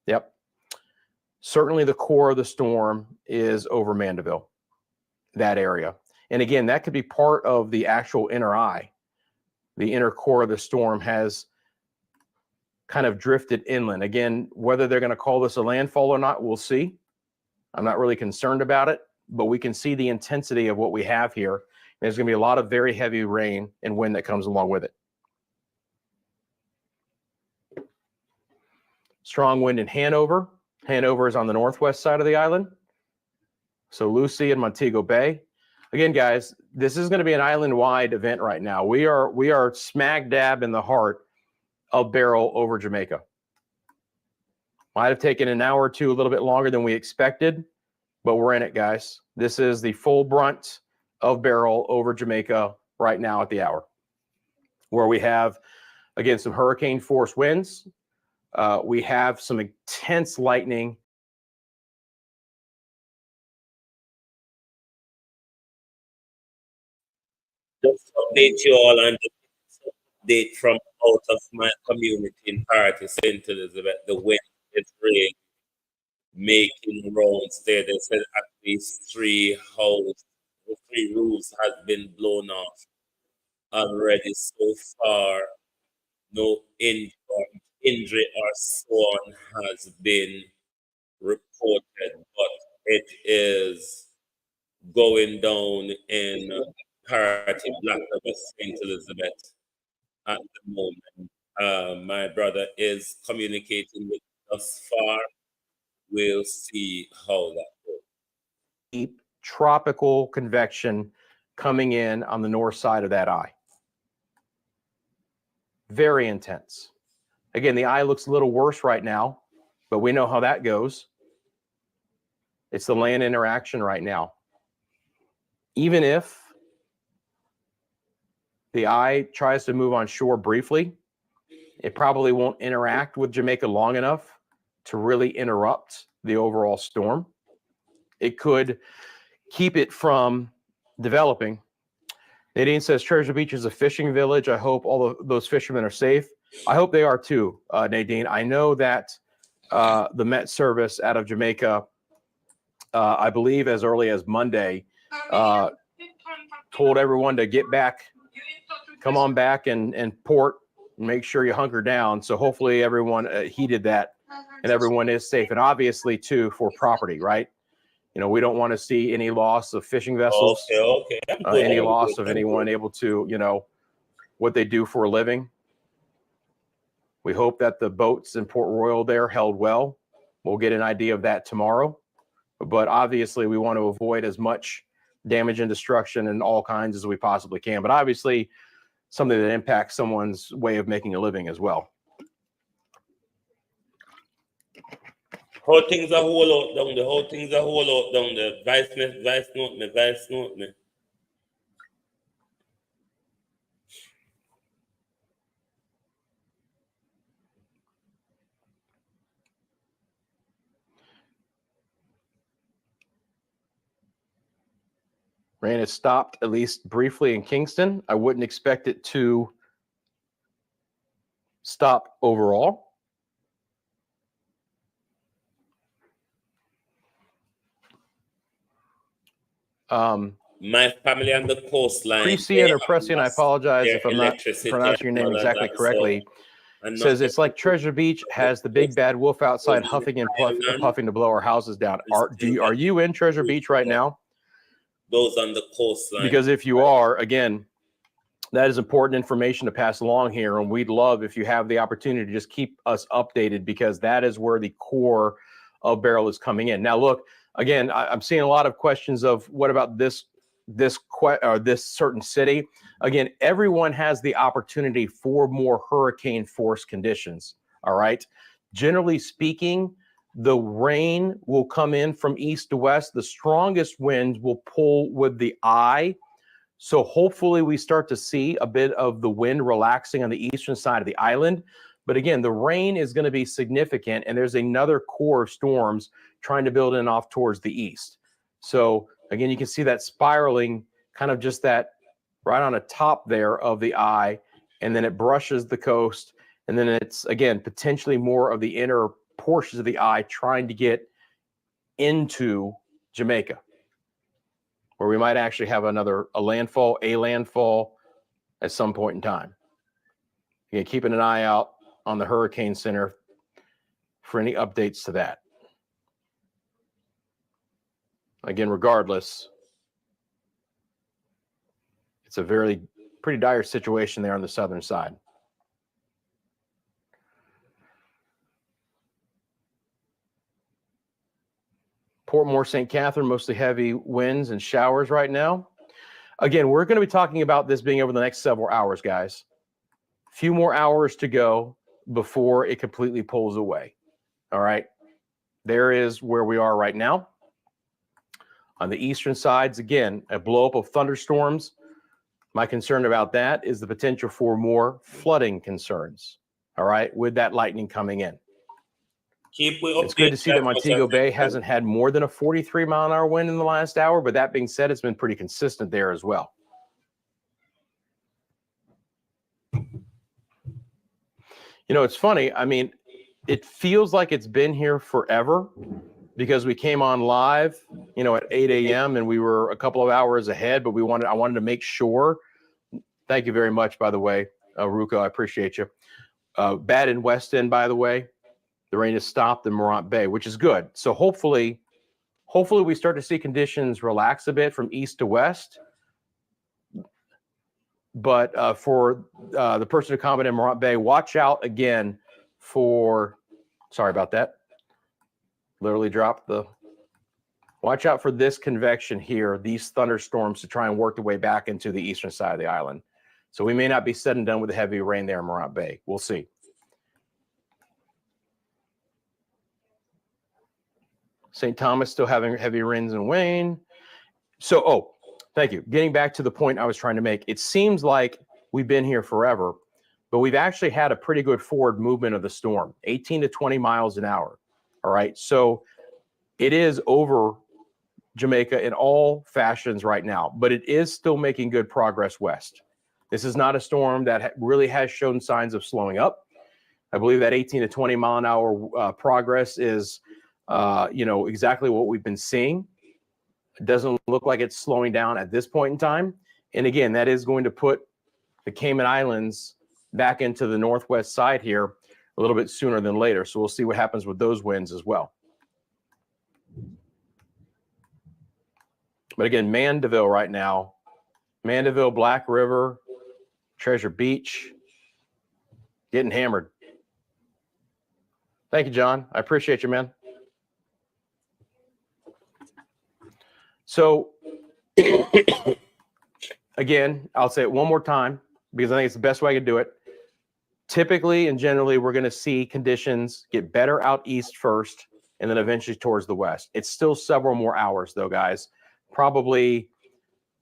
Yep. Certainly the core of the storm is over Mandeville, that area. And again, that could be part of the actual inner eye. The inner core of the storm has kind of drifted inland. Again, whether they're going to call this a landfall or not, we'll see. I'm not really concerned about it, but we can see the intensity of what we have here. There's going to be a lot of very heavy rain and wind that comes along with it. Strong wind in Hanover. Hanover is on the northwest side of the island. So Lucy and Montego Bay. Again, guys, this is going to be an island-wide event right now. We are smack dab in the heart of Beryl over Jamaica. Might have taken an hour or two, a little bit longer than we expected, but we're in it, guys. This is the full brunt of Beryl over Jamaica right now at the hour, where we have, again, some hurricane force winds. We have some intense lightning. Just to update you all on the update from out of my community in Party St. Elizabeth. The wind is really making rounds there. They said at least 3 roofs has been blown off already so far. No injury or so on has been reported, but it is going down in Party, Black River, St. Elizabeth at the moment. My brother is communicating with us far. We'll see how that goes. Deep tropical convection coming in on the north side of that eye. Very intense. Again, the eye looks a little worse right now, but we know how that goes. It's the land interaction right now. Even if the eye tries to move on shore briefly, it probably won't interact with Jamaica long enough to really interrupt the overall storm. it could keep it from developing. Nadine says Treasure Beach is a fishing village. I hope all of those fishermen are safe. I hope they are too, Nadine. I know that the Met Service out of Jamaica, I believe as early as Monday, told everyone to get back, come on back and port, and make sure you hunker down. So hopefully everyone heeded that and everyone is safe. And obviously too, for property, right? You know, we don't want to see any loss of fishing vessels, Okay. any loss of anyone able to, you know, what they do for a living. We hope that the boats in Port Royal there held well. We'll get an idea of that tomorrow. But obviously, we want to avoid as much damage and destruction and all kinds as we possibly can. But obviously, something that impacts someone's way of making a living as well. How things are whole out down there. How things are whole out down there. Vice note me. Rain has stopped, at least briefly, in Kingston. I wouldn't expect it to stop overall. My family on the coastline. Prescient or Prescient, I apologize if I'm not pronouncing your name exactly correctly. Says it's like Treasure Beach has the big bad wolf outside huffing and puffing to blow our houses down. Are you in Treasure Beach right now? Those on the coastline. Because if you are, again, that is important information to pass along here. And we'd love if you have the opportunity to just keep us updated, because that is where the core of Beryl is coming in. Now, look, again, I'm seeing a lot of questions of what about this certain city. Again, everyone has the opportunity for more hurricane force conditions. All right. Generally speaking, the rain will come in from east to west. The strongest winds will pull with the eye. So hopefully we start to see a bit of the wind relaxing on the eastern side of the island. But again, the rain is going to be significant, and there's another core of storms trying to build in off towards the east. So again, you can see that spiraling, kind of just that right on the top there of the eye, and then it brushes the coast, and then it's, again, potentially more of the inner portions of the eye trying to get into Jamaica, where we might actually have a landfall at some point in time. Again, keeping an eye out on the Hurricane Center for any updates to that. Again, regardless, it's a pretty dire situation there on the southern side. Portmore, St. Catherine, mostly heavy winds and showers right now. Again, we're going to be talking about this being over the next several hours, guys. A few more hours to go before it completely pulls away. All right. There is where we are right now. On the eastern sides, again, a blow-up of thunderstorms. My concern about that is the potential for more flooding concerns. All right, with that lightning coming in. It's good to see that Montego Bay hasn't had more than a 43-mile-an-hour wind in the last hour, but that being said, it's been pretty consistent there as well. You know, it's funny. I mean, it feels like it's been here forever, because we came on live, you know, at 8 a.m. and we were a couple of hours ahead, but I wanted to make sure. Thank you very much, by the way, Ruka. I appreciate you. Bad in West End, by the way. The rain has stopped in Morant Bay, which is good. So hopefully we start to see conditions relax a bit from east to west. But for the person to comment in Morant Bay, watch out again for, sorry about that. Literally dropped the, watch out for this convection here, these thunderstorms to try and work their way back into the eastern side of the island. So we may not be said and done with the heavy rain there in Morant Bay. We'll see. St. Thomas still having heavy winds in Wayne. So, thank you. Getting back to the point I was trying to make, it seems like we've been here forever, but we've actually had a pretty good forward movement of the storm, 18 to 20 miles an hour. All right. So it is over Jamaica in all fashions right now, but it is still making good progress west. This is not a storm that really has shown signs of slowing up. I believe that 18 to 20 mile an hour progress is, exactly what we've been seeing. It doesn't look like it's slowing down at this point in time. And again, that is going to put the Cayman Islands back into the northwest side here a little bit sooner than later. So we'll see what happens with those winds as well. But again, Mandeville right now, Mandeville, Black River, Treasure Beach, getting hammered. Thank you, John. I appreciate you, man. So again, I'll say it one more time because I think it's the best way I can do it. Typically and generally, we're going to see conditions get better out east first and then eventually towards the west. It's still several more hours, though, guys. Probably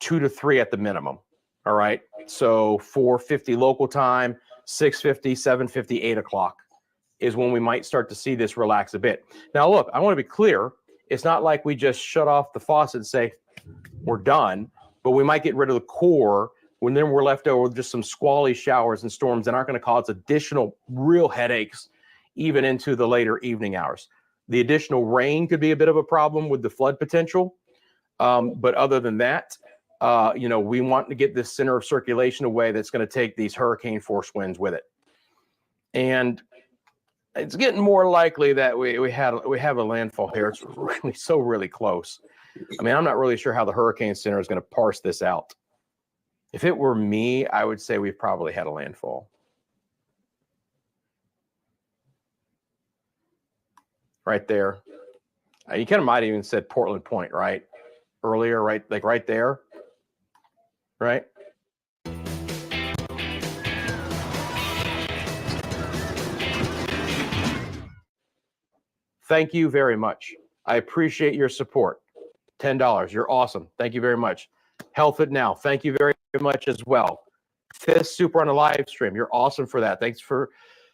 2 to 3 at the minimum. All right. So 4:50 local time, 6:50, 7:50, 8 o'clock is when we might start to see this relax a bit. Now, look, I want to be clear. It's not like we just shut off the faucet and say we're done, but we might get rid of the core when then we're left over with just some squally showers and storms that aren't going to cause additional real headaches even into the later evening hours. The additional rain could be a bit of a problem with the flood potential. But other than that, we want to get this center of circulation away that's going to take these hurricane force winds with it. And it's getting more likely that we have a landfall here. It's really close. I mean, I'm not really sure how the Hurricane Center is going to parse this out. If it were me, I would say we've probably had a landfall. Right there. You kind of might even said Portland Point, right? Earlier, right? Like right there, right? Thank you very much. I appreciate your support. $10. You're awesome. Thank you very much. Health It Now. Thank you very much as well. Fifth super on a live stream. You're awesome for that. Thanks for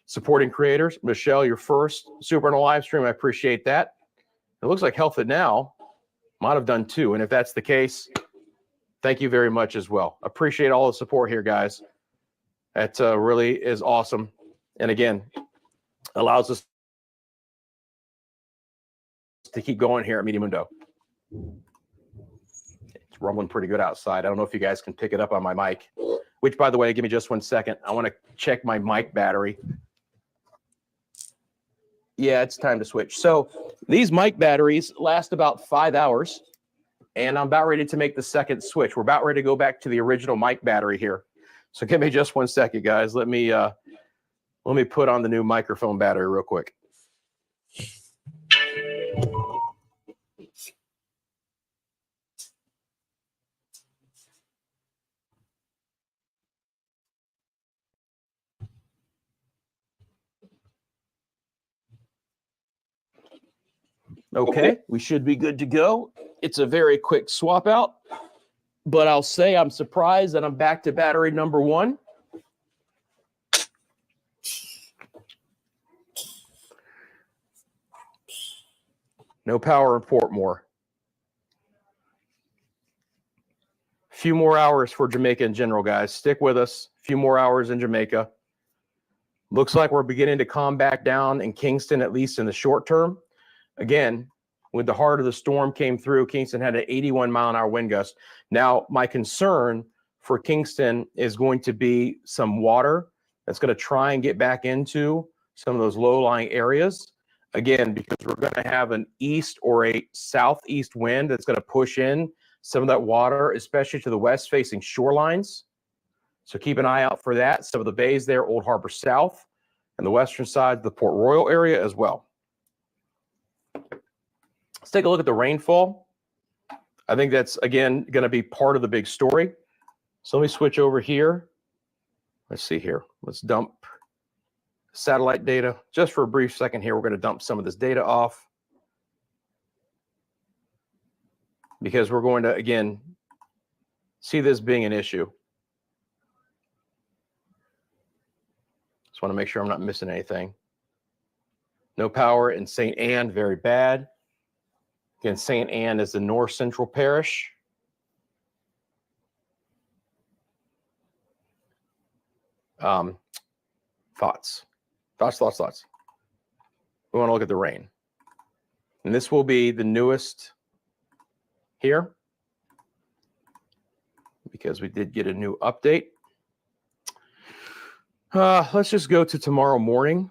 supporting creators. Michelle, your first super on a live stream. I appreciate that. It looks like Health It Now might have done 2. And if that's the case, thank you very much as well. Appreciate all the support here, guys. That really is awesome. And again, allows us to keep going here at Media Mundo. It's rumbling pretty good outside. I don't know if you guys can pick it up on my mic, which, by the way, give me just 1 second. I want to check my mic battery. Yeah, it's time to switch. So these mic batteries last about 5 hours, and I'm about ready to make the second switch. We're about ready to go back to the original mic battery here. So give me just 1 second, guys. Let me put on the new microphone battery real quick. Okay, we should be good to go. It's a very quick swap out, but I'll say I'm surprised that I'm back to battery number 1. No power in Portmore. A few more hours for Jamaica in general, guys. Stick with us. A few more hours in Jamaica. Looks like we're beginning to calm back down in Kingston, at least in the short term. Again, when the heart of the storm came through, Kingston had an 81 mile an hour wind gust. Now, my concern for Kingston is going to be some water that's going to try and get back into some of those low-lying areas. Again, because we're going to have an east or a southeast wind that's going to push in some of that water, especially to the west-facing shorelines. So keep an eye out for that. Some of the bays there, Old Harbor South, and the western side, the Port Royal area as well. Let's take a look at the rainfall. I think that's, again, going to be part of the big story. So let me switch over here. Let's see here. Let's dump satellite data. Just for a brief second here, we're going to dump some of this data off because we're going to, again, see this being an issue. Just want to make sure I'm not missing anything. No power in St. Anne, very bad. Again, St. Anne is the north central parish. Thoughts. We want to look at the rain. And this will be the newest here because we did get a new update. Let's just go to tomorrow morning.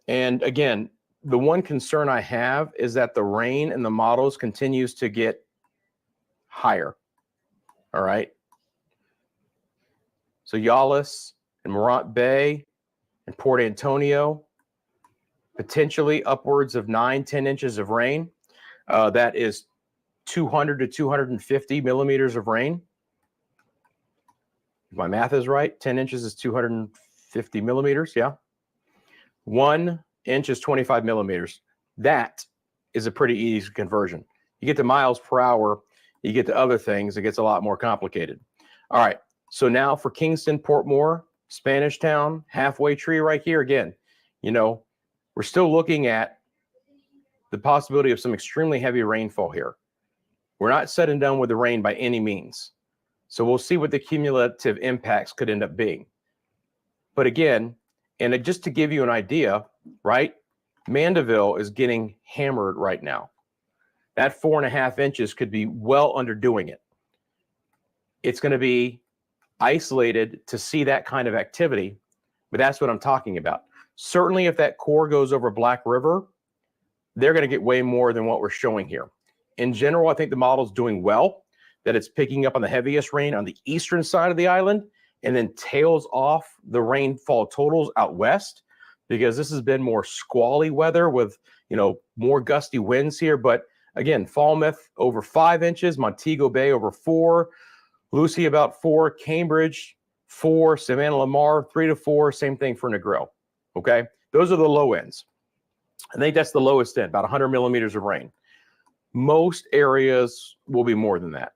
And again, the one concern I have is that the rain in the models continues to get higher. All right. So Yawlis and Morant Bay and Port Antonio, potentially upwards of 9-10 inches of rain. That is 200 to 250 millimeters of rain. If my math is right, 10 inches is 250 millimeters. Yeah. 1 inch is 25 millimeters. That is a pretty easy conversion. You get to miles per hour, you get to other things, it gets a lot more complicated. All right. So now for Kingston, Portmore, Spanish Town, Halfway Tree right here again, you know, we're still looking at the possibility of some extremely heavy rainfall here. We're not said and done with the rain by any means. So we'll see what the cumulative impacts could end up being. But again, and just to give you an idea, right? Mandeville is getting hammered right now. That 4.5 inches could be well underdoing it. It's going to be isolated to see that kind of activity, but that's what I'm talking about. Certainly if that core goes over Black River, they're going to get way more than what we're showing here. In general, I think the model's doing well, that it's picking up on the heaviest rain on the eastern side of the island and then tails off the rainfall totals out west, because this has been more squally weather with, you know, more gusty winds here. But again, Falmouth over 5 inches, Montego Bay over 4, Lucy about 4, Cambridge 4, Savannah Lamar 3 to 4, same thing for Negril. Okay, those are the low ends. I think that's the lowest end, about 100 millimeters of rain. Most areas will be more than that.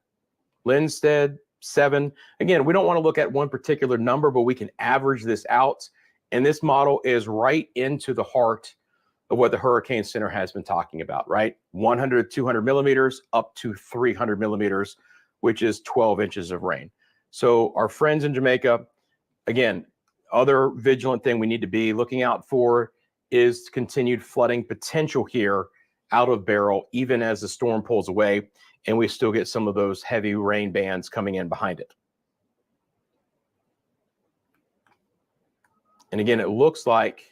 Linstead 7. Again, we don't want to look at one particular number, but we can average this out. And this model is right into the heart of what the Hurricane Center has been talking about, right? 100 to 200 millimeters up to 300 millimeters, which is 12 inches of rain. So our friends in Jamaica, again, other vigilant thing we need to be looking out for is continued flooding potential here out of Beryl, even as the storm pulls away and we still get some of those heavy rain bands coming in behind it. And again, it looks like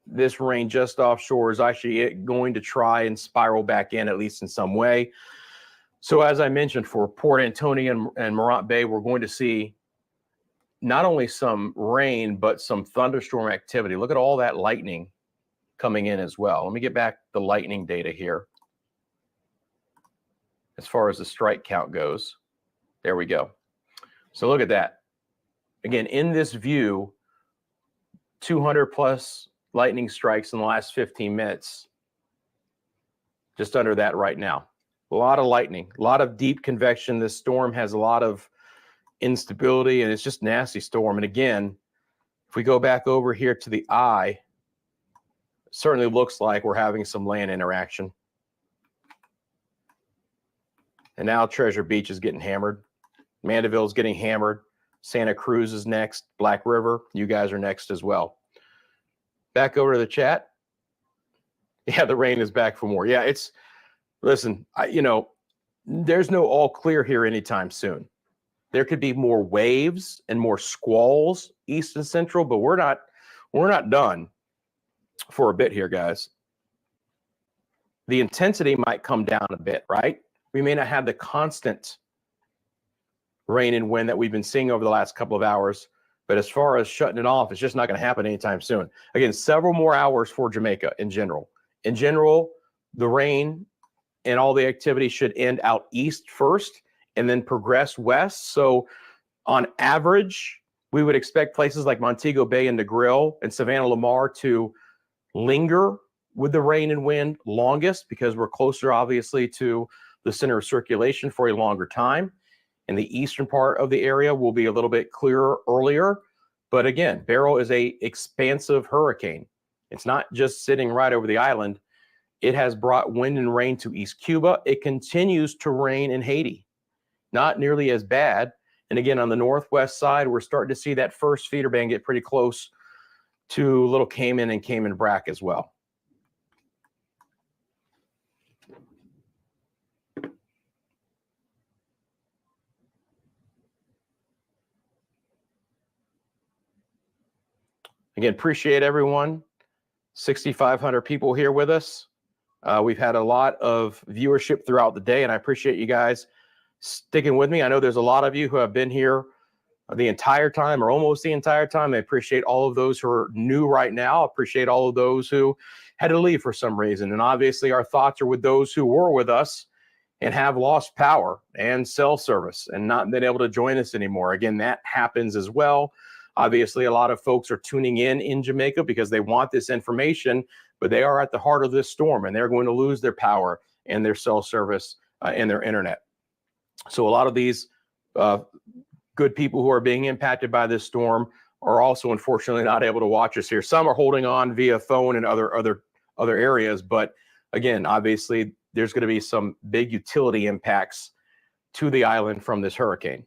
this rain just offshore is actually going to try and spiral back in, at least in some way. So as I mentioned, for Port Antonio and Morant Bay, we're going to see not only some rain, but some thunderstorm activity. Look at all that lightning coming in as well. Let me get back the lightning data here. As far as the strike count goes, there we go. So look at that. Again, in this view, 200 plus lightning strikes in the last 15 minutes. Just under that right now. A lot of lightning, a lot of deep convection. This storm has a lot of instability and it's just nasty storm. And again, if we go back over here to the eye, it certainly looks like we're having some land interaction. And now Treasure Beach is getting hammered. Mandeville is getting hammered. Santa Cruz is next. Black River, you guys are next as well. Back over to the chat. Yeah, the rain is back for more. Yeah, it's, listen, you know, there's no all clear here anytime soon. There could be more waves and more squalls east and central, but we're not done for a bit here, guys. The intensity might come down a bit, right? We may not have the constant rain and wind that we've been seeing over the last couple of hours, but as far as shutting it off, it's just not going to happen anytime soon. Again, several more hours for Jamaica in general. In general, the rain and all the activity should end out east first and then progress west. So on average, we would expect places like Montego Bay and Negril and Savannah Lamar to linger with the rain and wind longest because we're closer, obviously, to the center of circulation for a longer time. And the eastern part of the area will be a little bit clearer earlier. But again, Beryl is a expansive hurricane. It's not just sitting right over the island. It has brought wind and rain to East Cuba. It continues to rain in Haiti. Not nearly as bad. And again, on the northwest side, we're starting to see that first feeder band get pretty close to Little Cayman and Cayman Brac as well. Again, appreciate everyone. 6,500 people here with us. We've had a lot of viewership throughout the day, and I appreciate you guys sticking with me. I know there's a lot of you who have been here the entire time or almost the entire time. I appreciate all of those who are new right now. I appreciate all of those who had to leave for some reason. And obviously our thoughts are with those who were with us and have lost power and cell service and not been able to join us anymore. Again, that happens as well. Obviously, a lot of folks are tuning in Jamaica because they want this information, but they are at the heart of this storm and they're going to lose their power and their cell service and their internet. So a lot of these good people who are being impacted by this storm are also unfortunately not able to watch us here. Some are holding on via phone and other areas, but again, obviously there's going to be some big utility impacts to the island from this hurricane.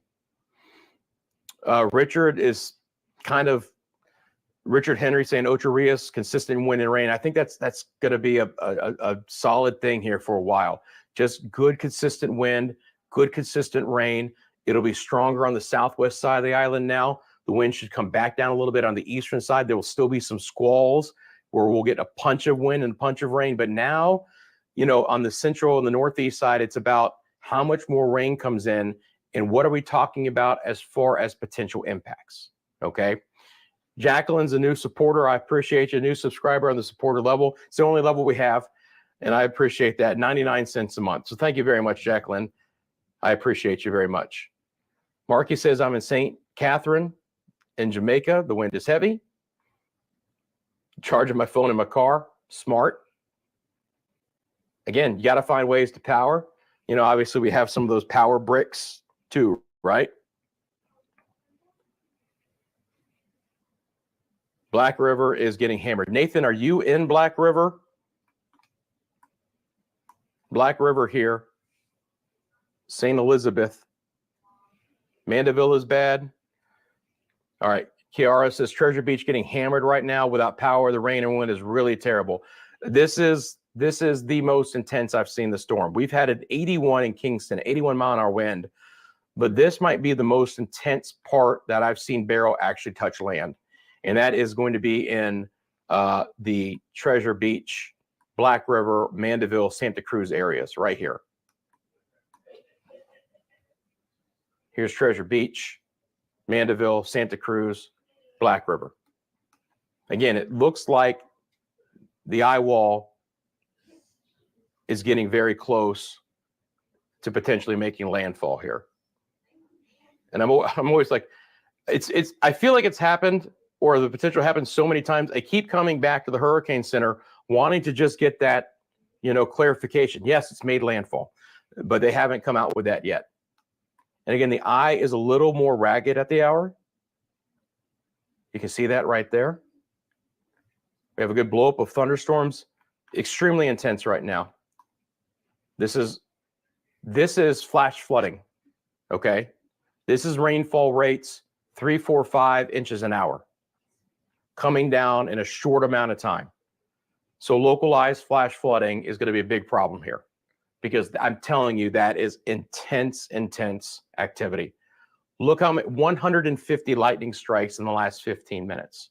Richard Henry saying Ocho Rios, consistent wind and rain. I think that's going to be a solid thing here for a while. Just good consistent wind, good consistent rain. It'll be stronger on the southwest side of the island now. The wind should come back down a little bit on the eastern side. There will still be some squalls where we'll get a punch of wind and a punch of rain. But now, you know, on the central and the northeast side, it's about how much more rain comes in and what are we talking about as far as potential impacts, okay? Jacqueline's a new supporter. I appreciate you, a new subscriber on the supporter level. It's the only level we have, and I appreciate that, 99 cents a month. So thank you very much, Jacqueline. I appreciate you very much. Marky says, I'm in St. Catherine in Jamaica. The wind is heavy. Charging my phone in my car. Smart. Again, you got to find ways to power. You know, obviously we have some of those power bricks too, right? Black River is getting hammered. Nathan, are you in Black River? Black River here. St. Elizabeth. Mandeville is bad. All right. Kiara says Treasure Beach getting hammered right now without power. The rain and wind is really terrible. This is the most intense I've seen the storm. We've had an 81 in Kingston, 81 mile an hour wind, but this might be the most intense part that I've seen Beryl actually touch land. And that is going to be in the Treasure Beach, Black River, Mandeville, Santa Cruz areas right here. Here's Treasure Beach, Mandeville, Santa Cruz, Black River. Again, it looks like the eye wall is getting very close to potentially making landfall here. And I'm always like, I feel like it's happened, or the potential happened so many times. I keep coming back to the Hurricane Center wanting to just get that, you know, clarification. Yes, it's made landfall, but they haven't come out with that yet. And again, the eye is a little more ragged at the hour. You can see that right there. We have a good blow up of thunderstorms, extremely intense right now. This is flash flooding, okay? This is rainfall rates 3, 4, 5 inches an hour coming down in a short amount of time. So localized flash flooding is going to be a big problem here, because I'm telling you, that is intense activity. Look how many 150 lightning strikes in the last 15 minutes.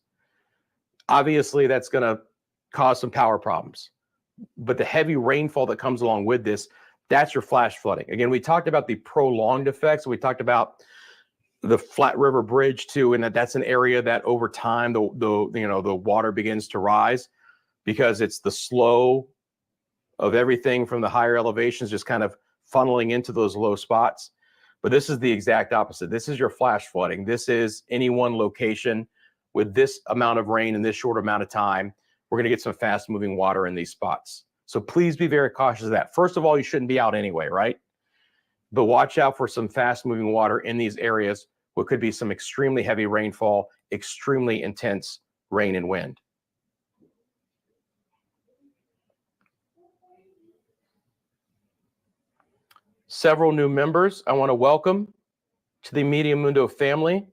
Obviously, that's going to cause some power problems. But the heavy rainfall that comes along with this, that's your flash flooding. Again, we talked about the prolonged effects. We talked about the Flat River Bridge too, and that's an area that over time the water begins to rise, because it's the slow of everything from the higher elevations just kind of funneling into those low spots. But this is the exact opposite. This is your flash flooding. This is any one location with this amount of rain in this short amount of time. We're going to get some fast moving water in these spots. So please be very cautious of that. First of all, you shouldn't be out anyway, right? But watch out for some fast moving water in these areas, what could be some extremely heavy rainfall, extremely intense rain and wind. several new members I want to welcome to the Media Mundo family.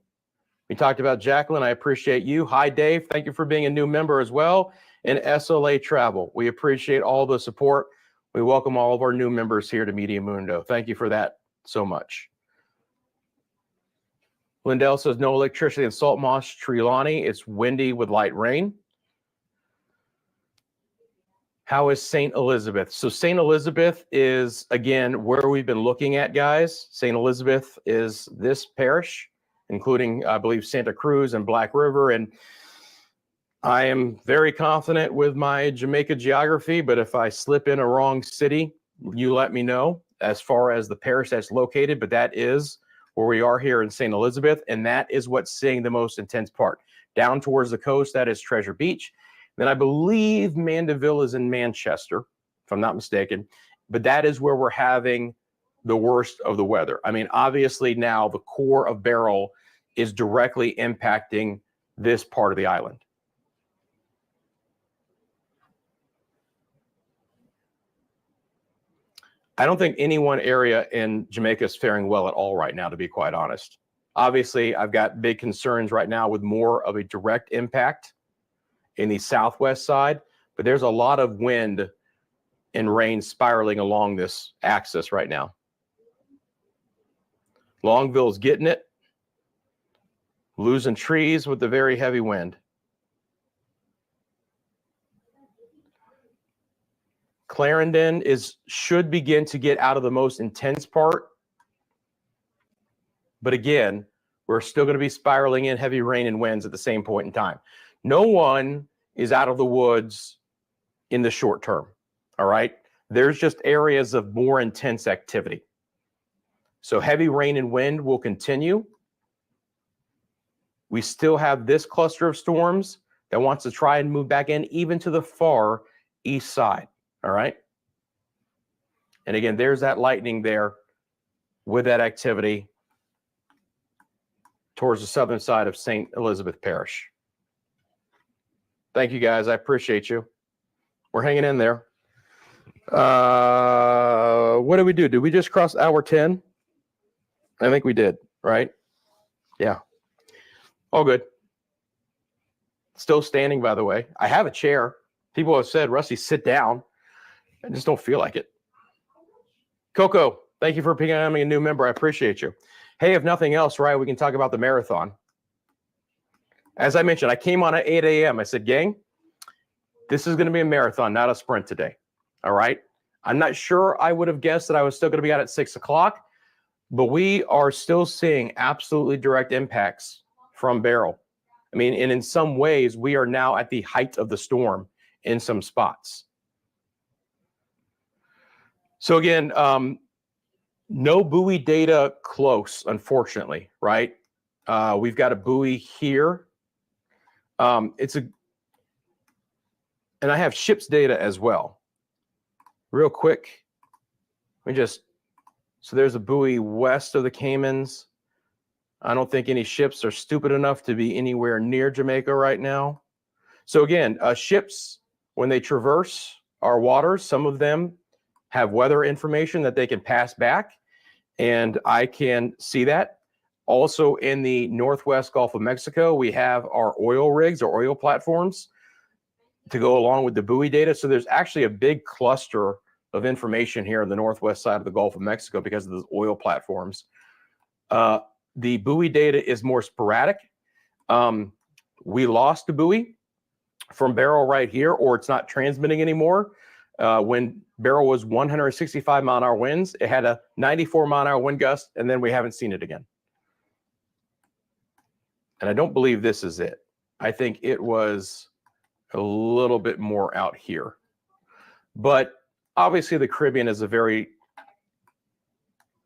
We talked about Jacqueline. I appreciate you. Hi, Dave. Thank you for being a new member as well. And SLA Travel. We appreciate all the support. We welcome all of our new members here to Media Mundo. Thank you for that so much. Lindell says no electricity in Salt Marsh, Trelawney. It's windy with light rain. How is St. Elizabeth? So St. Elizabeth is, again, where we've been looking at, guys. St. Elizabeth is this parish, including, I believe, Santa Cruz and Black River. And I am very confident with my Jamaica geography, but if I slip in a wrong city, you let me know as far as the parish that's located. But that is where we are here in St. Elizabeth, and that is what's seeing the most intense part. Down towards the coast, that is Treasure Beach. Then I believe Mandeville is in Manchester, if I'm not mistaken, but that is where we're having the worst of the weather. I mean, obviously now the core of Beryl is directly impacting this part of the island. I don't think any one area in Jamaica is faring well at all right now, to be quite honest. Obviously, I've got big concerns right now with more of a direct impact in the southwest side, but there's a lot of wind and rain spiraling along this axis right now. Longville's getting it, losing trees with the very heavy wind. Clarendon should begin to get out of the most intense part, but again, we're still going to be spiraling in heavy rain and winds at the same point in time. No one is out of the woods in the short term, all right? There's just areas of more intense activity. So heavy rain and wind will continue. We still have this cluster of storms that wants to try and move back in, even to the far east side, all right? And again, there's that lightning there with that activity towards the southern side of St. Elizabeth Parish. Thank you, guys. I appreciate you. We're hanging in there. What did we do? Did we just cross hour 10? I think we did, right? Yeah. All good. Still standing, by the way. I have a chair. People have said, Rusty, sit down. I just don't feel like it. Coco, thank you for becoming a new member. I appreciate you. Hey, if nothing else, right, we can talk about the marathon. As I mentioned, I came on at 8 a.m. I said, gang, this is going to be a marathon, not a sprint today. All right. I'm not sure I would have guessed that I was still going to be out at 6 o'clock, but we are still seeing absolutely direct impacts from Beryl. I mean, and in some ways, we are now at the height of the storm in some spots. So again, no buoy data close, unfortunately, right? We've got a buoy here. And I have ships data as well. Real quick, so there's a buoy west of the Caymans. I don't think any ships are stupid enough to be anywhere near Jamaica right now. So again, ships, when they traverse our waters, some of them have weather information that they can pass back, and I can see that. Also in the northwest Gulf of Mexico, we have our oil rigs or oil platforms to go along with the buoy data. So there's actually a big cluster of information here on the northwest side of the Gulf of Mexico because of those oil platforms. The buoy data is more sporadic. We lost the buoy from Beryl right here, or it's not transmitting anymore. When Beryl was 165 mile an hour winds, it had a 94 mile an hour wind gust, and then we haven't seen it again. And I don't believe this is it. I think it was a little bit more out here. But obviously the Caribbean is a very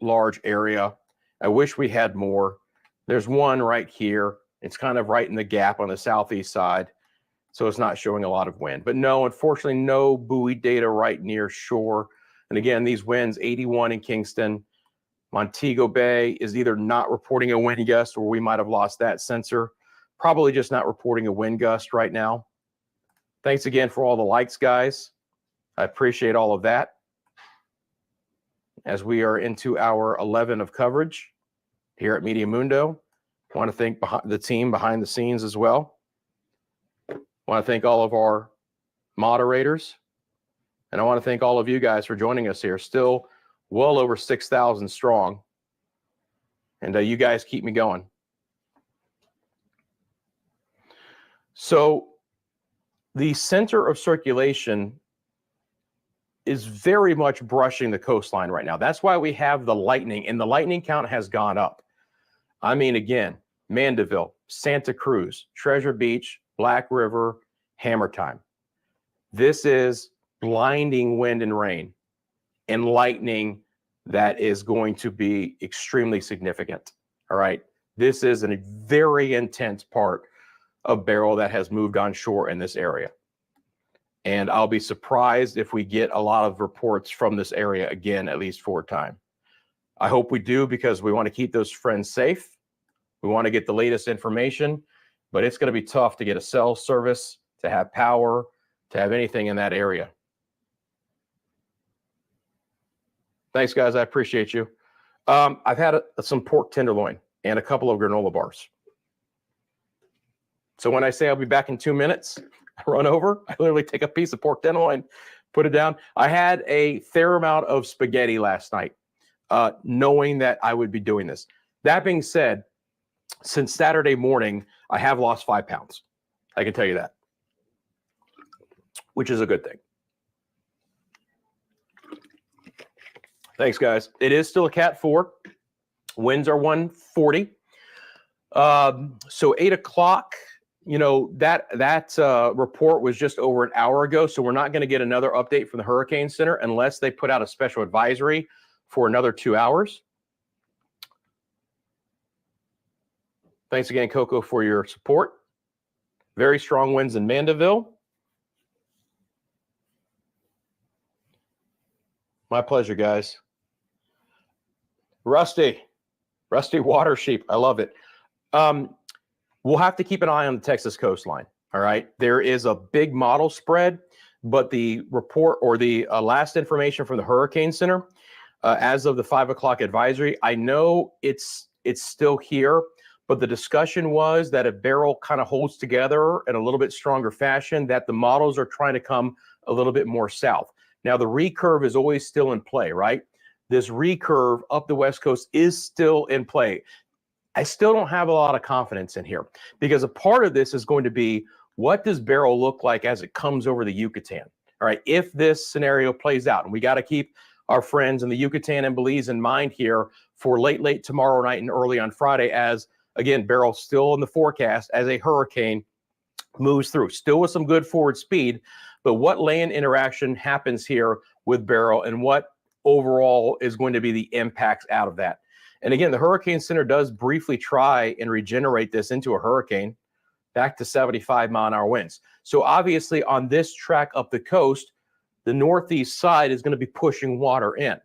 large area. I wish we had more. There's one right here. It's kind of right in the gap on the southeast side. So it's not showing a lot of wind. But no, unfortunately, no buoy data right near shore. And again, these winds, 81 in Kingston. Montego Bay is either not reporting a wind gust, or we might have lost that sensor. Probably just not reporting a wind gust right now. Thanks again for all the likes, guys. I appreciate all of that. as we are into hour 11 of coverage here at Media Mundo. I want to thank the team behind the scenes as well. I want to thank all of our moderators. And I want to thank all of you guys for joining us here. Still well over 6,000 strong. And you guys keep me going. So the center of circulation is very much brushing the coastline right now. That's why we have the lightning, and the lightning count has gone up. I mean, again, Mandeville, Santa Cruz, Treasure Beach, Black River, Hammer Time. This is blinding wind and rain and lightning that is going to be extremely significant. All right. This is a very intense part of Beryl that has moved on shore in this area. And I'll be surprised if we get a lot of reports from this area again, at least for a time. I hope we do, because we want to keep those friends safe. We want to get the latest information, but it's going to be tough to get a cell service, to have power, to have anything in that area. Thanks, guys. I appreciate you. I've had some pork tenderloin and a couple of granola bars. So when I say I'll be back in 2 minutes, I run over, I literally take a piece of pork tenderloin, put it down. I had a fair amount of spaghetti last night, knowing that I would be doing this. That being said, since Saturday morning, I have lost 5 pounds. I can tell you that, which is a good thing. Thanks, guys. It is still a Cat 4. Winds are 140. So 8 o'clock, you know, that report was just over an hour ago. So we're not going to get another update from the Hurricane Center unless they put out a special advisory for another 2 hours. Thanks again, Coco, for your support. Very strong winds in Mandeville. My pleasure, guys. Rusty Water Sheep. I love it. We'll have to keep an eye on the Texas coastline. All right. There is a big model spread, but the report or the last information from the Hurricane Center, as of the 5 o'clock advisory, I know it's still here, but the discussion was that if Beryl kind of holds together in a little bit stronger fashion, that the models are trying to come a little bit more south. Now, the recurve is always still in play, right? This recurve up the West Coast is still in play. I still don't have a lot of confidence in here, because a part of this is going to be, what does Beryl look like as it comes over the Yucatan? All right, if this scenario plays out, and we got to keep our friends in the Yucatan and Belize in mind here for late tomorrow night and early on Friday, as, again, Beryl's still in the forecast as a hurricane moves through, still with some good forward speed. But what land interaction happens here with Beryl, and what overall is going to be the impacts out of that? And again, the Hurricane Center does briefly try and regenerate this into a hurricane back to 75-mile-an-hour winds. So obviously on this track up the coast, the northeast side is going to be pushing water in.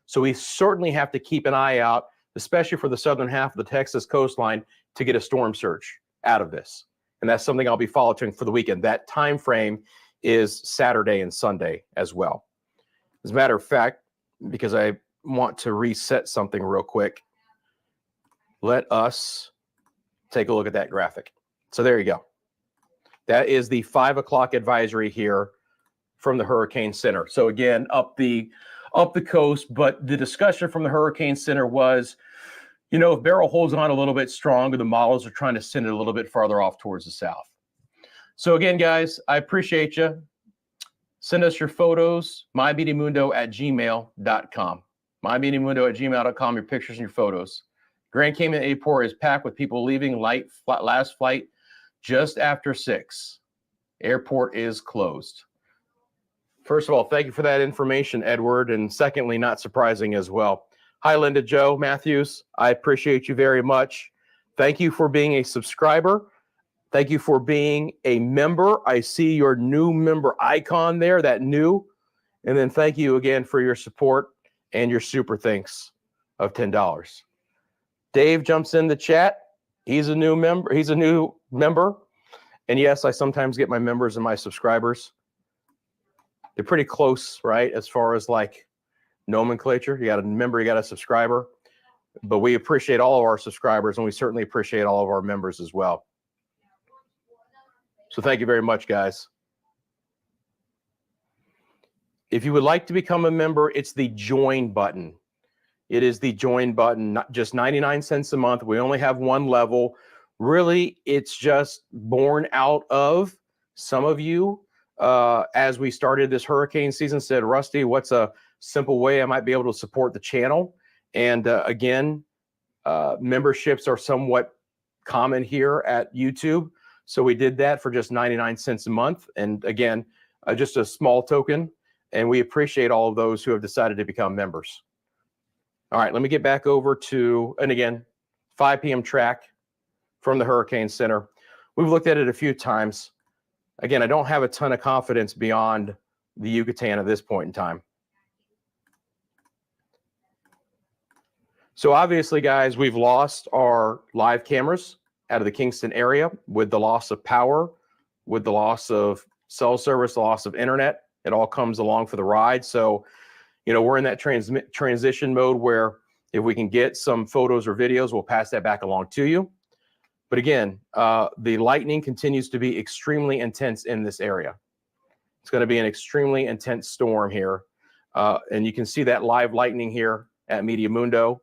So we certainly have to keep an eye out, especially for the southern half of the Texas coastline, to get a storm surge out of this. And that's something I'll be following for the weekend. That time frame is Saturday and Sunday as well. As a matter of fact, because I want to reset something real quick, let us take a look at that graphic. So there you go. That is the 5 o'clock advisory here from the Hurricane Center. So again, up the coast, but the discussion from the Hurricane Center was, you know, if Beryl holds on a little bit stronger, the models are trying to send it a little bit farther off towards the south. So again, guys, I appreciate you. Send us your photos, mymediamundo@gmail.com. mymediamundo@gmail.com, your pictures and your photos. Grand Cayman Airport is packed with people leaving last flight just after 6. Airport is closed. First of all, thank you for that information, Edward. And secondly, not surprising as well. Hi, Linda Joe Matthews. I appreciate you very much. Thank you for being a subscriber. Thank you for being a member. I see your new member icon there, that new. And then thank you again for your support and your super thanks of $10. Dave jumps in the chat. He's a new member. And yes, I sometimes get my members and my subscribers. They're pretty close, right? As far as like nomenclature. You got a member, you got a subscriber. But we appreciate all of our subscribers, and we certainly appreciate all of our members as well. So thank you very much, guys. If you would like to become a member, it's the join button. It is the join button, not just 99 cents a month. We only have one level. Really, it's just born out of some of you, as we started this hurricane season, said, Rusty, what's a simple way I might be able to support the channel? And again, memberships are somewhat common here at YouTube. So we did that for just 99 cents a month. And again, just a small token. And we appreciate all of those who have decided to become members. All right, let me get back over to, and again, 5 p.m. track from the Hurricane Center. We've looked at it a few times. Again, I don't have a ton of confidence beyond the Yucatan at this point in time. So obviously, guys, we've lost our live cameras out of the Kingston area with the loss of power, with the loss of cell service, the loss of internet. It all comes along for the ride. So, you know, we're in that transition mode where if we can get some photos or videos, we'll pass that back along to you. But again, the lightning continues to be extremely intense in this area. It's going to be an extremely intense storm here. And you can see that live lightning here at Media Mundo,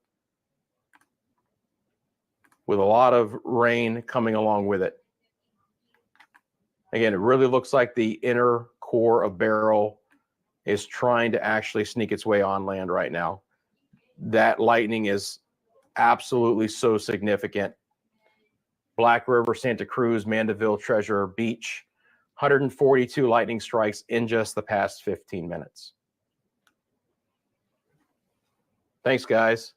with a lot of rain coming along with it. Again, it really looks like the inner core of Beryl is trying to actually sneak its way on land right now. That lightning is absolutely so significant. Black River, Santa Cruz, Mandeville, Treasure Beach, 142 lightning strikes in just the past 15 minutes. Thanks, guys.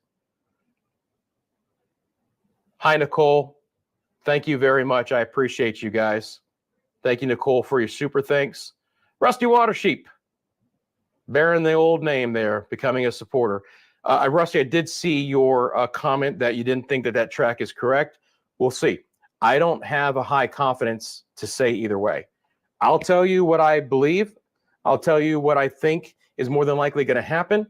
Hi, Nicole. Thank you very much. I appreciate you guys. Thank you, Nicole, for your super thanks. Rusty Watersheep, bearing the old name there, becoming a supporter. Rusty, I did see your comment that you didn't think that that track is correct. We'll see. I don't have a high confidence to say either way. I'll tell you what I believe. I'll tell you what I think is more than likely going to happen.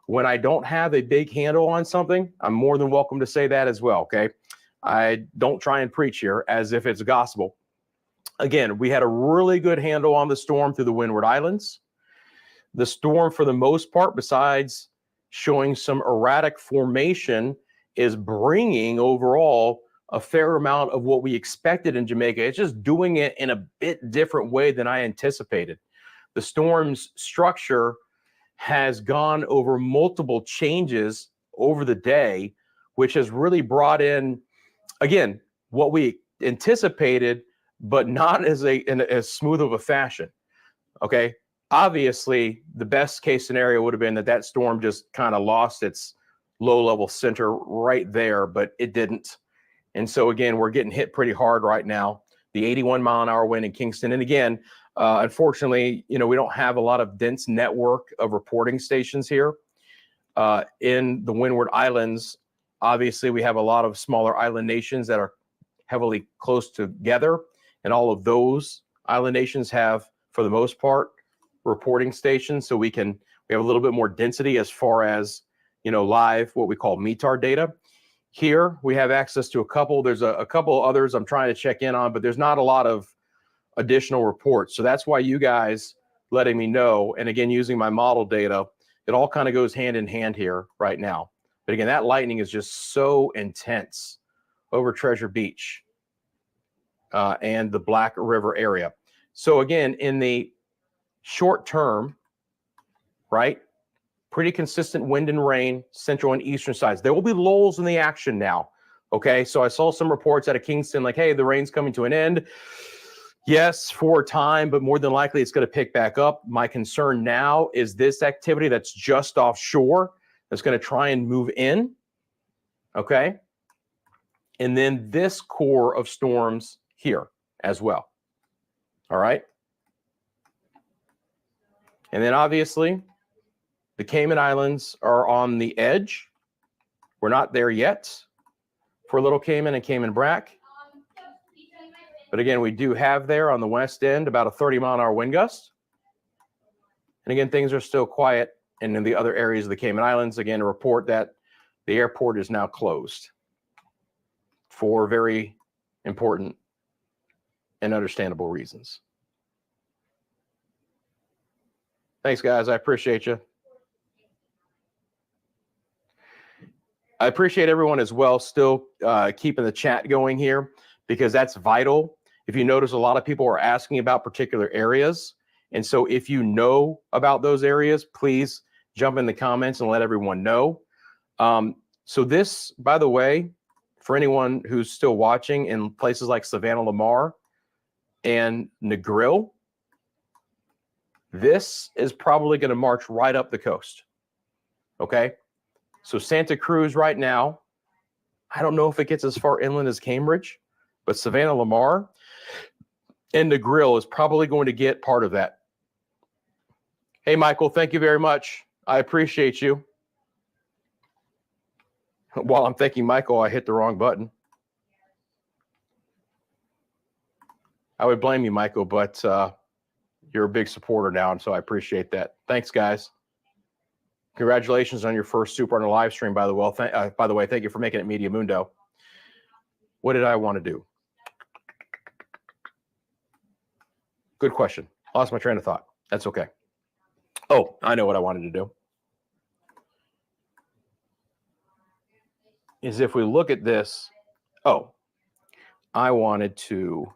When I don't have a big handle on something, I'm more than welcome to say that as well, okay? I don't try and preach here as if it's gospel. Again, we had a really good handle on the storm through the Windward Islands. The storm, for the most part, besides showing some erratic formation, is bringing overall a fair amount of what we expected in Jamaica. It's just doing it in a bit different way than I anticipated. The storm's structure has gone over multiple changes over the day, which has really brought in, again, what we anticipated, but not in as smooth of a fashion. Okay. Obviously, the best case scenario would have been that that storm just kind of lost its low level center right there, but it didn't. And so again, we're getting hit pretty hard right now. The 81-mile-an-hour wind in Kingston. And again, unfortunately, you know, we don't have a lot of dense network of reporting stations here. In the Windward Islands, obviously, we have a lot of smaller island nations that are heavily close together. And all of those island nations have, for the most part, reporting stations. So we have a little bit more density as far as, you know, live, what we call METAR data. Here, we have access to a couple. There's a couple others I'm trying to check in on, but there's not a lot of additional reports. So that's why you guys letting me know, and again, using my model data, it all kind of goes hand in hand here right now. But again, that lightning is just so intense over Treasure Beach and the Black River area. So again, in the short term, right, pretty consistent wind and rain, central and eastern sides. There will be lulls in the action now. Okay, so I saw some reports out of Kingston like, hey, the rain's coming to an end. Yes, for a time, but more than likely it's going to pick back up. My concern now is this activity that's just offshore that's going to try and move in. Okay, and then this core of storms here as well. All right. And then obviously, the Cayman Islands are on the edge. We're not there yet for Little Cayman and Cayman Brac. But again, we do have there on the west end about a 30-mile-an-hour wind gust. And again, things are still quiet and in the other areas of the Cayman Islands. Again, a report that the airport is now closed for very important and understandable reasons. Thanks, guys. I appreciate you. I appreciate everyone as well still keeping the chat going here, because that's vital. If you notice, a lot of people are asking about particular areas. And so if you know about those areas, please jump in the comments and let everyone know. So this, by the way, for anyone who's still watching in places like Savannah Lamar and Negril, this is probably going to march right up the coast. Okay. So Santa Cruz right now, I don't know if it gets as far inland as Cambridge, but Savannah Lamar and Negril is probably going to get part of that. Hey, Michael, thank you very much. I appreciate you. While I'm thanking Michael, I hit the wrong button. I would blame you, Michael, but you're a big supporter now, and so I appreciate that. Thanks, guys. Congratulations on your first Super on a live stream, by the way. Thank you for making it Media Mundo. What did I want to do? Good question. Lost my train of thought. That's okay. Oh, I know what I wanted to do. Is if we look at this, I wanted to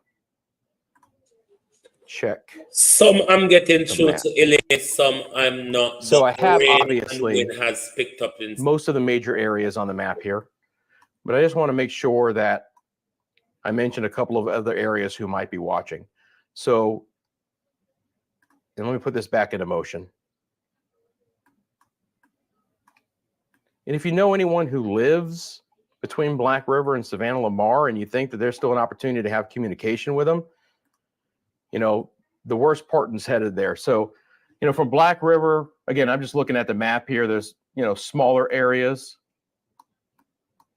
check. Some I'm getting through to Elite, some I'm not. So I have rain obviously and wind has picked up in most of the major areas on the map here, but I just want to make sure that I mentioned a couple of other areas who might be watching. So, and let me put this back into motion. And if you know anyone who lives between Black River and Savannah Lamar, and you think that there's still an opportunity to have communication with them, you know, the worst part is headed there. So, you know, from Black River, again, I'm just looking at the map here. There's, you know, smaller areas.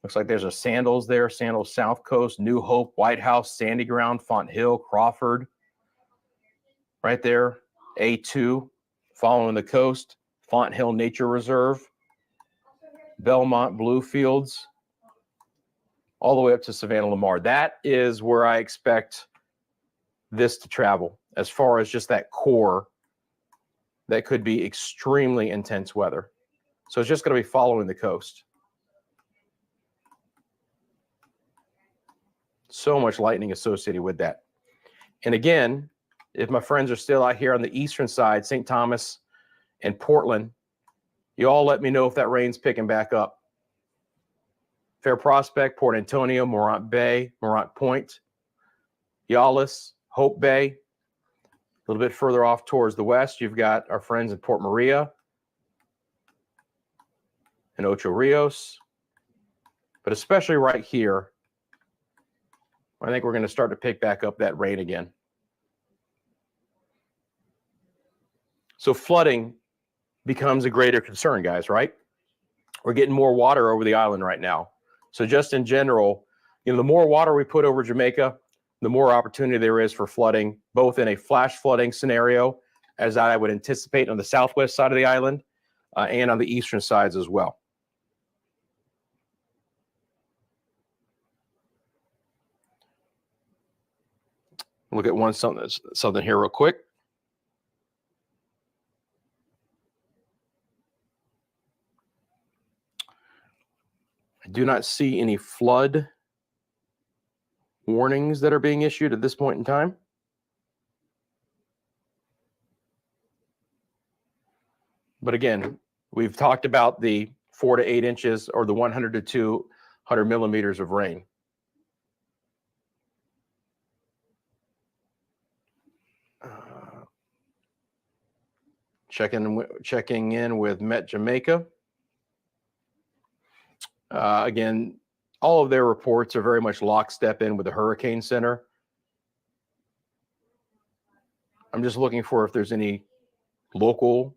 Looks like there's a Sandals there, Sandals South Coast, New Hope, White House, Sandy Ground, Font Hill, Crawford. Right there, A2, following the coast, Font Hill Nature Reserve, Belmont, Bluefields, all the way up to Savannah Lamar. That is where I expect this to travel, as far as just that core that could be extremely intense weather. So it's just going to be following the coast. So much lightning associated with that. And again, if my friends are still out here on the eastern side, St. Thomas and Portland, you all let me know if that rain's picking back up. Fair Prospect, Port Antonio, Morant Bay, Morant Point, Yawlis, Hope Bay. A little bit further off towards the west, you've got our friends in Port Maria and Ocho Rios. But especially right here, I think we're going to start to pick back up that rain again. So flooding becomes a greater concern, guys, right? We're getting more water over the island right now. So just in general, you know, the more water we put over Jamaica, the more opportunity there is for flooding, both in a flash flooding scenario, as I would anticipate on the southwest side of the island, and on the eastern sides as well. Look at something here real quick. I do not see any flood warnings that are being issued at this point in time. But again, we've talked about the 4 to 8 inches or the 100 to 200 millimeters of rain. Checking in with Met Jamaica. Again, all of their reports are very much lockstep in with the Hurricane Center. I'm just looking for if there's any local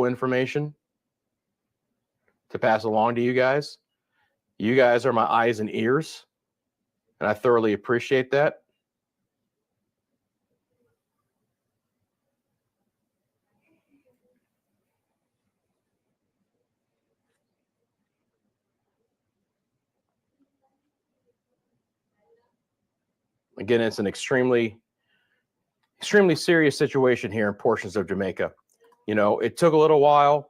information to pass along to you guys. You guys are my eyes and ears, and I thoroughly appreciate that. Again, it's an extremely serious situation here in portions of Jamaica. You know, it took a little while.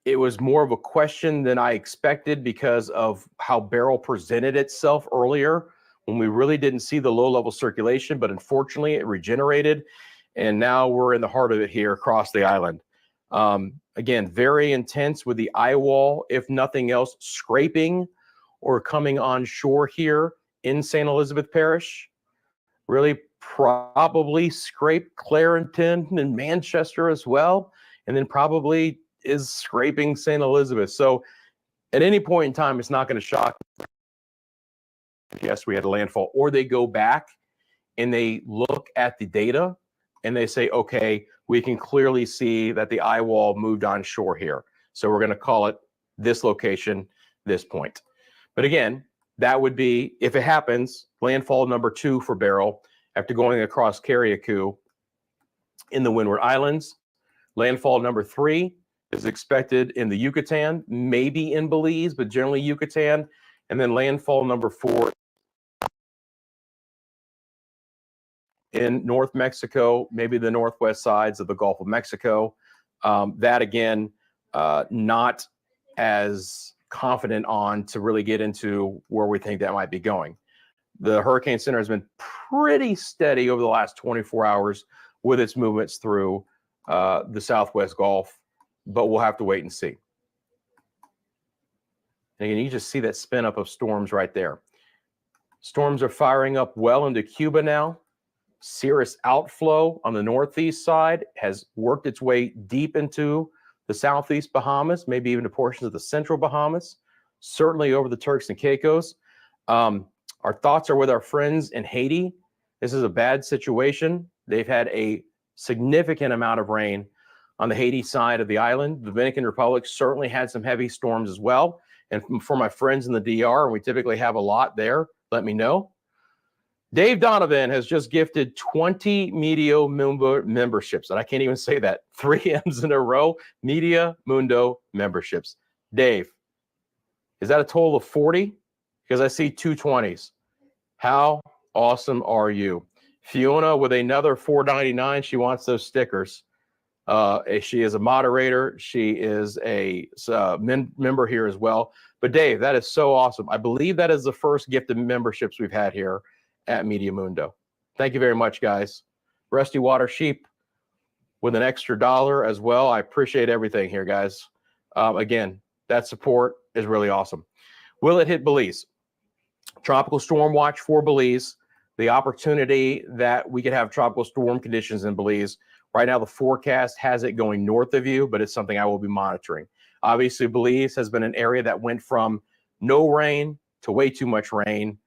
It was more of a question than I expected because of how Beryl presented itself earlier when we really didn't see the low-level circulation, but unfortunately it regenerated, and now we're in the heart of it here across the island. Again, very intense with the eye wall, if nothing else, scraping or coming on shore here in St. Elizabeth Parish. Really probably scraped Clarendon and Manchester as well, and then probably is scraping St. Elizabeth. So at any point in time, it's not going to shock. Yes, we had a landfall, or they go back and they look at the data and they say, okay, we can clearly see that the eye wall moved on shore here. So we're going to call it this location, this point. But again, that would be, if it happens, landfall number 2 for Beryl after going across Carriacou in the Windward Islands. Landfall number 3 is expected in the Yucatan, maybe in Belize, but generally Yucatan. And then landfall number 4 in North Mexico, maybe the northwest sides of the Gulf of Mexico. That again, not as confident on to really get into where we think that might be going. The Hurricane Center has been pretty steady over the last 24 hours with its movements through the Southwest Gulf, but we'll have to wait and see. And again, you just see that spin up of storms right there. Storms are firing up well into Cuba now. Cirrus outflow on the northeast side has worked its way deep into the southeast Bahamas, maybe even to portions of the central Bahamas, certainly over the Turks and Caicos. Our thoughts are with our friends in Haiti. This is a bad situation. They've had a significant amount of rain on the Haiti side of the island. The Dominican Republic certainly had some heavy storms as well. And for my friends in the DR, and we typically have a lot there, let me know. Dave Donovan has just gifted 20 Media Mundo memberships, and I can't even say that. 3 M's in a row, Media Mundo memberships. Dave, is that a total of 40? Because I see 2 20s. How awesome are you? Fiona with another $4.99. She wants those stickers. She is a moderator. She is a member here as well. But Dave, that is so awesome. I believe that is the first gift of memberships we've had here at Media Mundo. Thank you very much, guys. Rusty Water Sheep with an extra $1 as well. I appreciate everything here, guys. Again, that support is really awesome. Will it hit Belize? Tropical storm watch for Belize. The opportunity that we could have tropical storm conditions in Belize. Right now, the forecast has it going north of you, but it's something I will be monitoring. Obviously, Belize has been an area that went from no rain to way too much rain,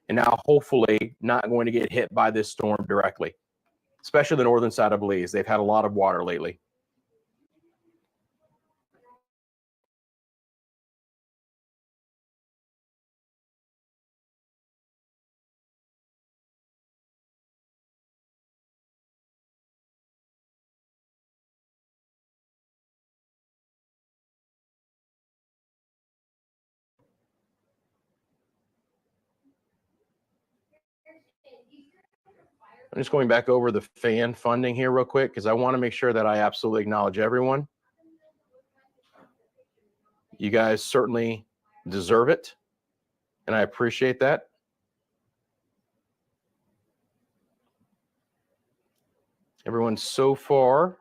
and now hopefully not going to get hit by this storm directly, especially the northern side of Belize. They've had a lot of water lately. I'm just going back over the fan funding here real quick because I want to make sure that I absolutely acknowledge everyone. You guys certainly deserve it, and I appreciate that. Everyone so far.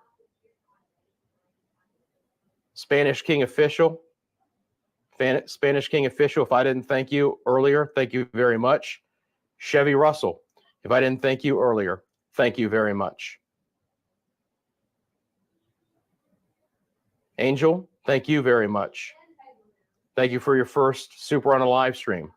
Spanish King Official. Spanish King Official, if I didn't thank you earlier, thank you very much. Chevy Russell, if I didn't thank you earlier, thank you very much. Angel, thank you very much. Thank you for your first super on a live stream.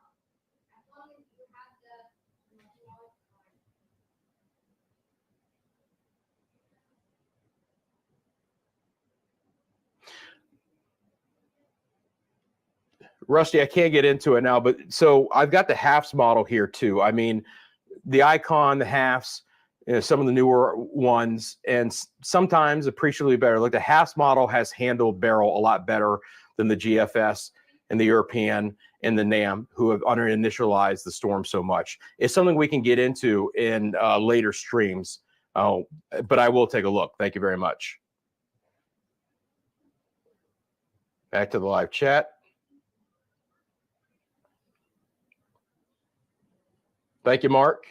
Rusty, I can't get into it now, but so I've got the halves model here too. I mean, the Icon, the halves, you know, some of the newer ones, and sometimes appreciably better. Like the halves model has handled Beryl a lot better than the GFS. and the European and the NAM who have under-initialized the storm so much. It's something we can get into in later streams, but I will take a look. Thank you very much. Back to the live chat. Thank you, Mark.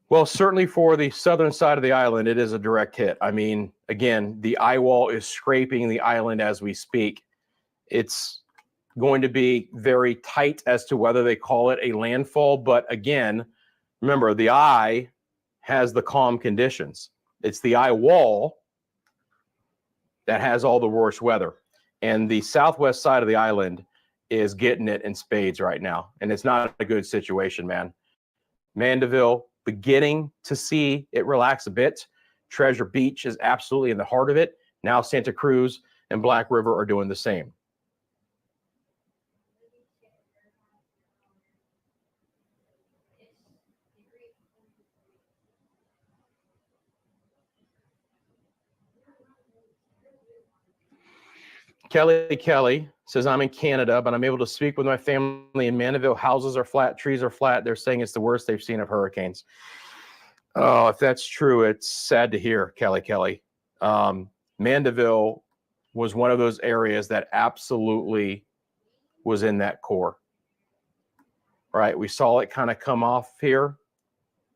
Well, certainly for the southern side of the island, it is a direct hit. I mean, again, the eye wall is scraping the island as we speak. It's going to be very tight as to whether they call it a landfall. But again, remember, the eye has the calm conditions. It's the eye wall that has all the worst weather. And the southwest side of the island is getting it in spades right now. And it's not a good situation, man. Mandeville, beginning to see it relax a bit. Treasure Beach is absolutely in the heart of it. Now Santa Cruz and Black River are doing the same. Kelly says, I'm in Canada, but I'm able to speak with my family in Mandeville. Houses are flat, trees are flat. They're saying it's the worst they've seen of hurricanes. Oh, if that's true, it's sad to hear, Kelly. Mandeville was one of those areas that absolutely was in that core. Right? We saw it kind of come off here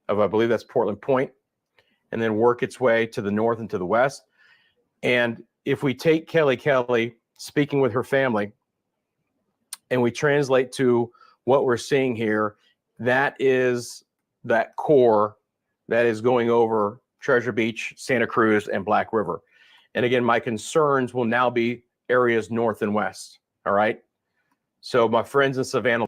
of, I believe that's Portland Point, and then work its way to the north and to the west. And if we take Kelly speaking with her family and we translate to what we're seeing here, that is that core that is going over Treasure Beach, Santa Cruz, and Black River. And again, my concerns will now be areas north and west. All right. So my friends in Savannah,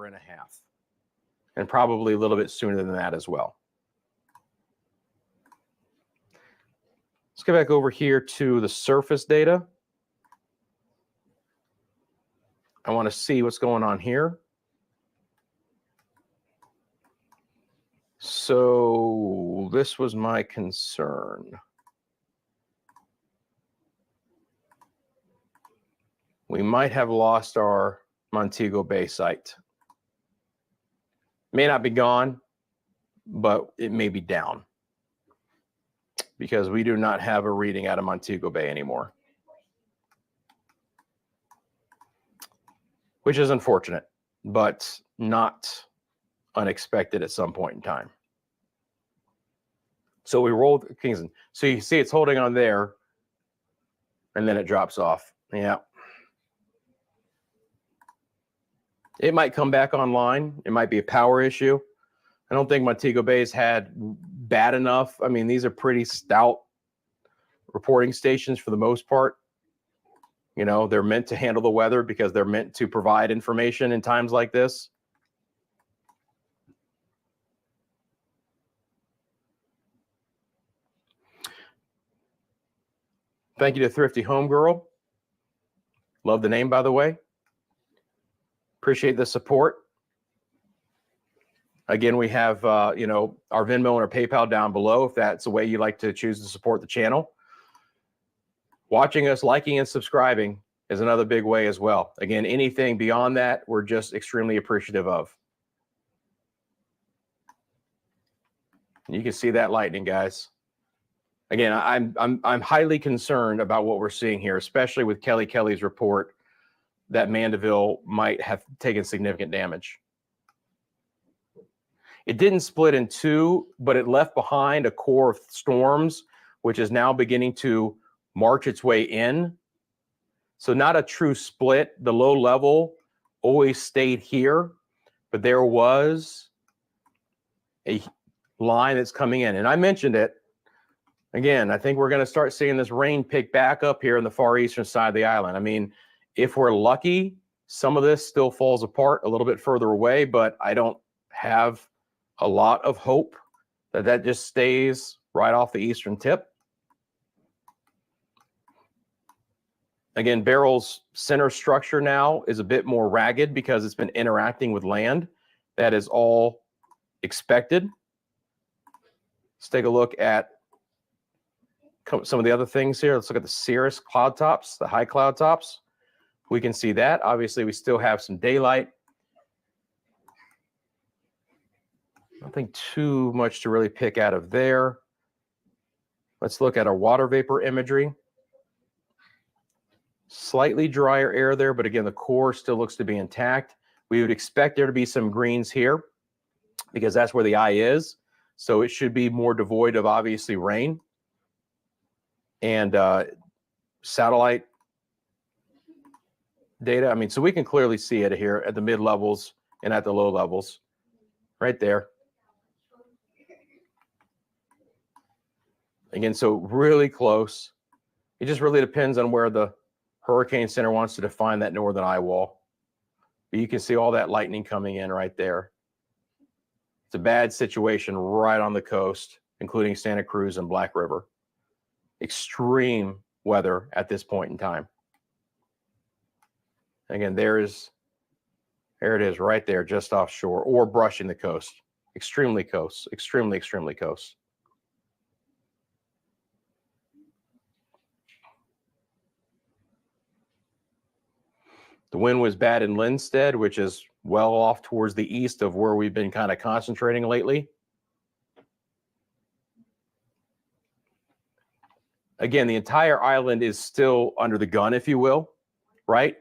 and a half, and probably a little bit sooner than that as well. Let's get back over here to the surface data. I want to see what's going on here. So this was my concern. We might have lost our Montego Bay site. May not be gone, but it may be down because we do not have a reading out of Montego Bay anymore, which is unfortunate, but not unexpected at some point in time. So we rolled Kingston. So you see it's holding on there, and then it drops off. Yeah. It might come back online. It might be a power issue. I don't think Montego Bay's had bad enough. I mean, these are pretty stout reporting stations for the most part. You know, they're meant to handle the weather because they're meant to provide information in times like this. Thank you to Thrifty Home Girl. Love the name, by the way. Appreciate the support. Again, we have, you know, our Venmo and our PayPal down below if that's the way you like to choose to support the channel. Watching us, liking, and subscribing is another big way as well. Again, anything beyond that, we're just extremely appreciative of. You can see that lightning, guys. Again, I'm highly concerned about what we're seeing here, especially with Kelly's report that Mandeville might have taken significant damage. It didn't split in two, but it left behind a core of storms, which is now beginning to march its way in. So not a true split. The low level always stayed here, but there was a line that's coming in. And I mentioned it. Again, I think we're going to start seeing this rain pick back up here in the far eastern side of the island. I mean, if we're lucky, some of this still falls apart a little bit further away, but I don't have a lot of hope that that just stays right off the eastern tip. Again, Beryl's center structure now is a bit more ragged because it's been interacting with land. That is all expected. Let's take a look at some of the other things here. Let's look at the cirrus cloud tops, the high cloud tops. We can see that. Obviously, we still have some daylight. Nothing too much to really pick out of there. Let's look at our water vapor imagery. Slightly drier air there, but again, the core still looks to be intact. We would expect there to be some greens here because that's where the eye is. So it should be more devoid of obviously rain. And satellite data, I mean, so we can clearly see it here at the mid levels and at the low levels right there. Again, so really close. It just really depends on where the Hurricane Center wants to define that northern eye wall. But you can see all that lightning coming in right there. It's a bad situation right on the coast, including Santa Cruz and Black River. Extreme weather at this point in time. Again, there it is right there, just offshore or brushing the coast. Extremely coast, extremely coast. The wind was bad in Linstead, which is well off towards the east of where we've been kind of concentrating lately. Again, the entire island is still under the gun, if you will, right?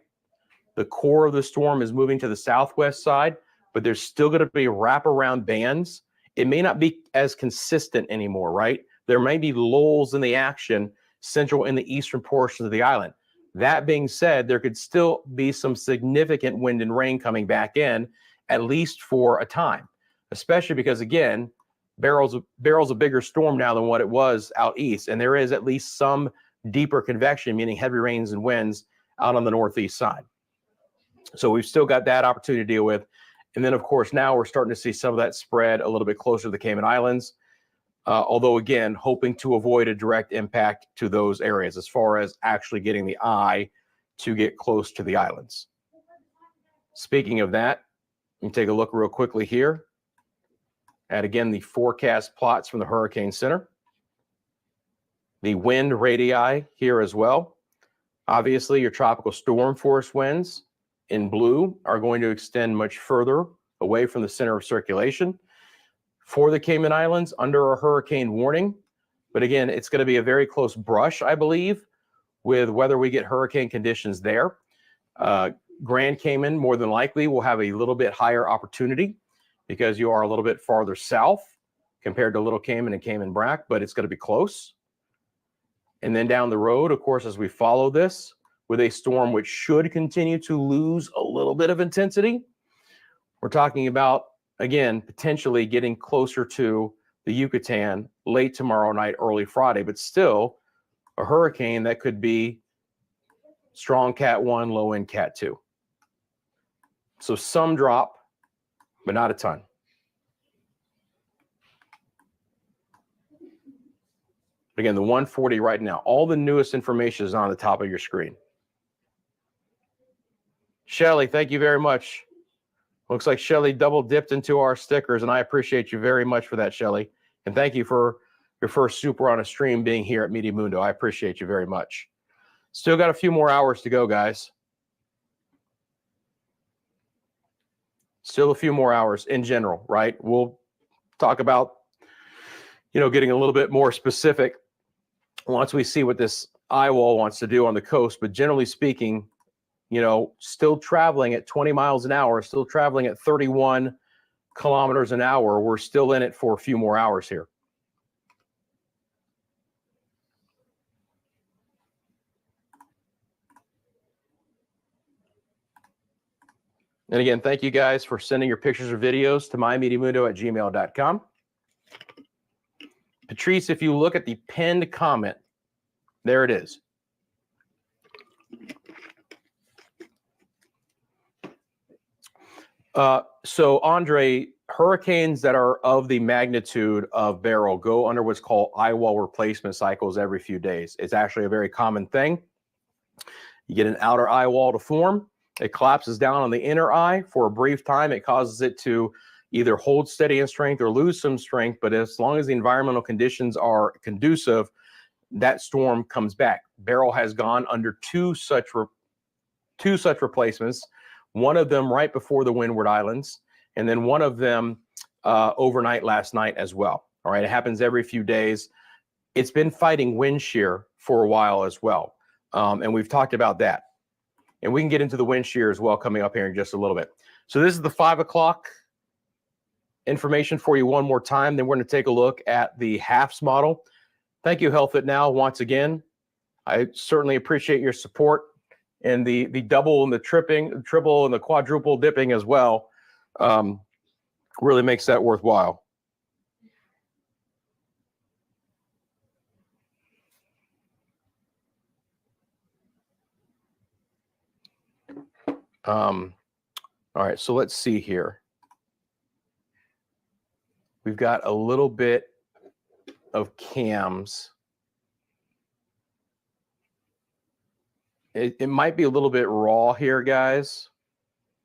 The core of the storm is moving to the southwest side, but there's still going to be wraparound bands. It may not be as consistent anymore, right? There may be lulls in the action central in the eastern portions of the island. That being said, there could still be some significant wind and rain coming back in, at least for a time, especially because, again, Beryl's a bigger storm now than what it was out east, and there is at least some deeper convection, meaning heavy rains and winds out on the northeast side. So we've still got that opportunity to deal with. And then, of course, now we're starting to see some of that spread a little bit closer to the Cayman Islands. Although, again, hoping to avoid a direct impact to those areas as far as actually getting the eye to get close to the islands. Speaking of that, let me take a look real quickly here at, again, the forecast plots from the Hurricane Center. The wind radii here as well. Obviously, your tropical storm force winds in blue are going to extend much further away from the center of circulation. For the Cayman Islands, under a hurricane warning. But again, it's going to be a very close brush, I believe, with whether we get hurricane conditions there. Grand Cayman, more than likely, will have a little bit higher opportunity because you are a little bit farther south compared to Little Cayman and Cayman Brac, but it's going to be close. And then down the road, of course, as we follow this with a storm which should continue to lose a little bit of intensity, we're talking about, again, potentially getting closer to the Yucatan late tomorrow night, early Friday, but still a hurricane that could be strong Cat 1, low end Cat 2. So some drop, but not a ton. Again, the 140 right now, all the newest information is on the top of your screen. Shelly, thank you very much. Looks like Shelly double dipped into our stickers, and I appreciate you very much for that, Shelly. And thank you for your first super on a stream being here at Media Mundo. I appreciate you very much. Still got a few more hours to go, guys. Still a few more hours in general, right? We'll talk about, getting a little bit more specific once we see what this eye wall wants to do on the coast. But generally speaking, still traveling at 20 miles an hour, still traveling at 31 kilometers an hour. We're still in it for a few more hours here. And again, thank you guys for sending your pictures or videos to mymediamundo@gmail.com. Patrice, if you look at the pinned comment, there it is. So Andre, hurricanes that are of the magnitude of Beryl go under what's called eye wall replacement cycles every few days. It's actually a very common thing. You get an outer eye wall to form. It collapses down on the inner eye for a brief time. It causes it to either hold steady in strength or lose some strength. But as long as the environmental conditions are conducive, that storm comes back. Beryl has gone under two such replacements. One of them right before the Windward Islands, and then one of them overnight last night as well. All right, it happens every few days. It's been fighting wind shear for a while as well, and we've talked about that. And we can get into the wind shear as well coming up here in just a little bit. So this is the 5 o'clock information for you one more time. Then we're going to take a look at the HAFS model. Thank you, Health It Now, once again. I certainly appreciate your support. And the double and the triple and the quadruple dipping as well really makes that worthwhile. All right, so let's see here. We've got a little bit of cams. It might be a little bit raw here, guys.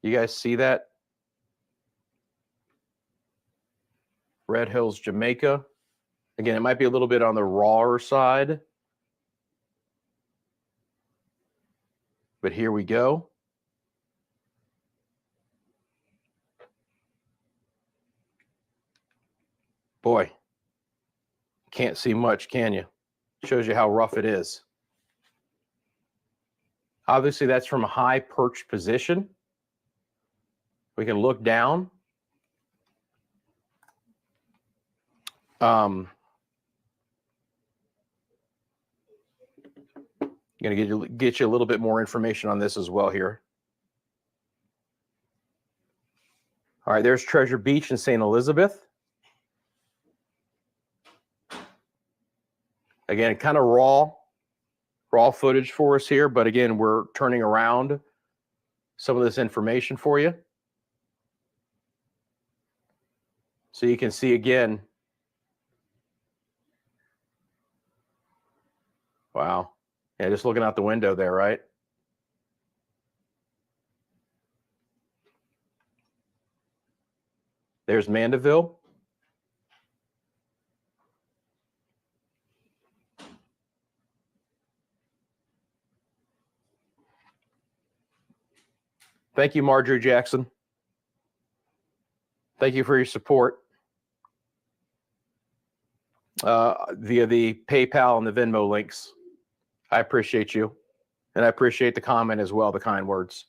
You guys see that? Red Hills, Jamaica. Again, it might be a little bit on the rawer side. But here we go. Boy, can't see much, can you? Shows you how rough it is. Obviously, that's from a high perched position. We can look down. I'm going to get you a little bit more information on this as well here. All right, there's Treasure Beach in St. Elizabeth. Again, kind of raw footage for us here, but again, we're turning around some of this information for you. So you can see again. Wow. Yeah, just looking out the window there, right? There's Mandeville. Thank you, Marjorie Jackson. Thank you for your support via the PayPal and the Venmo links. I appreciate you. And I appreciate the comment as well, the kind words.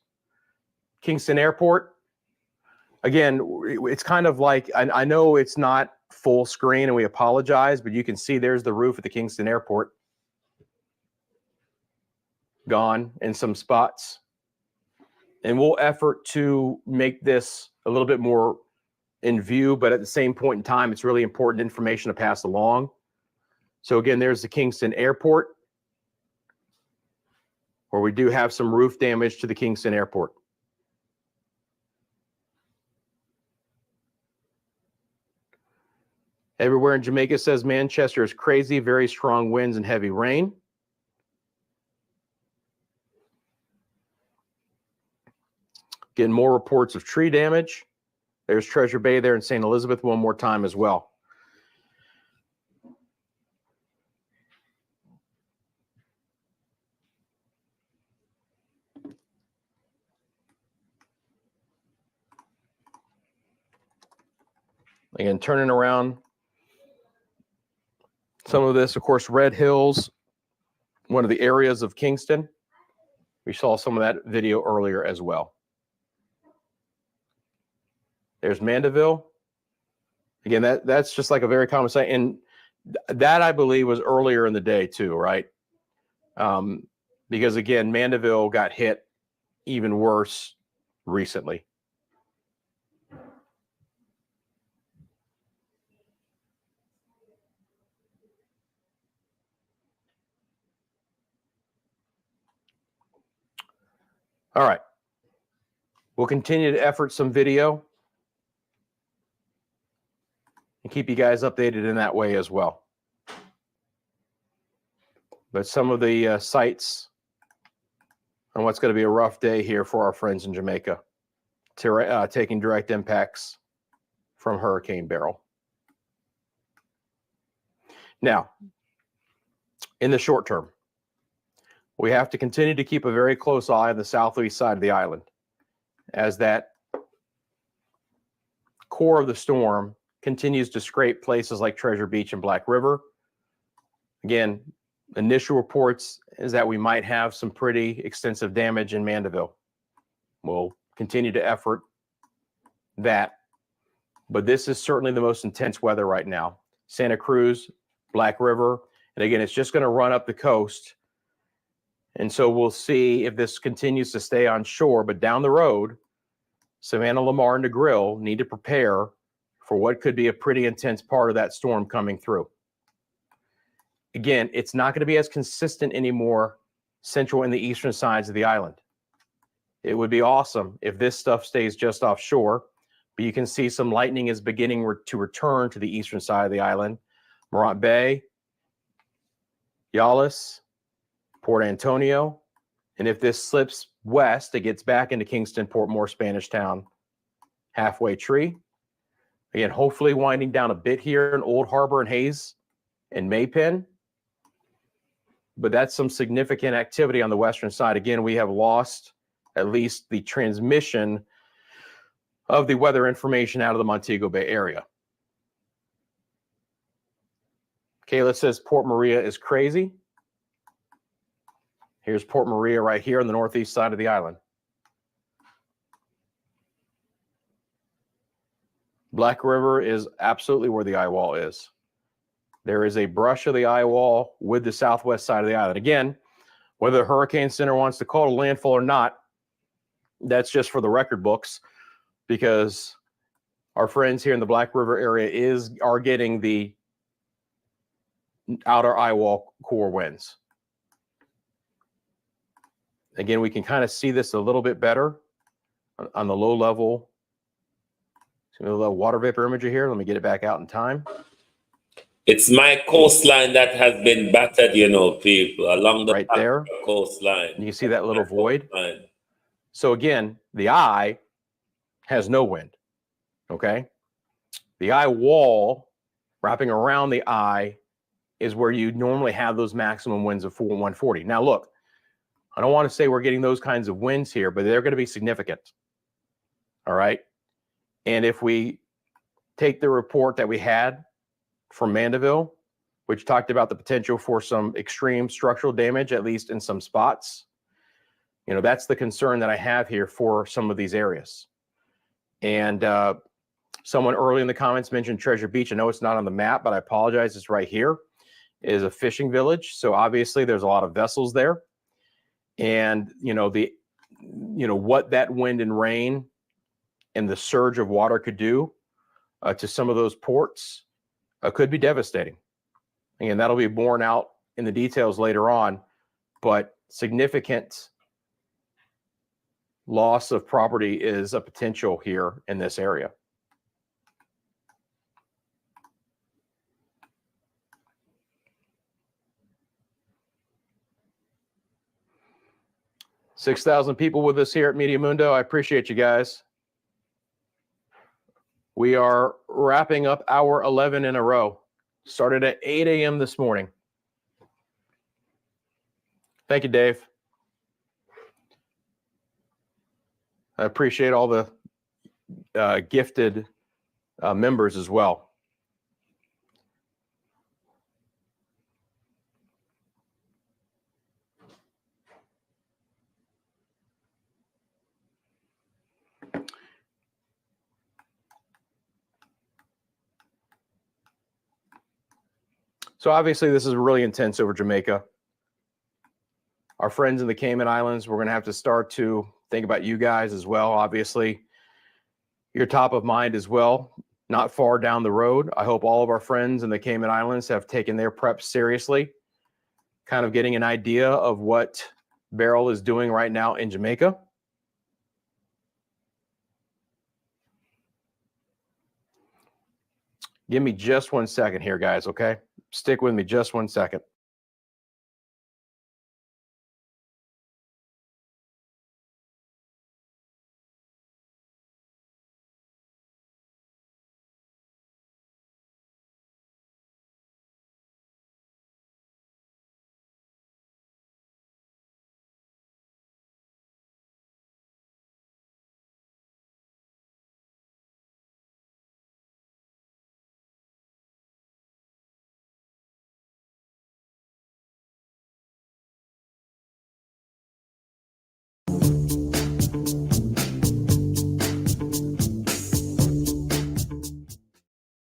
Kingston Airport. Again, it's kind of like, I know it's not full screen and we apologize, but you can see there's the roof at the Kingston Airport. Gone in some spots. And we'll effort to make this a little bit more in view, but at the same point in time, it's really important information to pass along. So again, there's the Kingston Airport, where we do have some roof damage to the Kingston Airport. Everywhere in Jamaica says Manchester is crazy, very strong winds and heavy rain. Getting more reports of tree damage. There's Treasure Bay there in St. Elizabeth one more time as well. Again, turning around some of this, of course, Red Hills, one of the areas of Kingston. We saw some of that video earlier as well. There's Mandeville. Again, that's just like a very common sight. And that, I believe, was earlier in the day too, right? Because, again, Mandeville got hit even worse recently. All right. We'll continue to effort some video and keep you guys updated in that way as well. But some of the sights on what's going to be a rough day here for our friends in Jamaica, taking direct impacts from Hurricane Beryl. Now, in the short term, we have to continue to keep a very close eye on the southeast side of the island as that core of the storm continues to scrape places like Treasure Beach and Black River. Again, initial reports is that we might have some pretty extensive damage in Mandeville. We'll continue to effort that, but this is certainly the most intense weather right now. Santa Cruz, Black River, and again, it's just going to run up the coast. And so we'll see if this continues to stay on shore, but down the road, Savannah, Lamar, and Negril need to prepare for what could be a pretty intense part of that storm coming through. Again, it's not going to be as consistent anymore central and the eastern sides of the island. It would be awesome if this stuff stays just offshore, but you can see some lightning is beginning to return to the eastern side of the island. Morant Bay, Yallis, Port Antonio, and if this slips west, it gets back into Kingston, Port Moore, Spanish Town, Halfway Tree. Again, hopefully winding down a bit here in Old Harbor and Hayes and Maypen. But that's some significant activity on the western side. Again, we have lost at least the transmission of the weather information out of the Montego Bay area. Kayla says Port Maria is crazy. Here's Port Maria right here on the northeast side of the island. Black River is absolutely where the eye wall is. There is a brush of the eye wall with the southwest side of the island. Again, whether the Hurricane Center wants to call it a landfall or not, that's just for the record books, because our friends here in the Black River area are getting the outer eye wall core winds. Again, we can kind of see this a little bit better on the low level. See a little water vapor imagery here. Let me get it back out in time. It's my coastline that has been battered, you know, people, along the right there coastline. And you see that little void. So again, the eye has no wind. Okay. The eye wall wrapping around the eye is where you normally have those maximum winds of 140. Now look, I don't want to say we're getting those kinds of winds here, but they're going to be significant. All right. And if we take the report that we had from Mandeville, which talked about the potential for some extreme structural damage, at least in some spots, you know, that's the concern that I have here for some of these areas. And someone early in the comments mentioned Treasure Beach. I know it's not on the map, but I apologize. It's right here. It is a fishing village. So obviously there's a lot of vessels there. And, what that wind and rain and the surge of water could do to some of those ports could be devastating. Again, that'll be borne out in the details later on, but significant loss of property is a potential here in this area. $6,000 people with us here at Media Mundo. I appreciate you guys. We are wrapping up hour 11 in a row. Started at 8 a.m. this morning. Thank you, Dave. I appreciate all the gifted members as well. So obviously this is really intense over Jamaica. Our friends in the Cayman Islands, we're going to have to start to think about you guys as well. Obviously, you're top of mind as well, not far down the road. I hope all of our friends in the Cayman Islands have taken their prep seriously, kind of getting an idea of what Beryl is doing right now in Jamaica. Give me just 1 second here, guys, okay? Stick with me just 1 second.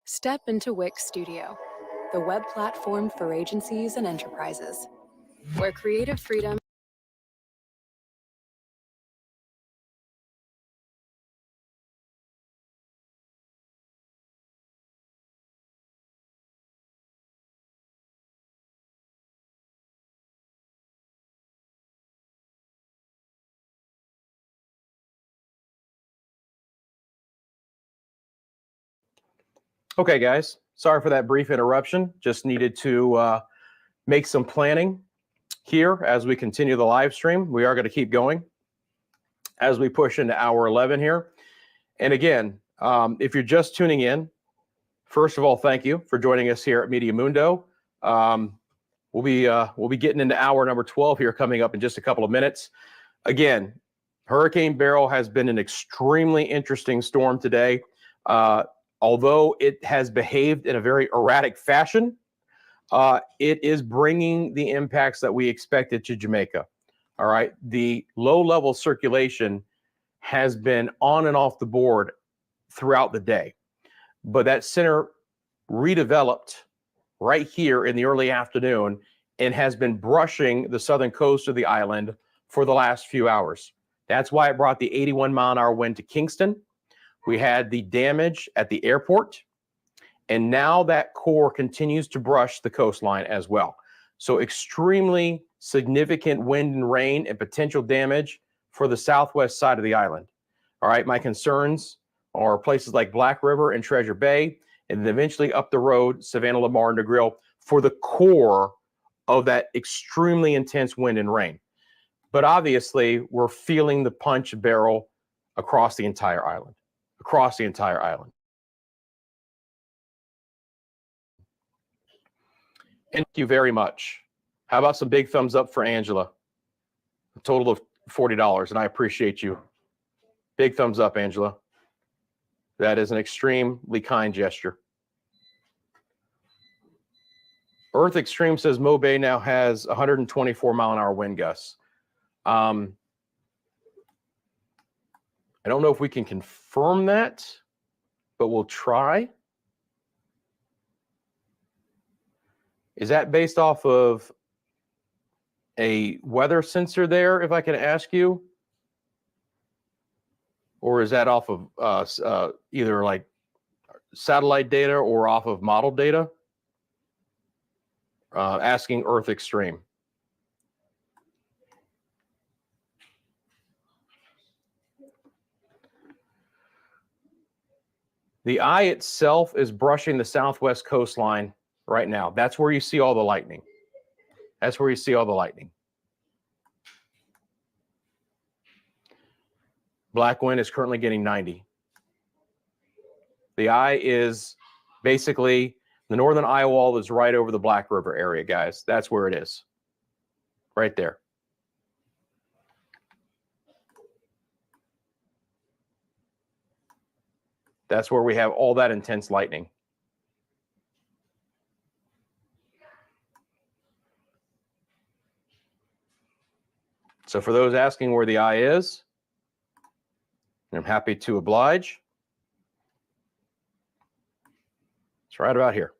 Step into Wix Studio, the web platform for agencies and enterprises, where creative freedom Okay, guys, sorry for that brief interruption. Just needed to make some planning here as we continue the live stream. We are going to keep going as we push into hour 11 here. And again, if you're just tuning in, first of all, thank you for joining us here at Media Mundo. We'll be getting into hour number 12 here coming up in just a couple of minutes. Again, Hurricane Beryl has been an extremely interesting storm today. Although it has behaved in a very erratic fashion, it is bringing the impacts that we expected to Jamaica. All right. The low-level circulation has been on and off the board throughout the day, but that center redeveloped right here in the early afternoon and has been brushing the southern coast of the island for the last few hours. That's why it brought the 81-mile-an-hour wind to Kingston. We had the damage at the airport, and now that core continues to brush the coastline as well. So extremely significant wind and rain and potential damage for the southwest side of the island. All right, my concerns are places like Black River and Treasure Bay, and then eventually up the road, Savannah, Lamar, and Negril for the core of that extremely intense wind and rain. But obviously, we're feeling the punch of Beryl across the entire island. Across the entire island. Thank you very much. How about some big thumbs up for Angela? A total of $40, and I appreciate you. Big thumbs up, Angela. That is an extremely kind gesture. Earth Extreme says Mo Bay now has 124-mile-an-hour wind gusts. I don't know if we can confirm that, but we'll try. Is that based off of a weather sensor there, if I can ask you? Or is that off of either like satellite data or off of model data? Asking Earth Extreme. The eye itself is brushing the southwest coastline right now. That's where you see all the lightning. That's where you see all the lightning. Black wind is currently getting 90. The eye is basically, the northern eye wall is right over the Black River area, guys. That's where it is. Right there. That's where we have all that intense lightning. So for those asking where the eye is, I'm happy to oblige. It's right about here.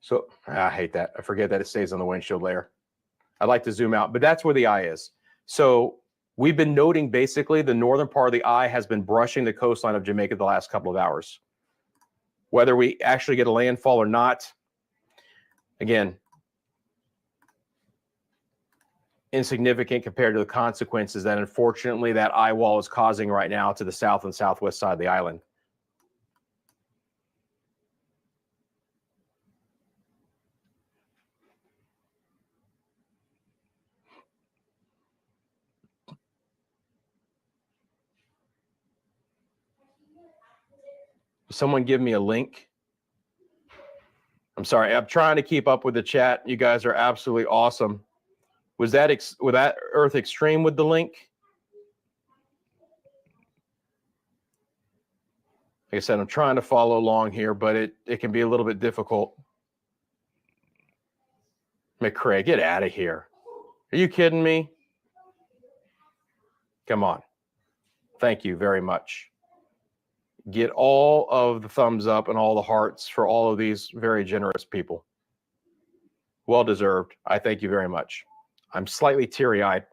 So I hate that. I forget that it stays on the windshield layer. I'd like to zoom out, but that's where the eye is. So we've been noting basically the northern part of the eye has been brushing the coastline of Jamaica the last couple of hours. Whether we actually get a landfall or not, again, insignificant compared to the consequences that unfortunately that eye wall is causing right now to the south and southwest side of the island. Someone give me a link. I'm sorry, I'm trying to keep up with the chat. You guys are absolutely awesome. Was that Earth Extreme with the link? Like I said, I'm trying to follow along here, but it can be a little bit difficult. McCrae, get out of here. Are you kidding me? Come on. Thank you very much. Get all of the thumbs up and all the hearts for all of these very generous people. Well deserved. I thank you very much. I'm slightly teary-eyed.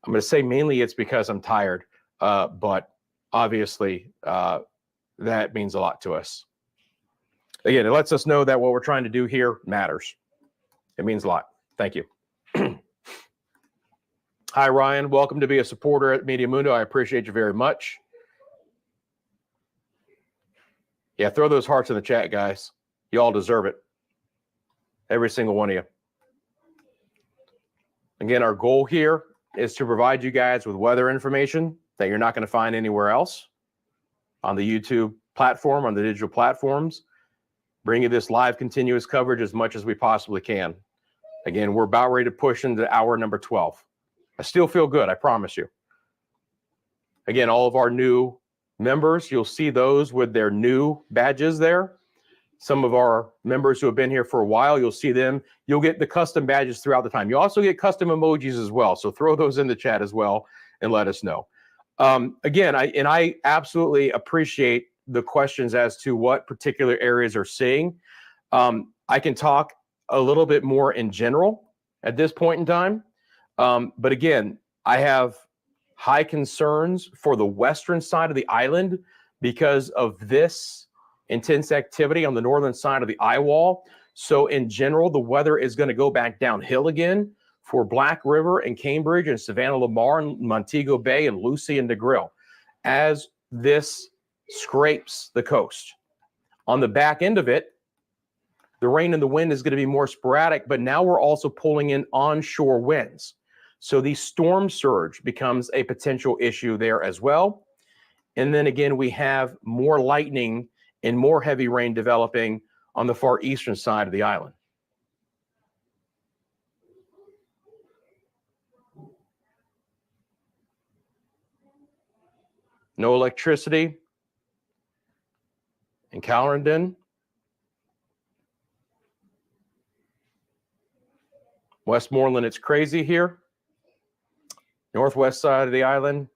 I'm going to say mainly it's because I'm tired, but obviously that means a lot to us. Again, it lets us know that what we're trying to do here matters. It means a lot. Thank you. Hi, Ryan. Welcome to be a supporter at Media Mundo. I appreciate you very much. Yeah, throw those hearts in the chat, guys. You all deserve it. Every single one of you. Again, our goal here is to provide you guys with weather information that you're not going to find anywhere else on the YouTube platform, on the digital platforms. Bring you this live continuous coverage as much as we possibly can. Again, we're about ready to push into hour number 12. I still feel good, I promise you. Again, all of our new members, you'll see those with their new badges there. Some of our members who have been here for a while, you'll see them. You'll get the custom badges throughout the time. You also get custom emojis as well. So throw those in the chat as well and let us know. Again, I absolutely appreciate the questions as to what particular areas are seeing. I can talk a little bit more in general at this point in time. But again, I have high concerns for the western side of the island because of this intense activity on the northern side of the eye wall. So in general, the weather is going to go back downhill again for Black River and Cambridge and Savannah Lamar and Montego Bay and Lucy and Negril as this scrapes the coast. On the back end of it, the rain and the wind is going to be more sporadic, but now we're also pulling in onshore winds. So the storm surge becomes a potential issue there as well. And then again, we have more lightning and more heavy rain developing on the far eastern side of the island. No electricity in Clarendon. Westmoreland, it's crazy here. Northwest side of the island.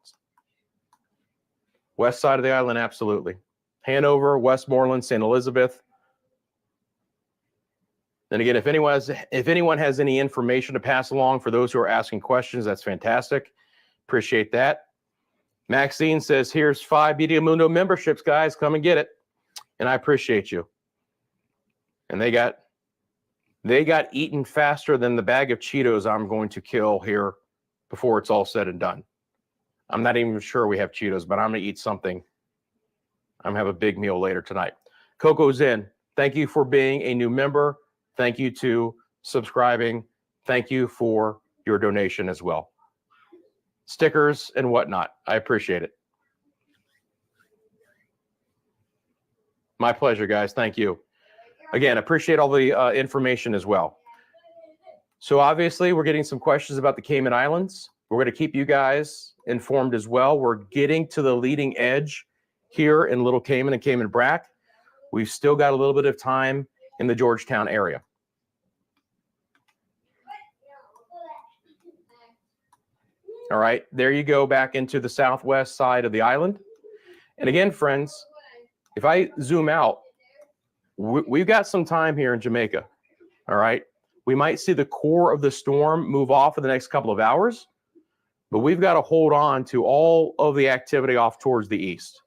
West side of the island, absolutely. Hanover, Westmoreland, St. Elizabeth. And again, if anyone has any information to pass along for those who are asking questions, that's fantastic. Appreciate that. Maxine says, here's 5 Media Mundo memberships, guys. Come and get it. And I appreciate you. And they got eaten faster than the bag of Cheetos I'm going to kill here before it's all said and done. I'm not even sure we have Cheetos, but I'm going to eat something. I'm going to have a big meal later tonight. Coco's in. Thank you for being a new member. Thank you to subscribing. Thank you for your donation as well. Stickers and whatnot. I appreciate it. My pleasure, guys. Thank you. Again, appreciate all the information as well. So obviously, we're getting some questions about the Cayman Islands. We're going to keep you guys informed as well. We're getting to the leading edge here in Little Cayman and Cayman Brac. We've still got a little bit of time in the Georgetown area. All right, there you go back into the southwest side of the island. And again, friends, if I zoom out, we've got some time here in Jamaica. All right, we might see the core of the storm move off in the next couple of hours, but we've got to hold on to all of the activity off towards the east.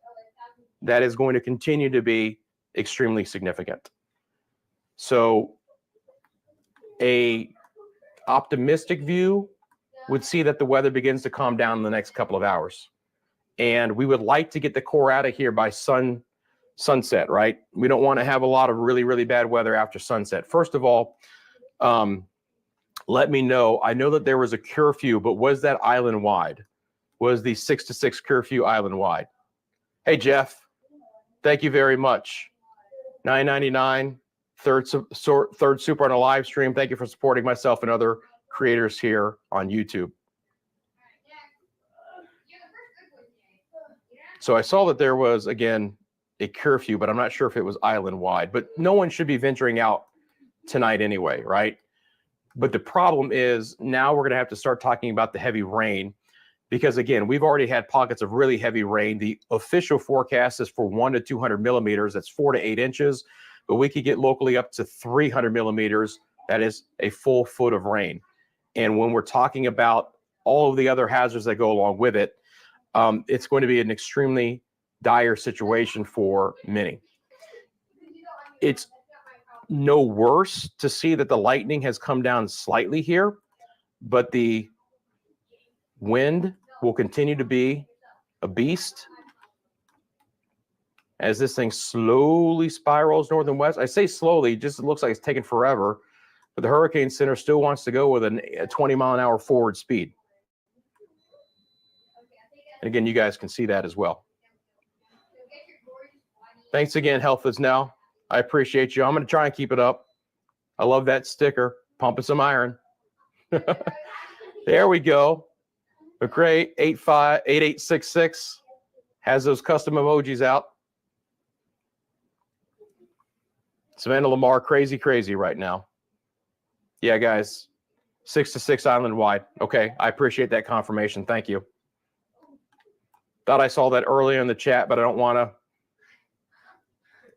That is going to continue to be extremely significant. So a optimistic view would see that the weather begins to calm down in the next couple of hours. And we would like to get the core out of here by sunset, right? We don't want to have a lot of really, really bad weather after sunset. First of all, let me know. I know that there was a curfew, but was that island-wide? Was the 6 to 6 curfew island-wide? Hey, Jeff, thank you very much. $9.99, third super on a live stream. Thank you for supporting myself and other creators here on YouTube. So I saw that there was, again, a curfew, but I'm not sure if it was island-wide. But no one should be venturing out tonight anyway, right? But the problem is now we're going to have to start talking about the heavy rain because, again, we've already had pockets of really heavy rain. The official forecast is for 1 to 200 millimeters. That's 4 to 8 inches. But we could get locally up to 300 millimeters. That is a full foot of rain. And when we're talking about all of the other hazards that go along with it, it's going to be an extremely dire situation for many. It's no worse to see that the lightning has come down slightly here, but the wind will continue to be a beast as this thing slowly spirals north and west. I say slowly, just it looks like it's taking forever, but the Hurricane Center still wants to go with a 20-mile-an-hour forward speed. And again, you guys can see that as well. Thanks again, Health is Now. I appreciate you. I'm going to try and keep it up. I love that sticker, pumping some iron. There we go. McRae 8866 has those custom emojis out. Savannah Lamar, crazy, crazy right now. Yeah, guys, 6 to 6 island wide. Okay, I appreciate that confirmation. Thank you. Thought I saw that earlier in the chat, but I don't want to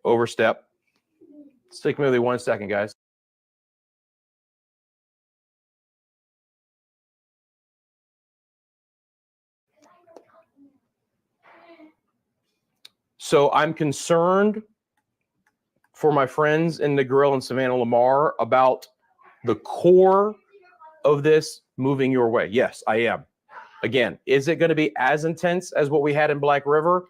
overstep. Stick with me 1 second, guys. So I'm concerned for my friends in Negril and Savannah Lamar about the core of this moving your way. Yes, I am. Again, is it going to be as intense as what we had in Black River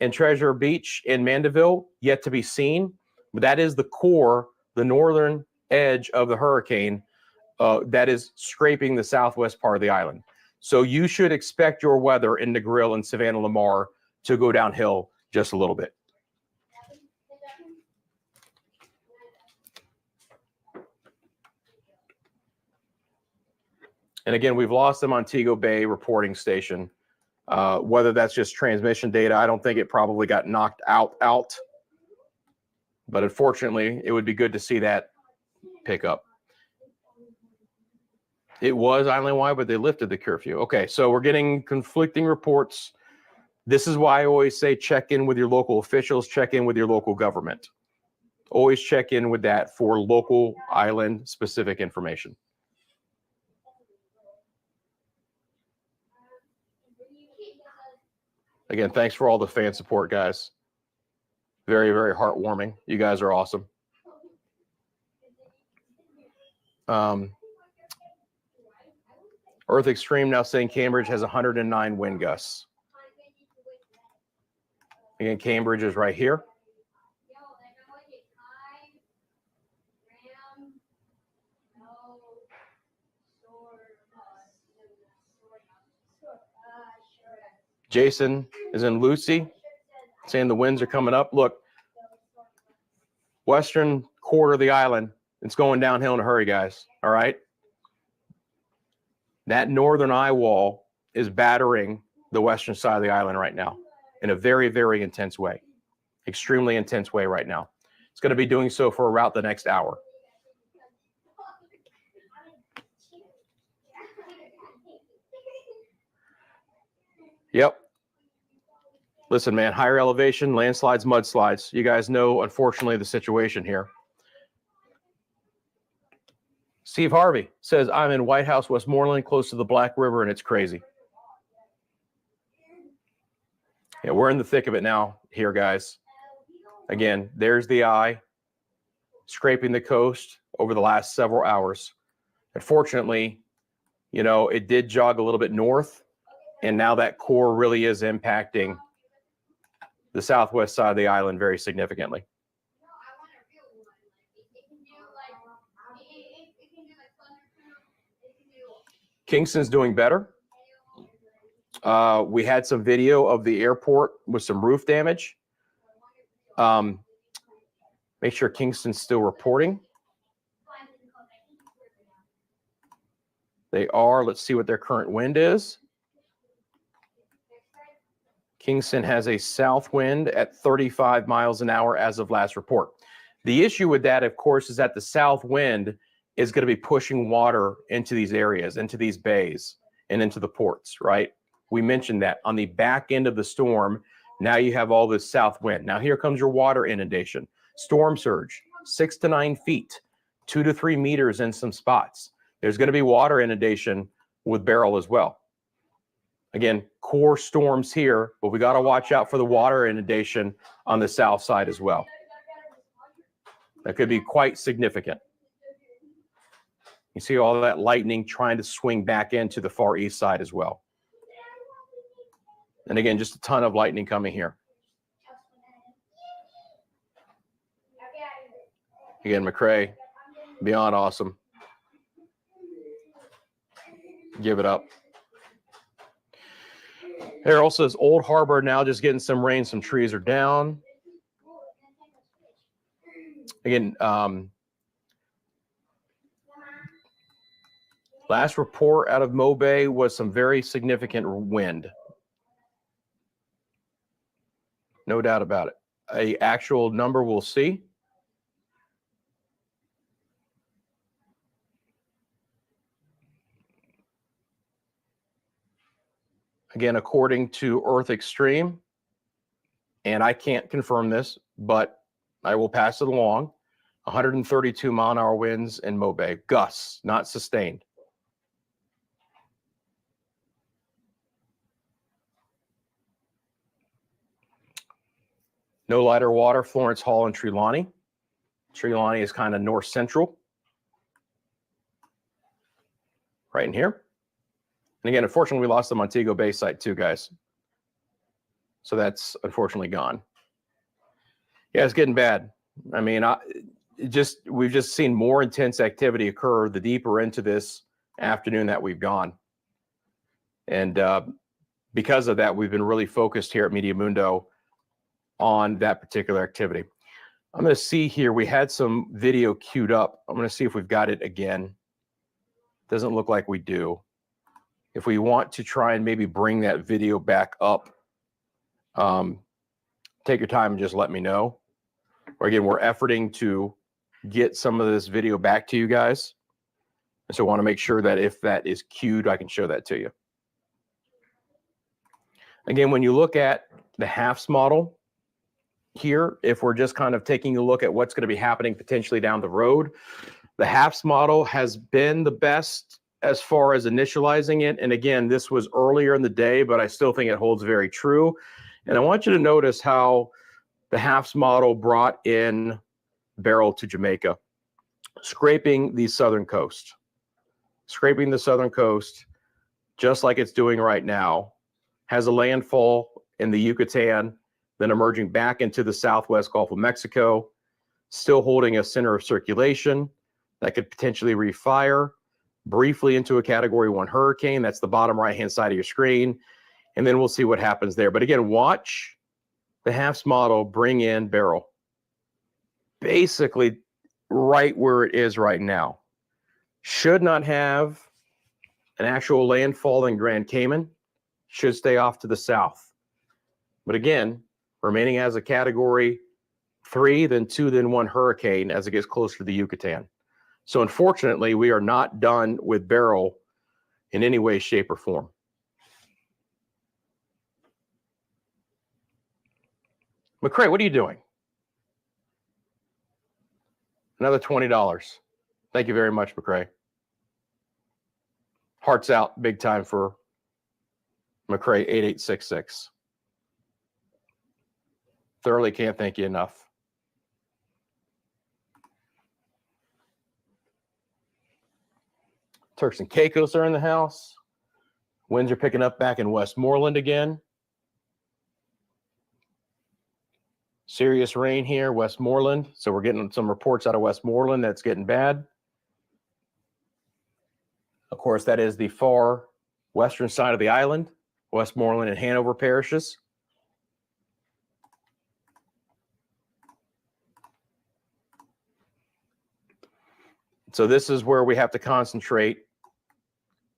and Treasure Beach in Mandeville? Yet to be seen. But that is the core, the northern edge of the hurricane that is scraping the southwest part of the island. So you should expect your weather in Negril and Savannah Lamar to go downhill just a little bit. And again, we've lost the Montego Bay reporting station. Whether that's just transmission data, I don't think it probably got knocked out. But unfortunately, it would be good to see that pick up. It was island-wide, but they lifted the curfew. Okay, so we're getting conflicting reports. This is why I always say check in with your local officials, check in with your local government. Always check in with that for local island-specific information. Again, thanks for all the fan support, guys. Very, very heartwarming. You guys are awesome. Earth Extreme now saying Cambridge has 109 wind gusts. Again, Cambridge is right here. Jason is in Lucy, saying the winds are coming up. Look, western quarter of the island, it's going downhill in a hurry, guys. All right. That northern eye wall is battering the western side of the island right now in a very, very intense way. Extremely intense way right now. It's going to be doing so for about the next hour. Yep. Listen, man, higher elevation, landslides, mudslides. You guys know, unfortunately, the situation here. Steve Harvey says, I'm in White House, Westmoreland, close to the Black River, and it's crazy. Yeah, we're in the thick of it now here, guys. Again, there's the eye scraping the coast over the last several hours. Unfortunately, you know, it did jog a little bit north, and now that core really is impacting the southwest side of the island very significantly. Kingston's doing better. We had some video of the airport with some roof damage. Make sure Kingston's still reporting. They are. Let's see what their current wind is. Kingston has a south wind at 35 miles an hour as of last report. The issue with that, of course, is that the south wind is going to be pushing water into these areas, into these bays, and into the ports, right? We mentioned that on the back end of the storm, now you have all this south wind. Now here comes your water inundation. Storm surge, 6 to 9 feet, 2 to 3 meters in some spots. There's going to be water inundation with Beryl as well. Again, core storms here, but we got to watch out for the water inundation on the south side as well. That could be quite significant. You see all that lightning trying to swing back into the far east side as well. And again, just a ton of lightning coming here. Again, McCrae, beyond awesome. Give it up. Beryl says Old Harbor now just getting some rain. Some trees are down. Again, last report out of Mo Bay was some very significant wind. No doubt about it. An actual number we'll see. Again, according to Earth Extreme, and I can't confirm this, but I will pass it along, 132 mile an hour winds in Mo Bay. Gusts, not sustained. No lighter water, Florence Hall and Trelawney. Trelawney is kind of north central. Right in here. And again, unfortunately, we lost the Montego Bay site too, guys. So that's unfortunately gone. Yeah, it's getting bad. I mean, we've just seen more intense activity occur the deeper into this afternoon that we've gone. And because of that, we've been really focused here at Media Mundo on that particular activity. I'm going to see here, we had some video queued up. I'm going to see if we've got it again. Doesn't look like we do. If we want to try and maybe bring that video back up, take your time and just let me know. Or again, we're efforting to get some of this video back to you guys. And so I want to make sure that if that is queued, I can show that to you. Again, when you look at the HAFS model here, if we're just kind of taking a look at what's going to be happening potentially down the road, the HAFS model has been the best as far as initializing it. And again, this was earlier in the day, but I still think it holds very true. And I want you to notice how the HAFS model brought in Beryl to Jamaica, scraping the southern coast. Scraping the southern coast, just like it's doing right now, has a landfall in the Yucatan, then emerging back into the southwest Gulf of Mexico, still holding a center of circulation that could potentially refire briefly into a Category 1 hurricane. That's the bottom right-hand side of your screen. And then we'll see what happens there. But again, watch the HAFS model bring in Beryl. Basically right where it is right now. Should not have an actual landfall in Grand Cayman. Should stay off to the south. But again, remaining as a Category 3, then 2, then 1 hurricane as it gets closer to the Yucatan. So unfortunately, we are not done with Beryl in any way, shape, or form. McCrae, what are you doing? Another $20. Thank you very much, McCrae. Hearts out big time for McCrae 8866. Thoroughly can't thank you enough. Turks and Caicos are in the house. Winds are picking up back in Westmoreland again. Serious rain here, Westmoreland. So we're getting some reports out of Westmoreland that's getting bad. Of course, that is the far western side of the island, Westmoreland and Hanover parishes. So this is where we have to concentrate,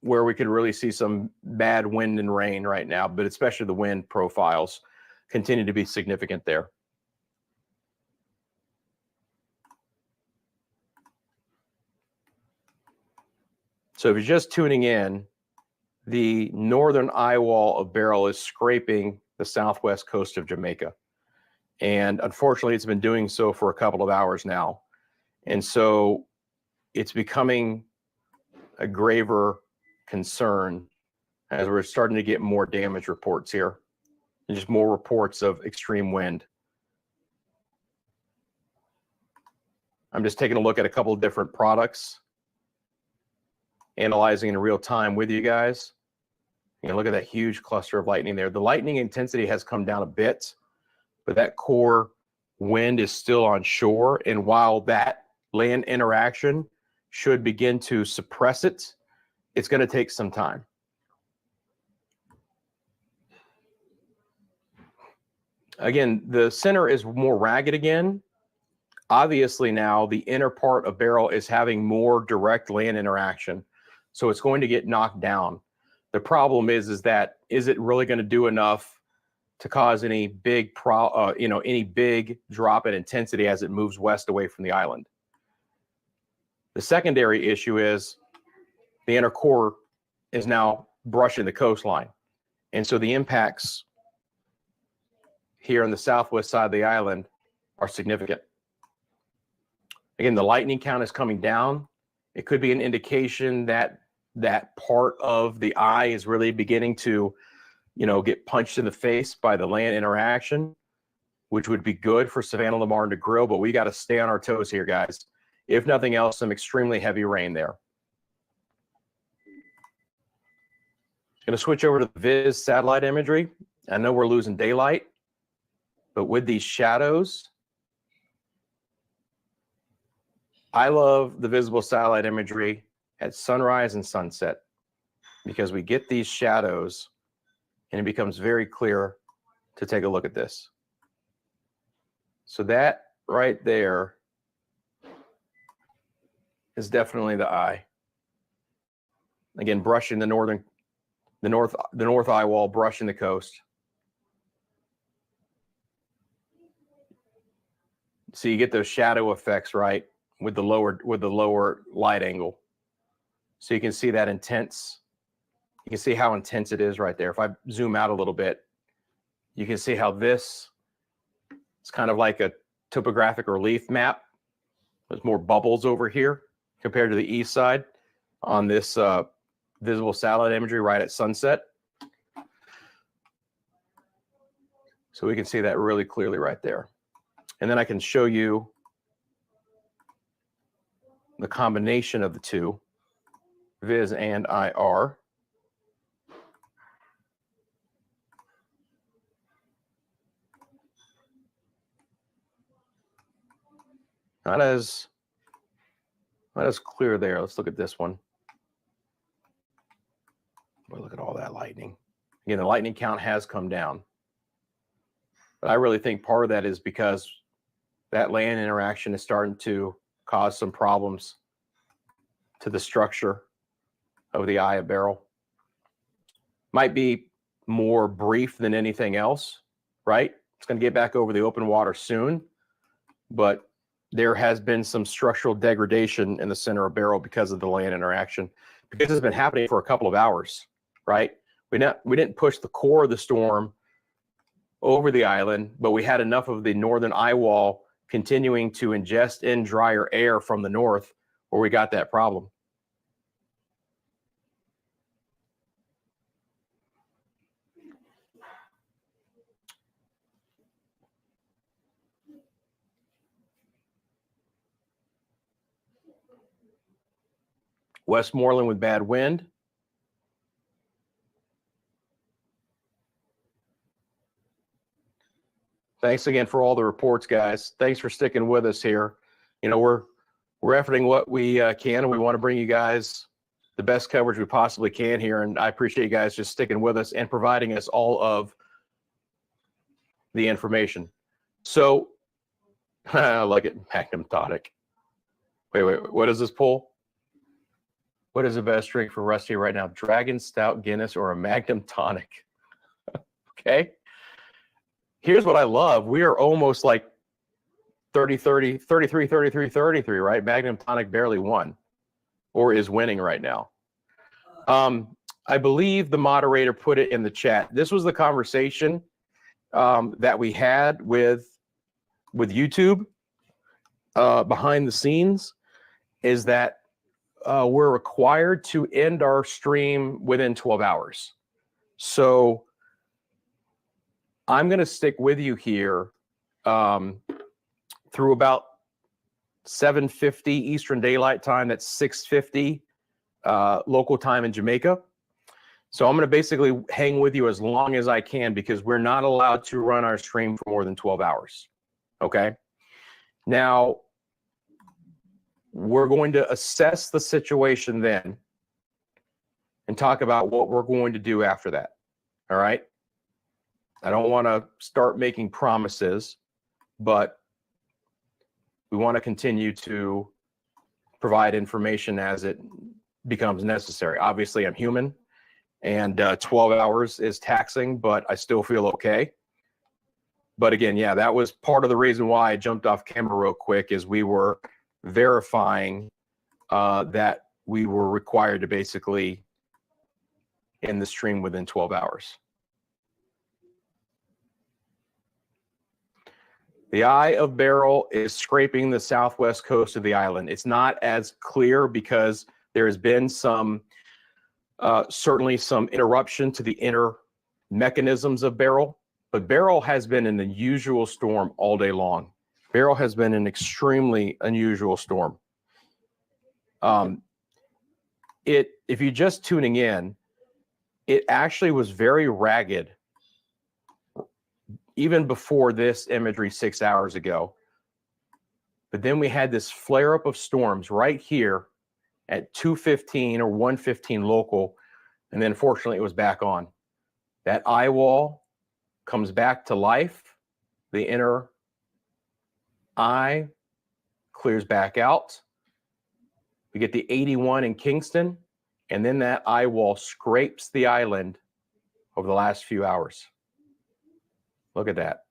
where we could really see some bad wind and rain right now, but especially the wind profiles continue to be significant there. So if you're just tuning in, the northern eye wall of Beryl is scraping the southwest coast of Jamaica. And unfortunately, it's been doing so for a couple of hours now. And so it's becoming a graver concern as we're starting to get more damage reports here and just more reports of extreme wind. I'm just taking a look at a couple of different products, analyzing in real time with you guys. You know, look at that huge cluster of lightning there. The lightning intensity has come down a bit, but that core wind is still on shore. And while that land interaction should begin to suppress it, it's going to take some time. Again, the center is more ragged again. Obviously now the inner part of Beryl is having more direct land interaction. So it's going to get knocked down. The problem is that, is it really going to do enough to cause any big any big drop in intensity as it moves west away from the island? The secondary issue is the inner core is now brushing the coastline. And so the impacts here on the southwest side of the island are significant. Again, the lightning count is coming down. It could be an indication that that part of the eye is really beginning to, get punched in the face by the land interaction, which would be good for Savannah, Lamar, and DeGrill, but we got to stay on our toes here, guys. If nothing else, some extremely heavy rain there. Going to switch over to the Viz satellite imagery. I know we're losing daylight, but with these shadows, I love the visible satellite imagery at sunrise and sunset because we get these shadows and it becomes very clear to take a look at this. So that right there is definitely the eye. Again, brushing the north eye wall, brushing the coast. So you get those shadow effects, right, with the lower light angle. So you can see that intense. You can see how intense it is right there. If I zoom out a little bit, you can see how this is kind of like a topographic relief map. There's more bubbles over here compared to the east side on this visible satellite imagery right at sunset. So we can see that really clearly right there. And then I can show you the combination of the two, Viz and IR. Not as clear there. Let's look at this one. Boy, look at all that lightning. Again, the lightning count has come down. But I really think part of that is because that land interaction is starting to cause some problems to the structure of the eye of Beryl. Might be more brief than anything else, right? It's going to get back over the open water soon, but there has been some structural degradation in the center of Beryl because of the land interaction, because it's been happening for a couple of hours, right? We didn't push the core of the storm over the island, but we had enough of the northern eye wall continuing to ingest in drier air from the north where we got that problem. Westmoreland with bad wind. Thanks again for all the reports, guys. Thanks for sticking with us here. You know, we're efforting what we can, and we want to bring you guys the best coverage we possibly can here. And I appreciate you guys just sticking with us and providing us all of the information. So, I like it, Magnum Tonic. Wait, what is this poll? What is the best drink for Rusty right now? Dragon Stout, Guinness, or a Magnum Tonic? Okay. Here's what I love. We are almost like 33, 33, right? Magnum Tonic barely won or is winning right now. I believe the moderator put it in the chat. This was the conversation that we had with YouTube behind the scenes, is that we're required to end our stream within 12 hours. So I'm going to stick with you here through about 7:50 Eastern Daylight Time. That's 6:50 local time in Jamaica. So I'm going to basically hang with you as long as I can, because we're not allowed to run our stream for more than 12 hours. Okay. Now, we're going to assess the situation then and talk about what we're going to do after that. All right. I don't want to start making promises, but we want to continue to provide information as it becomes necessary. Obviously, I'm human, and 12 hours is taxing, but I still feel okay. But again, yeah, that was part of the reason why I jumped off camera real quick, is we were verifying that we were required to basically end the stream within 12 hours. The eye of Beryl is scraping the southwest coast of the island. It's not as clear because there has been some, certainly some interruption to the inner mechanisms of Beryl, but Beryl has been an unusual storm all day long. Beryl has been an extremely unusual storm. If you're just tuning in, it actually was very ragged even before this imagery 6 hours ago. But then we had this flare up of storms right here at 2:15 or 1:15 local. And then fortunately it was back on. That eye wall comes back to life. The inner eye clears back out. We get the 81 in Kingston, and then that eye wall scrapes the island over the last few hours. Look at that.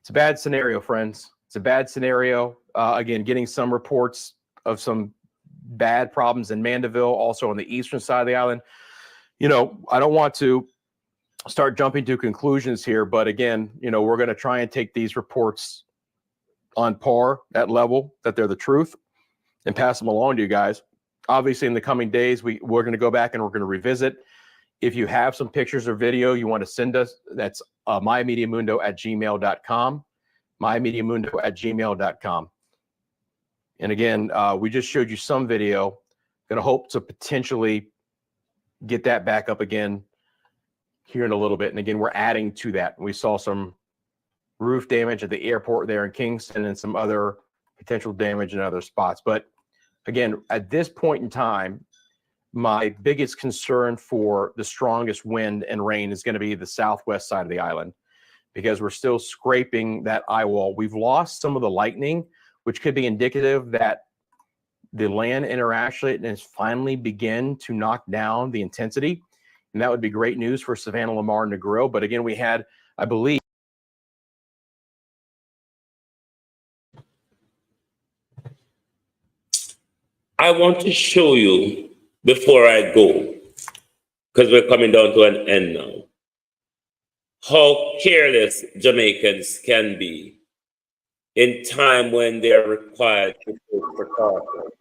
It's a bad scenario, friends. It's a bad scenario. Again, getting some reports of some bad problems in Mandeville, also on the eastern side of the island. You know, I don't want to start jumping to conclusions here, but again, you know, we're going to try and take these reports on par, at level, that they're the truth, and pass them along to you guys. Obviously, in the coming days, we're going to go back and we're going to revisit. If you have some pictures or video you want to send us, that's mymediamundo@gmail.com, mymediamundo@gmail.com. And again, we just showed you some video. Going to hope to potentially get that back up again here in a little bit. And again, we're adding to that. We saw some roof damage at the airport there in Kingston and some other potential damage in other spots. But again, at this point in time, my biggest concern for the strongest wind and rain is going to be the southwest side of the island, because we're still scraping that eye wall. We've lost some of the lightning, which could be indicative that the land interaction has finally begin to knock down the intensity. And that would be great news for Savannah, Lamar, and Negril. But again, we had, I believe, I want to show you before I go, because we're coming down to an end now, how careless Jamaicans can be in time when they're required to take precautions.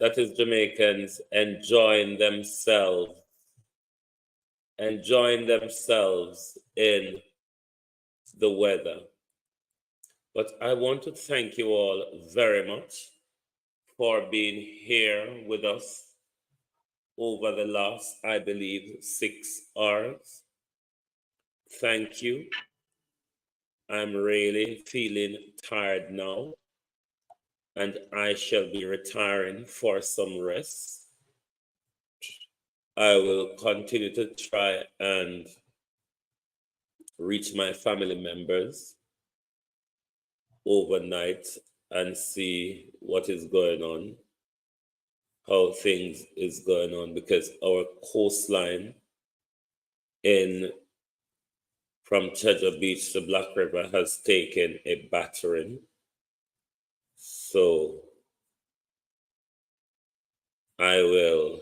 that is Jamaicans enjoying themselves in the weather. But I want to thank you all very much for being here with us over the last, I believe, 6 hours. Thank you. I'm really feeling tired now, and I shall be retiring for some rest. I will continue to try and reach my family members overnight and see what is going on, how things is going on, because our coastline from Treasure Beach to Black River has taken a battering. So I will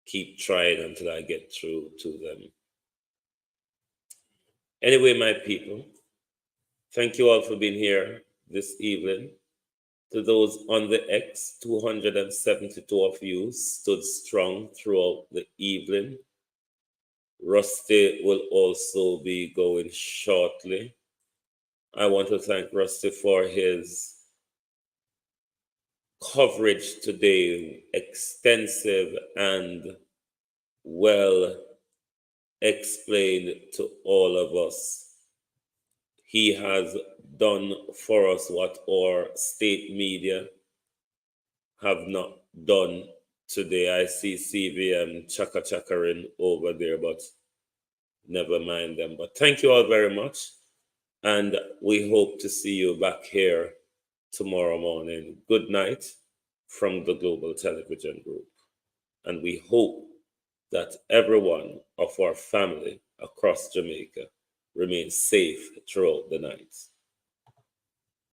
keep trying until I get through to them. Anyway, my people, thank you all for being here this evening. To those on the X, 272 of you stood strong throughout the evening. Rusty will also be going shortly. I want to thank Rusty for his coverage today, extensive and well explained to all of us. He has done for us what our state media have not done today. I see CVM chaka-chakaring over there, but never mind them. But thank you all very much. And we hope to see you back here tomorrow morning. Good night from the Global Television Group. And we hope that everyone of our family across Jamaica remains safe throughout the night.